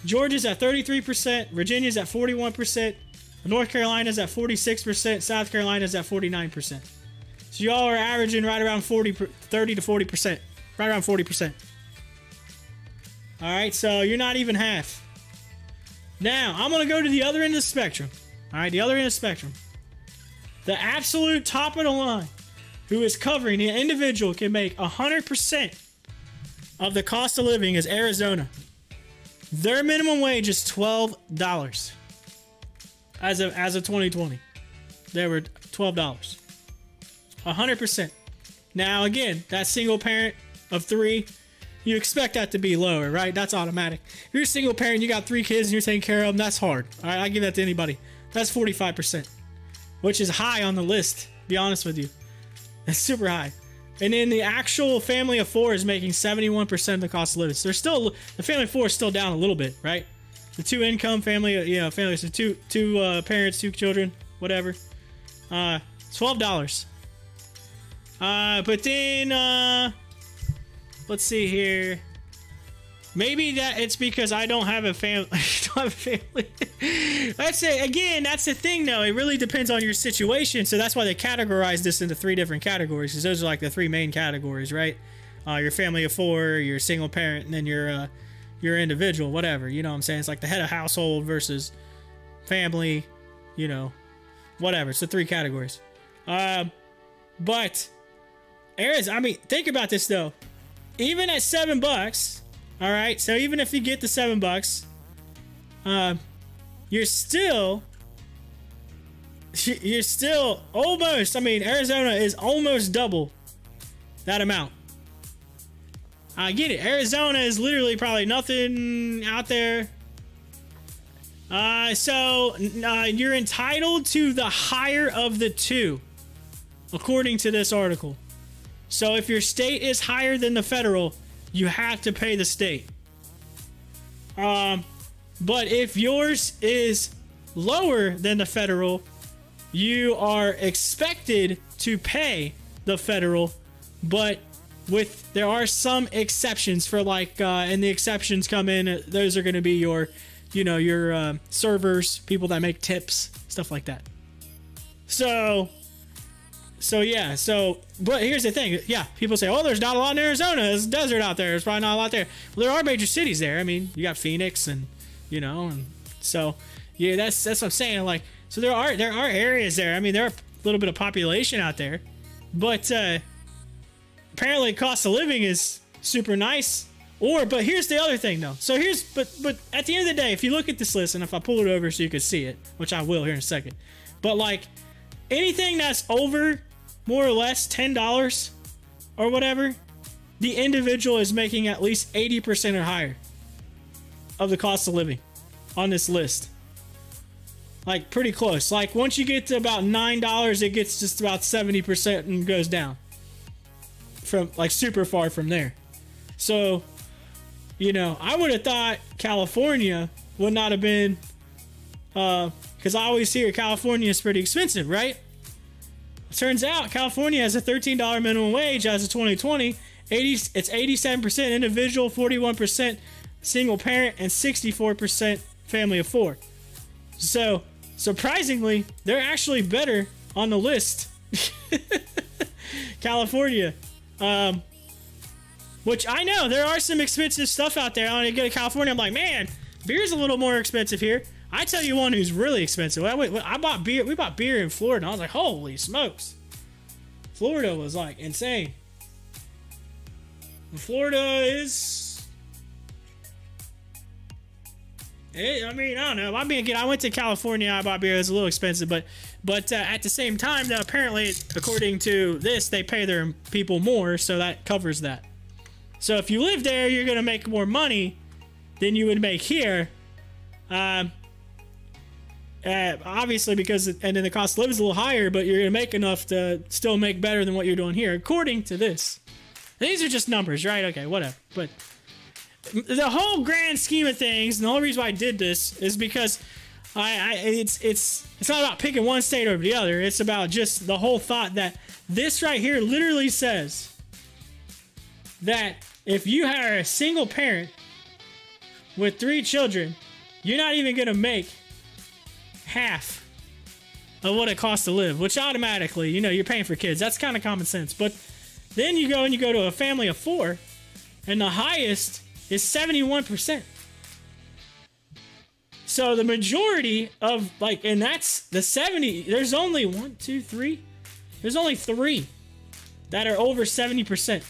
Georgia's at 33%, Virginia's at 41%, North Carolina's at 46%, South Carolina's at 49%. So y'all are averaging right around 30 to 40%. Right around 40%. Alright, so you're not even half. Now, I'm going to go to the other end of the spectrum. Alright, the other end of the spectrum. The absolute top of the line, who is covering, the individual can make 100% of the cost of living, is Arizona. Their minimum wage is $12 as of 2020. They were $12. 100%. Now again, that single parent of 3, you expect that to be lower, right? That's automatic. If you're a single parent, you got 3 kids and you're taking care of them, that's hard. All right, I give that to anybody. That's 45%, which is high on the list, to be honest with you. That's super high. And then the actual family of 4 is making 71% of the cost of living. So they're still, the family of 4 is still down a little bit, right? The 2 income family, families, so two parents, 2 children, whatever. $12. But then, let's see here. Maybe that it's because I don't have a family. That's it. Again, that's the thing, though. It really depends on your situation. So that's why they categorize this into 3 different categories. Because those are like the 3 main categories, right? Your family of 4, your single parent, and then your individual, whatever. You know what I'm saying? It's like the head of household versus family, whatever. It's the 3 categories. But Arizona, I mean, think about this though. Even at $7, all right. So even if you get the $7, you're still almost. I mean, Arizona is almost double that amount. I get it. Arizona is literally probably nothing out there. So you're entitled to the higher of the 2, according to this article. So if your state is higher than the federal, you have to pay the state. But if yours is lower than the federal, you are expected to pay the federal, but there are some exceptions for and the exceptions come in. Those are going to be your servers, people that make tips, stuff like that. But here's the thing. Yeah, people say, oh, there's not a lot in Arizona. There's a desert out there. There's probably not a lot there. Well, there are major cities there. I mean, you got Phoenix and so, yeah, that's what I'm saying. Like, so there are areas there. I mean, there are a little bit of population out there, but apparently cost of living is super nice. But here's the other thing though. So but at the end of the day, if you look at this list, and if I pull it over so you can see it, which I will here in a second, but like anything that's over more or less $10 or whatever, the individual is making at least 80% or higher of the cost of living on this list. Like pretty close. Like once you get to about $9, it gets just about 70% and goes down from like super far from there. So, I would have thought California would not have been, because I always hear California is pretty expensive, right? Turns out California has a $13 minimum wage as of 2020. It's 87% individual, 41% single parent, and 64% family of 4. So surprisingly, they're actually better on the list. California, which I know there are some expensive stuff out there. When I go to California, I'm like, man, beer's a little more expensive here. I tell you one who's really expensive. I bought beer. We bought beer in Florida. And I was like, holy smokes. Florida was like insane. Florida is... I mean, I don't know. I went to California. I bought beer. It was a little expensive. But at the same time, though, apparently, according to this, they pay their people more. So that covers that. So if you live there, you're going to make more money. than you would make here. Obviously, because and then the cost of living is a little higher, but you're gonna make enough to still make better than what you're doing here, according to this. These are just numbers, right? Okay, whatever. But the whole grand scheme of things, and the whole reason why I did this is because it's not about picking one state over the other. It's about just the whole thought that this right here literally says that if you are a single parent with 3 children, you're not even gonna make half of what it costs to live, which automatically, you know, you're paying for kids. That's kind of common sense. But then you go to a family of 4, and the highest is 71%. So the majority of, like, and that's the 70, there's only 1, 2, 3. There's only 3 that are over 70%.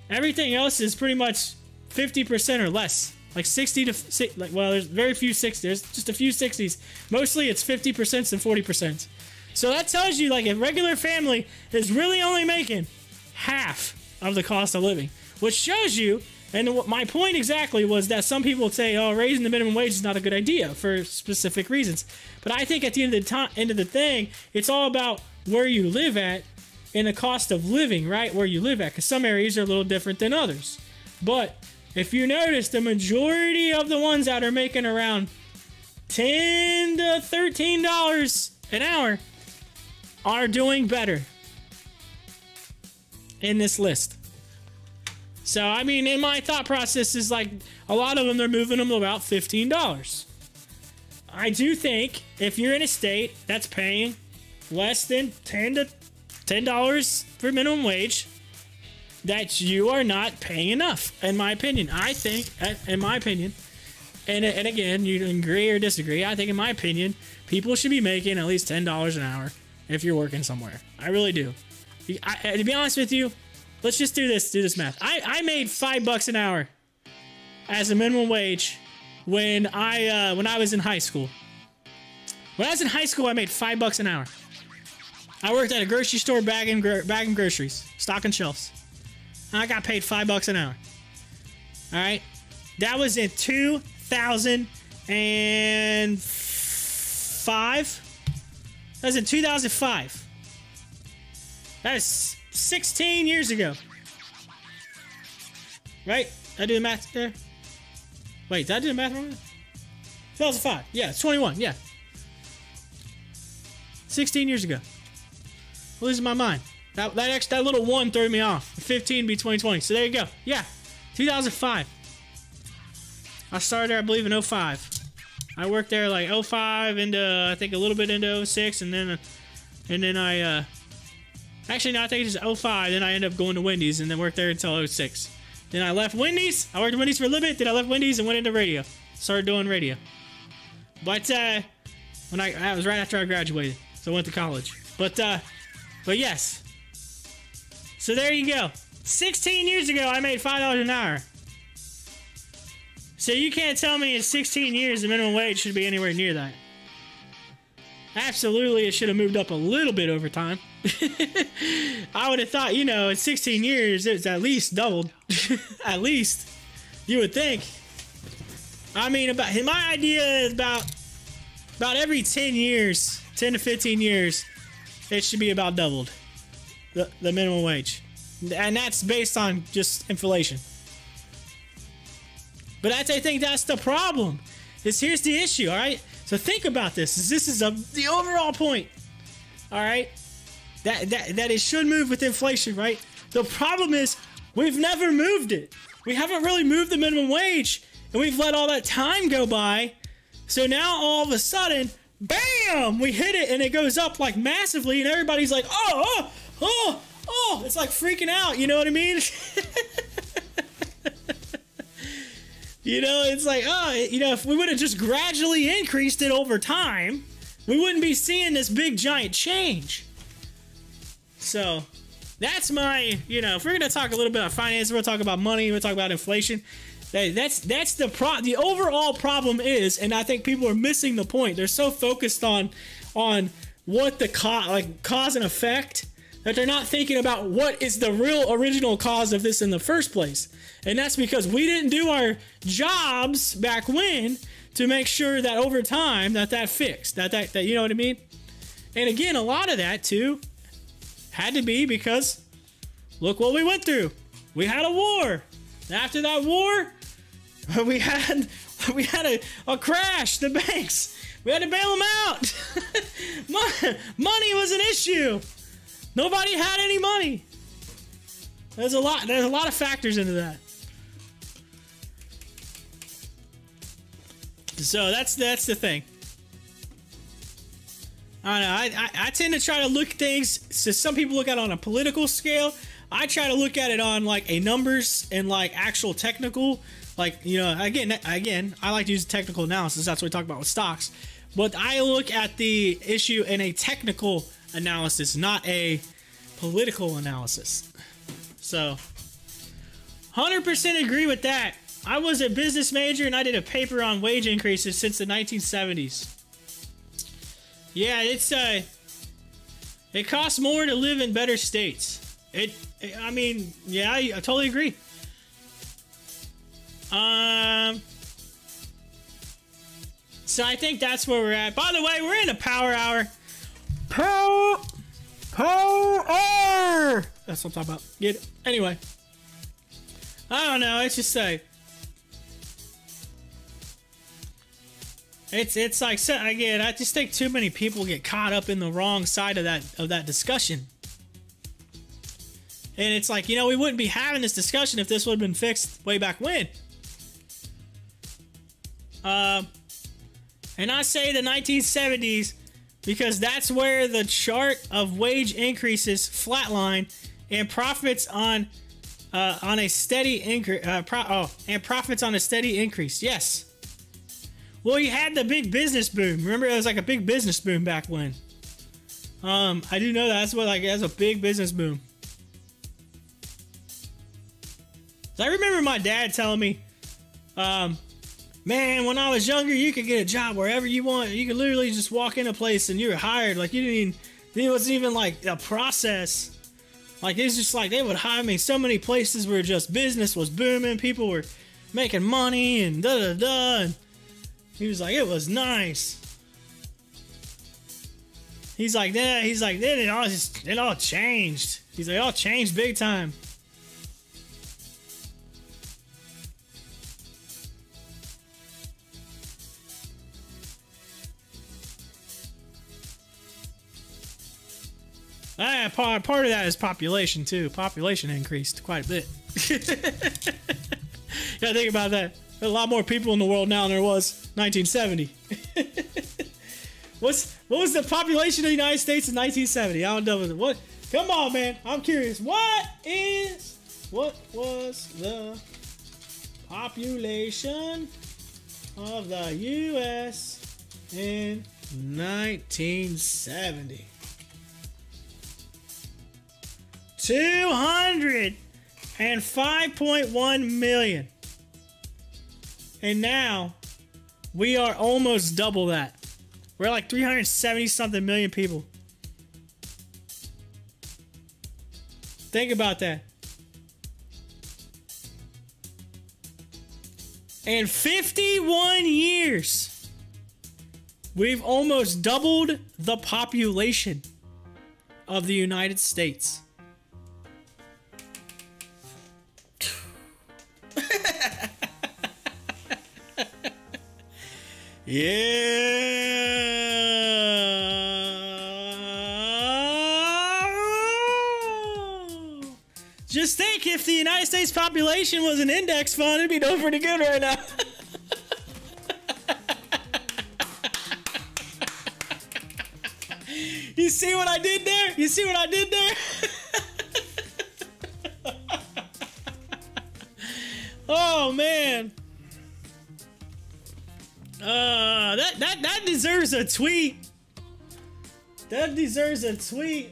Everything else is pretty much 50% or less. Like 60 to, like, well, there's very few 60s. There's just a few 60s. Mostly it's 50% and 40%. So that tells you, like, a regular family is really only making half of the cost of living, which shows you, and my point exactly was that some people say, oh, raising the minimum wage is not a good idea for specific reasons. But I think at the end of the thing, it's all about where you live at and the cost of living, right? Where you live at, because some areas are a little different than others. But if you notice, the majority of the ones that are making around $10 to $13 an hour are doing better in this list. So, I mean, in my thought process is like, a lot of them, they're moving them to about $15. I do think if you're in a state that's paying less than $10 for minimum wage, that you are not paying enough, in my opinion. I think, in my opinion, and again, you can agree or disagree, I think, in my opinion, people should be making at least $10 an hour if you're working somewhere. I really do. To be honest with you, let's just do this math. I made $5 an hour as a minimum wage when I was in high school. When I was in high school, I made $5 an hour. I worked at a grocery store bagging groceries, stocking shelves. I got paid $5 an hour. All right, that was in 2005. That was in 2005. That is 16 years ago. Right? Did I do the math there? Wait, did I do the math wrong? 2005. Yeah, it's 21. Yeah. 16 years ago. I'm losing my mind. That little 1 threw me off. 15 be 2020. So there you go. Yeah. 2005. I started there, I believe, in 05. I worked there like 05 into, I think, a little bit into 06, and then I actually, no, I think it's just 05. Then I ended up going to Wendy's and then worked there until 06. Then I left Wendy's. I worked at Wendy's for a little bit. Then I left Wendy's and went into radio. Started doing radio. But when I was right after I graduated, so I went to college. But yes. So there you go. 16 years ago, I made $5 an hour. So you can't tell me in 16 years the minimum wage should be anywhere near that. Absolutely, it should have moved up a little bit over time. I would have thought, you know, in 16 years, it's at least doubled. At least, you would think. I mean, my idea is about every 10 years, 10 to 15 years, it should be about doubled. The minimum wage. And that's based on just inflation. But I think that's the problem. Here's the issue, all right? So think about this. This is the overall point, all right? That it should move with inflation, right? The problem is we've never moved it. We haven't really moved the minimum wage, and we've let all that time go by. So now all of a sudden, bam, we hit it, and it goes up like massively, and everybody's like, oh, it's like freaking out. You know what I mean? You know, it's like, if we would have just gradually increased it over time, we wouldn't be seeing this big giant change. So that's my, if we're going to talk a little bit about finance, we're going to talk about money, we're going to talk about inflation. That's the overall problem is, and I think people are missing the point. They're so focused on what the cause and effect that they're not thinking about what is the real original cause of this in the first place. And that's because we didn't do our jobs back when to make sure that over time that fixed. That you know what I mean? And again, a lot of that too had to be because look what we went through. We had a war. After that war, we had a crash, the banks. We had to bail them out. Money was an issue. Nobody had any money. There's a lot of factors into that. So that's the thing. I don't know. I tend to try to look at things. So some people look at it on a political scale. I try to look at it on like a numbers and like actual technical. Like, you know, again, I like to use technical analysis. That's what we talk about with stocks. But I look at the issue in a technical analysis, not a political analysis. So, 100% agree with that. I was a business major and I did a paper on wage increases since the 1970s. Yeah, it costs more to live in better states. I mean, yeah, I totally agree. So I think that's where we're at. By the way, we're in a power hour. Power! That's what I'm talking about. Get it? Anyway. I don't know. It's just like... It's like, again, I just think too many people get caught up in the wrong side of that discussion. And it's like, you know, we wouldn't be having this discussion if this would have been fixed way back when. And I say the 1970s because that's where the chart of wage increases flatline and profits on a steady increase. And profits on a steady increase. Yes. Well, you had the big business boom. Remember, it was like a big business boom back when. I do know that's a big business boom. So I remember my dad telling me, man, when I was younger, you could get a job wherever you want. You could literally just walk in a place and you were hired. Like, it wasn't even like a process. Like, it's just like they would hire me so many places where just business was booming. People were making money and da-da-da. And he was like, it was nice. He's like, then it all changed. He's like, it all changed big time. Part of that is population too. Population increased quite a bit. Yeah, think about that. There's a lot more people in the world now than there was 1970. What was the population of the United States in 1970? I don't know. What? Come on, man. I'm curious. What was the population of the U.S. in 1970? 205.1 million. And now we are almost double that. We're like 370 something million people. Think about that. In 51 years, we've almost doubled the population of the United States. Yeah. Just think, if the United States population was an index fund, it'd be doing pretty good right now. You see what I did there? You see what I did there? Oh man. That deserves a tweet. That deserves a tweet.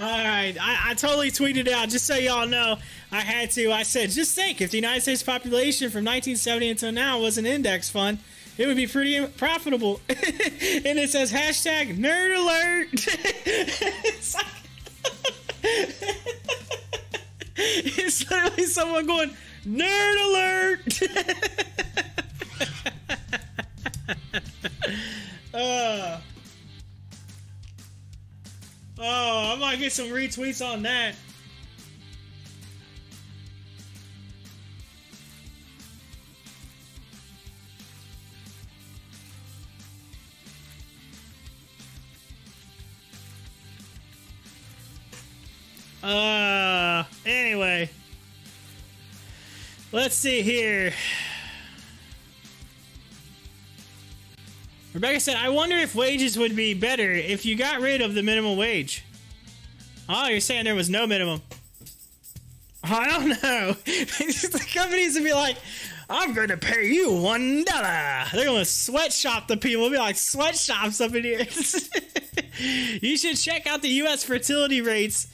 All right, I totally tweeted it out just so y'all know. I had to. I said, just think, if the United States population from 1970 until now was an index fund, it would be pretty profitable. And it says hashtag nerd alert. It's like, it's literally someone going, nerd alert. Oh, I might get some retweets on that. Anyway. Let's see here. Rebecca said, I wonder if wages would be better if you got rid of the minimum wage. Oh, you're saying there was no minimum. I don't know. The companies would be like, I'm going to pay you $1. They're going to sweatshop the people. It'll be like sweatshops up in here. You should check out the U.S. fertility rates.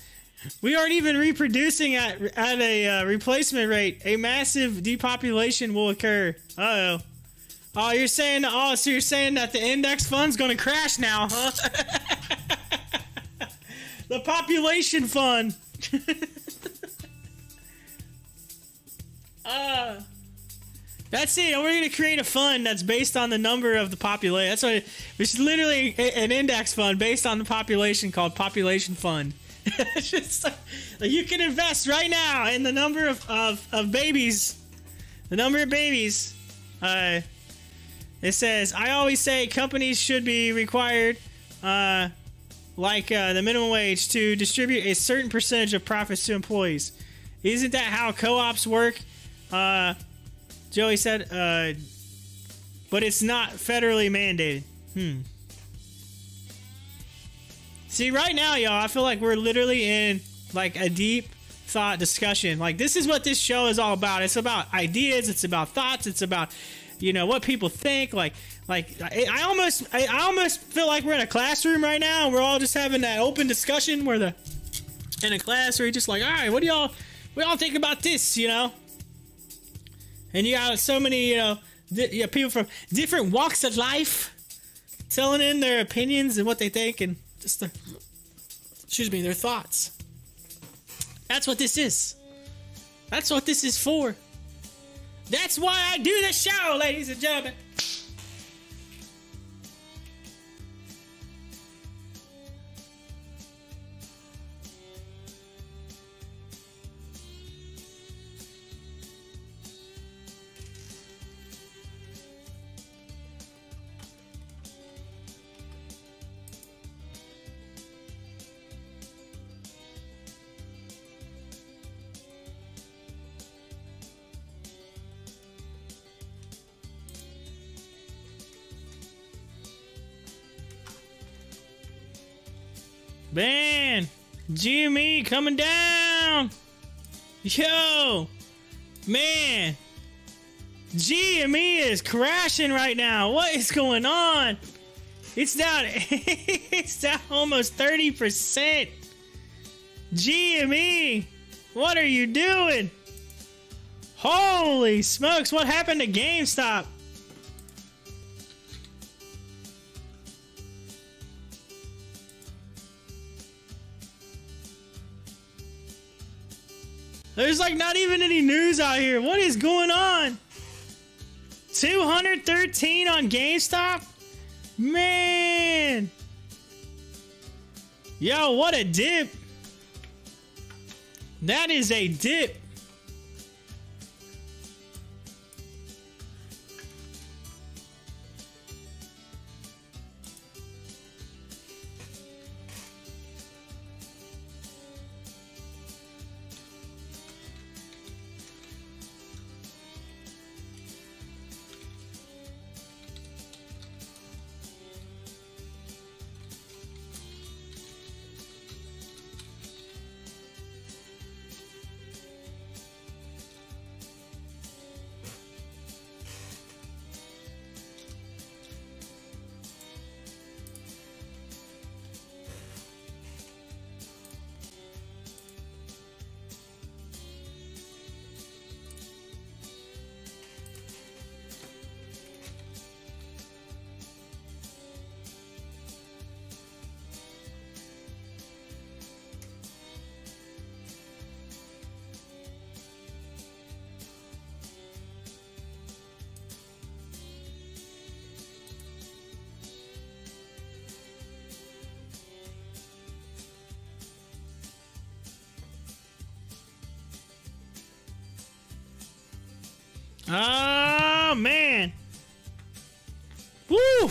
We aren't even reproducing at a replacement rate. A massive depopulation will occur. Uh-oh. Oh, you're saying, so you're saying that the index fund's gonna crash now, huh? The population fund. That's it. We're gonna create a fund that's based on the number of the population. That's what it's literally an index fund based on the population called Population Fund. It's just like you can invest right now in the number of babies. The number of babies. It says, I always say companies should be required, the minimum wage, to distribute a certain percentage of profits to employees. Isn't that how co-ops work? Joey said, but it's not federally mandated. See, right now, y'all, I feel like we're literally in, like, a deep thought discussion. Like, this is what this show is all about. It's about ideas. It's about thoughts. It's about... what people think. I almost feel like we're in a classroom right now. We're all just having that open discussion where in a class where you're just like, all right, what do y'all think about this, And you got so many, people from different walks of life telling in their opinions and what they think and just their thoughts. That's what this is. That's what this is for. That's why I do the show, ladies and gentlemen. Man, GME coming down. Yo, man, GME is crashing right now. What is going on? It's down. It's down almost 30%. GME, what are you doing? Holy smokes! What happened to GameStop? There's like not even any news out here. What is going on? 213 on GameStop? Man. Yo, what a dip. That is a dip. Oh, man. Woo!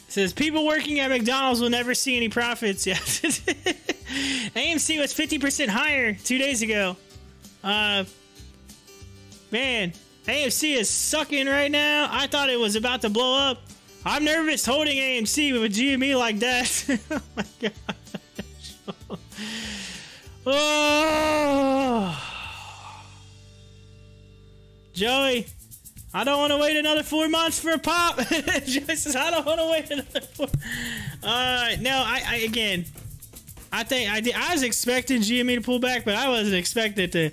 Says people working at McDonald's will never see any profits. Yeah. AMC was 50% higher 2 days ago. Man, AMC is sucking right now. I thought it was about to blow up. I'm nervous holding AMC with a GME like that. Oh my gosh. Oh. Joey, I don't want to wait another 4 months for a pop. Joey says, I don't want to wait another 4. No, I was expecting GME to pull back, but I wasn't expecting it to.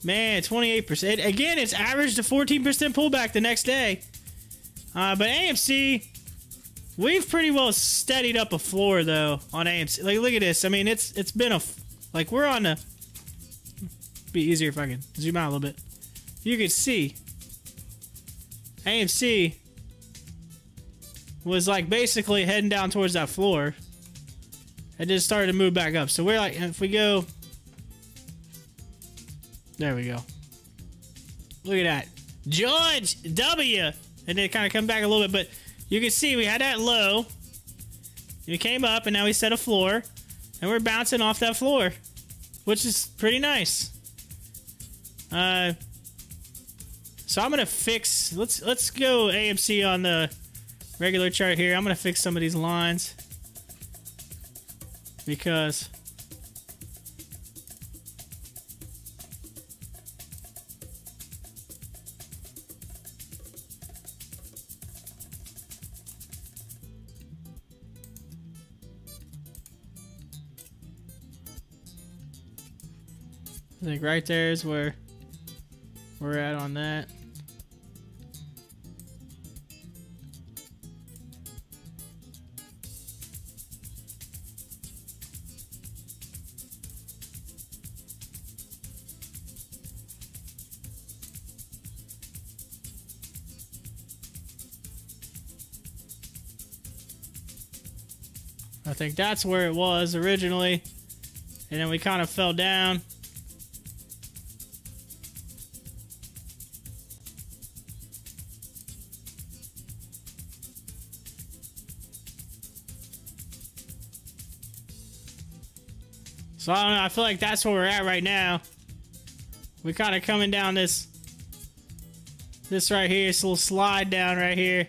Man, 28%. Again, it's averaged a 14% pullback the next day. But AMC, we've pretty well steadied up a floor though on AMC. Like, look at this. I mean, it's been like we're on the. Be easier if I can zoom out a little bit. You can see AMC was like basically heading down towards that floor. It just started to move back up. So we're like, if we go, there we go. Look at that, George W. And then it kind of come back a little bit, but you can see we had that low. We came up, and now we set a floor, and we're bouncing off that floor, which is pretty nice. So I'm gonna fix. Let's go AMC on the regular chart here. I'm gonna fix some of these lines because I think right there is where we're at on that. I think that's where it was originally, and then we kind of fell down. So I don't know, I feel like that's where we're at right now. We're kind of coming down this right here, this little slide down right here,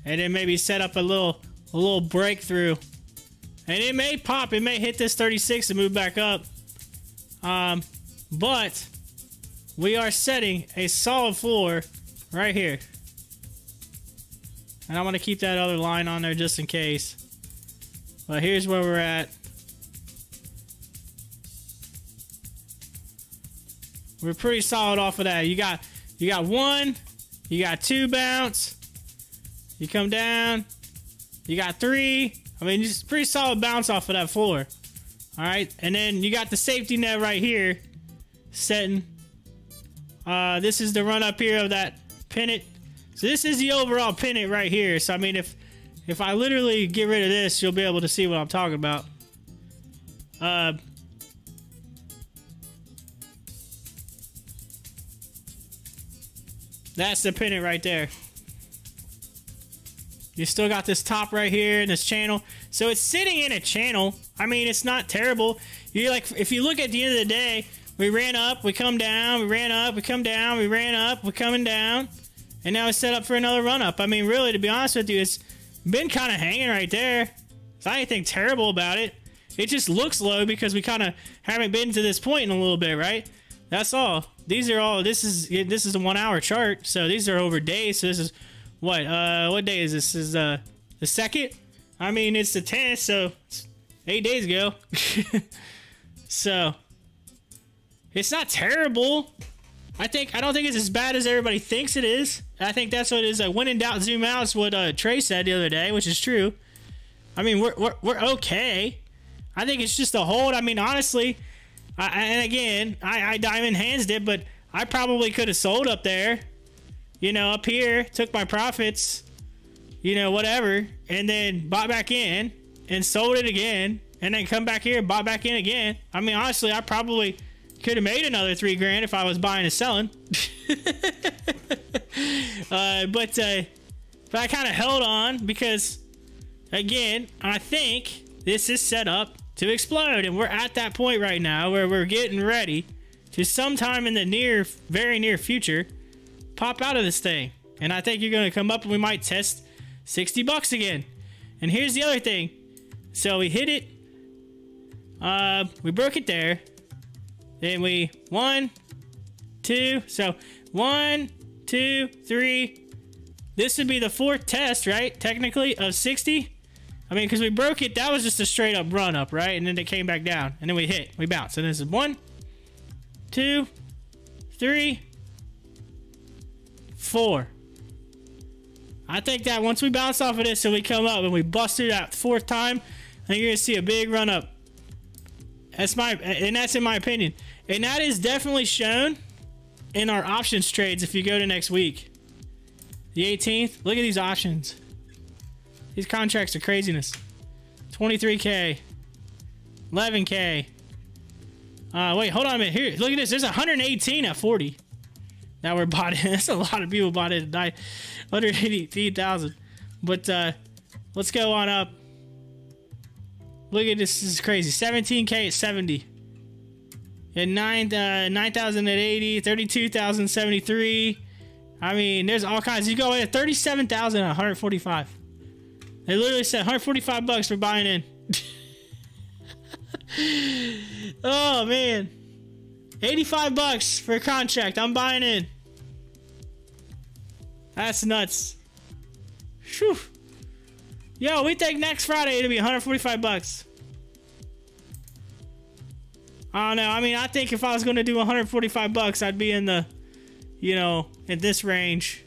and then maybe set up a little breakthrough. And it may pop, it may hit this 36 and move back up. But we are setting a solid floor right here. And I want to keep that other line on there just in case. But here's where we're at. We're pretty solid off of that. You got one, you got two bounce, you come down, you got three. I mean, just pretty solid bounce off of that floor. All right, and then you got the safety net right here, setting. This is the run up here of that pennant. So this is the overall pennant right here. So I mean, if I literally get rid of this, you'll be able to see what I'm talking about. That's the pennant right there. You still got this top right here in this channel. So it's sitting in a channel. I mean, it's not terrible. You like, if you look at the end of the day, we ran up, we come down, we ran up, we come down, we ran up, we're coming down, and now it's set up for another run up. I mean, really, to be honest with you, it's been kind of hanging right there. It's not anything terrible about it. It just looks low because we kind of haven't been to this point in a little bit, right? That's all. These are all. This is a 1 hour chart, so these are over days. So this is what day is this? This is the 2nd. I mean, it's the 10th, so it's 8 days ago. So it's not terrible. I don't think it's as bad as everybody thinks it is. I think that's what it is. When in doubt, zoom out. Is what Trey said the other day, which is true. I mean, we're okay. I think it's just a hold. I mean, honestly, I diamond hands did, but I probably could have sold up there. You know, up here, took my profits, you know, whatever, and then bought back in and sold it again and then come back here and buy back in again. I mean, honestly, I probably could have made another $3,000 if I was buying and selling. But I kind of held on because, again, I think this is set up to explode, and we're at that point right now where we're getting ready to sometime in the very near future pop out of this thing. And I think you're going to come up and we might test $60 again. And here's the other thing. So we hit it. We broke it there. Then we 1, 2. So 1, 2, 3. This would be the 4th test, right? Technically of 60. I mean, because we broke it, that was just a straight up run up, right? And then it came back down. And then we bounced. And this is 1, 2, 3, 4. I think that once we bounce off of this and we come up and we bust it out the 4th time, I think you're gonna see a big run up. That's in my opinion. And that is definitely shown in our options trades if you go to next week. The 18th. Look at these options. These contracts are craziness. 23K. 11K. Wait, hold on a minute. Here, look at this. There's 118 at 40. Now we're bought in. That's a lot of people bought in tonight. 183,000. But let's go on up. Look at this. This is crazy. 17K at 70. And 9,000 at 80. 32,073. I mean, there's all kinds. You go in at 37,000 at 145. They literally said $145 for buying in. Oh man, $85 for a contract. I'm buying in. That's nuts. Whew. Yo, we think next Friday it'll be $145. I don't know. I mean, I think if I was going to do $145, I'd be in the, in this range.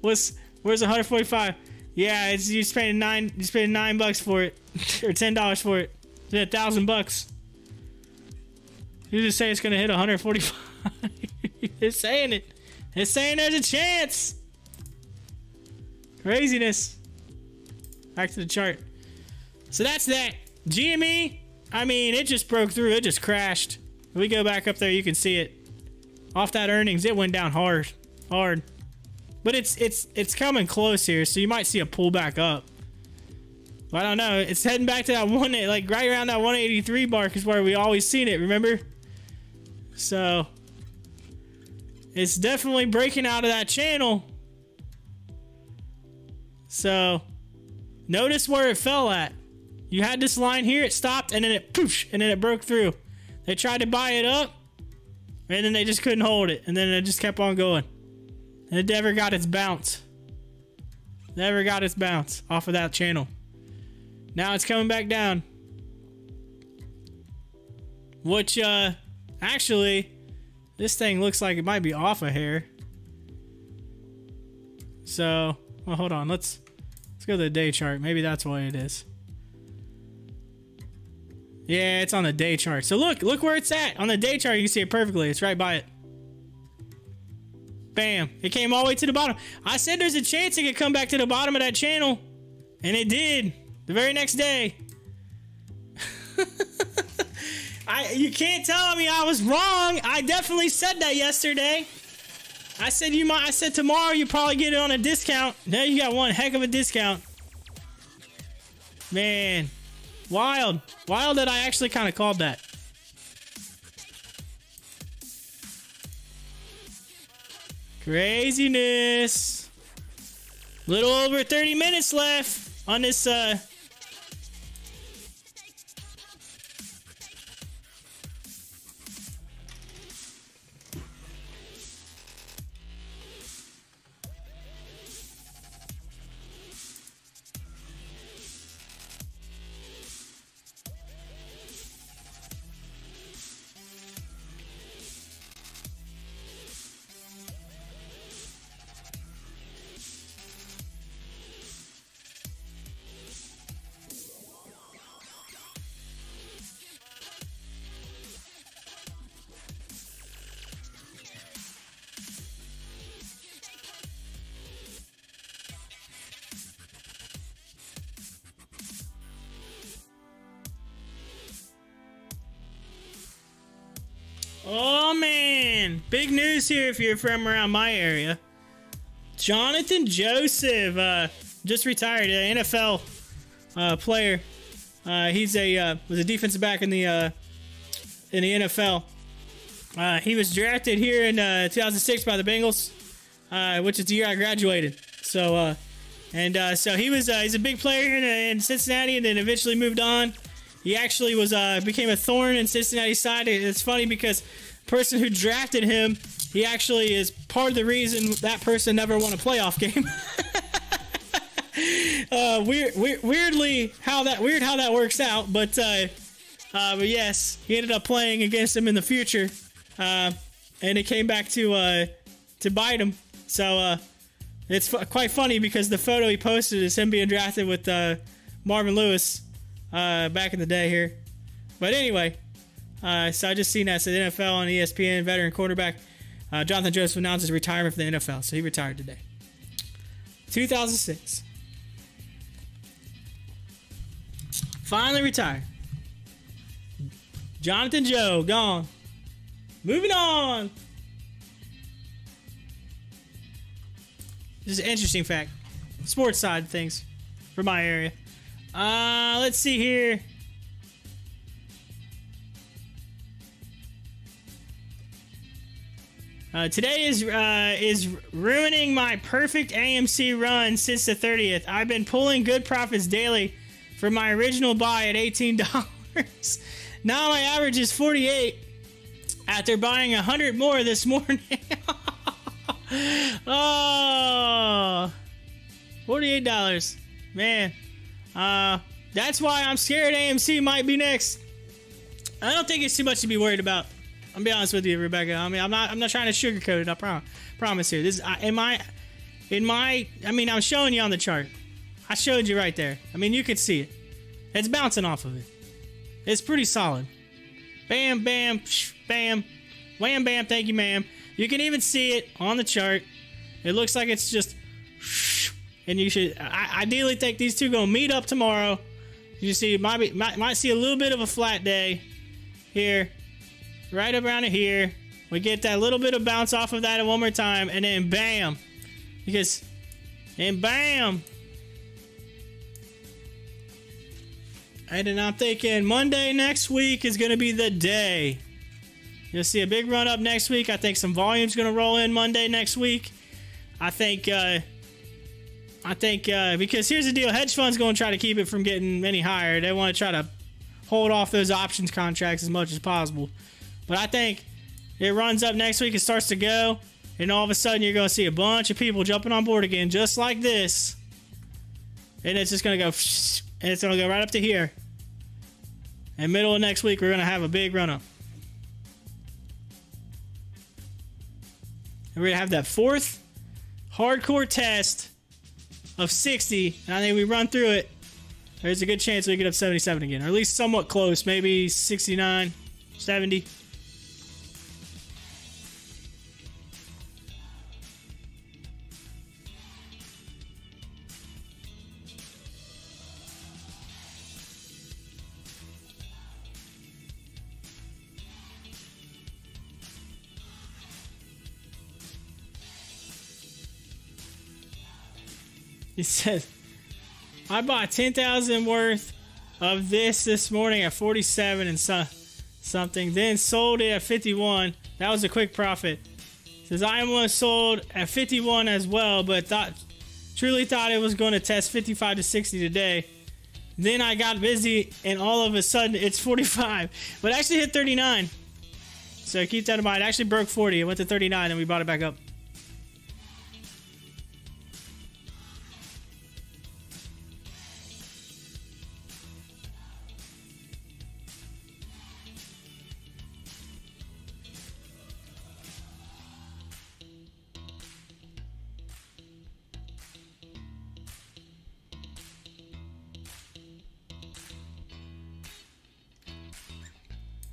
Where's 145? Yeah, it's you spending $9 for it, or $10 for it. It's $1,000. You just say it's gonna hit 145. They're saying it. They're saying there's a chance. Craziness. Back to the chart. So that's that. GME. I mean, it just broke through. It just crashed. If we go back up there, you can see it. Off that earnings, it went down hard. But it's coming close here, so you might see a pullback up. But I don't know. It's heading back to that right around that 183 mark is where we always seen it, remember? So it's definitely breaking out of that channel. So notice where it fell at. You had this line here, it stopped, and then it poosh, and then it broke through. They tried to buy it up, and then they just couldn't hold it, and then it just kept on going. And it never got its bounce. Never got its bounce off of that channel. Now it's coming back down. Which, actually, this thing looks like it might be off a hair. So, well, hold on. Let's go to the day chart. Maybe that's why it is. Yeah, it's on the day chart. So look where it's at. On the day chart, you can see it perfectly. It's right by it. Bam. It came all the way to the bottom. I said there's a chance it could come back to the bottom of that channel. And it did. The very next day. You can't tell me I was wrong. I definitely said that yesterday. I said tomorrow you probably get it on a discount. Now you got one heck of a discount. Man. Wild. Wild that I actually kind of called that. Craziness. Little over 30 minutes left on this Oh man, big news here if you're from around my area. Jonathan Joseph just retired, an NFL player. He's was a defensive back in the NFL. He was drafted here in 2006 by the Bengals, which is the year I graduated. So so he's a big player in Cincinnati, and then eventually moved on. He actually became a thorn in Cincinnati's side. It's funny because the person who drafted him, he actually is part of the reason that person never won a playoff game. Weirdly how that works out, but yes, he ended up playing against him in the future, and it came back to bite him. So it's quite funny because the photo he posted is him being drafted with Marvin Lewis back in the day here. But anyway, so I just seen that. So the NFL on ESPN, veteran quarterback Jonathan Joseph announced his retirement from the NFL, so he retired today. 2006. Finally retired. Jonathan Joe, gone. Moving on. This is an interesting fact. Sports side of things for my area. Let's see here. Today is ruining my perfect AMC run since the 30th. I've been pulling good profits daily from my original buy at $18. Now my average is 48 after buying 100 more this morning. Oh, $48, man. That's why I'm scared AMC might be next. I don't think it's too much to be worried about. I'll be honest with you, Rebecca. I mean, I'm not trying to sugarcoat it. I promise here. This is I'm showing you on the chart. I showed you right there. I mean, you can see it. It's bouncing off of it. It's pretty solid. Bam, bam, psh, bam, wham, bam. Thank you, ma'am. You can even see it on the chart. It looks like it's just, and you should. I ideally think these two gonna meet up tomorrow. You see, might see a little bit of a flat day here. Right around here, we get that little bit of bounce off of that one more time, and then bam, and bam. And then I'm thinking Monday next week is going to be the day. You'll see a big run up next week. I think some volume's going to roll in Monday next week. I think because here's the deal, hedge funds going to try to keep it from getting any higher. They want to try to hold off those options contracts as much as possible. But I think it runs up next week, it starts to go, and all of a sudden you're going to see a bunch of people jumping on board again, just like this. And it's just going to go, and it's going to go right up to here. And middle of next week, we're going to have a big run up. And we're going to have that fourth hardcore test of 60, and I think we run through it. There's a good chance we get up 77 again, or at least somewhat close, maybe 69, 70. He said, I bought 10,000 worth of this morning at 47 and something, then sold it at 51. That was a quick profit. Says, I almost sold at 51 as well, but truly thought it was going to test 55 to 60 today. Then I got busy, and all of a sudden, it's 45. But it actually hit 39. So keep that in mind. It actually broke 40. It went to 39, and we bought it back up.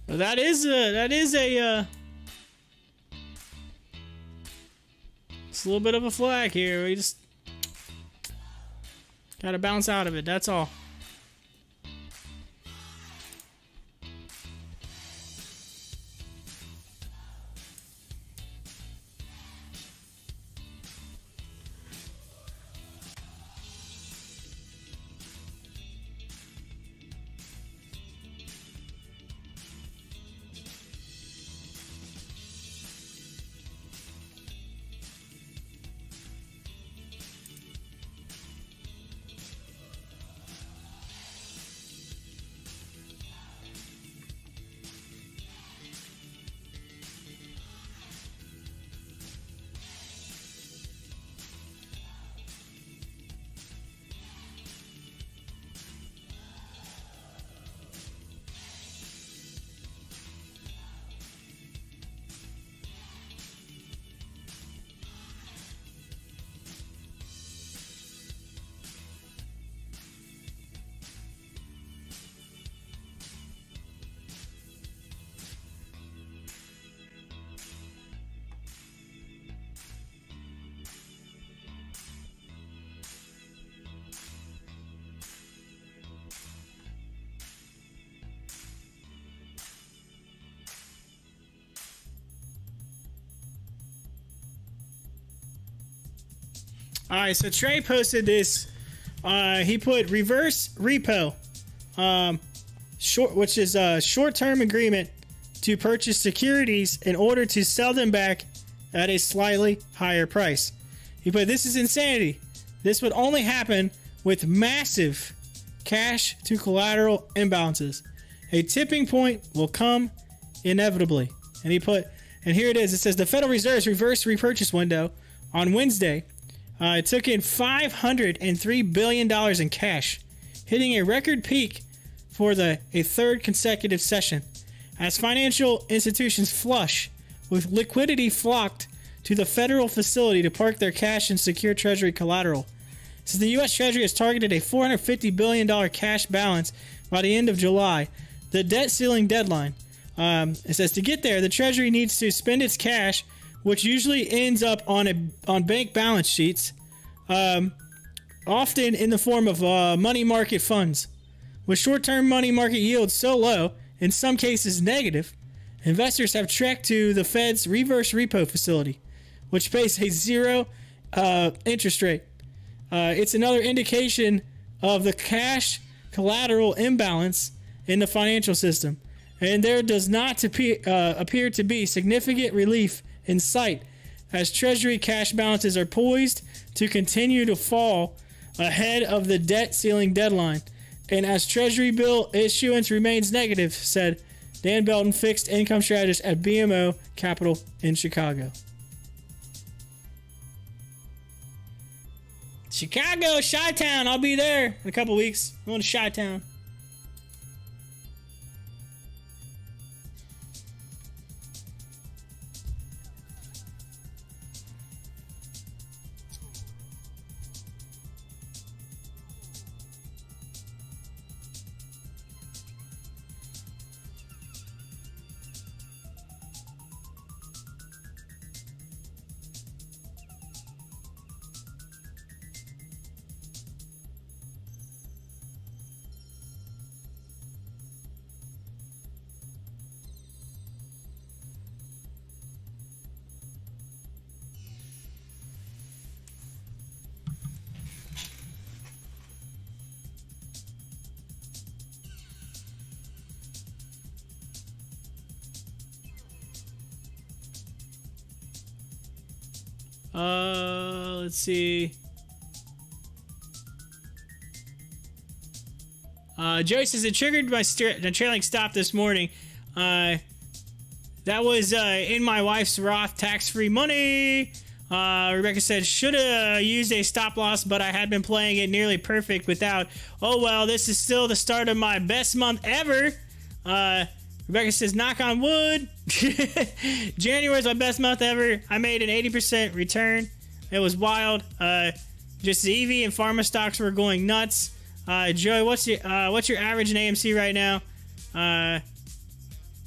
Well, that is a it's a little bit of a flag here. We just gotta bounce out of it. That's all. All right, so Trey posted this. He put reverse repo, which is a short-term agreement to purchase securities in order to sell them back at a slightly higher price. He put, this is insanity. This would only happen with massive cash to collateral imbalances. A tipping point will come inevitably. And he put, and here it is. It says the Federal Reserve's reverse repurchase window on Wednesday, it took in $503 billion in cash, hitting a record peak for a third consecutive session. As financial institutions flush with liquidity flocked to the federal facility to park their cash and secure Treasury collateral. Since the U.S. Treasury has targeted a $450 billion cash balance by the end of July, the debt ceiling deadline, it says to get there, the Treasury needs to spend its cash, which usually ends up on bank balance sheets, often in the form of money market funds. With short-term money market yields so low, in some cases negative, investors have trekked to the Fed's reverse repo facility, which pays a zero interest rate. It's another indication of the cash collateral imbalance in the financial system, and there does not appear to be significant relief in sight as Treasury cash balances are poised to continue to fall ahead of the debt ceiling deadline, and as Treasury bill issuance remains negative, said Dan Belton, fixed income strategist at BMO Capital in Chicago. Chicago, Chi-Town. I'll be there in a couple weeks. I'm going to Chi-Town. Let's see. Joey says it triggered my trailing stop this morning. That was in my wife's Roth tax-free money. Rebecca said, should have used a stop loss, but I had been playing it nearly perfect without. Oh, well, this is still the start of my best month ever. Rebecca says, knock on wood. January is my best month ever. I made an 80% return. It was wild. Just the EV and pharma stocks were going nuts. Joey, what's your average in AMC right now?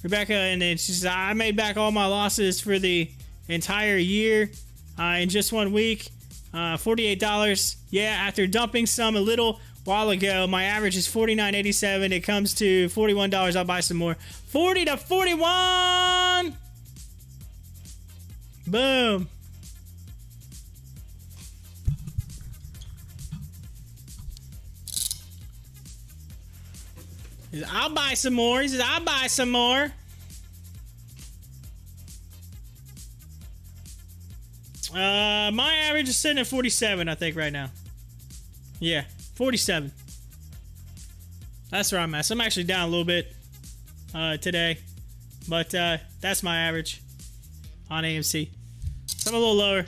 Rebecca, and then she says, I made back all my losses for the entire year in just 1 week. $48. Yeah, after dumping some a little while ago, my average is $49.87. It comes to $41. I'll buy some more. 40 to 41. Boom. He says, I'll buy some more. He says, I'll buy some more. My average is sitting at 47, I think, right now. Yeah, 47. That's where I'm at. So I'm actually down a little bit today. But that's my average on AMC. So I'm a little lower. A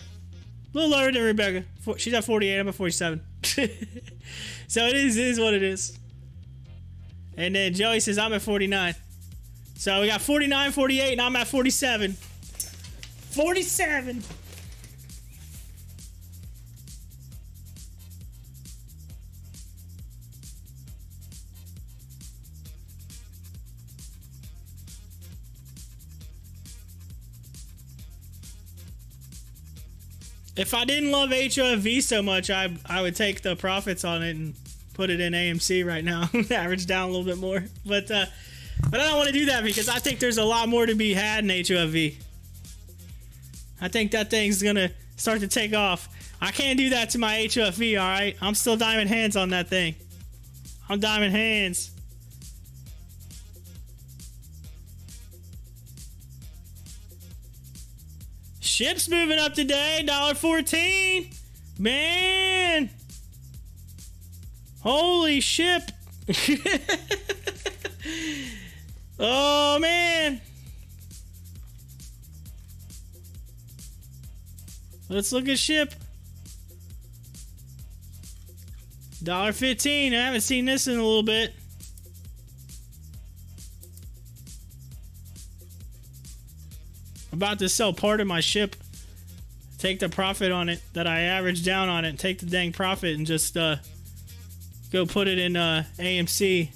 little lower than Rebecca. She's at 48. I'm at 47. So it is what it is. And then Joey says I'm at 49. So we got 49, 48, and I'm at 47. 47. If I didn't love HOFV so much, I would take the profits on it and put it in AMC right now. Average down a little bit more. But I don't want to do that because I think there's a lot more to be had in HOFV. I think that thing's going to start to take off. I can't do that to my HOFV, all right? I'm still diamond hands on that thing. I'm diamond hands. Ship's moving up today, $1.14. Man. Holy ship. Oh, man. Let's look at ship. $1.15. I haven't seen this in a little bit. I'm about to sell part of my ship. Take the profit on it that I averaged down on it. Take the dang profit and just go put it in AMC.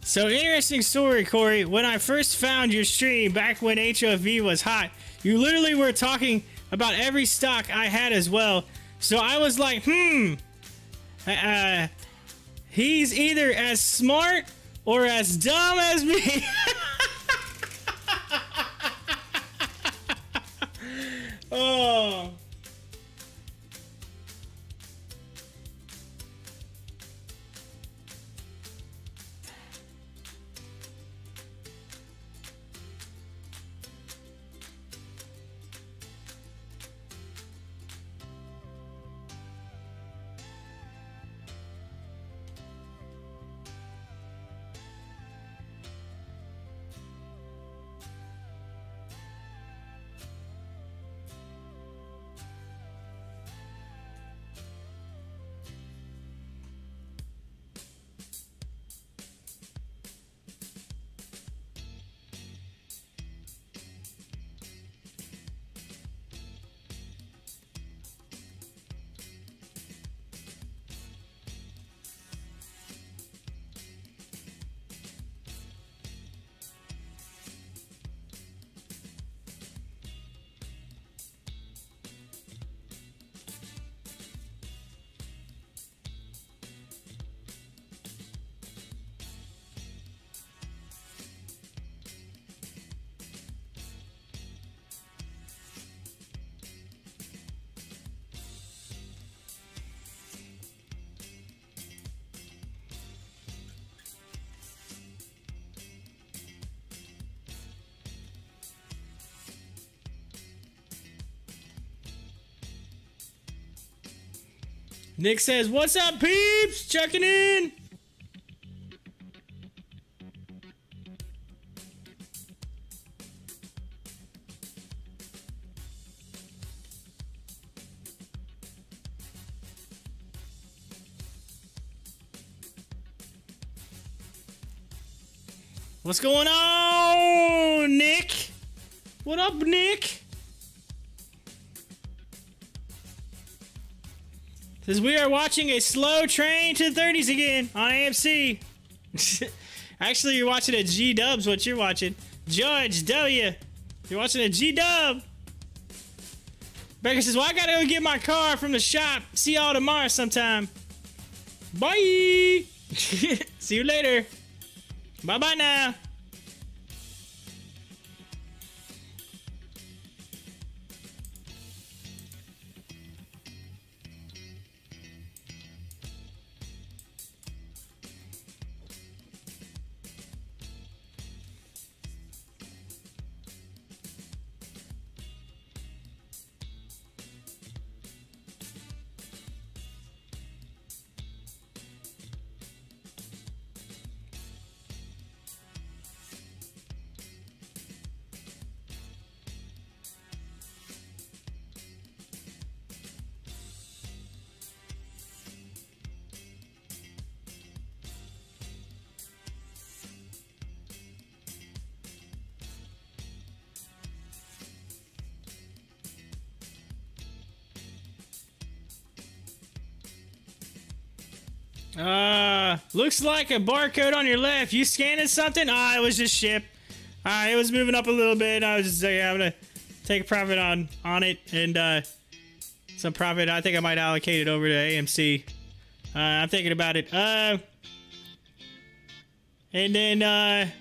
So, interesting story, Corey. When I first found your stream back when HOFV was hot, you literally were talking about every stock I had as well. So I was like, he's either as smart or as dumb as me. Oh. Nick says, "What's up, peeps? Checking in." What's going on, Nick? What up, Nick? Says we are watching a slow train to the 30s again on AMC. Actually, you're watching a G-Dub's what you're watching. George W. You're watching a G-Dub. Becker says, well, I gotta go get my car from the shop. See y'all tomorrow sometime. Bye. See you later. Bye-bye now. Looks like a barcode on your left. You scanning something? It was just shipped. It was moving up a little bit. I was just saying, I'm gonna take a profit on it, and some profit. I think I might allocate it over to AMC. I'm thinking about it. And then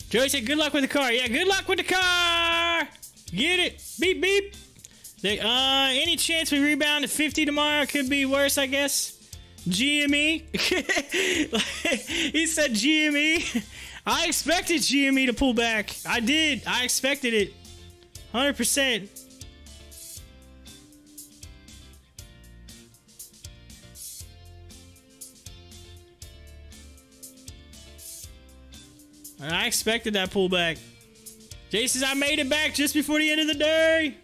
Joey said, "Good luck with the car." Yeah, good luck with the car. Get it? Beep beep. Any chance we rebound to 50 tomorrow? Could be worse, I guess. GME. He said GME. I expected GME to pull back. I did. I expected it. 100%. I expected that pullback. Jay says, I made it back just before the end of the day.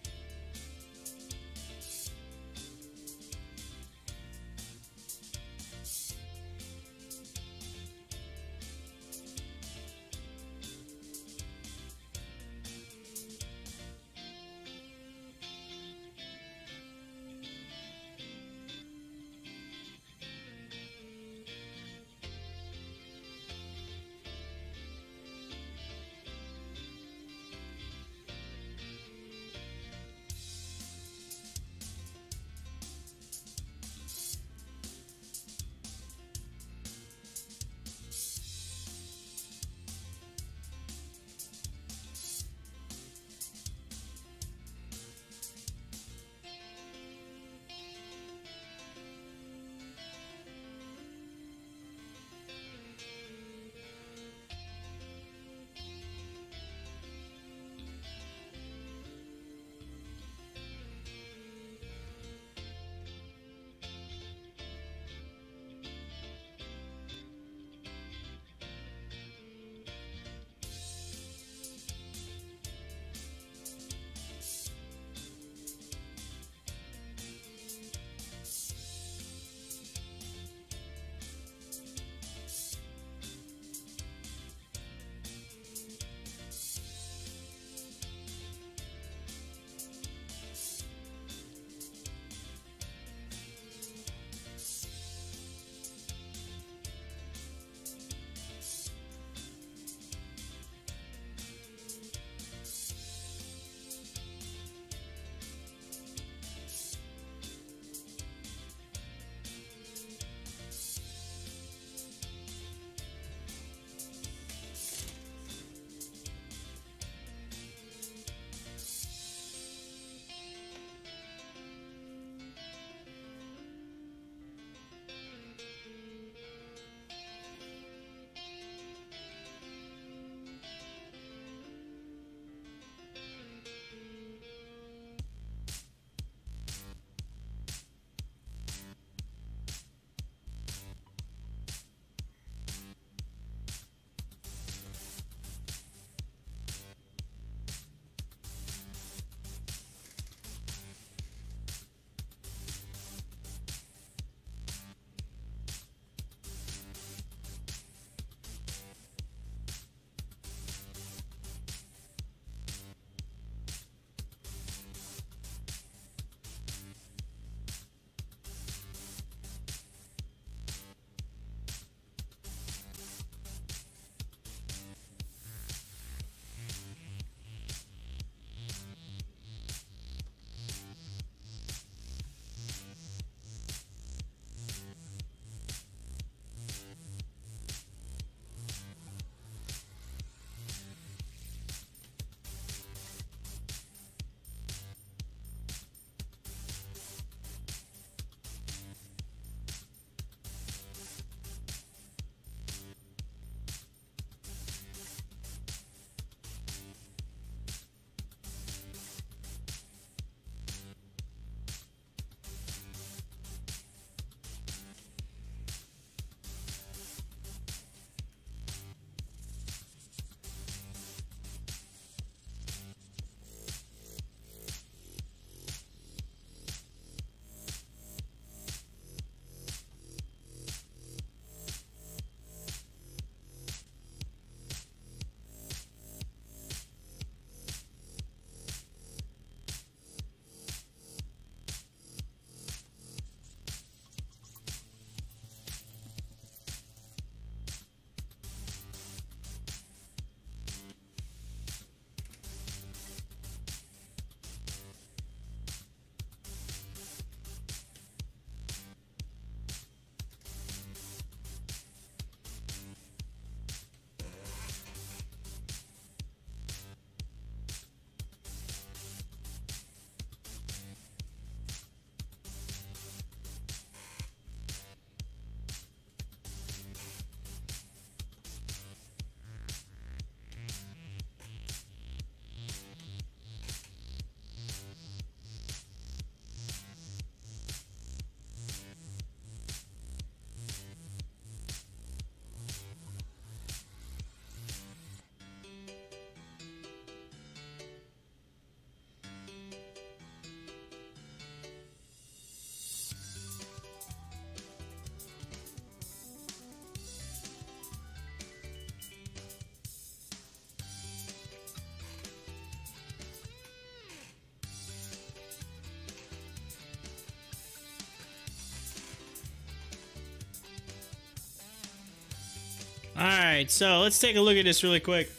Alright, so let's take a look at this really quick.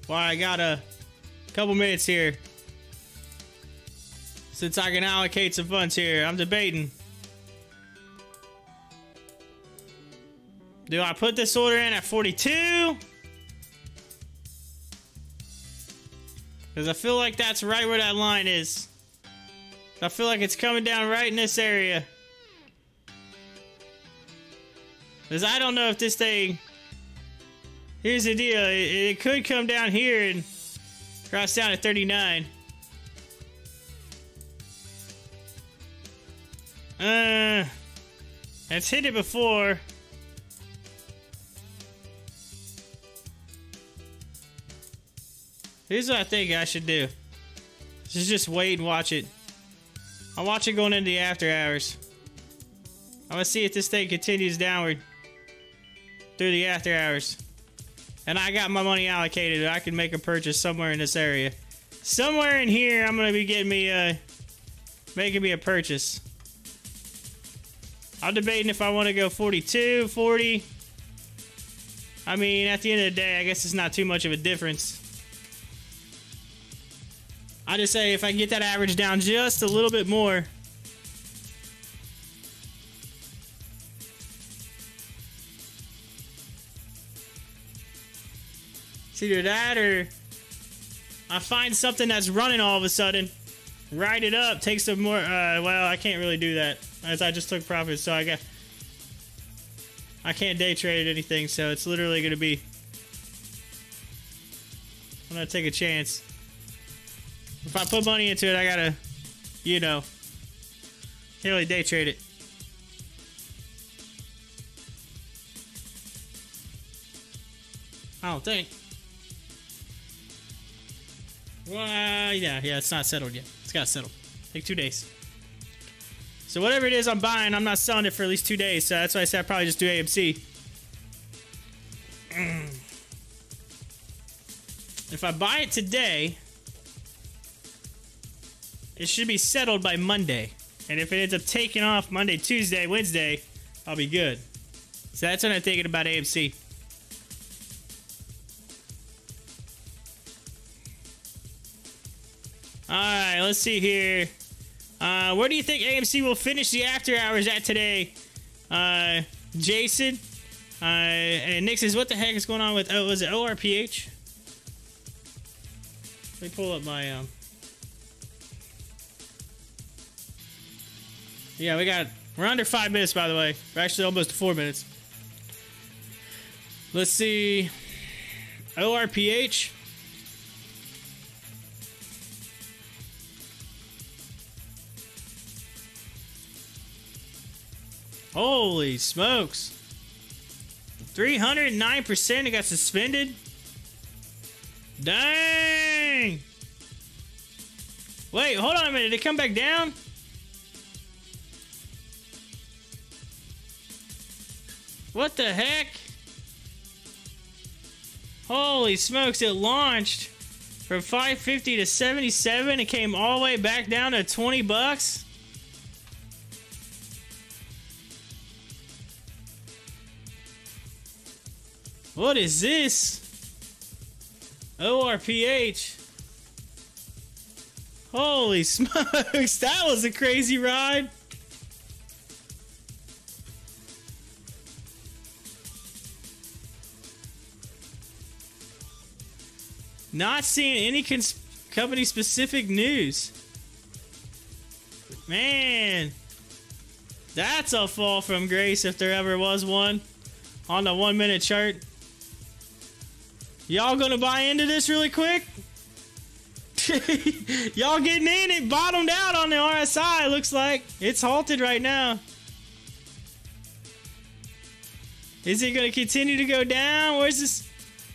Well, I got a couple minutes here. Since I can allocate some funds here, I'm debating. Do I put this order in at 42? Because I feel like that's right where that line is. I feel like it's coming down right in this area. Because I don't know if this thing... Here's the deal. It could come down here and cross down at 39. It's hit it before. Here's what I think I should do. Just wait and watch it. I'll watch it going into the after hours. I'm gonna see if this thing continues downward through the after hours. And I got my money allocated. I can make a purchase somewhere in this area. Somewhere in here, I'm gonna be getting me making me a purchase. I'm debating if I want to go 42, 40. I mean, at the end of the day, I guess it's not too much of a difference. I just say if I can get that average down just a little bit more. It's either that or I find something that's running all of a sudden, ride it up, take some more. Well, I can't really do that as I just took profits, so I can't day trade anything, so it's literally going to be. I'm going to take a chance. If I put money into it, I gotta, you know, can't really day trade it. I don't think. Well, yeah, it's not settled yet. It's got settled. Take 2 days. So whatever it is I'm buying, I'm not selling it for at least 2 days. So that's why I said I'd probably just do AMC. If I buy it today, it should be settled by Monday. And if it ends up taking off Monday, Tuesday, Wednesday, I'll be good. So that's what I'm thinking about AMC. Alright, let's see here. Where do you think AMC will finish the after hours at today? Jason? And Nick says, what the heck is going on with, was it ORPH? Let me pull up my, yeah, we're under 5 minutes, by the way. We're actually almost 4 minutes. Let's see. ORPH. Holy smokes. 309%. It got suspended. Dang. Wait, hold on a minute. Did it come back down? What the heck? Holy smokes, it launched from 550 to 77. It came all the way back down to 20 bucks. What is this? ORPH. Holy smokes, that was a crazy ride. Not seeing any company-specific news. Man, that's a fall from grace if there ever was one on the 1 minute chart. Y'all gonna buy into this really quick? Y'all getting in? It bottomed out on the RSI. Looks like it's halted right now. Is it gonna continue to go down? Where's this?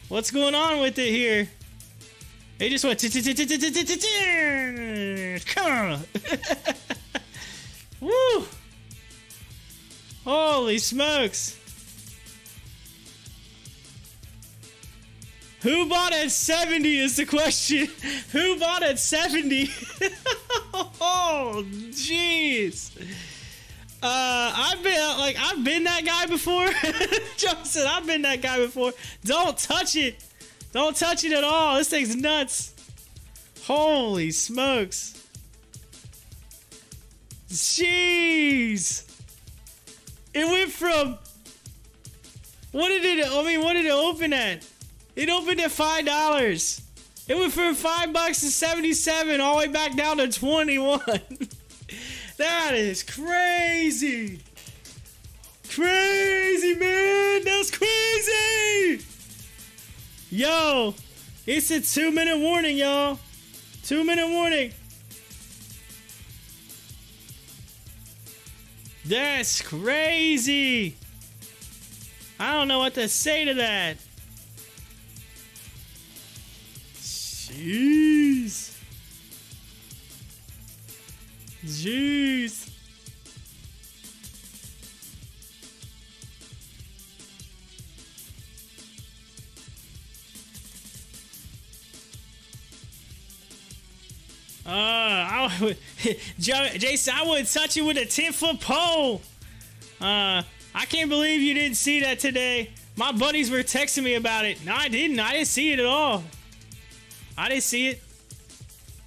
What's going on with it here? It just went. Come on. Woo! Holy smokes! Who bought at 70 is the question. Who bought at 70? Oh, jeez. I've been that guy before. Johnson, I've been that guy before. Don't touch it. Don't touch it at all. This thing's nuts. Holy smokes. Jeez. It went from, what did it open at? It opened at $5. It went from $5 to 77 all the way back down to 21. That is crazy. Crazy, man. That's crazy. Yo, it's a 2-minute warning, y'all. 2-minute warning. That's crazy. I don't know what to say to that. Jeez. Jeez. Jason, I wouldn't touch you with a 10-foot pole. I can't believe you didn't see that today. My buddies were texting me about it. No, I didn't. I didn't see it at all. I didn't see it.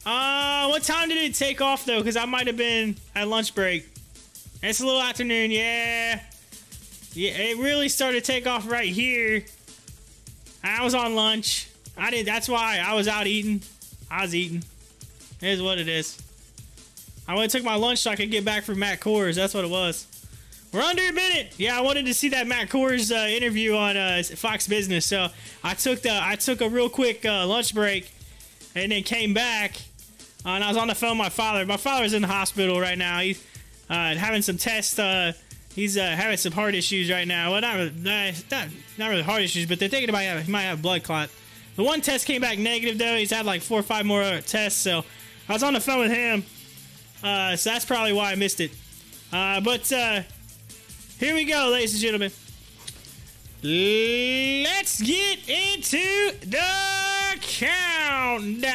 What time did it take off, though? Because I might have been at lunch break. It's a little afternoon, yeah. Yeah, it really started to take off right here. I was on lunch. That's why I was out eating. I was eating. It is what it is. I went and took my lunch so I could get back from Matt Coors. That's what it was. We're under a minute. Yeah, I wanted to see that Matt Coors interview on Fox Business, so I took a real quick lunch break, and then came back. And I was on the phone with my father. My father's in the hospital right now. He's having some tests. He's having some heart issues right now. Well, not really heart issues, but they're thinking about he might have a blood clot. The one test came back negative, though. He's had like 4 or 5 more tests, so I was on the phone with him. So that's probably why I missed it. But here we go, ladies and gentlemen. Let's get into the countdown.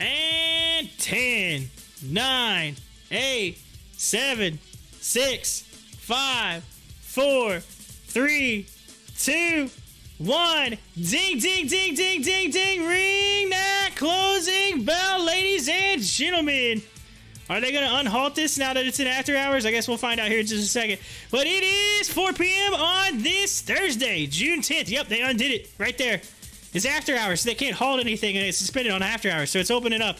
And 10, 9, 8, 7, 6, 5, 4, 3, 2, 1. Ding, ding, ding, ding, ding, ding. Ring that closing bell, ladies and gentlemen. Are they going to unhalt this now that it's in after hours? I guess we'll find out here in just a second. But it is 4 p.m. on this Thursday, June 10th. Yep, they undid it right there. It's after hours, so they can't halt anything, and it's suspended on after hours, so it's opening up.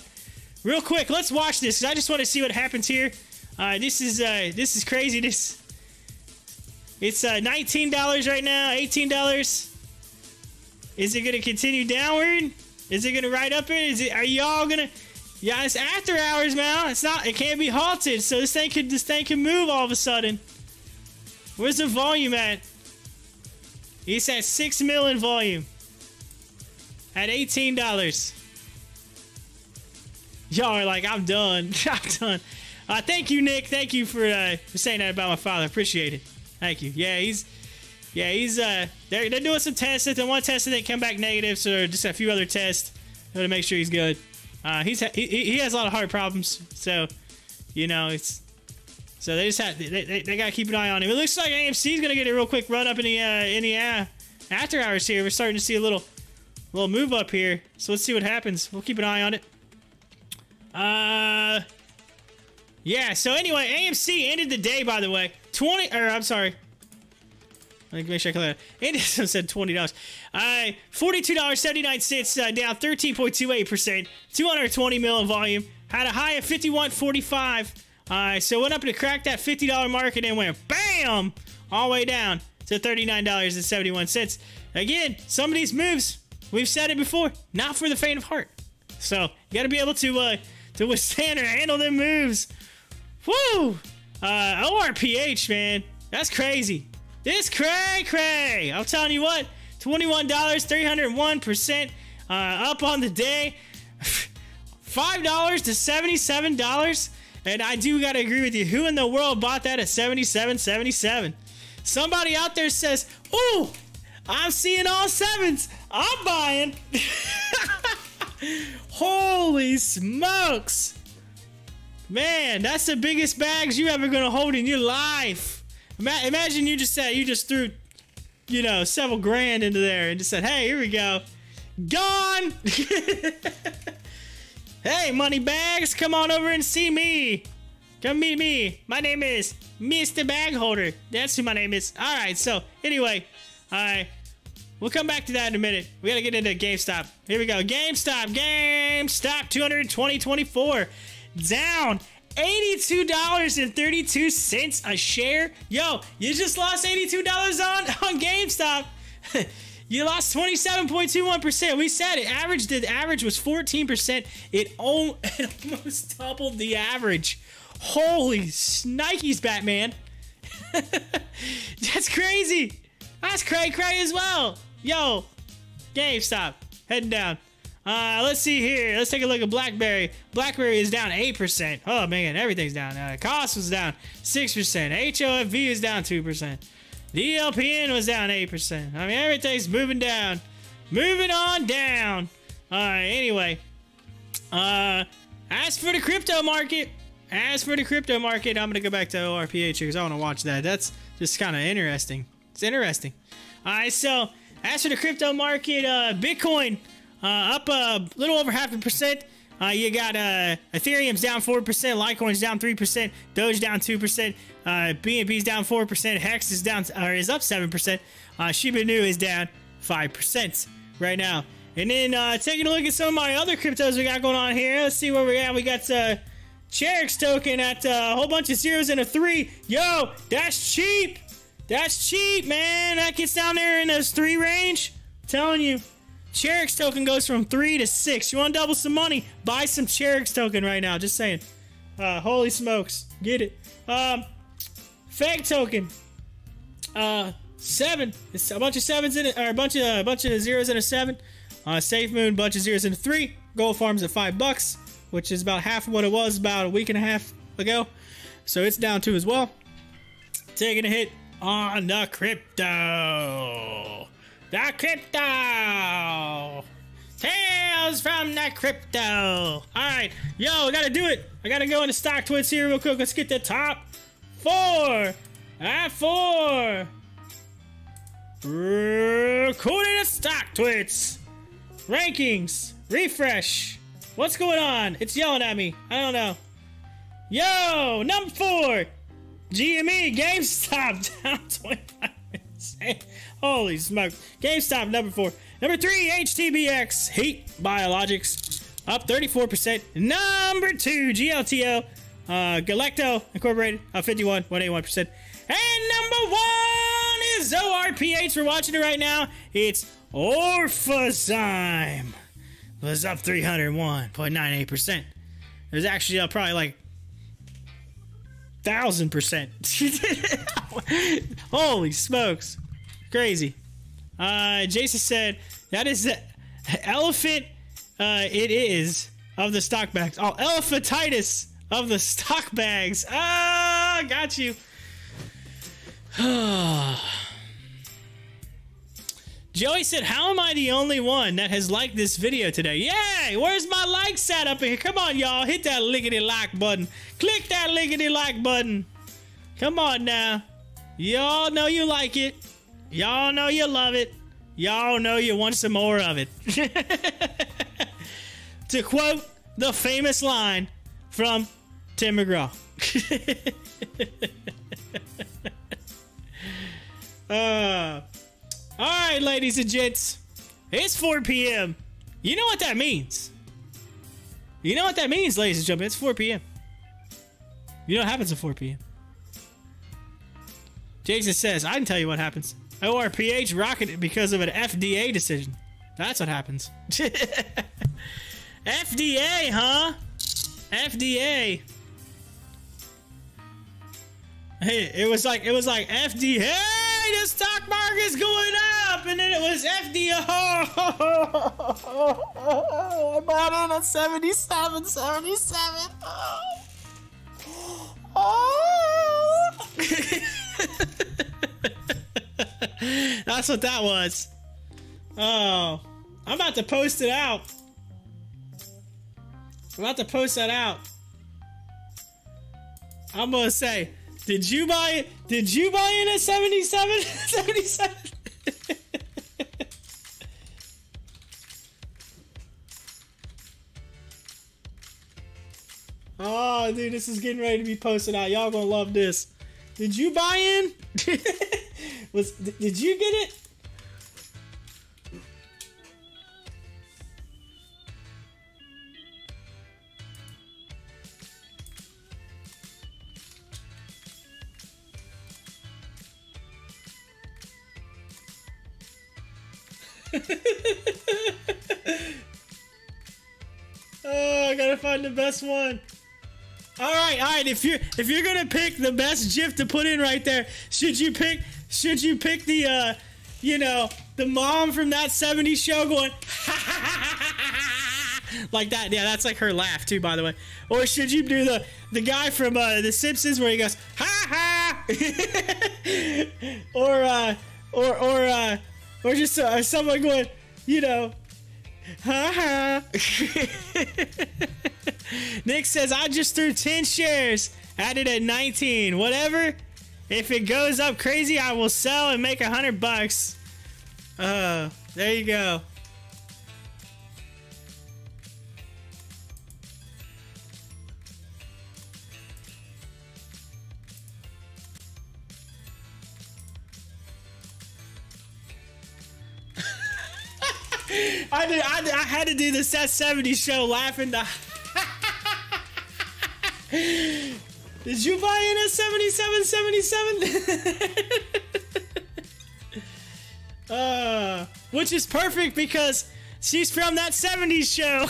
Real quick, let's watch this, because I just want to see what happens here. This is crazy. It's $19 right now, $18. Is it going to continue downward? Is it going to ride up it? Are y'all going to... Yeah, it's after hours, man. It can't be halted, so this thing can move all of a sudden. Where's the volume at? It's at 6 mil in volume. At $18. Y'all are like, I'm done. I'm done. Thank you, Nick. Thank you for saying that about my father. Appreciate it. Thank you. They're doing some tests. The one test didn't come back negative, so just a few other tests to make sure he's good. He has a lot of heart problems, so they just have they gotta keep an eye on him. It looks like AMC's gonna get a real quick run up in the after hours here. We're starting to see a little move up here, so let's see what happens. We'll keep an eye on it. Yeah. So anyway, AMC ended the day, by the way. Let me make sure I clear that. It said $20. $42.79, down 13.28%. 220 mil in volume. Had a high of 51.45. So went up to crack that $50 mark and then went BAM! All the way down to $39.71. Again, some of these moves, we've said it before, not for the faint of heart. So you got to be able to withstand or handle them moves. Woo! ORPH, man, that's crazy. This cray. I'm telling you what, $21, 301% up on the day. $5 to $77. And I do gotta agree with you. Who in the world bought that at $77.77? Somebody out there says, "Ooh, I'm seeing all sevens. I'm buying." Holy smokes! Man, that's the biggest bags you ever gonna hold in your life. Imagine you just threw, you know, several grand into there and just said, hey, here we go. Gone! Hey, money bags, come on over and see me. Come meet me. My name is Mr. Bag Holder. That's who my name is. Alright, so, anyway. Alright. We'll come back to that in a minute. We gotta get into GameStop. Here we go. GameStop 220.24. Down $82.32 a share. Yo, you just lost $82 on GameStop. You lost 27.21%. We said it. The average was 14%. It almost doubled the average. Holy snikes, Batman. That's crazy. That's cray as well. Yo, GameStop heading down. Let's see here. Let's take a look at BlackBerry. BlackBerry is down 8%. Oh man, everything's down. Cost was down 6%. HOFV is down 2%. DLPN was down 8%. I mean, everything's moving down. Moving on down. Anyway. As for the crypto market, I'm going to go back to ORPH here because I want to watch that. That's just kind of interesting. It's interesting. Alright, so as for the crypto market, Bitcoin up a little over 0.5%. You got Ethereum's down 4%, Litecoin's down 3%, Doge down 2%, BNB's down 4%, Hex is down is up 7%, Shiba Inu is down 5% right now. And then taking a look at some of my other cryptos we got going on here. Let's see where we're at. We got Cherix token at a whole bunch of zeros and a 3. Yo, that's cheap. That's cheap, man. That gets down there in those 3 range. I'm telling you. Cherix token goes from 3 to 6. You want to double some money? Buy some Cherix token right now. Just saying. Holy smokes. Get it. Fake token. 7. It's a bunch of 7s in it, or a bunch of zeros and a 7. SAFEMOON, bunch of zeros and a 3. Gold Farm's at $5, which is about half of what it was about a week and a half ago. So it's down too as well. Taking a hit on the crypto. The crypto! Tales from the crypto! Alright, yo, I gotta do it. I gotta go into Stocktwits here real quick. Let's get the top 4. At 4. According to Stocktwits. Rankings. Refresh. What's going on? It's yelling at me. I don't know. Yo, number 4. GME GameStop down 25%. Holy smoke. GameStop, number 4. Number 3, HTBX, Heat Biologics, up 34%. Number 2, GLTO, Galecto Incorporated, up 51.81%. And number 1 is ORPH. We're watching it right now. It's Orphazyme. It was up 301.98%. There's actually probably like 1,000%. Holy smokes. Crazy. Jason said, that is the elephant, it is, of the stock bags. Oh, elephantitis of the stock bags. Ah, got you. Joey said, how am I the only one that has liked this video today? Yay! Where's my likes at up here? Come on, y'all. Hit that lickety like button. Click that lickety like button. Come on now. Y'all know you like it. Y'all know you love it. Y'all know you want some more of it. To quote the famous line from Tim McGraw. Alright, ladies and gents. It's 4 p.m. You know what that means. You know what that means, ladies and gentlemen. It's 4 p.m. You know what happens at 4 p.m. Jason says, I can tell you what happens. ORPH rocketed because of an FDA decision. That's what happens. FDA, huh? FDA. Hey, it was like FDA, the stock market's going up, and then it was FDA. I bought in at 77.77. Oh. That's what that was. Oh, I'm about to post it out. I'm about to post that out. I'm gonna say, did you buy in at 77? 77? Oh, dude, this is getting ready to be posted out. Y'all gonna love this. Did you buy in? Did you get it? Oh, I gotta find the best one. All right. If you're gonna pick the best GIF to put in right there, should you pick the the mom from that '70s show going like that? Yeah, that's like her laugh too, by the way. Or should you do the guy from The Simpsons where he goes ha ha? or just someone going, ha ha. Nick says, I just threw 10 shares, added at 19. Whatever. If it goes up crazy, I will sell and make $100. There you go. I had to do this at 70 show laughing. Did you buy in at 77? Which is perfect because she's from that 70s show.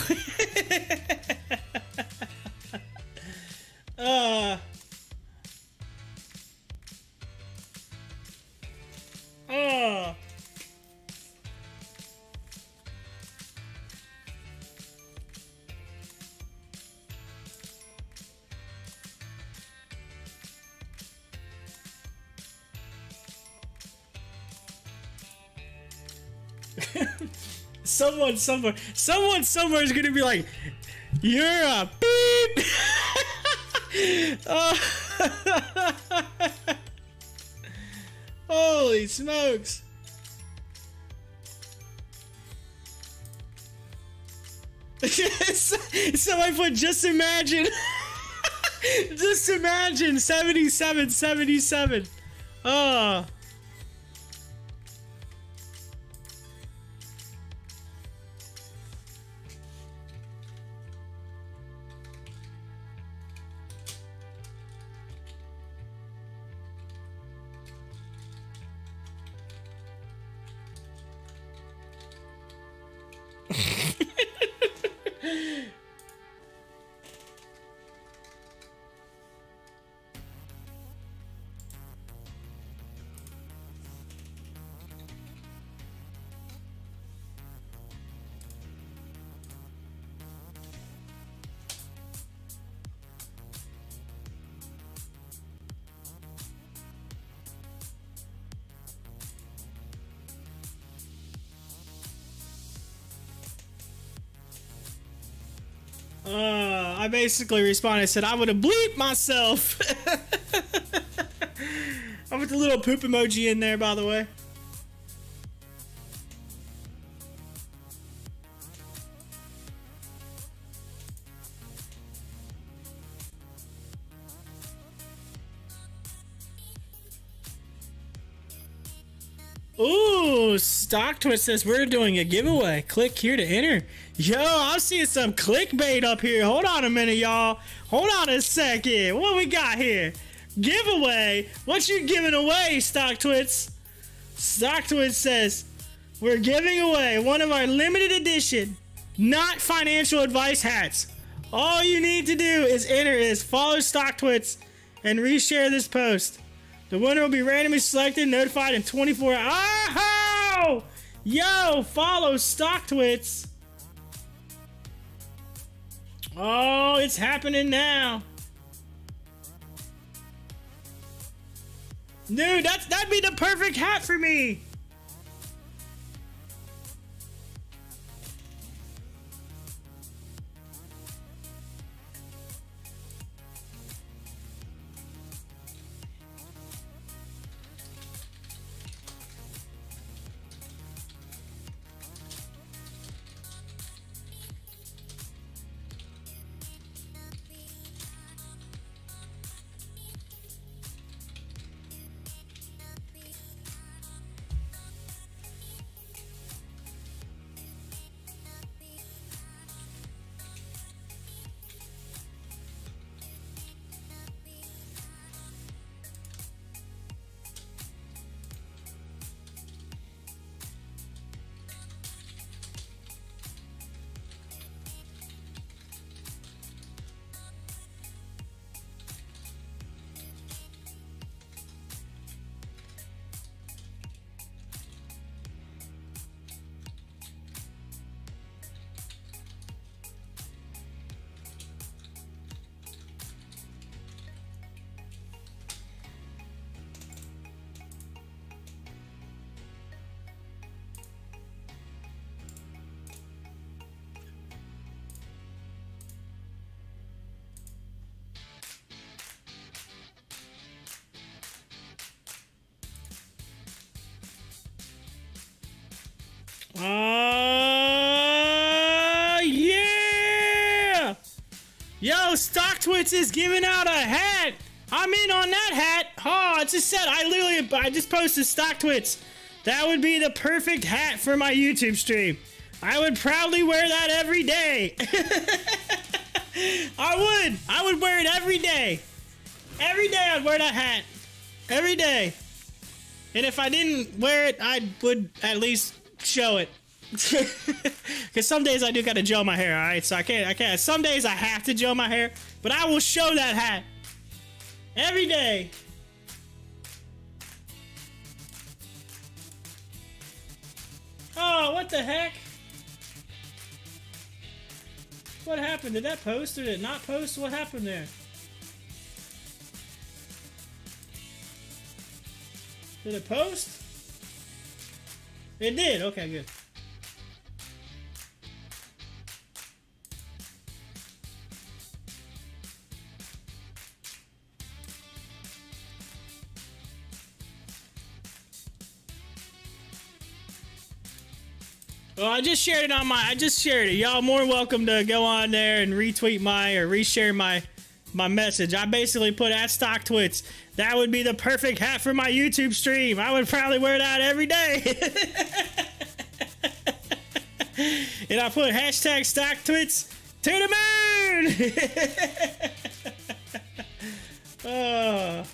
Someone somewhere is gonna be like, you're a beep. Holy smokes. Somebody put just imagine. Just imagine 77. Oh. I basically responded, I said I would have bleeped myself. I put the little poop emoji in there, by the way. Ooh, Stocktwits says we're doing a giveaway. Click here to enter. Yo, I'm seeing some clickbait up here. Hold on a minute, y'all. Hold on a second. What we got here? Giveaway? What you giving away, Stocktwits? Stocktwits says we're giving away one of our limited edition, not financial advice hats. All you need to do is follow Stocktwits and reshare this post. The winner will be randomly selected, notified in 24 hours. Oh! Yo, follow Stocktwits. Oh, it's happening now. Dude, that'd be the perfect hat for me. Yeah! Yo, Stocktwits is giving out a hat. I'm in on that hat. Oh, it just said, I just posted Stocktwits. That would be the perfect hat for my YouTube stream. I would proudly wear that every day. I would wear it every day. Every day I'd wear that hat. Every day. And if I didn't wear it, I would at least show it. Because some days I do gotta gel my hair, alright? So I can't. Some days I have to gel my hair, but I will show that hat. Every day. Oh, what the heck? What happened? Did that post or did it not post? What happened there? Did it post? It did. Okay, good. Well, I just shared it on my. I just shared it. Y'all more welcome to go on there and retweet or reshare my message. I basically put at Stocktwits. That would be the perfect hat for my YouTube stream. I would probably wear that every day. And I put hashtag Stocktwits to the moon.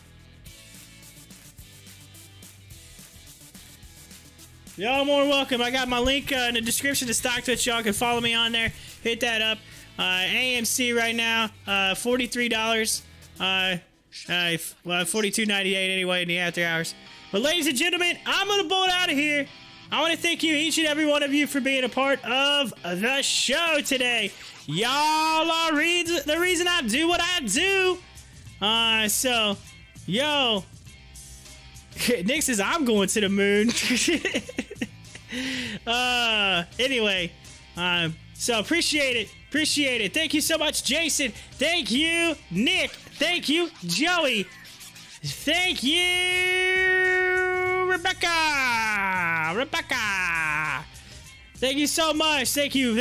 Y'all more welcome. I got my link in the description to Stocktwits. Y'all can follow me on there. Hit that up. AMC right now, $43. Well, $42.98 anyway in the after hours. But ladies and gentlemen, I'm gonna bolt out of here. I want to thank you, each and every one of you, for being a part of the show today. Y'all are the reason I do what I do. So, yo. Nick says, I'm going to the moon. Anyway, so appreciate it. Appreciate it. Thank you so much, Jason. Thank you, Nick. Thank you, Joey. Thank you, Rebecca. Thank you so much. Thank you.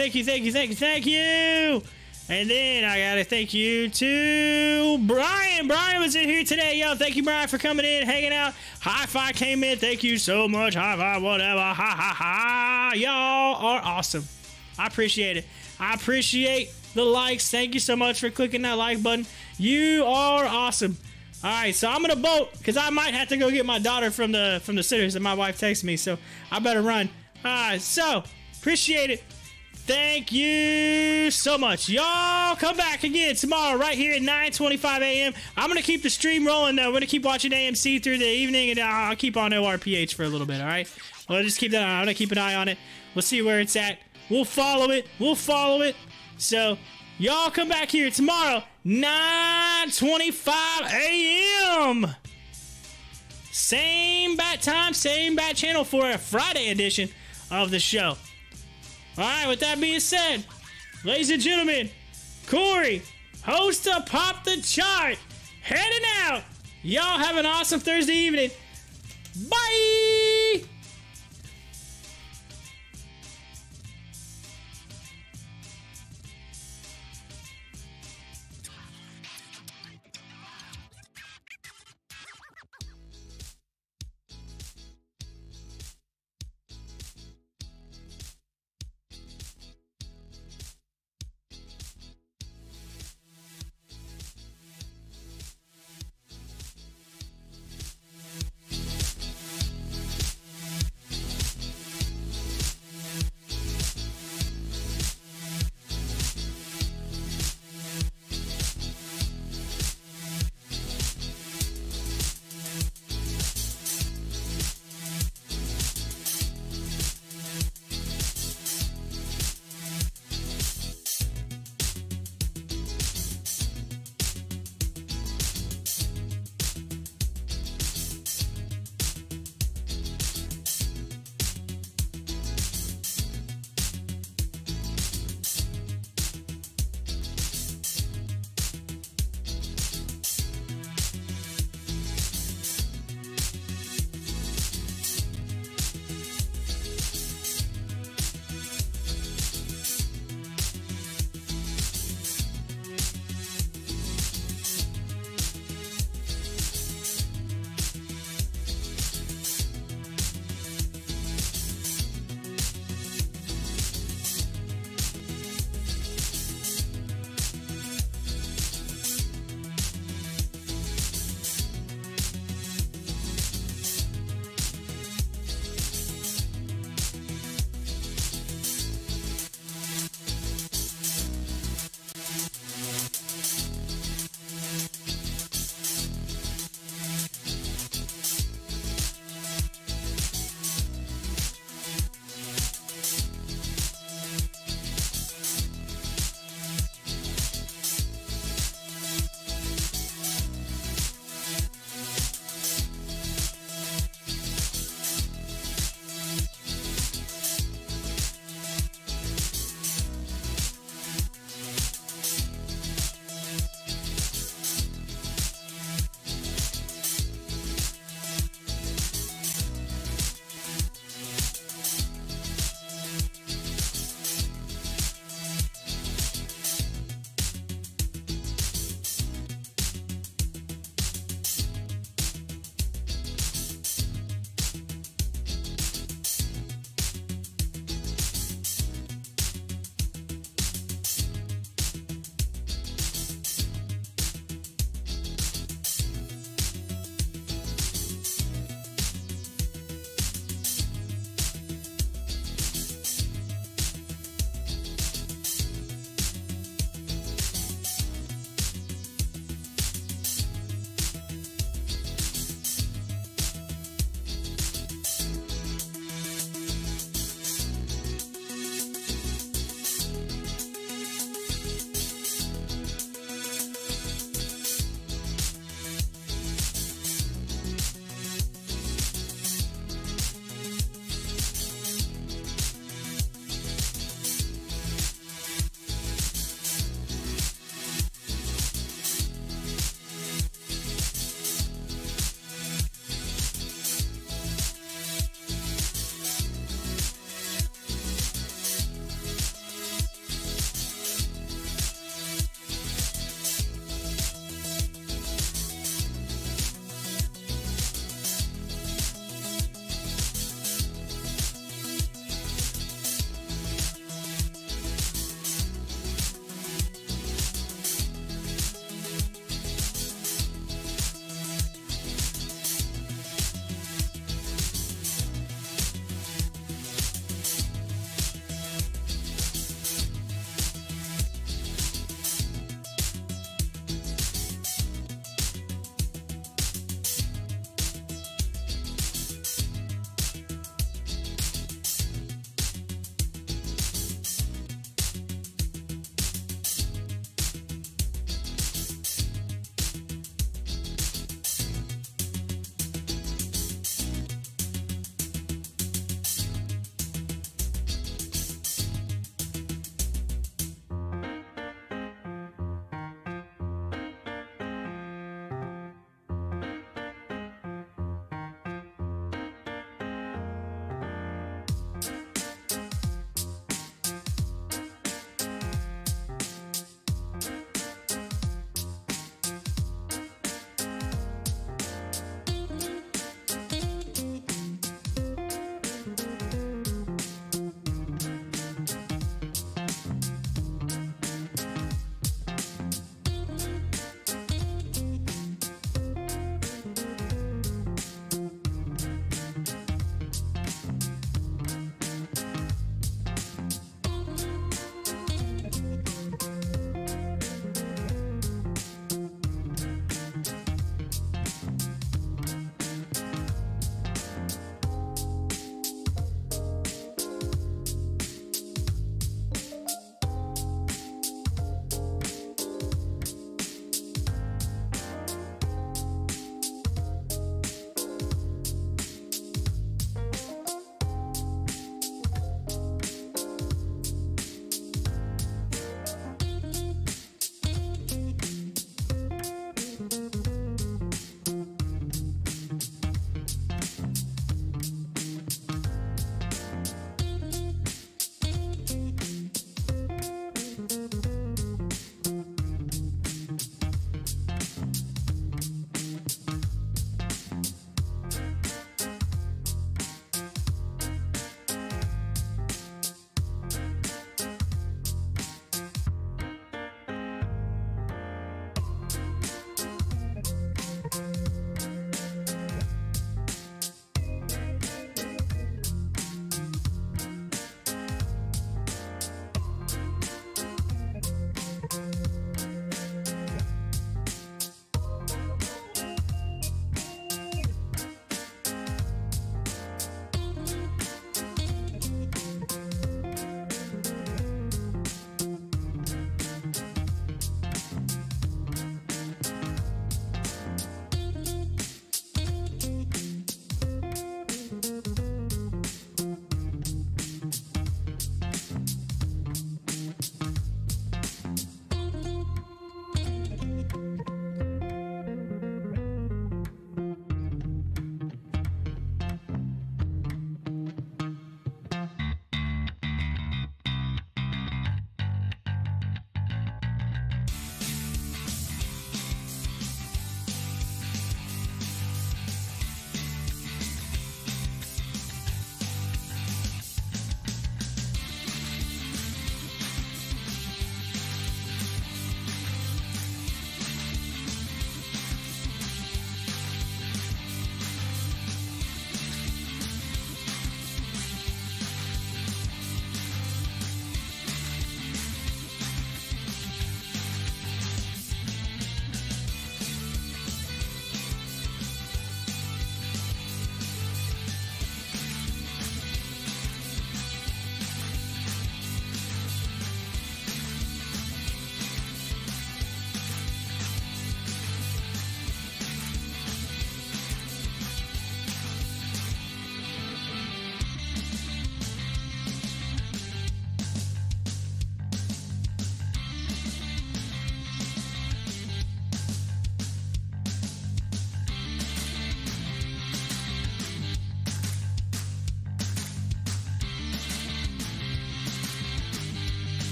And then I gotta thank you to Brian. Brian was in here today. Yo, thank you, Brian, for coming in, hanging out. Hi-Fi came in. Thank you so much. Hi-Fi, whatever. Ha, ha, ha. Y'all are awesome. I appreciate it. I appreciate the likes. Thank you so much for clicking that like button. You are awesome. All right, so I'm gonna bolt because I might have to go get my daughter from the sitters that my wife texted me. So I better run. So appreciate it. Thank you so much. Y'all come back again tomorrow right here at 9:25 a.m. I'm going to keep the stream rolling, though. We're going to keep watching AMC through the evening, and I'll keep on ORPH for a little bit, all right? We'll just keep that on. I'm going to keep an eye on it. We'll see where it's at. We'll follow it. So, y'all come back here tomorrow, 9:25 a.m. Same bat time, same bat channel for a Friday edition of the show. Alright, with that being said, ladies and gentlemen, Corey, host of Pop the Chart, heading out. Y'all have an awesome Thursday evening. Bye!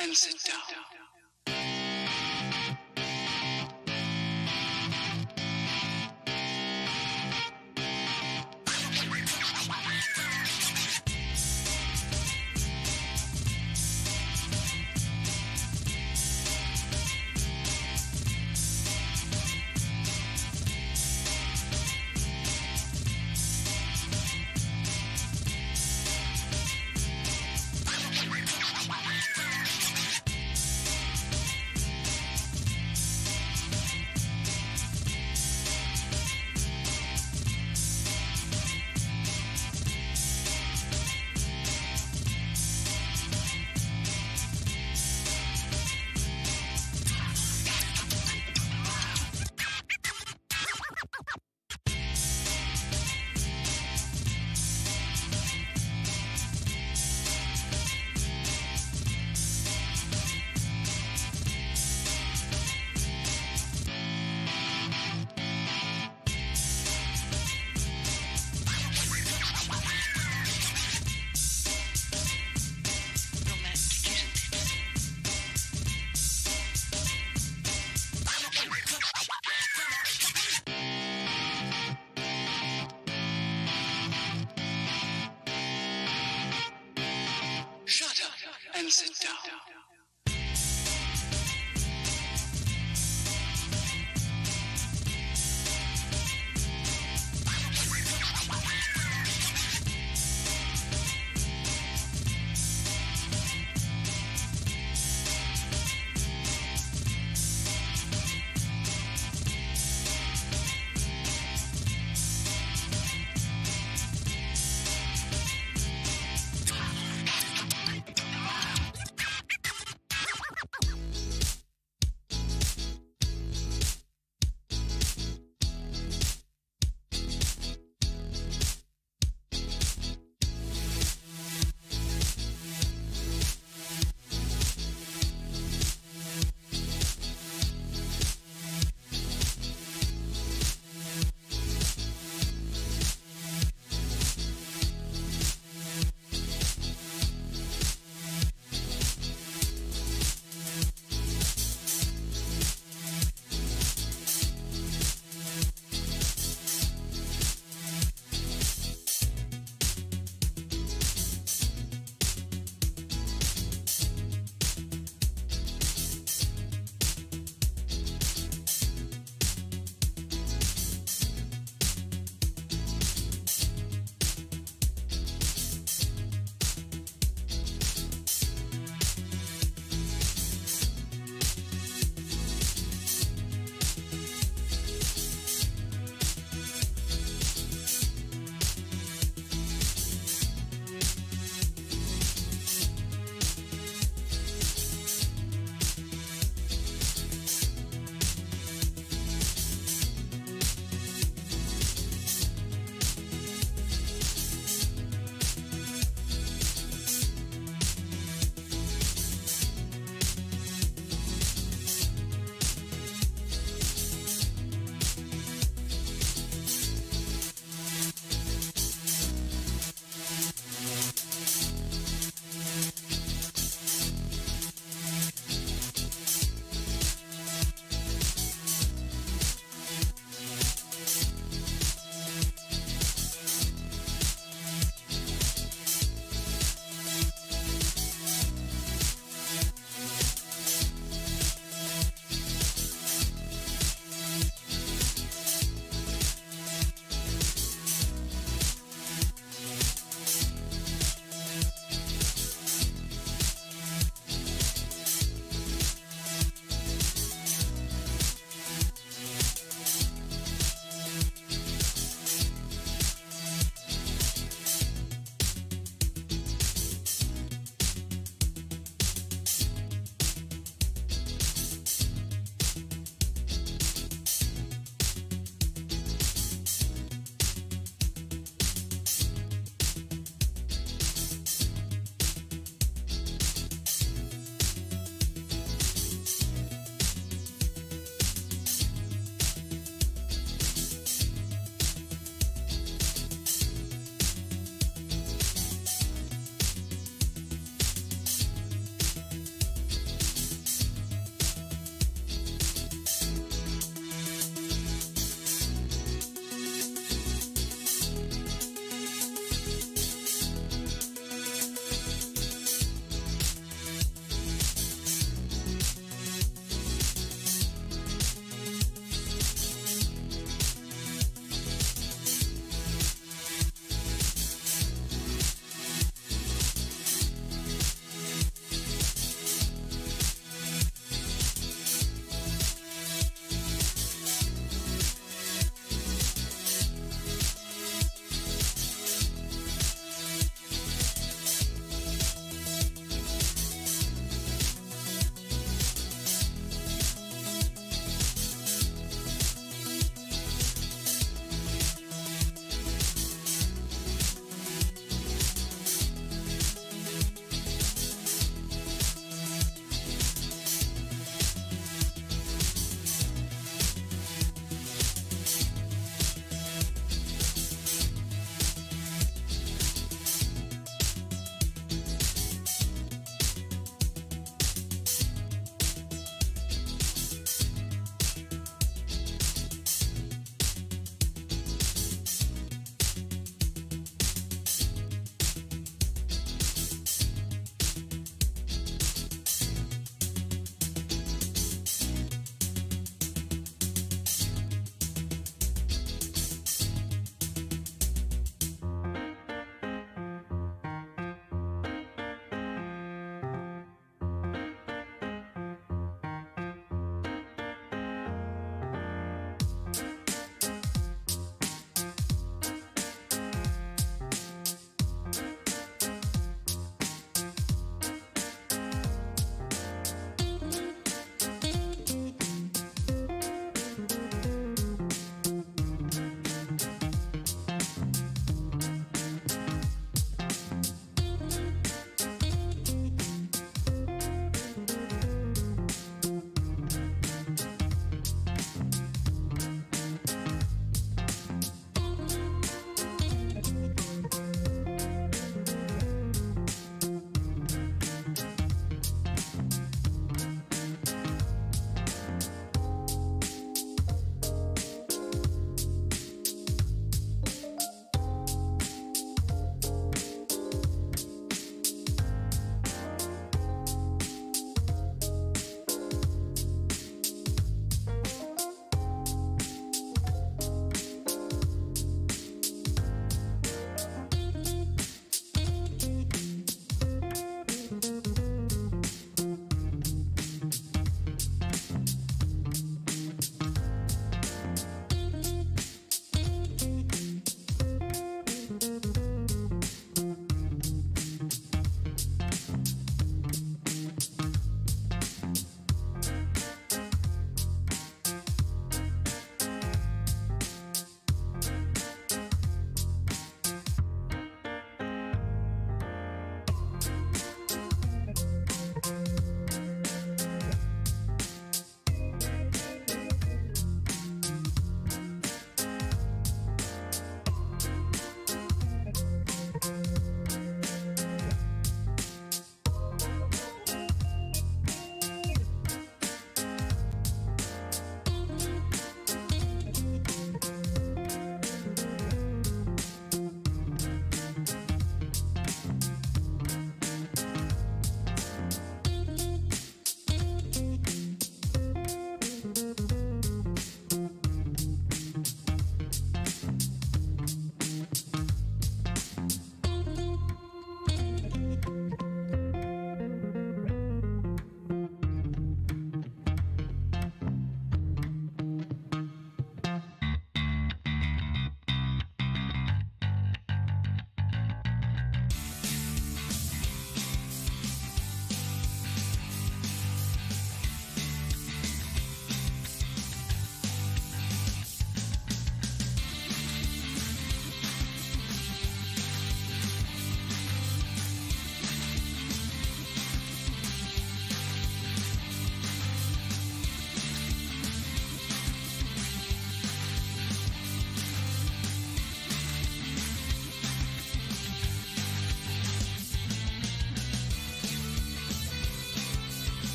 and sit down. And sit down.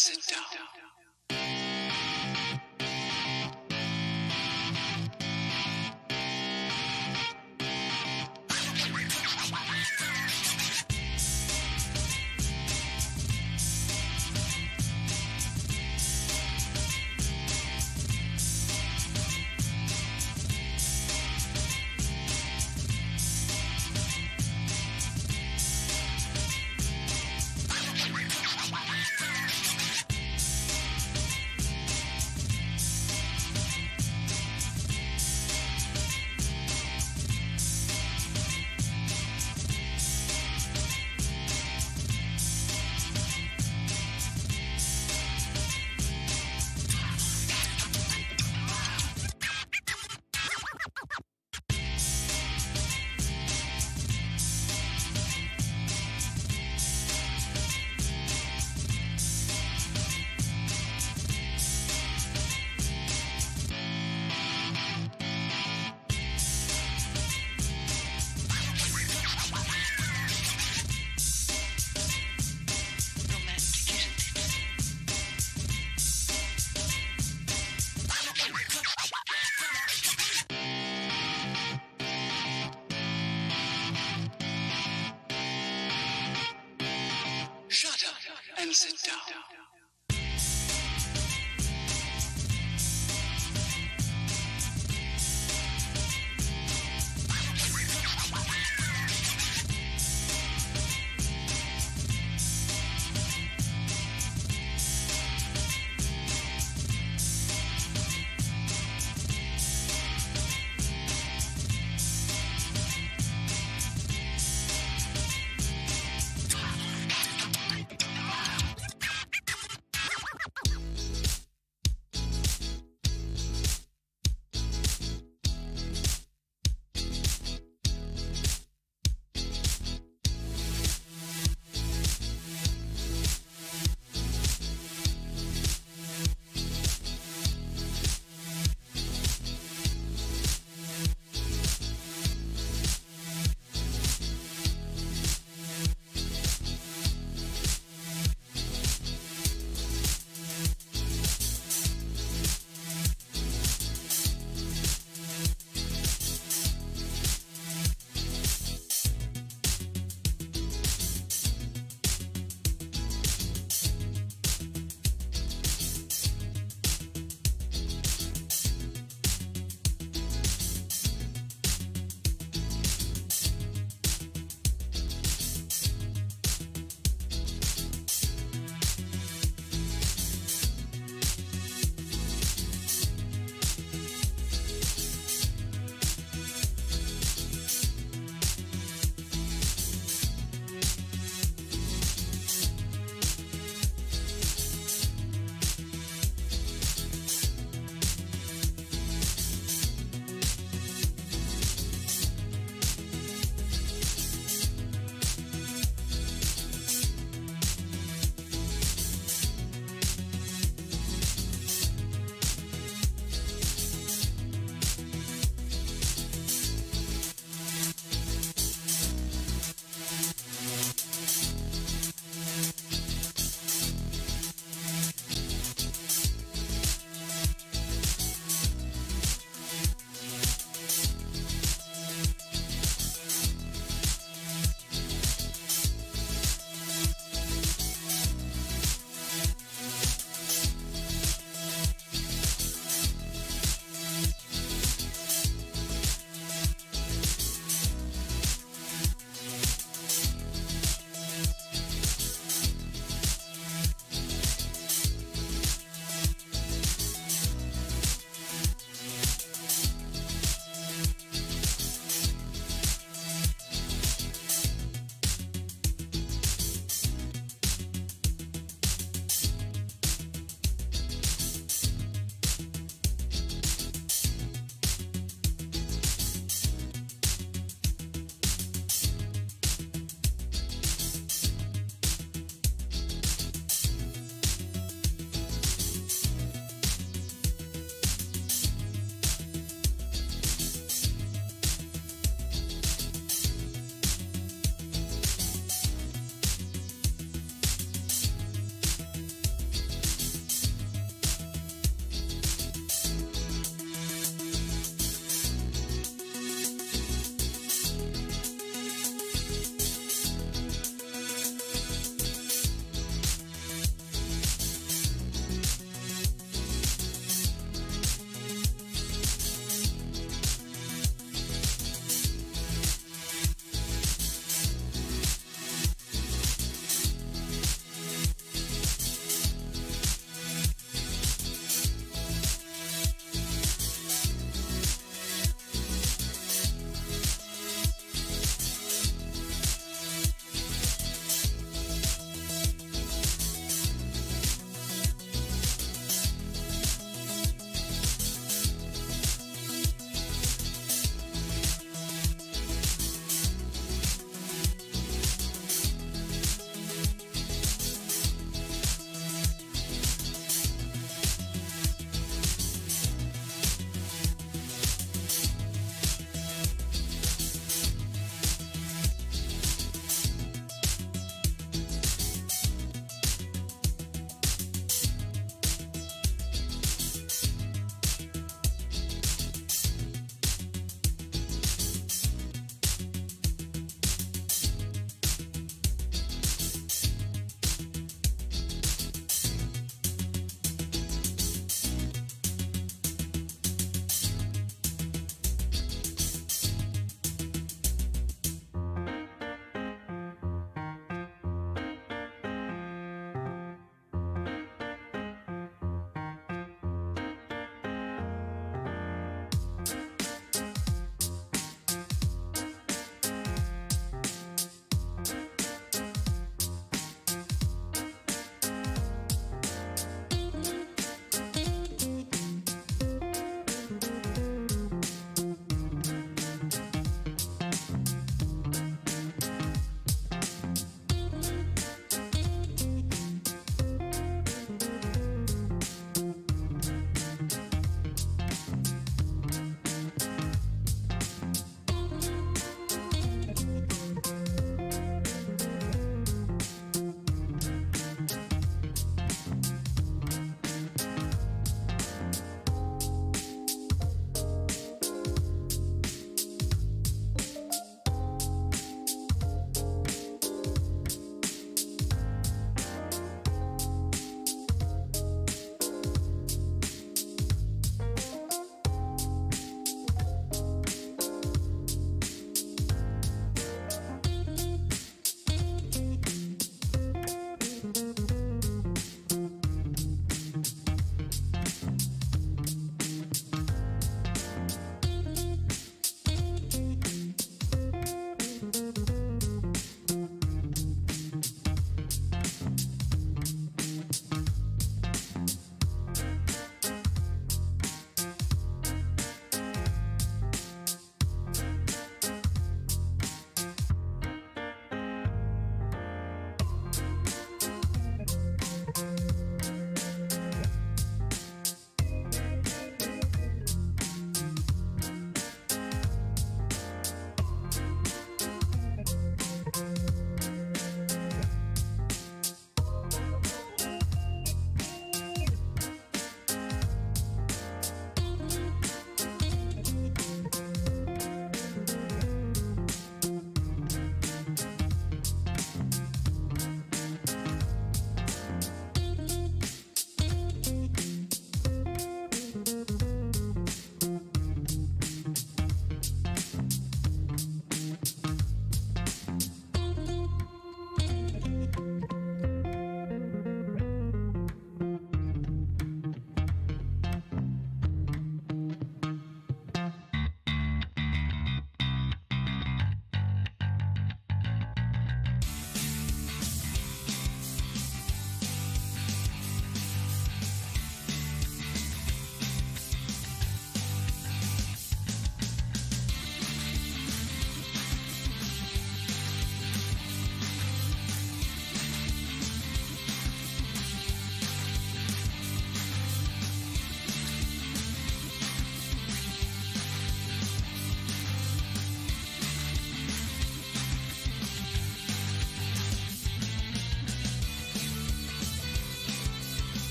sit down. Shut up and sit down.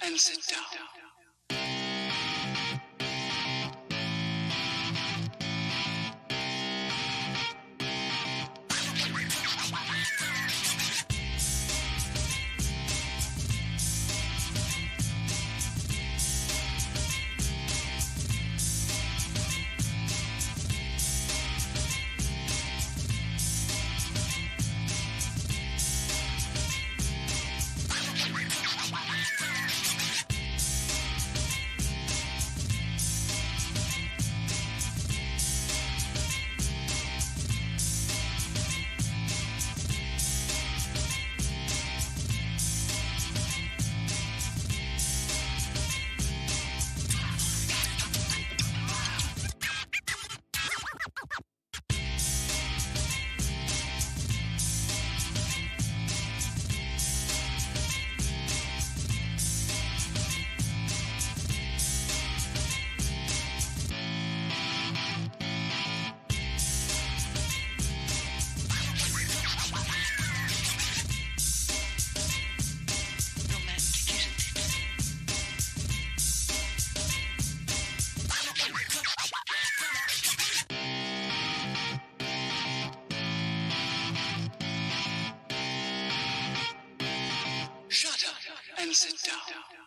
and sit down. Shut up and sit down.